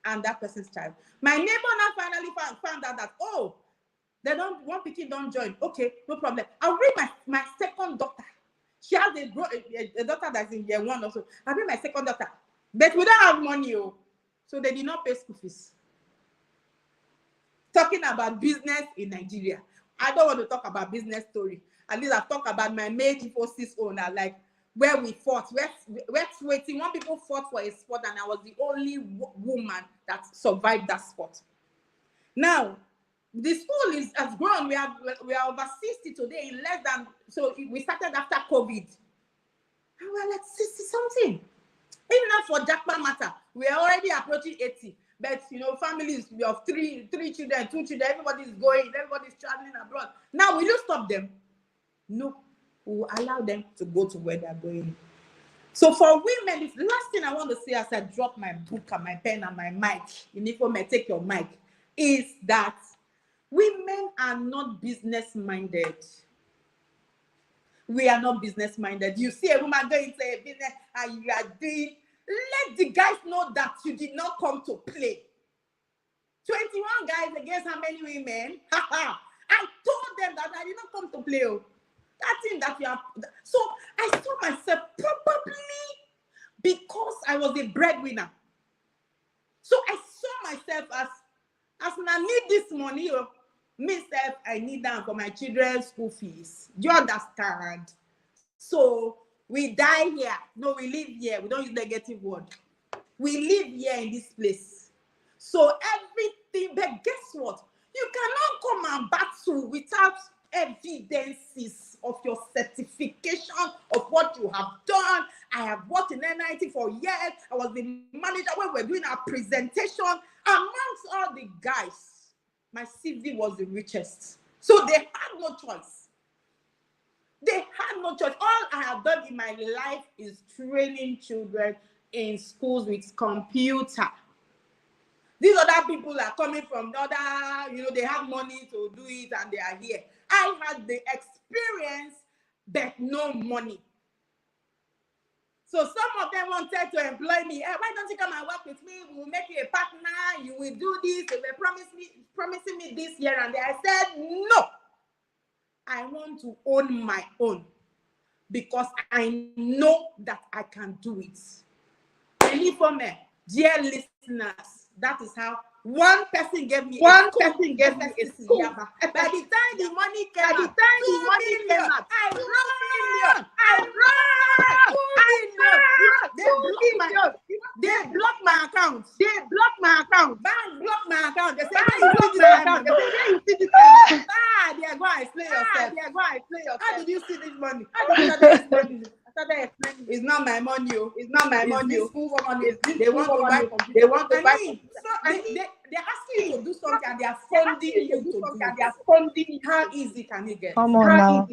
and that person's child. My neighbor now finally found out that, oh, they don't, one picking don't join. Okay, no problem. I'll bring my second daughter. She has a daughter that's in year 1 also. I'll bring my second daughter. But we don't have money, oh. So they did not pay school fees. Talking about business in Nigeria. I don't want to talk about business story. At least I've talked about my main Infosys owner, like where we fought. We're waiting. One people fought for a spot, and I was the only woman that survived that spot. Now, the school has grown. We are over 60 today in less than, so we started after COVID. And we're like 60 something. Even not for Jackpot matter, we are already approaching 80. But families of three children, 2 children, everybody's going, everybody's traveling abroad. Now, will you stop them? No, we will allow them to go to where they're going. So for women, the last thing I want to say as I drop my book and my pen and my mic, Uniform, take your mic, is that women are not business-minded. We are not business-minded. You see a woman going to a business and you are doing, let the guys know that you did not come to play. 21 guys against how many women? I told them that I did not come to play. That thing that you have. So I saw myself probably because I was a breadwinner. So I saw myself as I need this money. Myself, I need that for my children's school fees. Do you understand? So we die here. No, we live here. We don't use negative word. We live here in this place. So everything, but guess what? You cannot come and battle without evidences of your certification of what you have done. I have worked in NIT for years. I was the manager when we were doing our presentation. Amongst all the guys, my CV was the richest. So they had no choice. They had no choice. All I have done in my life is training children in schools with computer. These other people are coming from the other, they have money to do it and they are here. I had the experience, but no money. So some of them wanted to employ me. Hey, why don't you come and work with me? We will make you a partner. You will do this. They were promising me this year and there. I said, no. I want to own my own because I know that I can do it. And for me, dear listeners, that is how one person gave me a school. By the time the money came out, I run. They blocked my account. Bank blocked my account. They said, where you see this money? They are going to explain yourself. How did you see this money? It's not my money. This school money. They want to buy computer. They're asking you to do something and they are funding you to do it. How easy can it get? Come on now.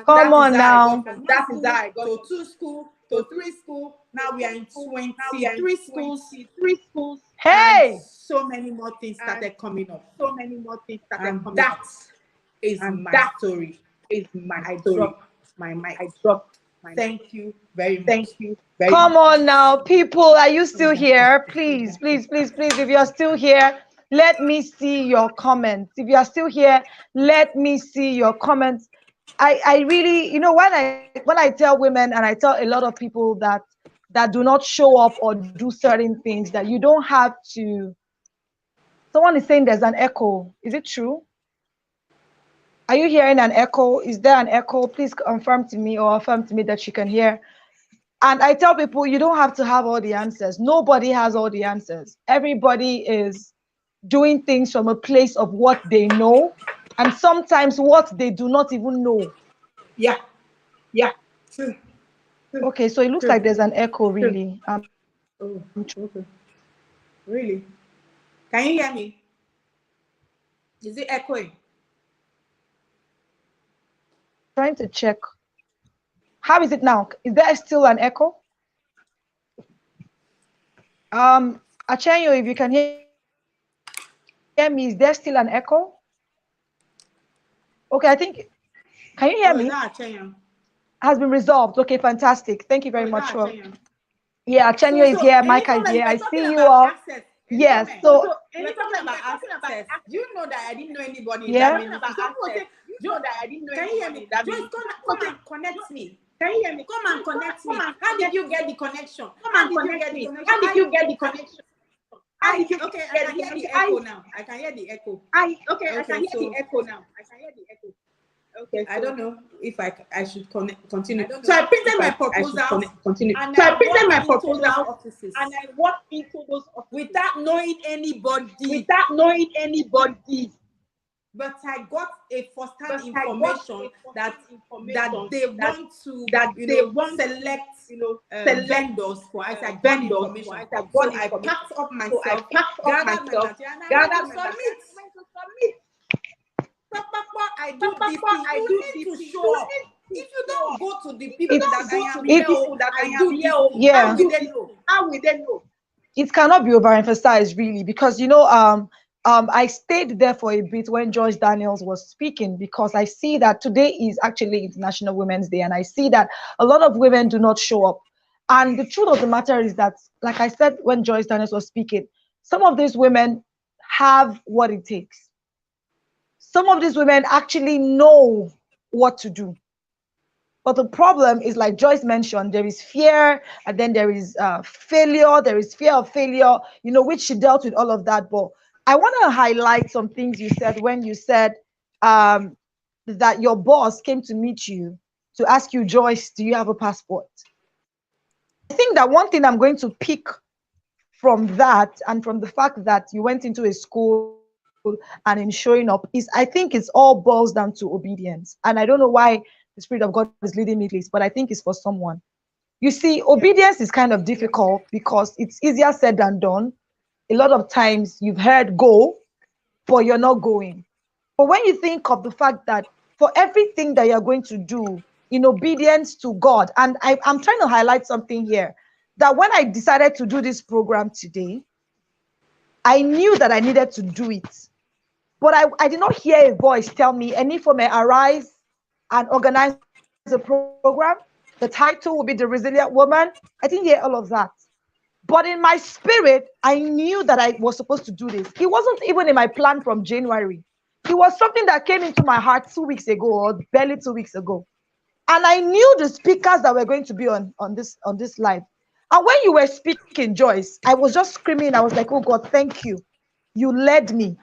Come on now. That is how I got to 2 schools, to 3 schools. Now we are in 23 schools. Hey! And so many more things started coming up. That is my story. I dropped my mic. Thank you very much. Come on now, people. Are you still here? Please, if you're still here, let me see your comments. If you are still here, let me see your comments. I really, when I tell women and I tell a lot of people that do not show up or do certain things, that you don't have to. Someone is saying there's an echo. Is it true? Are you hearing an echo? Is there an echo? Please confirm to me or affirm to me that you can hear. And I tell people, you don't have to have all the answers. Nobody has all the answers. Everybody is doing things from a place of what they know, and sometimes what they do not even know. Yeah. True. Okay, so it looks like there's an echo, really. Okay. Really? Can you hear me? Is it echoing? trying to check. How is it now? Is there still an echo? Achenyo, if you can hear me, is there still an echo? Okay, I think, can you hear Oh, is me? that Achenyo? Has been resolved. Okay, fantastic. Thank you Oh, very is much that for. Achenyo? Yeah, So, Achenyo is here, any Micah is comment here. you were I talking see you about all. access. Any Yes. comment. So You were talking about access. Do you know that I didn't know anybody in yeah. that ministry? Some people say, can you hear me? Joyce, come and connect me. Can you hear me? Come and connect me. How did you get the connection? How did you get the connection? Okay, I can hear the echo now. I can hear the echo. Okay, so okay, I don't know if I should continue. So I printed my proposals and I walked into those offices without knowing anybody. But I got a first-hand information that they want to, select vendors for Isaac Bond information. So I packed up myself, gathered my material, and I went to submit. I do this thing. You need to show up. If you don't go to the people that I am here, I do this thing. Yeah. How will they know? It cannot be overemphasized really, because I stayed there for a bit when Joyce Daniels was speaking, because I see that today is actually International Women's Day, and I see that a lot of women do not show up. And the truth of the matter is that, like I said when Joyce Daniels was speaking, some of these women have what it takes. Some of these women actually know what to do. But the problem is, like Joyce mentioned, there is fear, and then there is failure. There is fear of failure, which she dealt with all of that. But I want to highlight some things you said when you said that your boss came to meet you to ask you, Joyce, do you have a passport? I think that one thing I'm going to pick from that, and from the fact that you went into a school and in showing up, is I think it's all boils down to obedience. And I don't know why the Spirit of God is leading me to this, but I think it's for someone. You see, obedience is kind of difficult because it's easier said than done. A lot of times you've heard go, but you're not going. But when you think of the fact that for everything that you're going to do in obedience to God, and I'm trying to highlight something here, that when I decided to do this program today, I knew that I needed to do it. But I did not hear a voice tell me, any for may arise and organize a program. The title will be The Resilient Woman. I didn't hear all of that. But in my spirit, I knew that I was supposed to do this. It wasn't even in my plan from January. It was something that came into my heart 2 weeks ago, or barely 2 weeks ago. And I knew the speakers that were going to be on this live. And when you were speaking, Joyce, I was just screaming. I was like, oh God, thank you. You led me.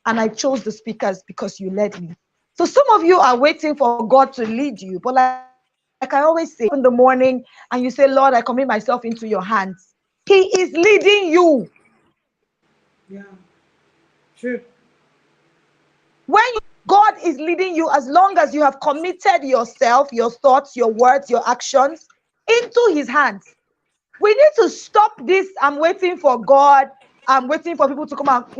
And I chose the speakers because you led me. So some of you are waiting for God to lead you. But like I always say, in the morning and you say, Lord, I commit myself into your hands. He is leading you. Yeah, true. When God is leading you, as long as you have committed yourself, your thoughts, your words, your actions into his hands. We need to stop this. I'm waiting for God. I'm waiting for people to come out.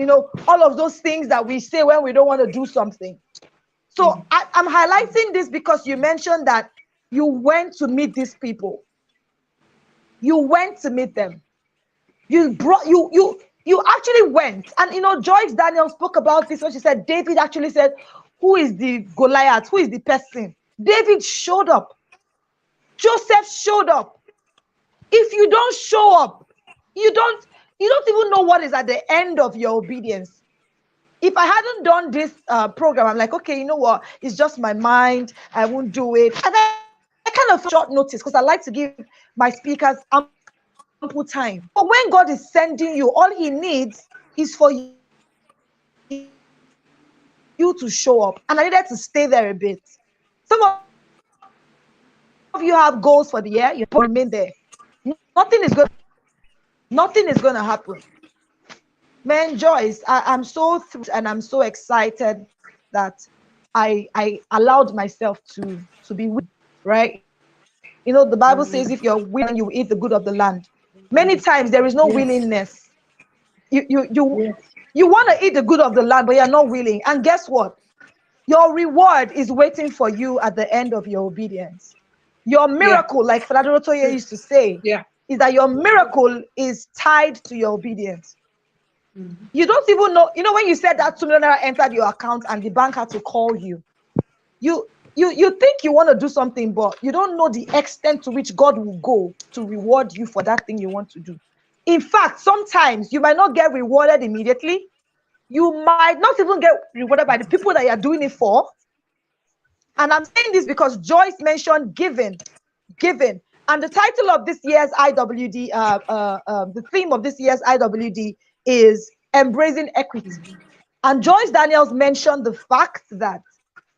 All of those things that we say when we don't want to do something. So I'm highlighting this because you mentioned that you went to meet these people. You went to meet them. You actually went. And Joyce Daniel spoke about this when she said David actually said, who is the Goliath? Who is the person? David showed up. Joseph showed up. If you don't show up, you don't even know what is at the end of your obedience. If I hadn't done this program, I'm like, okay, you know what? It's just my mind. I won't do it. And I kind of short notice because I like to give my speakers ample time. But when God is sending you, all he needs is for you to show up. And I needed to stay there a bit. Some of you have goals for the year. Nothing is going to happen. Men, Joyce, I'm so thrilled and I'm so excited that I allowed myself to be willing, right? The Bible says if you're willing, you will eat the good of the land. Many times there is no Yes. willingness. You want to eat the good of the land, but you're not willing. And guess what? Your reward is waiting for you at the end of your obedience. Your miracle, like Father Rotoye used to say, Yeah. is that your miracle is tied to your obedience. Mm-hmm. You don't even know, when you said that 2 million naira entered your account and the bank had to call you, you think you want to do something, but you don't know the extent to which God will go to reward you for that thing you want to do. In fact, sometimes you might not get rewarded immediately. You might not even get rewarded by the people that you are doing it for. And I'm saying this because Joyce mentioned giving. And the title of this year's IWD, the theme of this year's IWD is Embracing Equity. And Joyce Daniels mentioned the fact that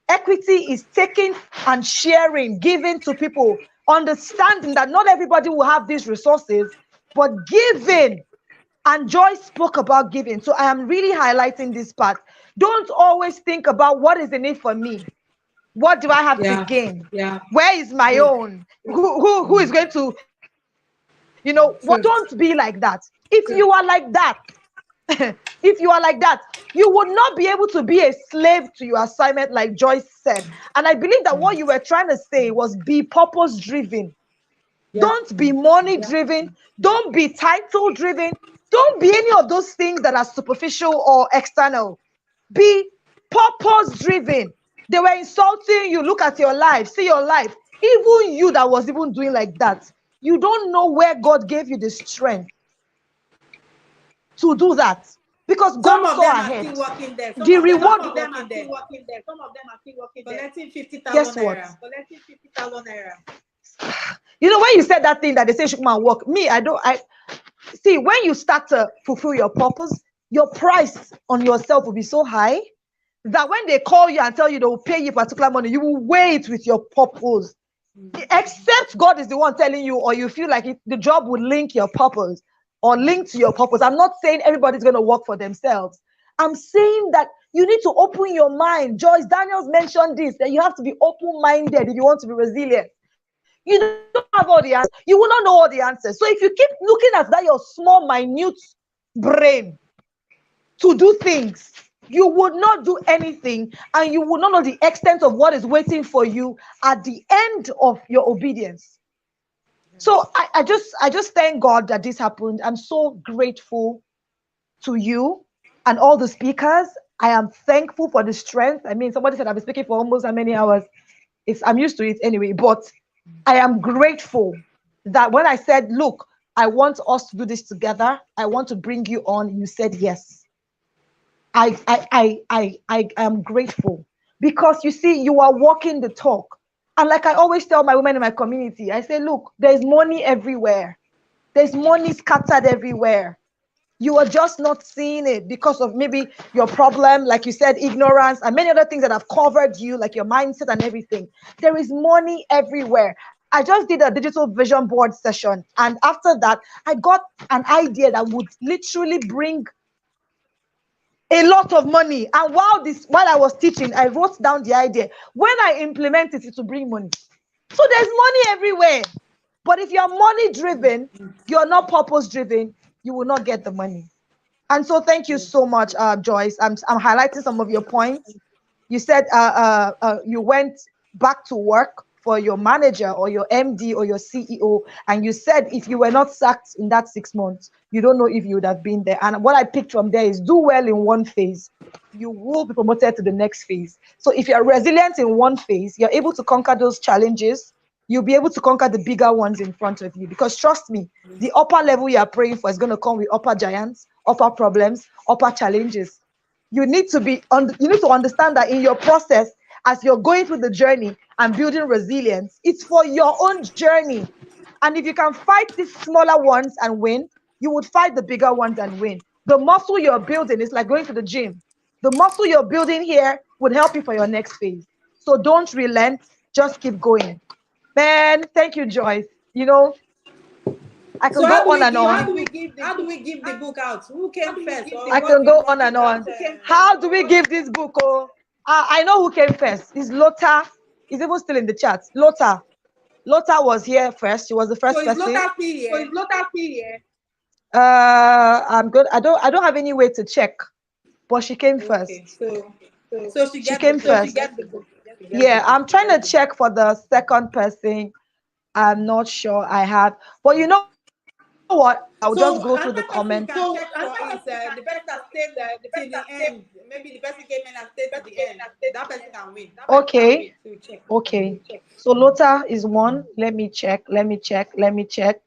equity is taking and sharing, giving to people, understanding that not everybody will have these resources, but giving. And Joyce spoke about giving. So I am really highlighting this part. Don't always think about what is in it for me. What do I have to gain? Yeah. Where is my own? Who is going to, what? Don't be like that. If you are like that, if you are like that, you would not be able to be a slave to your assignment, like Joyce said. And I believe that what you were trying to say was be purpose driven. Don't be money driven. Don't be title driven. Don't be any of those things that are superficial or external. Be purpose driven. They were insulting you. Look at your life. See your life. Even you that was even doing like that, you don't know where God gave you the strength to do that, because God saw ahead. Some of them are still working there. The reward. Some of them are still working there. Some of them are still working there. Collecting 50,000 Guess what? naira. Collecting 50,000 naira. When you said that thing that they say should man work, me, I see, when you start to fulfill your purpose, your price on yourself will be so high that when they call you and tell you they will pay you particular money, you will wait with your purpose. Except God is the one telling you, or you feel like the job would link your purpose or link to your purpose. I'm not saying everybody's going to work for themselves. I'm saying that you need to open your mind. Joyce Daniels mentioned this, that you have to be open-minded if you want to be resilient. You don't have all the answers. You will not know all the answers. So if you keep looking at that, your small, minute brain to do things, you would not do anything, and you will not know the extent of what is waiting for you at the end of your obedience. So I just thank God that this happened. I'm so grateful to you and all the speakers. I am thankful for the strength. I mean, somebody said I've been speaking for almost how many hours? I'm used to it anyway, but I am grateful that when I said, look, I want us to do this together, I want to bring you on, you said yes. I am grateful, because you see, you are walking the talk. And like I always tell my women in my community, I say, look, there's money everywhere. There's money scattered everywhere. You are just not seeing it because of maybe your problem, like you said, ignorance, and many other things that have covered you, like your mindset and everything. There is money everywhere. I just did a digital vision board session, and after that, I got an idea that would literally bring a lot of money. And while I was teaching, I wrote down the idea. When I implement it, it will bring money. So there's money everywhere. But if you're money driven, you're not purpose driven, you will not get the money. And so thank you so much, Joyce. I'm highlighting some of your points. You said you went back to work for your manager or your MD or your CEO, and you said if you were not sacked in that 6 months, you don't know if you would have been there. And what I picked from there is, do well in one phase, you will be promoted to the next phase. So if you're resilient in one phase, you're able to conquer those challenges, you'll be able to conquer the bigger ones in front of you. Because trust me, the upper level you are praying for is going to come with upper giants, upper problems, upper challenges. You need to understand that in your process, as you're going through the journey and building resilience, it's for your own journey. And if you can fight these smaller ones and win, you would fight the bigger ones and win. The muscle you're building is like going to the gym. The muscle you're building here would help you for your next phase. So don't relent, just keep going. Man, thank you, Joyce. I can go on and on. How do we give the book out? Who came first? I can go on and on. How do we give this book? Oh, I know who came first. It's Lota. He's even still in the chat. Lota was here first. She was the first person. So is Lota here? I'm good. I don't have any way to check, but she came first. So So she She get the came book. first. Yeah, I'm trying to check for the second person. I'm not sure I have. But you know what? I'll just go through the So comments. another person you can check for is the person that stayed till the end. Maybe the person came in and stayed to the end. That person can win. Okay. So you check. Okay. So Lota is one. Let me check. Let me check. Let me check.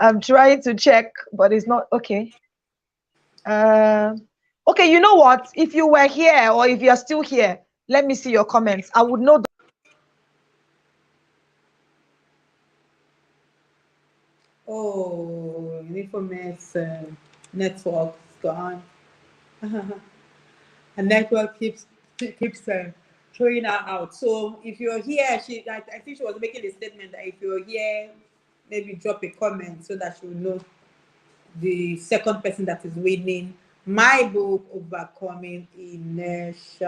I'm trying to check, but it's not okay. Uh, okay, you know what? If you were here or if you're still here, let me see your comments. I would know. Oh, Uniform's network is gone. And network keeps throwing her out. So if you're here, I think she was making a statement that if you're here, maybe drop a comment so that she will know the second person that is winning my book, Overcoming Inertia.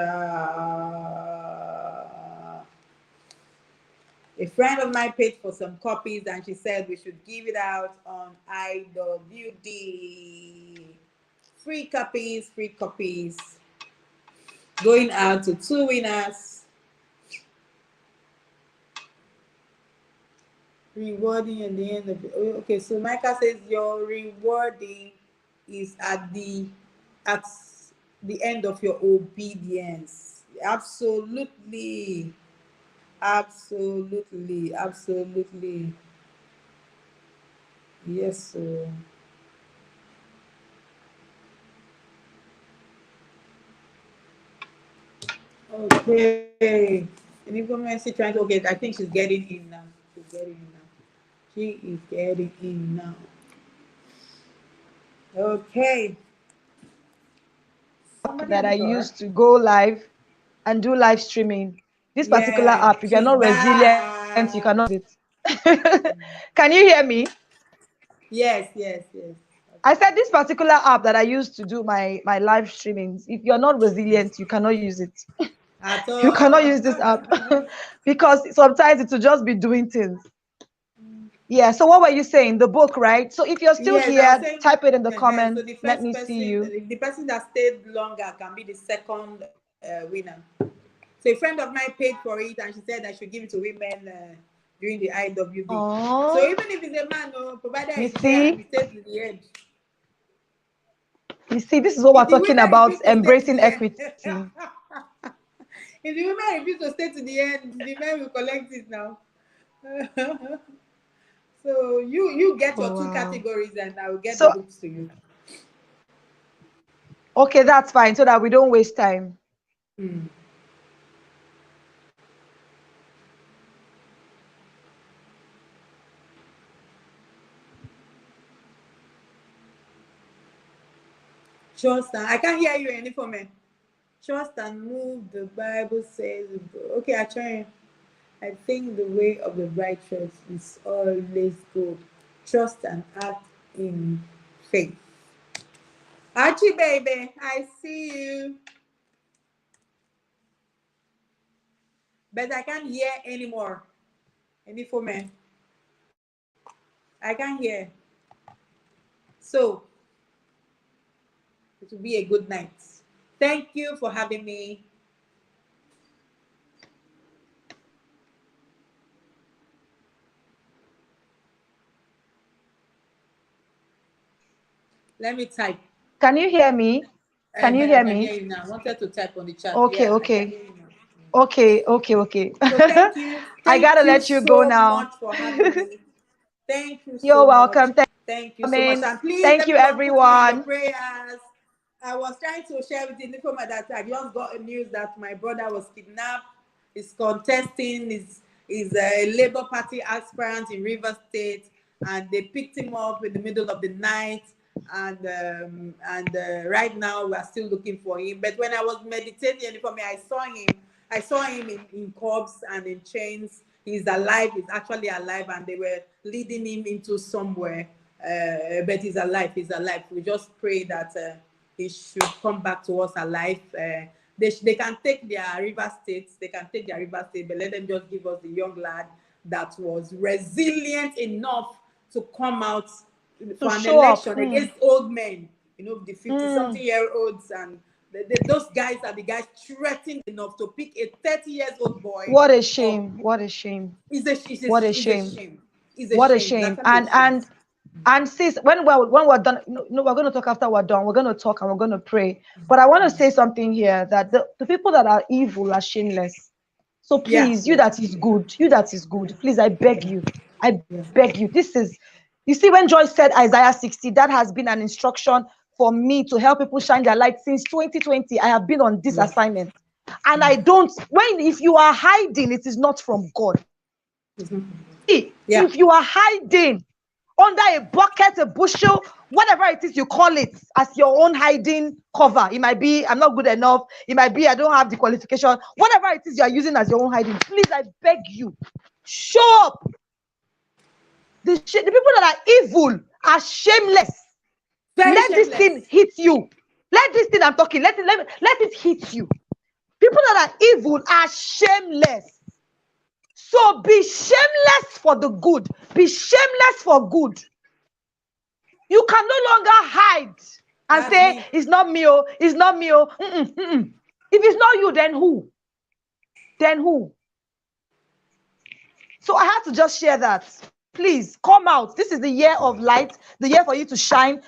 A friend of mine paid for some copies and she said we should give it out on IWD. Free copies, free copies. Going out to 2 winners. Rewarding at the end of it. Okay, so Micah says your rewarding is at the end of your obedience. Absolutely. Absolutely. Absolutely. Yes, sir. Okay. And if Messi trying to okay, I think she's getting in now. She's getting in now. She is getting in now. Okay. Somebody That I leave her. use to go live and do live streaming. This particular Yeah, app, if you're she's not resilient, you cannot back. use it. Can you hear me? Yes, yes, yes. I said this particular app that I use to do my live streamings. If you're not resilient, you cannot use it. At You cannot all. use this app because sometimes it will just be doing things. Yeah. So what were you saying? The book, right? So if you're still Yes, I was here, saying. type it in the So comments. the Let first me see person, you. the person that stayed longer can be the second winner. So a friend of mine paid for it, and she said I should give it to women during the IWB. So Oh, even if it's a man, provider you is here and he see, stays to the end. you see, this is what we're If the talking women about, refuse to stay to embracing the end, equity. if the women refuse to stay to the end, the men will collect it now. So you get your Oh, two wow. categories, and I will get the So, books to you. okay, that's fine so that we don't waste time. Hmm. Trust and I can't hear you any for me. Trust and move, the Bible says. Okay, I try. I think the way of the righteous is always good. Trust and act in faith. Archie, baby, I see you. But I can't hear anymore. Any for me. I can't hear. So, it will be a good night. Thank you for having me. Let me type. Can you hear me? Can you I hear can hear me? you now. I wanted to type on the chat. Okay, Yeah, I can okay. hear you now. Okay, okay, okay. So thank you. I Thank gotta you let you go so now. much for having me. Thank you You're so much. welcome. Thank Thank you you for so much. coming. And please, Thank you, everyone, put me in your everyone. prayers. I was trying to share with the informant that I just got news that my brother was kidnapped. He's contesting. He's a Labour Party aspirant in River State, and they picked him up in the middle of the night. And right now we are still looking for him. But when I was meditating for me, I saw him. I saw him in corpse and in chains. He's alive. He's actually alive, and they were leading him into somewhere. But he's alive. He's alive. We just pray that he should come back to us alive. They can take their River States. They can take their River State, but let them just give us the young lad that was resilient enough to come out To for an show up. election against old men, the 50-something Mm. year olds and those guys are the guys threatened enough to pick a 30 years old boy. What a shame. What a shame. What a It's a shame. shame. It's a What a shame. It's shame. actually a shame. And sis, when we're done, no, we're going to talk after we're done. We're going to talk and we're going to pray. But I want to say something here, that the people that are evil are shameless. So please, you that is good, please, I beg you, I beg you. This is, you see, when Joyce said Isaiah 60, that has been an instruction for me to help people shine their light since 2020. I have been on this assignment. And I don't, if you are hiding, it is not from God. If you are hiding under a bucket, a bushel, whatever it is you call it, as your own hiding cover, it might be I'm not good enough, it might be I don't have the qualification, whatever it is you are using as your own hiding, please, I beg you, show up. The people that are evil are shameless. Very Let shameless. this thing hit you. Let this thing I'm talking, let it hit you. People that are evil are shameless. So be shameless for the good. Be shameless for good. You can no longer hide and That's say, me. it's not me, oh, it's not me, oh. If it's not you, then who? Then who? So I had to just share that. Please come out. This is the year of light, the year for you to shine.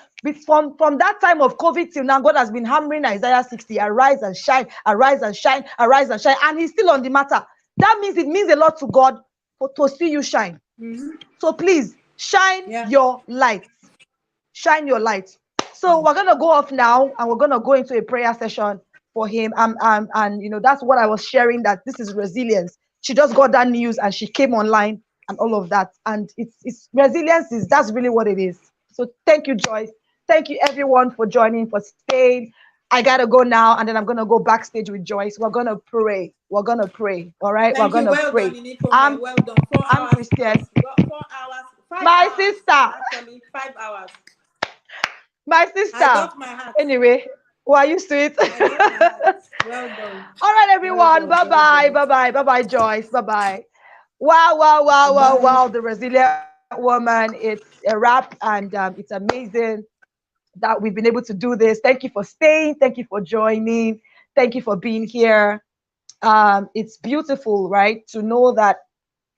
From that time of COVID till now, God has been hammering Isaiah 60. Arise and shine, arise and shine, arise and shine. And he's still on the matter. That means it means a lot to God to see you shine. So please, shine your light. Shine your light. So we're gonna go off now and we're gonna go into a prayer session for him. And you know, that's what I was sharing, that this is resilience. She just got that news and she came online and all of that. And it's resilience, that's really what it is. So thank you, Joyce. Thank you everyone for joining, for staying. I gotta go now, and then I'm gonna go backstage with Joyce. We're gonna pray. We're gonna pray. All right, Thank we're you. gonna Well pray. done, Inifome. Well done. 4 I'm hours Christian. plus. 4 hours. 5 My hours. sister. Actually, 5 hours. My sister. I got my hat. Anyway, we're used to it. I got my hat. Well done. All right, everyone. Well done, Bye-bye. well done. Bye-bye. Bye-bye, Joyce. Bye-bye. Wow, wow, wow, wow, Bye. wow. The resilient woman. It's a wrap, and it's amazing that we've been able to do this. Thank you for staying. Thank you for joining. Thank you for being here. It's beautiful, right? To know that,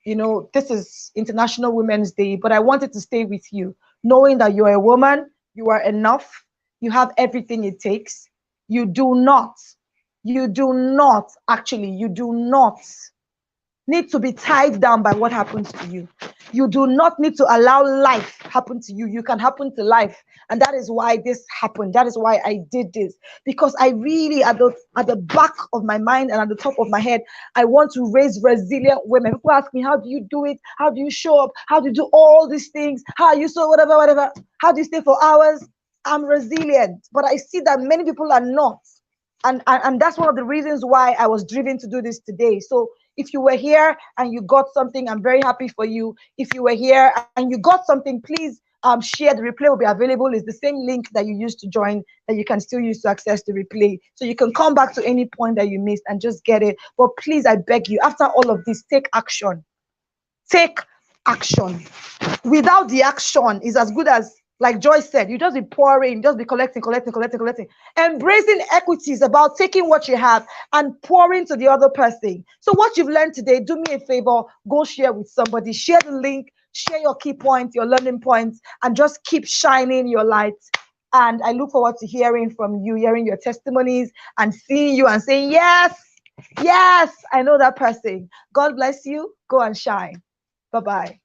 you know, this is International Women's Day, but I wanted to stay with you, knowing that you're a woman, you are enough, you have everything it takes. You do not need to be tied down by what happens to you. You do not need to allow life happen to you. You can happen to life. And that is why this happened. That is why I did this. Because I really, at the back of my mind and at the top of my head, I want to raise resilient women. People ask me, how do you do it? How do you show up? How do you do all these things? How are you so whatever? How do you stay for hours? I'm resilient. But I see that many people are not. And that's one of the reasons why I was driven to do this today. So if you were here and you got something, I'm very happy for you. If you were here and you got something, please share. The replay will be available. It's the same link that you used to join that you can still use to access the replay. So you can come back to any point that you missed and just get it. But please, I beg you, after all of this, take action. Take action. Without the action is as good as, like Joyce said, you just be pouring, just be collecting. Embracing equity is about taking what you have and pouring to the other person. So what you've learned today, do me a favor, go share with somebody, share the link, share your key points, your learning points, and just keep shining your light. And I look forward to hearing from you, hearing your testimonies and seeing you and saying, yes, I know that person. God bless you. Go and shine. Bye-bye.